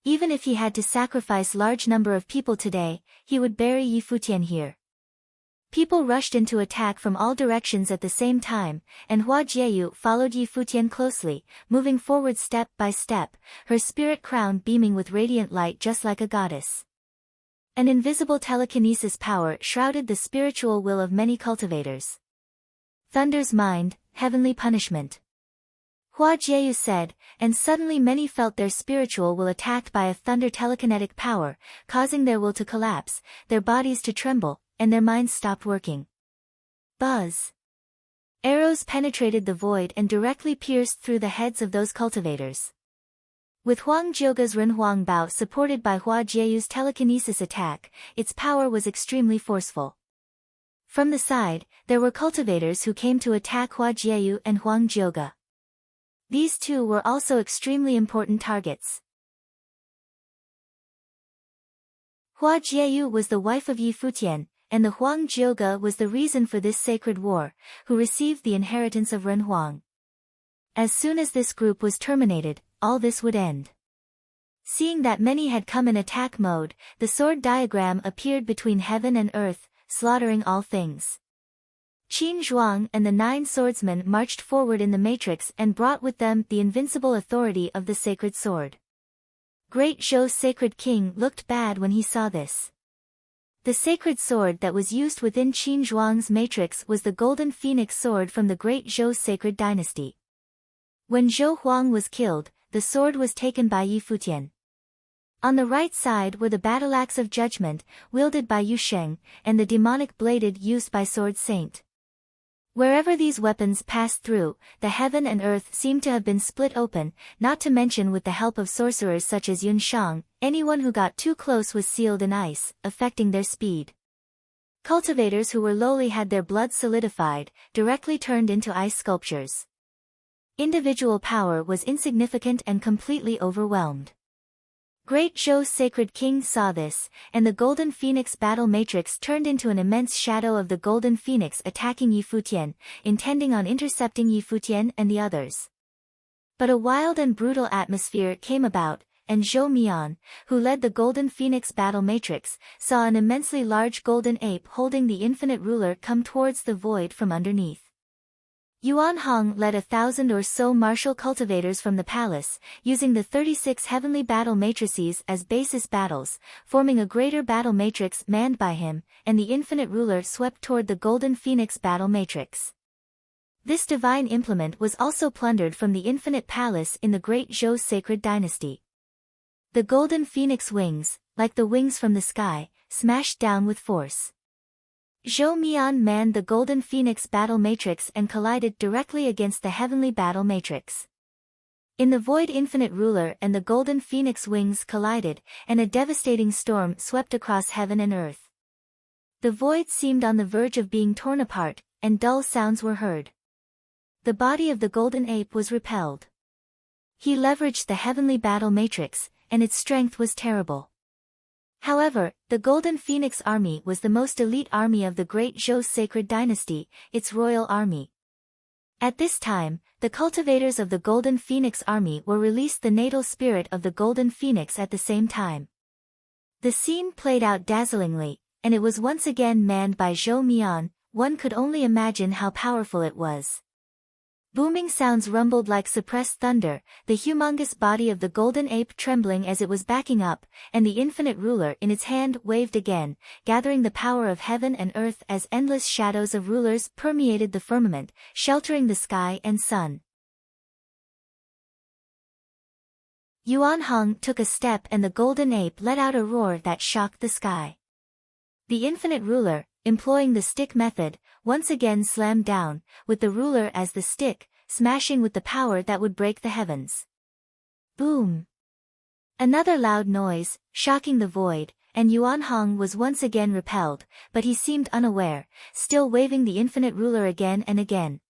Even if he had to sacrifice large number of people today, he would bury Yi Futian here. People rushed into attack from all directions at the same time, and Hua Jieyu followed Yi Futian closely, moving forward step by step, her spirit crown beaming with radiant light just like a goddess. An invisible telekinesis power shrouded the spiritual will of many cultivators. Thunder's mind, heavenly punishment. Hua Jieyu said, and suddenly many felt their spiritual will attacked by a thunder telekinetic power, causing their will to collapse, their bodies to tremble, and their minds stopped working. Buzz. Arrows penetrated the void and directly pierced through the heads of those cultivators. With Huang Jioga's Ren Huang Bao supported by Hua Jieyu's telekinesis attack, its power was extremely forceful. From the side, there were cultivators who came to attack Hua Jieyu and Huang Jioga. These two were also extremely important targets. Hua Jieyu was the wife of Yi Futian, and the Huang Jioga was the reason for this sacred war, who received the inheritance of Ren Huang. As soon as this group was terminated, all this would end. Seeing that many had come in attack mode, the sword diagram appeared between heaven and earth, slaughtering all things. Qin Zhuang and the 9 swordsmen marched forward in the matrix and brought with them the invincible authority of the sacred sword. Great Zhou's sacred king looked bad when he saw this. The sacred sword that was used within Qin Zhuang's matrix was the golden phoenix sword from the great Zhou sacred dynasty. When Zhou Huang was killed, the sword was taken by Yi Futian. On the right side were the battle-axe of judgment, wielded by Yu Sheng, and the demonic bladed used by Sword Saint. Wherever these weapons passed through, the heaven and earth seemed to have been split open, not to mention with the help of sorcerers such as Yun Shang, anyone who got too close was sealed in ice, affecting their speed. Cultivators who were lowly had their blood solidified, directly turned into ice sculptures. Individual power was insignificant and completely overwhelmed. Great Zhou's sacred king saw this, and the golden phoenix battle matrix turned into an immense shadow of the golden phoenix attacking Yi Futian, intending on intercepting Yi Futian and the others. But a wild and brutal atmosphere came about, and Zhou Mian, who led the golden phoenix battle matrix, saw an immensely large golden ape holding the infinite ruler come towards the void from underneath. Yuan Hong led 1,000 or so martial cultivators from the palace, using the 36 heavenly battle matrices as basis battles, forming a greater battle matrix manned by him, and the infinite ruler swept toward the golden phoenix battle matrix. This divine implement was also plundered from the infinite palace in the great Zhou sacred dynasty. The golden phoenix wings, like the wings from the sky, smashed down with force. Zhou Mian manned the golden phoenix battle matrix and collided directly against the heavenly battle matrix. In the void infinite ruler and the golden phoenix wings collided, and a devastating storm swept across heaven and earth. The void seemed on the verge of being torn apart, and dull sounds were heard. The body of the golden ape was repelled. He leveraged the heavenly battle matrix, and its strength was terrible. However, the Golden Phoenix Army was the most elite army of the great Zhou sacred dynasty, its royal army. At this time, the cultivators of the Golden Phoenix Army were released the natal spirit of the Golden Phoenix at the same time. The scene played out dazzlingly, and it was once again manned by Zhou Mian. One could only imagine how powerful it was. Booming sounds rumbled like suppressed thunder, the humongous body of the golden ape trembling as it was backing up, and the infinite ruler in its hand waved again, gathering the power of heaven and earth as endless shadows of rulers permeated the firmament, sheltering the sky and sun. Yuan Hong took a step and the golden ape let out a roar that shocked the sky. The infinite ruler, employing the stick method, once again slammed down, with the ruler as the stick, smashing with the power that would break the heavens. Boom! Another loud noise, shocking the void, and Yuan Hong was once again repelled, but he seemed unaware, still waving the infinite ruler again and again.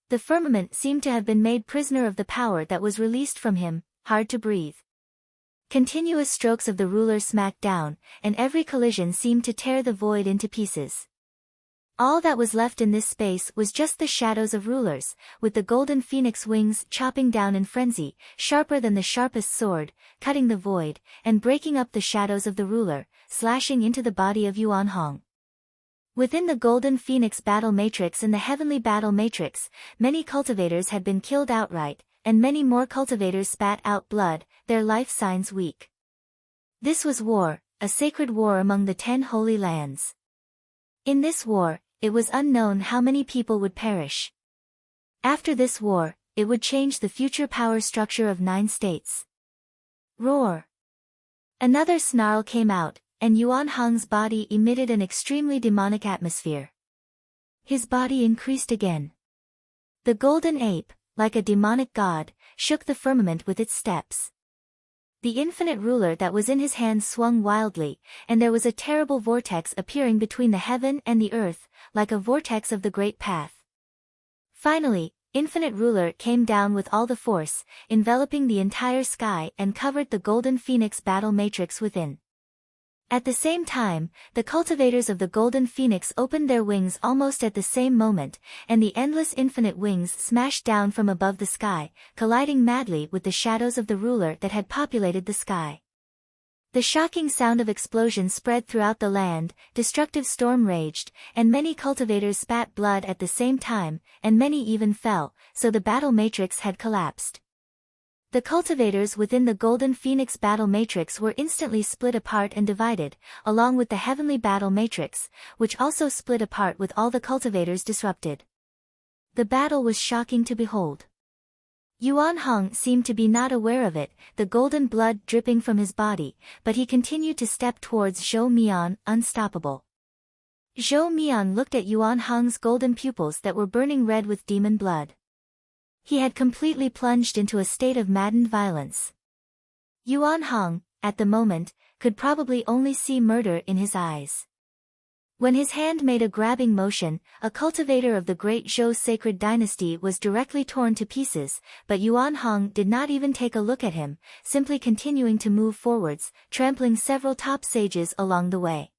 The firmament seemed to have been made prisoner of the power that was released from him, hard to breathe. Continuous strokes of the ruler smacked down, and every collision seemed to tear the void into pieces. All that was left in this space was just the shadows of rulers, with the golden phoenix wings chopping down in frenzy, sharper than the sharpest sword, cutting the void, and breaking up the shadows of the ruler, slashing into the body of Yuan Hong. Within the golden phoenix battle matrix and the heavenly battle matrix, many cultivators had been killed outright, and many more cultivators spat out blood, their life signs weak. This was war, a sacred war among the 10 holy lands. In this war, it was unknown how many people would perish. After this war, it would change the future power structure of 9 states. Roar! Another snarl came out, and Yuan Hong's body emitted an extremely demonic atmosphere. His body increased again. The golden ape, like a demonic god, shook the firmament with its steps. The infinite ruler that was in his hands swung wildly, and there was a terrible vortex appearing between the heaven and the earth, like a vortex of the great path. Finally, infinite ruler came down with all the force, enveloping the entire sky and covered the golden phoenix battle matrix within. At the same time, the cultivators of the golden phoenix opened their wings almost at the same moment, and the endless infinite wings smashed down from above the sky, colliding madly with the shadows of the ruler that had populated the sky. The shocking sound of explosions spread throughout the land, destructive storm raged, and many cultivators spat blood at the same time, and many even fell, so the battle matrix had collapsed. The cultivators within the Golden Phoenix battle matrix were instantly split apart and divided, along with the heavenly battle matrix, which also split apart with all the cultivators disrupted. The battle was shocking to behold. Yuan Hong seemed to be not aware of it, the golden blood dripping from his body, but he continued to step towards Zhou Mian, unstoppable. Zhou Mian looked at Yuan Hong's golden pupils that were burning red with demon blood. He had completely plunged into a state of maddened violence. Yuan Hong, at the moment, could probably only see murder in his eyes. When his hand made a grabbing motion, a cultivator of the great Zhou sacred dynasty was directly torn to pieces, but Yuan Hong did not even take a look at him, simply continuing to move forwards, trampling several top sages along the way.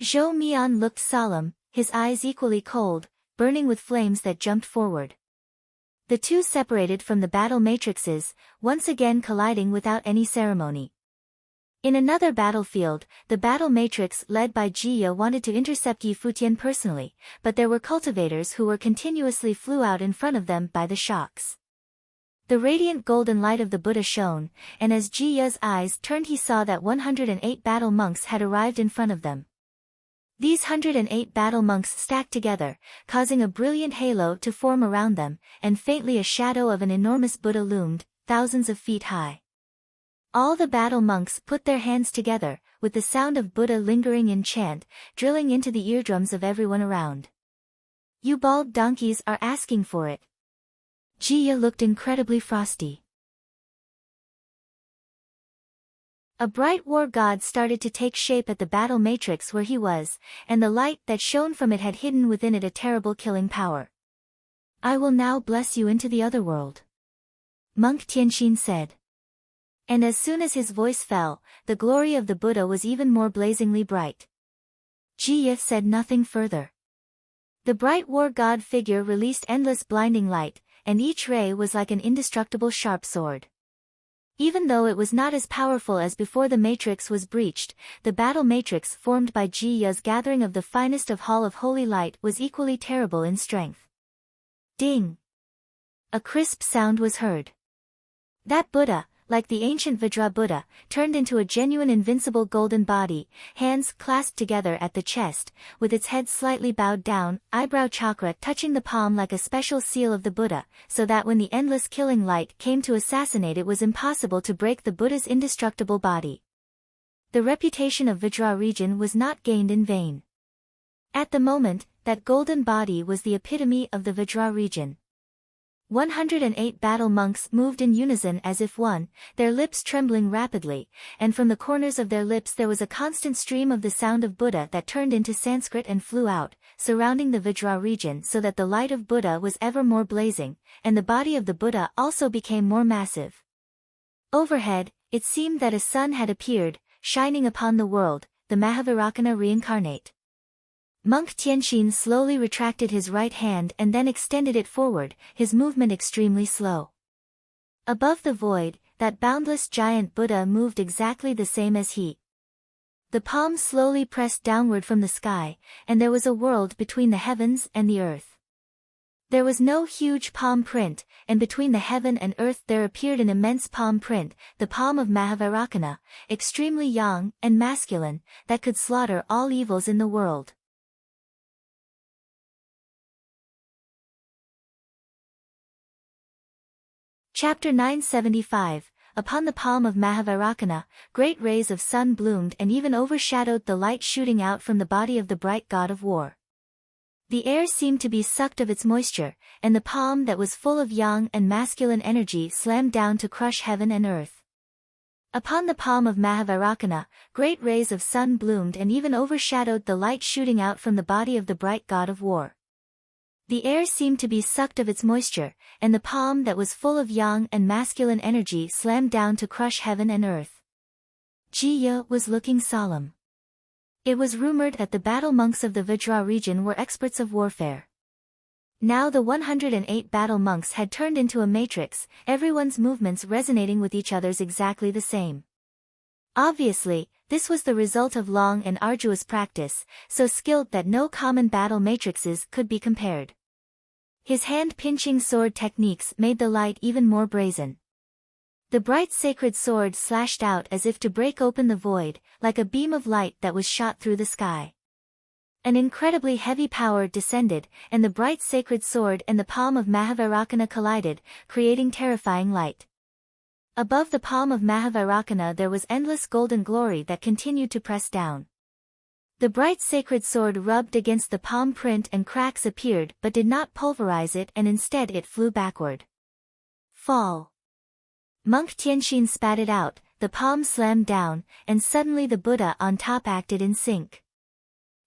Zhou Mian looked solemn, his eyes equally cold, burning with flames that jumped forward. The two separated from the battle matrices, once again colliding without any ceremony. In another battlefield, the battle matrix led by Jia wanted to intercept Yi Futian personally, but there were cultivators who were continuously flew out in front of them by the shocks. The radiant golden light of the Buddha shone, and as Jiya's eyes turned he saw that 108 battle monks had arrived in front of them. These 108 battle monks stacked together, causing a brilliant halo to form around them, and faintly a shadow of an enormous Buddha loomed, thousands of feet high. All the battle monks put their hands together, with the sound of Buddha lingering in chant, drilling into the eardrums of everyone around. "You bald donkeys are asking for it." Jiya looked incredibly frosty. A bright war god started to take shape at the battle matrix where he was, and the light that shone from it had hidden within it a terrible killing power. "I will now bless you into the other world," Monk Tianxin said. And as soon as his voice fell, the glory of the Buddha was even more blazingly bright. Jiya said nothing further. The bright war god figure released endless blinding light, and each ray was like an indestructible sharp sword. Even though it was not as powerful as before the matrix was breached, the battle matrix formed by Jiya's gathering of the finest of Hall of Holy Light was equally terrible in strength. Ding! A crisp sound was heard. That Buddha, like the ancient Vajra Buddha, turned into a genuine invincible golden body, hands clasped together at the chest, with its head slightly bowed down, eyebrow chakra touching the palm like a special seal of the Buddha, so that when the endless killing light came to assassinate it was impossible to break the Buddha's indestructible body. The reputation of Vajra region was not gained in vain. At the moment, that golden body was the epitome of the Vajra region. 108 battle monks moved in unison as if one, their lips trembling rapidly, and from the corners of their lips there was a constant stream of the sound of Buddha that turned into Sanskrit and flew out, surrounding the Vajra region so that the light of Buddha was ever more blazing, and the body of the Buddha also became more massive. Overhead, it seemed that a sun had appeared, shining upon the world, the Mahavirakana reincarnate. Monk Tianxin slowly retracted his right hand and then extended it forward, his movement extremely slow. Above the void, that boundless giant Buddha moved exactly the same as he. The palm slowly pressed downward from the sky, and there was a world between the heavens and the earth. There was no huge palm print, and between the heaven and earth there appeared an immense palm print, the palm of Mahavirakana, extremely young and masculine, that could slaughter all evils in the world. Chapter 975. Upon the palm of Mahavarakana, great rays of sun bloomed and even overshadowed the light shooting out from the body of the bright god of war. The air seemed to be sucked of its moisture, and the palm that was full of yang and masculine energy slammed down to crush heaven and earth. Upon the palm of Mahavarakana, great rays of sun bloomed and even overshadowed the light shooting out from the body of the bright god of war. The air seemed to be sucked of its moisture, and the palm that was full of yang and masculine energy slammed down to crush heaven and earth. Jiya was looking solemn. It was rumored that the battle monks of the Vajra region were experts of warfare. Now the 108 battle monks had turned into a matrix, everyone's movements resonating with each other's exactly the same. Obviously, this was the result of long and arduous practice, so skilled that no common battle matrices could be compared. His hand-pinching sword techniques made the light even more brazen. The bright sacred sword slashed out as if to break open the void, like a beam of light that was shot through the sky. An incredibly heavy power descended, and the bright sacred sword and the palm of Mahavarakana collided, creating terrifying light. Above the palm of Mahavarakana there was endless golden glory that continued to press down. The bright sacred sword rubbed against the palm print and cracks appeared but did not pulverize it, and instead it flew backward. Fall. Monk Tianxin spat it out, the palm slammed down, and suddenly the Buddha on top acted in sync.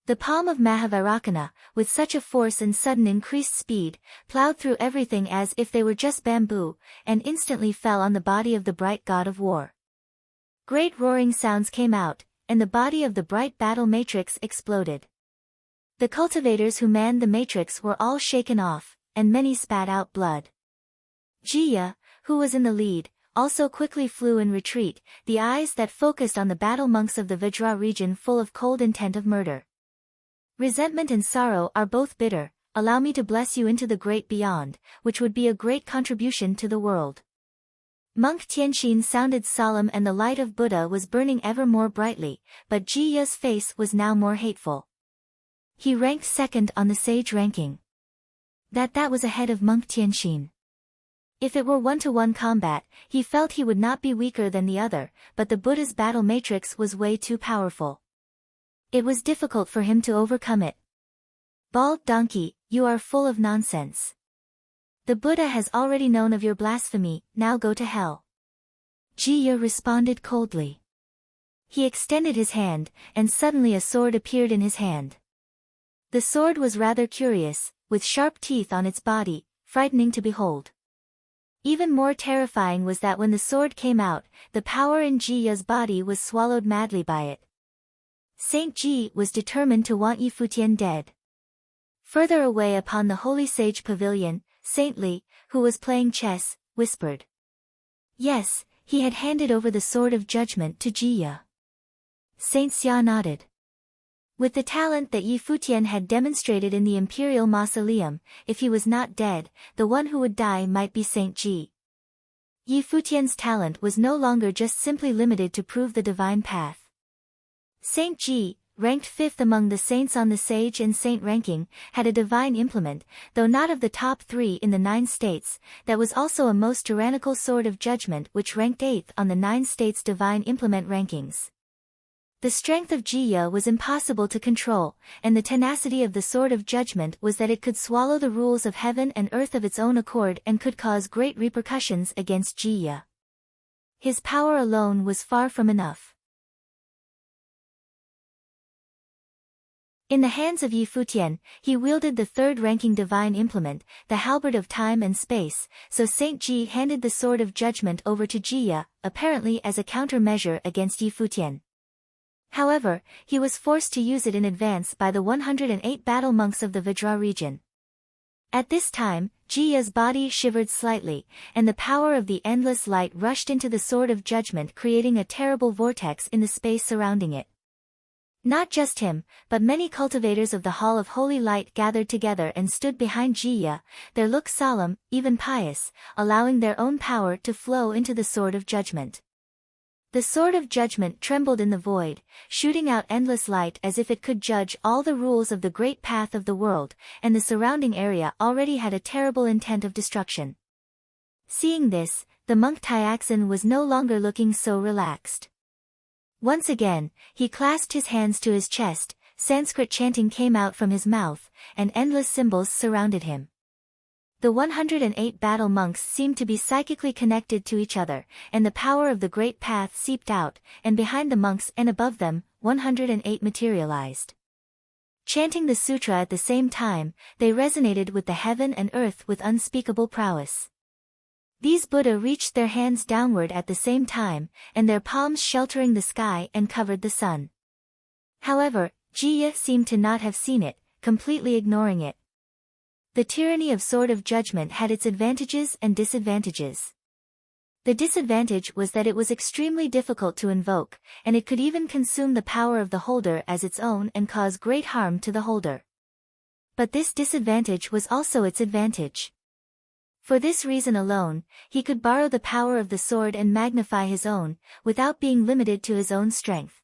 The palm of Mahavarakana, with such a force and sudden increased speed, plowed through everything as if they were just bamboo, and instantly fell on the body of the bright god of war. Great roaring sounds came out, and the body of the bright battle matrix exploded. The cultivators who manned the matrix were all shaken off, and many spat out blood. Jiya, who was in the lead, also quickly flew in retreat, the eyes that focused on the battle monks of the Vajra region full of cold intent of murder. Resentment and sorrow are both bitter, allow me to bless you into the great beyond, which would be a great contribution to the world. Monk Tianxin sounded solemn and the light of Buddha was burning ever more brightly, but Jiya's face was now more hateful. He ranked second on the sage ranking. That was ahead of Monk Tianxin. If it were one-to-one combat, he felt he would not be weaker than the other, but the Buddha's battle matrix was way too powerful. It was difficult for him to overcome it. Bald donkey, you are full of nonsense. The Buddha has already known of your blasphemy, now go to hell. Jiya responded coldly. He extended his hand, and suddenly a sword appeared in his hand. The sword was rather curious, with sharp teeth on its body, frightening to behold. Even more terrifying was that when the sword came out, the power in Jiya's body was swallowed madly by it. Saint Ji was determined to want Yi Futian dead. Further away upon the holy sage pavilion, Saint Li, who was playing chess, whispered. Yes, he had handed over the sword of judgment to Jiya. Saint Xia nodded. With the talent that Yi Futian had demonstrated in the imperial mausoleum, if he was not dead, the one who would die might be Saint Ji. Yi Futian's talent was no longer just simply limited to prove the divine path. Saint Ji, ranked fifth among the saints on the sage and saint ranking, had a divine implement, though not of the top 3 in the 9 states, that was also a most tyrannical sword of judgment which ranked 8th on the 9 states' divine implement rankings. The strength of Jiya was impossible to control, and the tenacity of the sword of judgment was that it could swallow the rules of heaven and earth of its own accord and could cause great repercussions against Jiya. His power alone was far from enough. In the hands of Yi Futian, he wielded the 3rd-ranking divine implement, the halberd of time and space, so Saint Ji handed the sword of judgment over to Jiya, apparently as a countermeasure against Yi Futian. However, he was forced to use it in advance by the 108 battle monks of the Vajra region. At this time, Jiya's body shivered slightly, and the power of the endless light rushed into the sword of judgment, creating a terrible vortex in the space surrounding it. Not just him, but many cultivators of the Hall of Holy Light gathered together and stood behind Jiya, their look solemn, even pious, allowing their own power to flow into the sword of judgment. The sword of judgment trembled in the void, shooting out endless light as if it could judge all the rules of the great path of the world, and the surrounding area already had a terrible intent of destruction. Seeing this, the monk Tyaxin was no longer looking so relaxed. Once again, he clasped his hands to his chest, Sanskrit chanting came out from his mouth, and endless symbols surrounded him. The 108 battle monks seemed to be psychically connected to each other, and the power of the great path seeped out, and behind the monks and above them, 108 materialized. Chanting the sutra at the same time, they resonated with the heaven and earth with unspeakable prowess. These Buddha reached their hands downward at the same time, and their palms sheltering the sky and covered the sun. However, Jiya seemed to not have seen it, completely ignoring it. The tyranny of Sword of Judgment had its advantages and disadvantages. The disadvantage was that it was extremely difficult to invoke, and it could even consume the power of the holder as its own and cause great harm to the holder. But this disadvantage was also its advantage. For this reason alone, he could borrow the power of the sword and magnify his own, without being limited to his own strength.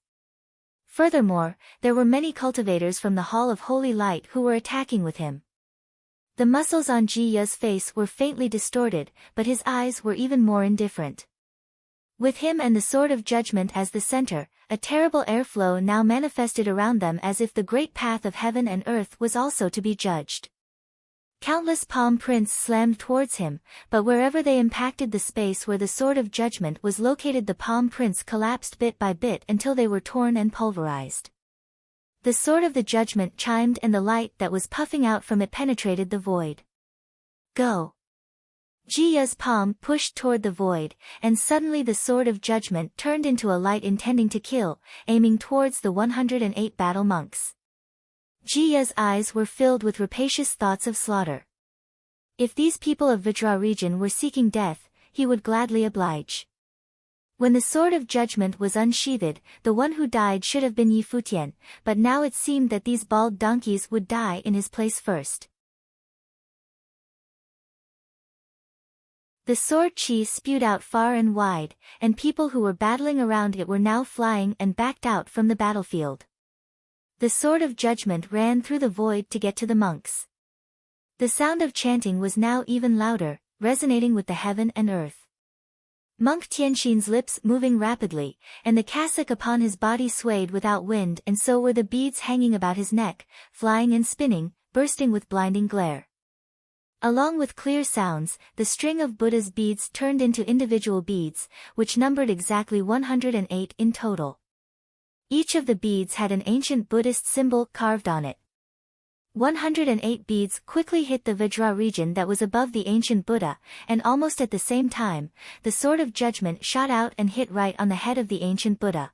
Furthermore, there were many cultivators from the Hall of Holy Light who were attacking with him. The muscles on Jiya's face were faintly distorted, but his eyes were even more indifferent. With him and the Sword of Judgment as the center, a terrible airflow now manifested around them as if the great path of heaven and earth was also to be judged. Countless palm prints slammed towards him, but wherever they impacted the space where the Sword of Judgment was located, the palm prints collapsed bit by bit until they were torn and pulverized. The Sword of the Judgment chimed and the light that was puffing out from it penetrated the void. Go! Jiya's palm pushed toward the void, and suddenly the Sword of Judgment turned into a light intending to kill, aiming towards the 108 battle monks. Jiya's eyes were filled with rapacious thoughts of slaughter. If these people of Vajra region were seeking death, he would gladly oblige. When the Sword of Judgment was unsheathed, the one who died should have been Yi Futian, but now it seemed that these bald donkeys would die in his place first. The sword chi spewed out far and wide, and people who were battling around it were now flying and backed out from the battlefield. The Sword of Judgment ran through the void to get to the monks. The sound of chanting was now even louder, resonating with the heaven and earth. Monk Tianxin's lips moving rapidly, and the cassock upon his body swayed without wind, and so were the beads hanging about his neck, flying and spinning, bursting with blinding glare. Along with clear sounds, the string of Buddha's beads turned into individual beads, which numbered exactly 108 in total. Each of the beads had an ancient Buddhist symbol carved on it. 108 beads quickly hit the Vajra region that was above the ancient Buddha, and almost at the same time, the Sword of Judgment shot out and hit right on the head of the ancient Buddha.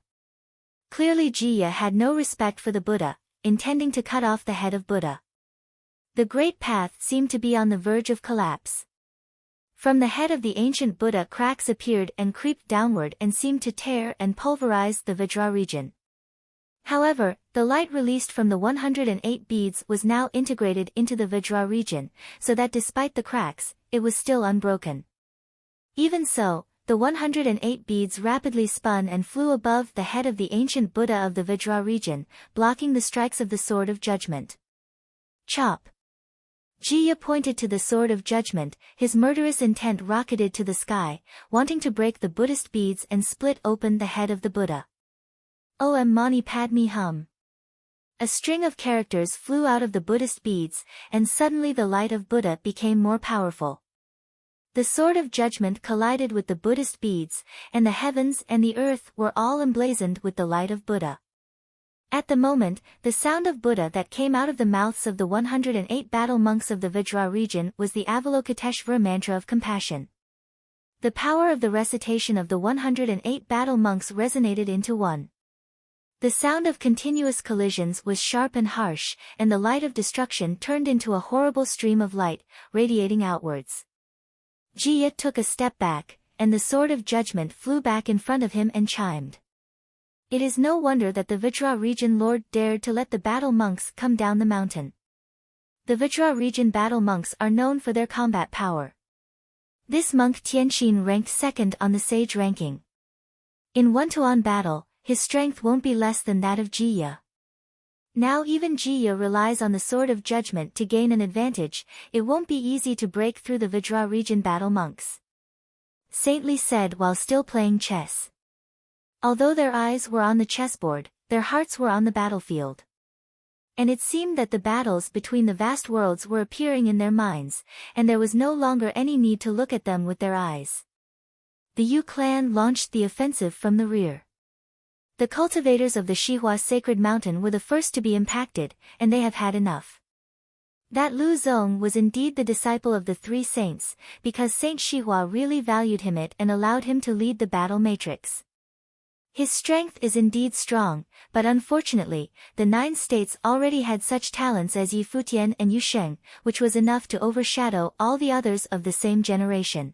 Clearly Jiya had no respect for the Buddha, intending to cut off the head of Buddha. The great path seemed to be on the verge of collapse. From the head of the ancient Buddha cracks appeared and creeped downward and seemed to tear and pulverize the Vajra region. However, the light released from the 108 beads was now integrated into the Vajra region, so that despite the cracks, it was still unbroken. Even so, the 108 beads rapidly spun and flew above the head of the ancient Buddha of the Vajra region, blocking the strikes of the Sword of Judgment. Chop! Jiya pointed to the Sword of Judgment, his murderous intent rocketed to the sky, wanting to break the Buddhist beads and split open the head of the Buddha. Om Mani Padme Hum. A string of characters flew out of the Buddhist beads, and suddenly the light of Buddha became more powerful. The Sword of Judgment collided with the Buddhist beads, and the heavens and the earth were all emblazoned with the light of Buddha. At the moment, the sound of Buddha that came out of the mouths of the 108 battle monks of the Vajra region was the Avalokiteshvara mantra of compassion. The power of the recitation of the 108 battle monks resonated into one. The sound of continuous collisions was sharp and harsh, and the light of destruction turned into a horrible stream of light, radiating outwards. Jiya took a step back, and the Sword of Judgment flew back in front of him and chimed. It is no wonder that the Vajra region lord dared to let the battle monks come down the mountain. The Vajra region battle monks are known for their combat power. This monk Tianxin ranked second on the sage ranking. In one-to-one battle, his strength won't be less than that of Jiya. Now even Jiya relies on the Sword of Judgment to gain an advantage. It won't be easy to break through the Vajra region battle monks. Saintly said while still playing chess. Although their eyes were on the chessboard, their hearts were on the battlefield. And it seemed that the battles between the vast worlds were appearing in their minds, and there was no longer any need to look at them with their eyes. The Yu clan launched the offensive from the rear. The cultivators of the Shihua Sacred Mountain were the first to be impacted, and they have had enough. That Lu Zong was indeed the disciple of the three saints, because Saint Shihua really valued him and allowed him to lead the battle matrix. His strength is indeed strong, but unfortunately, the 9 states already had such talents as Yi Futian and Yu Sheng, which was enough to overshadow all the others of the same generation.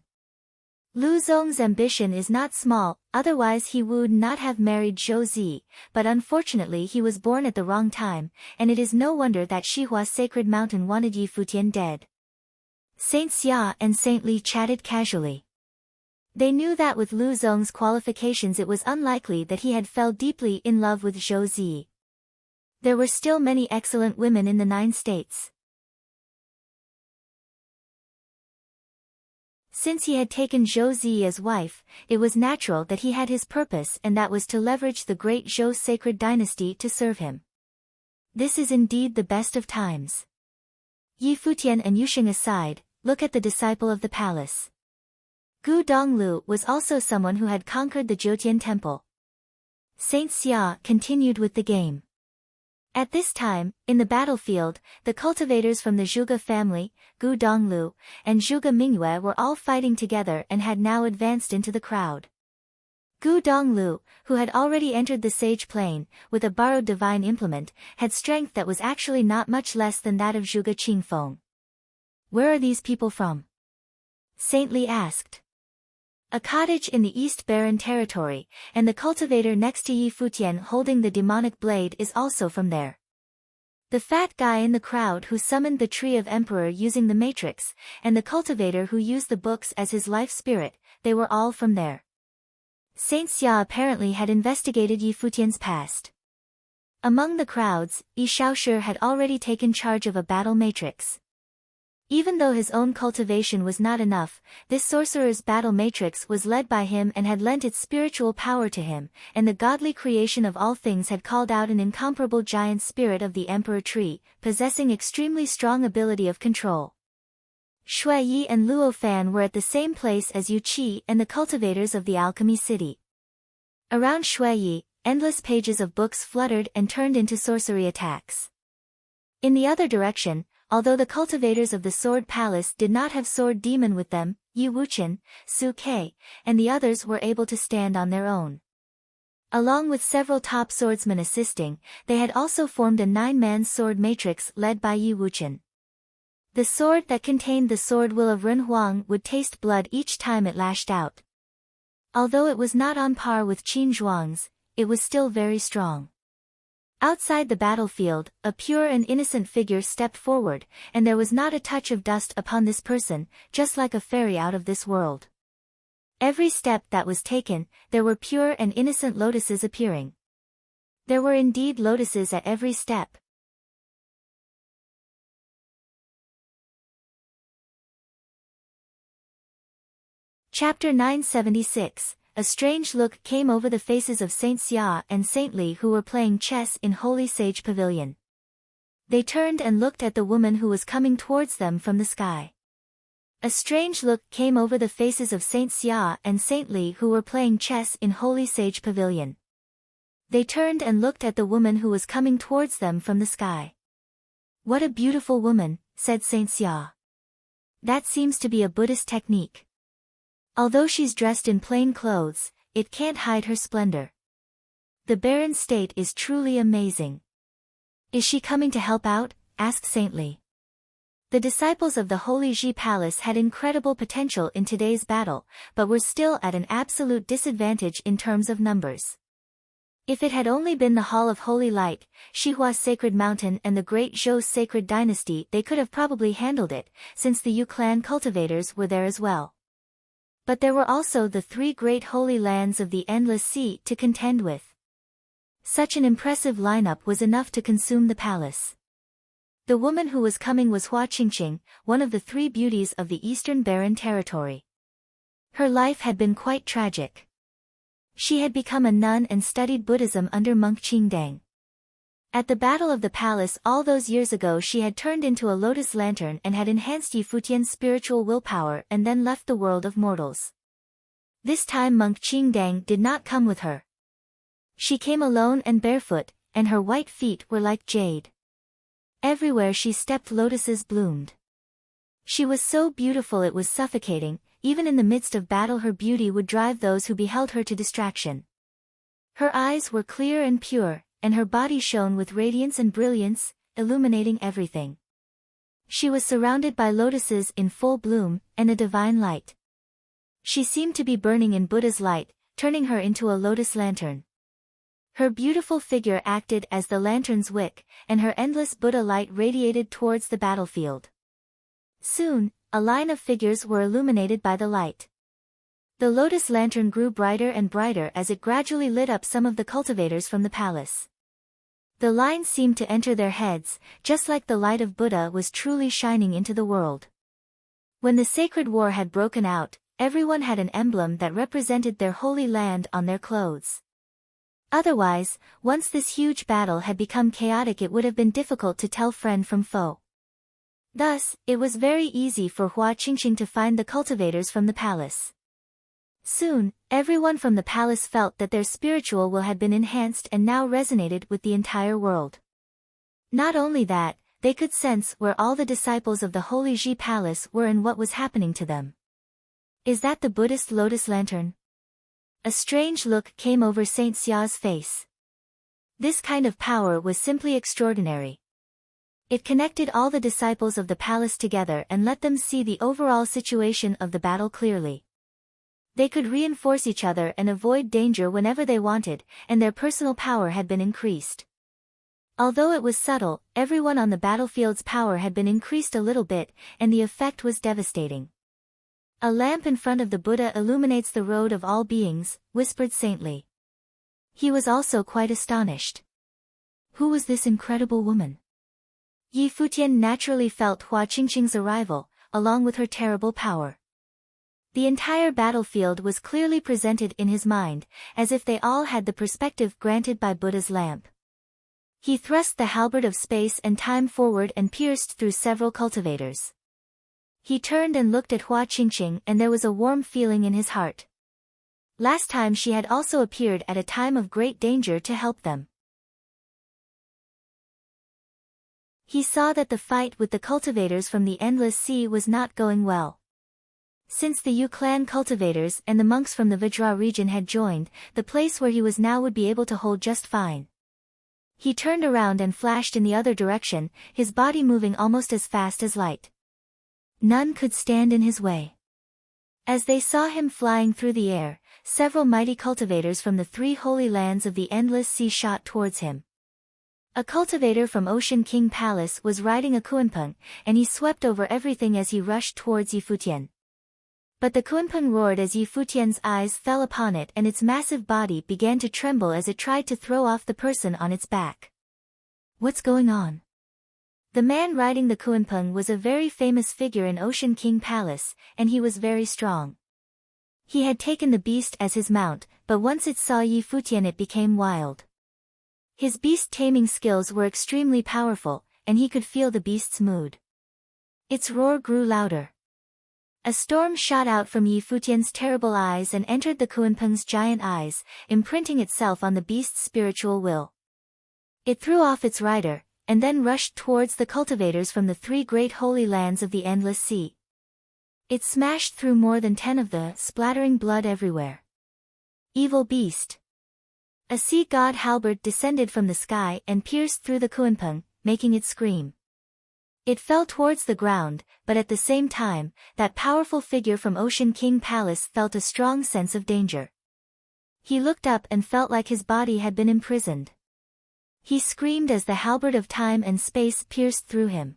Lu Zong's ambition is not small, otherwise he would not have married Zhou Zi, but unfortunately he was born at the wrong time, and it is no wonder that Shihua Sacred Mountain wanted Yi Futian dead. Saint Xia and Saint Li chatted casually. They knew that with Lu Zong's qualifications it was unlikely that he had fell deeply in love with Zhou Zi. There were still many excellent women in the 9 states. Since he had taken Zhou Zi as wife, it was natural that he had his purpose, and that was to leverage the great Zhou sacred dynasty to serve him. This is indeed the best of times. Yi Futian and Yu Sheng aside, look at the disciple of the palace. Gu Donglu was also someone who had conquered the Jiutian temple. Saint Xia continued with the game. At this time, in the battlefield, the cultivators from the Zhuge family, Gu Donglu, and Zhuge Mingyue were all fighting together and had now advanced into the crowd. Gu Donglu, who had already entered the sage plane, with a borrowed divine implement, had strength that was actually not much less than that of Zhuge Qingfeng. Where are these people from? Saint Li asked. A cottage in the East Barren territory, and the cultivator next to Yi Futian holding the demonic blade is also from there. The fat guy in the crowd who summoned the Tree of Emperor using the matrix, and the cultivator who used the books as his life spirit, they were all from there. Saint Xia apparently had investigated Yi Futian's past. Among the crowds, Yi Shaoshi had already taken charge of a battle matrix. Even though his own cultivation was not enough, this sorcerer's battle matrix was led by him and had lent its spiritual power to him, and the godly creation of all things had called out an incomparable giant spirit of the Emperor Tree, possessing extremely strong ability of control. Shui Yi and Luo Fan were at the same place as Yu Qi and the cultivators of the Alchemy City. Around Shui Yi, endless pages of books fluttered and turned into sorcery attacks. In the other direction, although the cultivators of the Sword Palace did not have Sword Demon with them, Yi Wuchen, Su Kei, and the others were able to stand on their own. Along with several top swordsmen assisting, they had also formed a 9-man sword matrix led by Yi Wuchen. The sword that contained the sword will of Ren Huang would taste blood each time it lashed out. Although it was not on par with Qin Zhuang's, it was still very strong. Outside the battlefield, a pure and innocent figure stepped forward, and there was not a touch of dust upon this person, just like a fairy out of this world. Every step that was taken, there were pure and innocent lotuses appearing. There were indeed lotuses at every step. Chapter 976. A strange look came over the faces of Saint Xia and Saint Li who were playing chess in Holy Sage Pavilion. They turned and looked at the woman who was coming towards them from the sky. A strange look came over the faces of Saint Xia and Saint Li who were playing chess in Holy Sage Pavilion. They turned and looked at the woman who was coming towards them from the sky. What a beautiful woman, said Saint Xia. That seems to be a Buddhist technique. Although she's dressed in plain clothes, it can't hide her splendor. The barren state is truly amazing. Is she coming to help out? Asked Saint Li. The disciples of the Holy Ji Palace had incredible potential in today's battle, but were still at an absolute disadvantage in terms of numbers. If it had only been the Hall of Holy Light, Shihua Sacred Mountain and the Great Zhou Sacred Dynasty, they could have probably handled it, since the Yu clan cultivators were there as well. But there were also the 3 great holy lands of the Endless Sea to contend with. Such an impressive lineup was enough to consume the palace. The woman who was coming was Hua Qingqing, one of the 3 beauties of the Eastern Barren territory. Her life had been quite tragic. She had become a nun and studied Buddhism under monk Qingdang. At the Battle of the Palace all those years ago she had turned into a lotus lantern and had enhanced Yi Futian's spiritual willpower and then left the world of mortals. This time monk Qingdang did not come with her. She came alone and barefoot, and her white feet were like jade. Everywhere she stepped lotuses bloomed. She was so beautiful it was suffocating, even in the midst of battle her beauty would drive those who beheld her to distraction. Her eyes were clear and pure, and her body shone with radiance and brilliance, illuminating everything. She was surrounded by lotuses in full bloom, and a divine light. She seemed to be burning in Buddha's light, turning her into a lotus lantern. Her beautiful figure acted as the lantern's wick, and her endless Buddha light radiated towards the battlefield. Soon, a line of figures were illuminated by the light. The lotus lantern grew brighter and brighter as it gradually lit up some of the cultivators from the palace. The line seemed to enter their heads, just like the light of Buddha was truly shining into the world. When the sacred war had broken out, everyone had an emblem that represented their holy land on their clothes. Otherwise, once this huge battle had become chaotic it would have been difficult to tell friend from foe. Thus, it was very easy for Hua Qingqing to find the cultivators from the palace. Soon, everyone from the palace felt that their spiritual will had been enhanced and now resonated with the entire world. Not only that, they could sense where all the disciples of the Holy Ji Palace were and what was happening to them. Is that the Buddhist lotus lantern? A strange look came over Saint Xia's face. This kind of power was simply extraordinary. It connected all the disciples of the palace together and let them see the overall situation of the battle clearly. They could reinforce each other and avoid danger whenever they wanted, and their personal power had been increased. Although it was subtle, everyone on the battlefield's power had been increased a little bit, and the effect was devastating. A lamp in front of the Buddha illuminates the road of all beings, whispered Saintly. He was also quite astonished. Who was this incredible woman? Yi Futian naturally felt Hua Qingqing's arrival, along with her terrible power. The entire battlefield was clearly presented in his mind, as if they all had the perspective granted by Buddha's lamp. He thrust the halberd of space and time forward and pierced through several cultivators. He turned and looked at Hua Qingqing and there was a warm feeling in his heart. Last time she had also appeared at a time of great danger to help them. He saw that the fight with the cultivators from the Endless Sea was not going well. Since the Yu clan cultivators and the monks from the Vajra region had joined, the place where he was now would be able to hold just fine. He turned around and flashed in the other direction, his body moving almost as fast as light. None could stand in his way. As they saw him flying through the air, several mighty cultivators from the three holy lands of the Endless Sea shot towards him. A cultivator from Ocean King Palace was riding a kuanpeng, and he swept over everything as he rushed towards Yi Futian. But the kuanpeng roared as Yi Futian's eyes fell upon it and its massive body began to tremble as it tried to throw off the person on its back. What's going on? The man riding the kuanpeng was a very famous figure in Ocean King Palace, and he was very strong. He had taken the beast as his mount, but once it saw Yi Futian it became wild. His beast-taming skills were extremely powerful, and he could feel the beast's mood. Its roar grew louder. A storm shot out from Yi Futian's terrible eyes and entered the kuanpeng's giant eyes, imprinting itself on the beast's spiritual will. It threw off its rider, and then rushed towards the cultivators from the three great holy lands of the Endless Sea. It smashed through more than 10 of them, splattering blood everywhere. Evil beast! A sea god halberd descended from the sky and pierced through the kuanpeng, making it scream. It fell towards the ground, but at the same time, that powerful figure from Ocean King Palace felt a strong sense of danger. He looked up and felt like his body had been imprisoned. He screamed as the halberd of time and space pierced through him.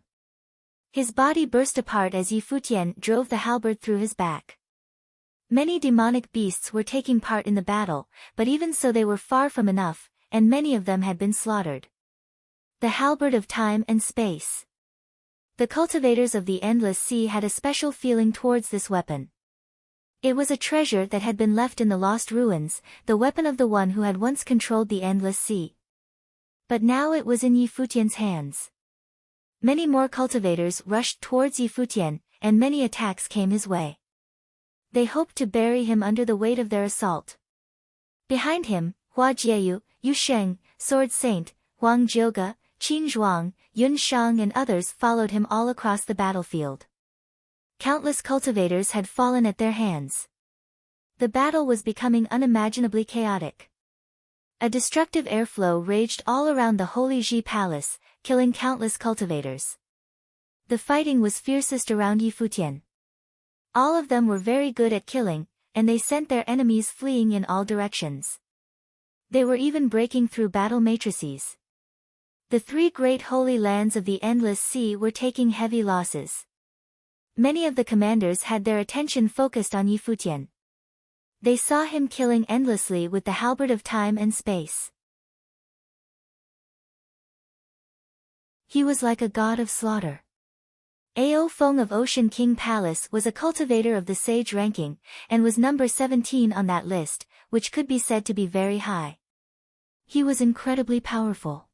His body burst apart as Yi Futian drove the halberd through his back. Many demonic beasts were taking part in the battle, but even so they were far from enough, and many of them had been slaughtered. The halberd of time and space. The cultivators of the Endless Sea had a special feeling towards this weapon. It was a treasure that had been left in the lost ruins, the weapon of the one who had once controlled the endless sea. But now it was in Yi Futian's hands. Many more cultivators rushed towards Yi Futian, and many attacks came his way. They hoped to bury him under the weight of their assault. Behind him, Hua Jieyu, Yu Sheng, Sword Saint, Huang Jioge, Qin Zhuang, Yun Shang and others followed him all across the battlefield. Countless cultivators had fallen at their hands. The battle was becoming unimaginably chaotic. A destructive airflow raged all around the Holy Ji Palace, killing countless cultivators. The fighting was fiercest around Yi Futian. All of them were very good at killing, and they sent their enemies fleeing in all directions. They were even breaking through battle matrices. The three great holy lands of the Endless Sea were taking heavy losses. Many of the commanders had their attention focused on Yi Futian. They saw him killing endlessly with the halberd of time and space. He was like a god of slaughter. Ao Feng of Ocean King Palace was a cultivator of the sage ranking, and was number 17 on that list, which could be said to be very high. He was incredibly powerful.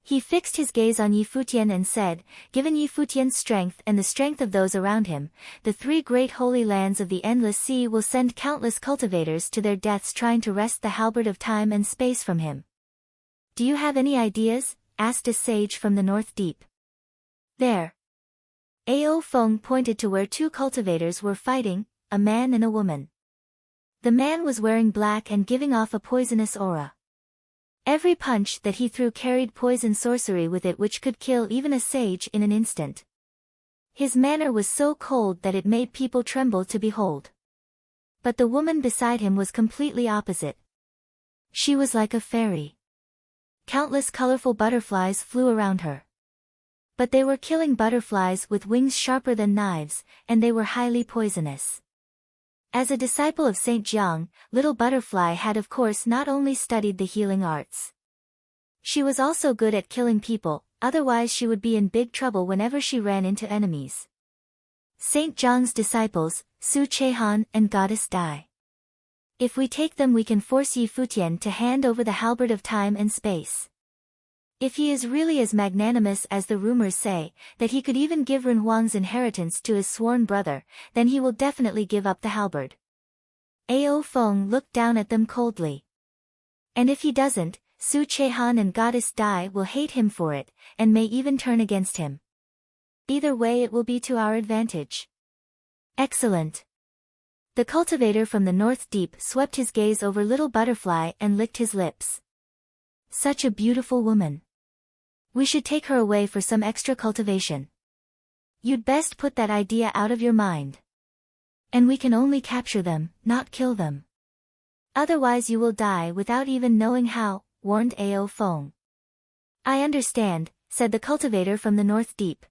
He fixed his gaze on Yi Futian and said, "Given Yi Futian's strength and the strength of those around him, the three great holy lands of the Endless Sea will send countless cultivators to their deaths trying to wrest the halberd of time and space from him." "Do you have any ideas?" asked a sage from the North Deep. "There." Ao Feng pointed to where two cultivators were fighting, a man and a woman. The man was wearing black and giving off a poisonous aura. Every punch that he threw carried poison sorcery with it which could kill even a sage in an instant. His manner was so cold that it made people tremble to behold. But the woman beside him was completely opposite. She was like a fairy. Countless colorful butterflies flew around her. But they were killing butterflies with wings sharper than knives, and they were highly poisonous. As a disciple of Saint Jiang, Little Butterfly had of course not only studied the healing arts. She was also good at killing people, otherwise she would be in big trouble whenever she ran into enemies. Saint Jiang's disciples, Su Chehan and Goddess Dai. If we take them we can force Yi Futian to hand over the halberd of time and space. If he is really as magnanimous as the rumors say, that he could even give Ren Huang's inheritance to his sworn brother, then he will definitely give up the halberd. Ao Feng looked down at them coldly. And if he doesn't, Su Chehan and Goddess Dai will hate him for it, and may even turn against him. Either way it will be to our advantage. Excellent. The cultivator from the North Deep swept his gaze over Little Butterfly and licked his lips. Such a beautiful woman. We should take her away for some extra cultivation. You'd best put that idea out of your mind. And we can only capture them, not kill them. Otherwise you will die without even knowing how, warned Ao Feng. I understand, said the cultivator from the North Deep.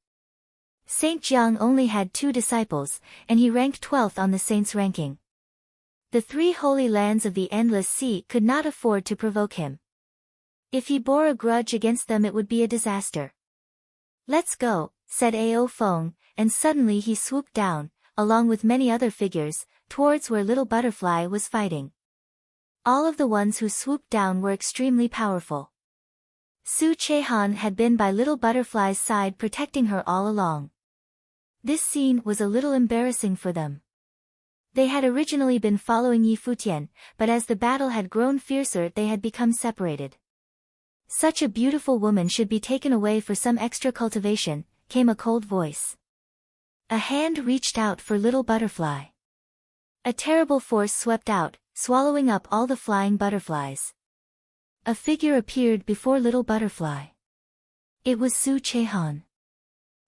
Saint Jiang only had 2 disciples, and he ranked 12th on the saints' ranking. The 3 holy lands of the Endless Sea could not afford to provoke him. If he bore a grudge against them it would be a disaster. Let's go, said Ao Feng, and suddenly he swooped down, along with many other figures, towards where Little Butterfly was fighting. All of the ones who swooped down were extremely powerful. Su Chehan had been by Little Butterfly's side protecting her all along. This scene was a little embarrassing for them. They had originally been following Yi Futian, but as the battle had grown fiercer they had become separated. Such a beautiful woman should be taken away for some extra cultivation, came a cold voice. A hand reached out for Little Butterfly. A terrible force swept out, swallowing up all the flying butterflies. A figure appeared before Little Butterfly. It was Su Chehan.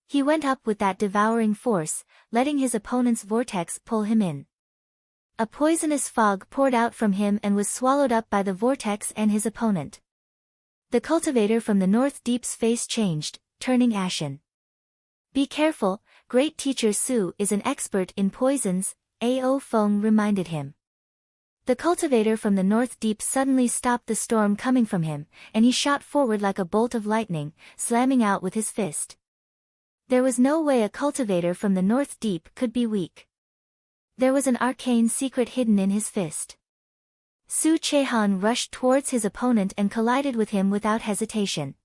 He went up with that devouring force, letting his opponent's vortex pull him in. A poisonous fog poured out from him and was swallowed up by the vortex and his opponent. The cultivator from the North Deep's face changed, turning ashen. Be careful, great teacher Su is an expert in poisons, Ao Feng reminded him. The cultivator from the North Deep suddenly stopped the storm coming from him, and he shot forward like a bolt of lightning, slamming out with his fist. There was no way a cultivator from the North Deep could be weak. There was an arcane secret hidden in his fist. Su Chehan rushed towards his opponent and collided with him without hesitation.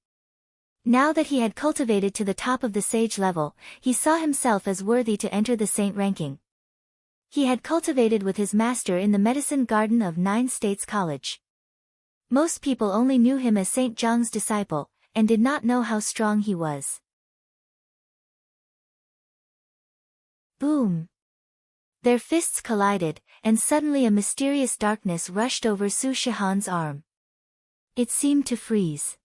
Now that he had cultivated to the top of the sage level, he saw himself as worthy to enter the saint ranking. He had cultivated with his master in the medicine garden of 9 States College. Most people only knew him as Saint Zhang's disciple, and did not know how strong he was. Boom! Their fists collided, and suddenly a mysterious darkness rushed over Su Shihan's arm. It seemed to freeze.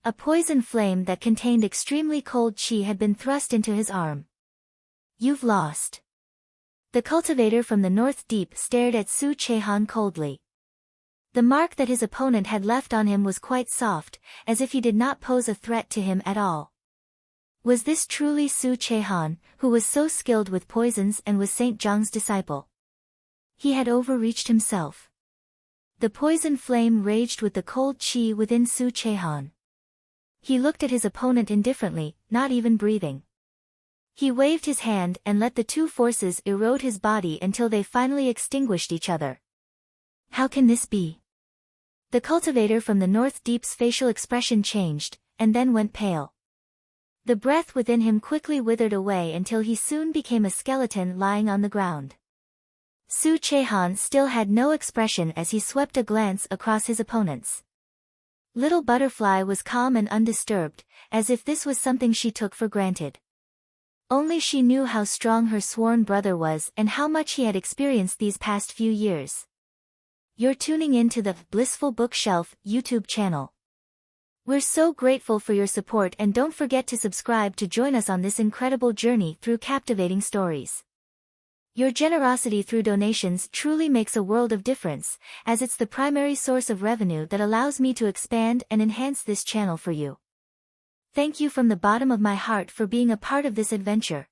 A poison flame that contained extremely cold qi had been thrust into his arm. You've lost. The cultivator from the North Deep stared at Su Chehan coldly. The mark that his opponent had left on him was quite soft, as if he did not pose a threat to him at all. Was this truly Su Chehan, who was so skilled with poisons and was Saint Zhang's disciple? He had overreached himself. The poison flame raged with the cold qi within Su Chehan. He looked at his opponent indifferently, not even breathing. He waved his hand and let the two forces erode his body until they finally extinguished each other. How can this be? The cultivator from the North Deep's facial expression changed, and then went pale. The breath within him quickly withered away until he soon became a skeleton lying on the ground. Su Chehan still had no expression as he swept a glance across his opponents. Little Butterfly was calm and undisturbed, as if this was something she took for granted. Only she knew how strong her sworn brother was and how much he had experienced these past few years. You're tuning in to the Blissful Bookshelf YouTube channel. We're so grateful for your support, and don't forget to subscribe to join us on this incredible journey through captivating stories. Your generosity through donations truly makes a world of difference, as it's the primary source of revenue that allows me to expand and enhance this channel for you. Thank you from the bottom of my heart for being a part of this adventure.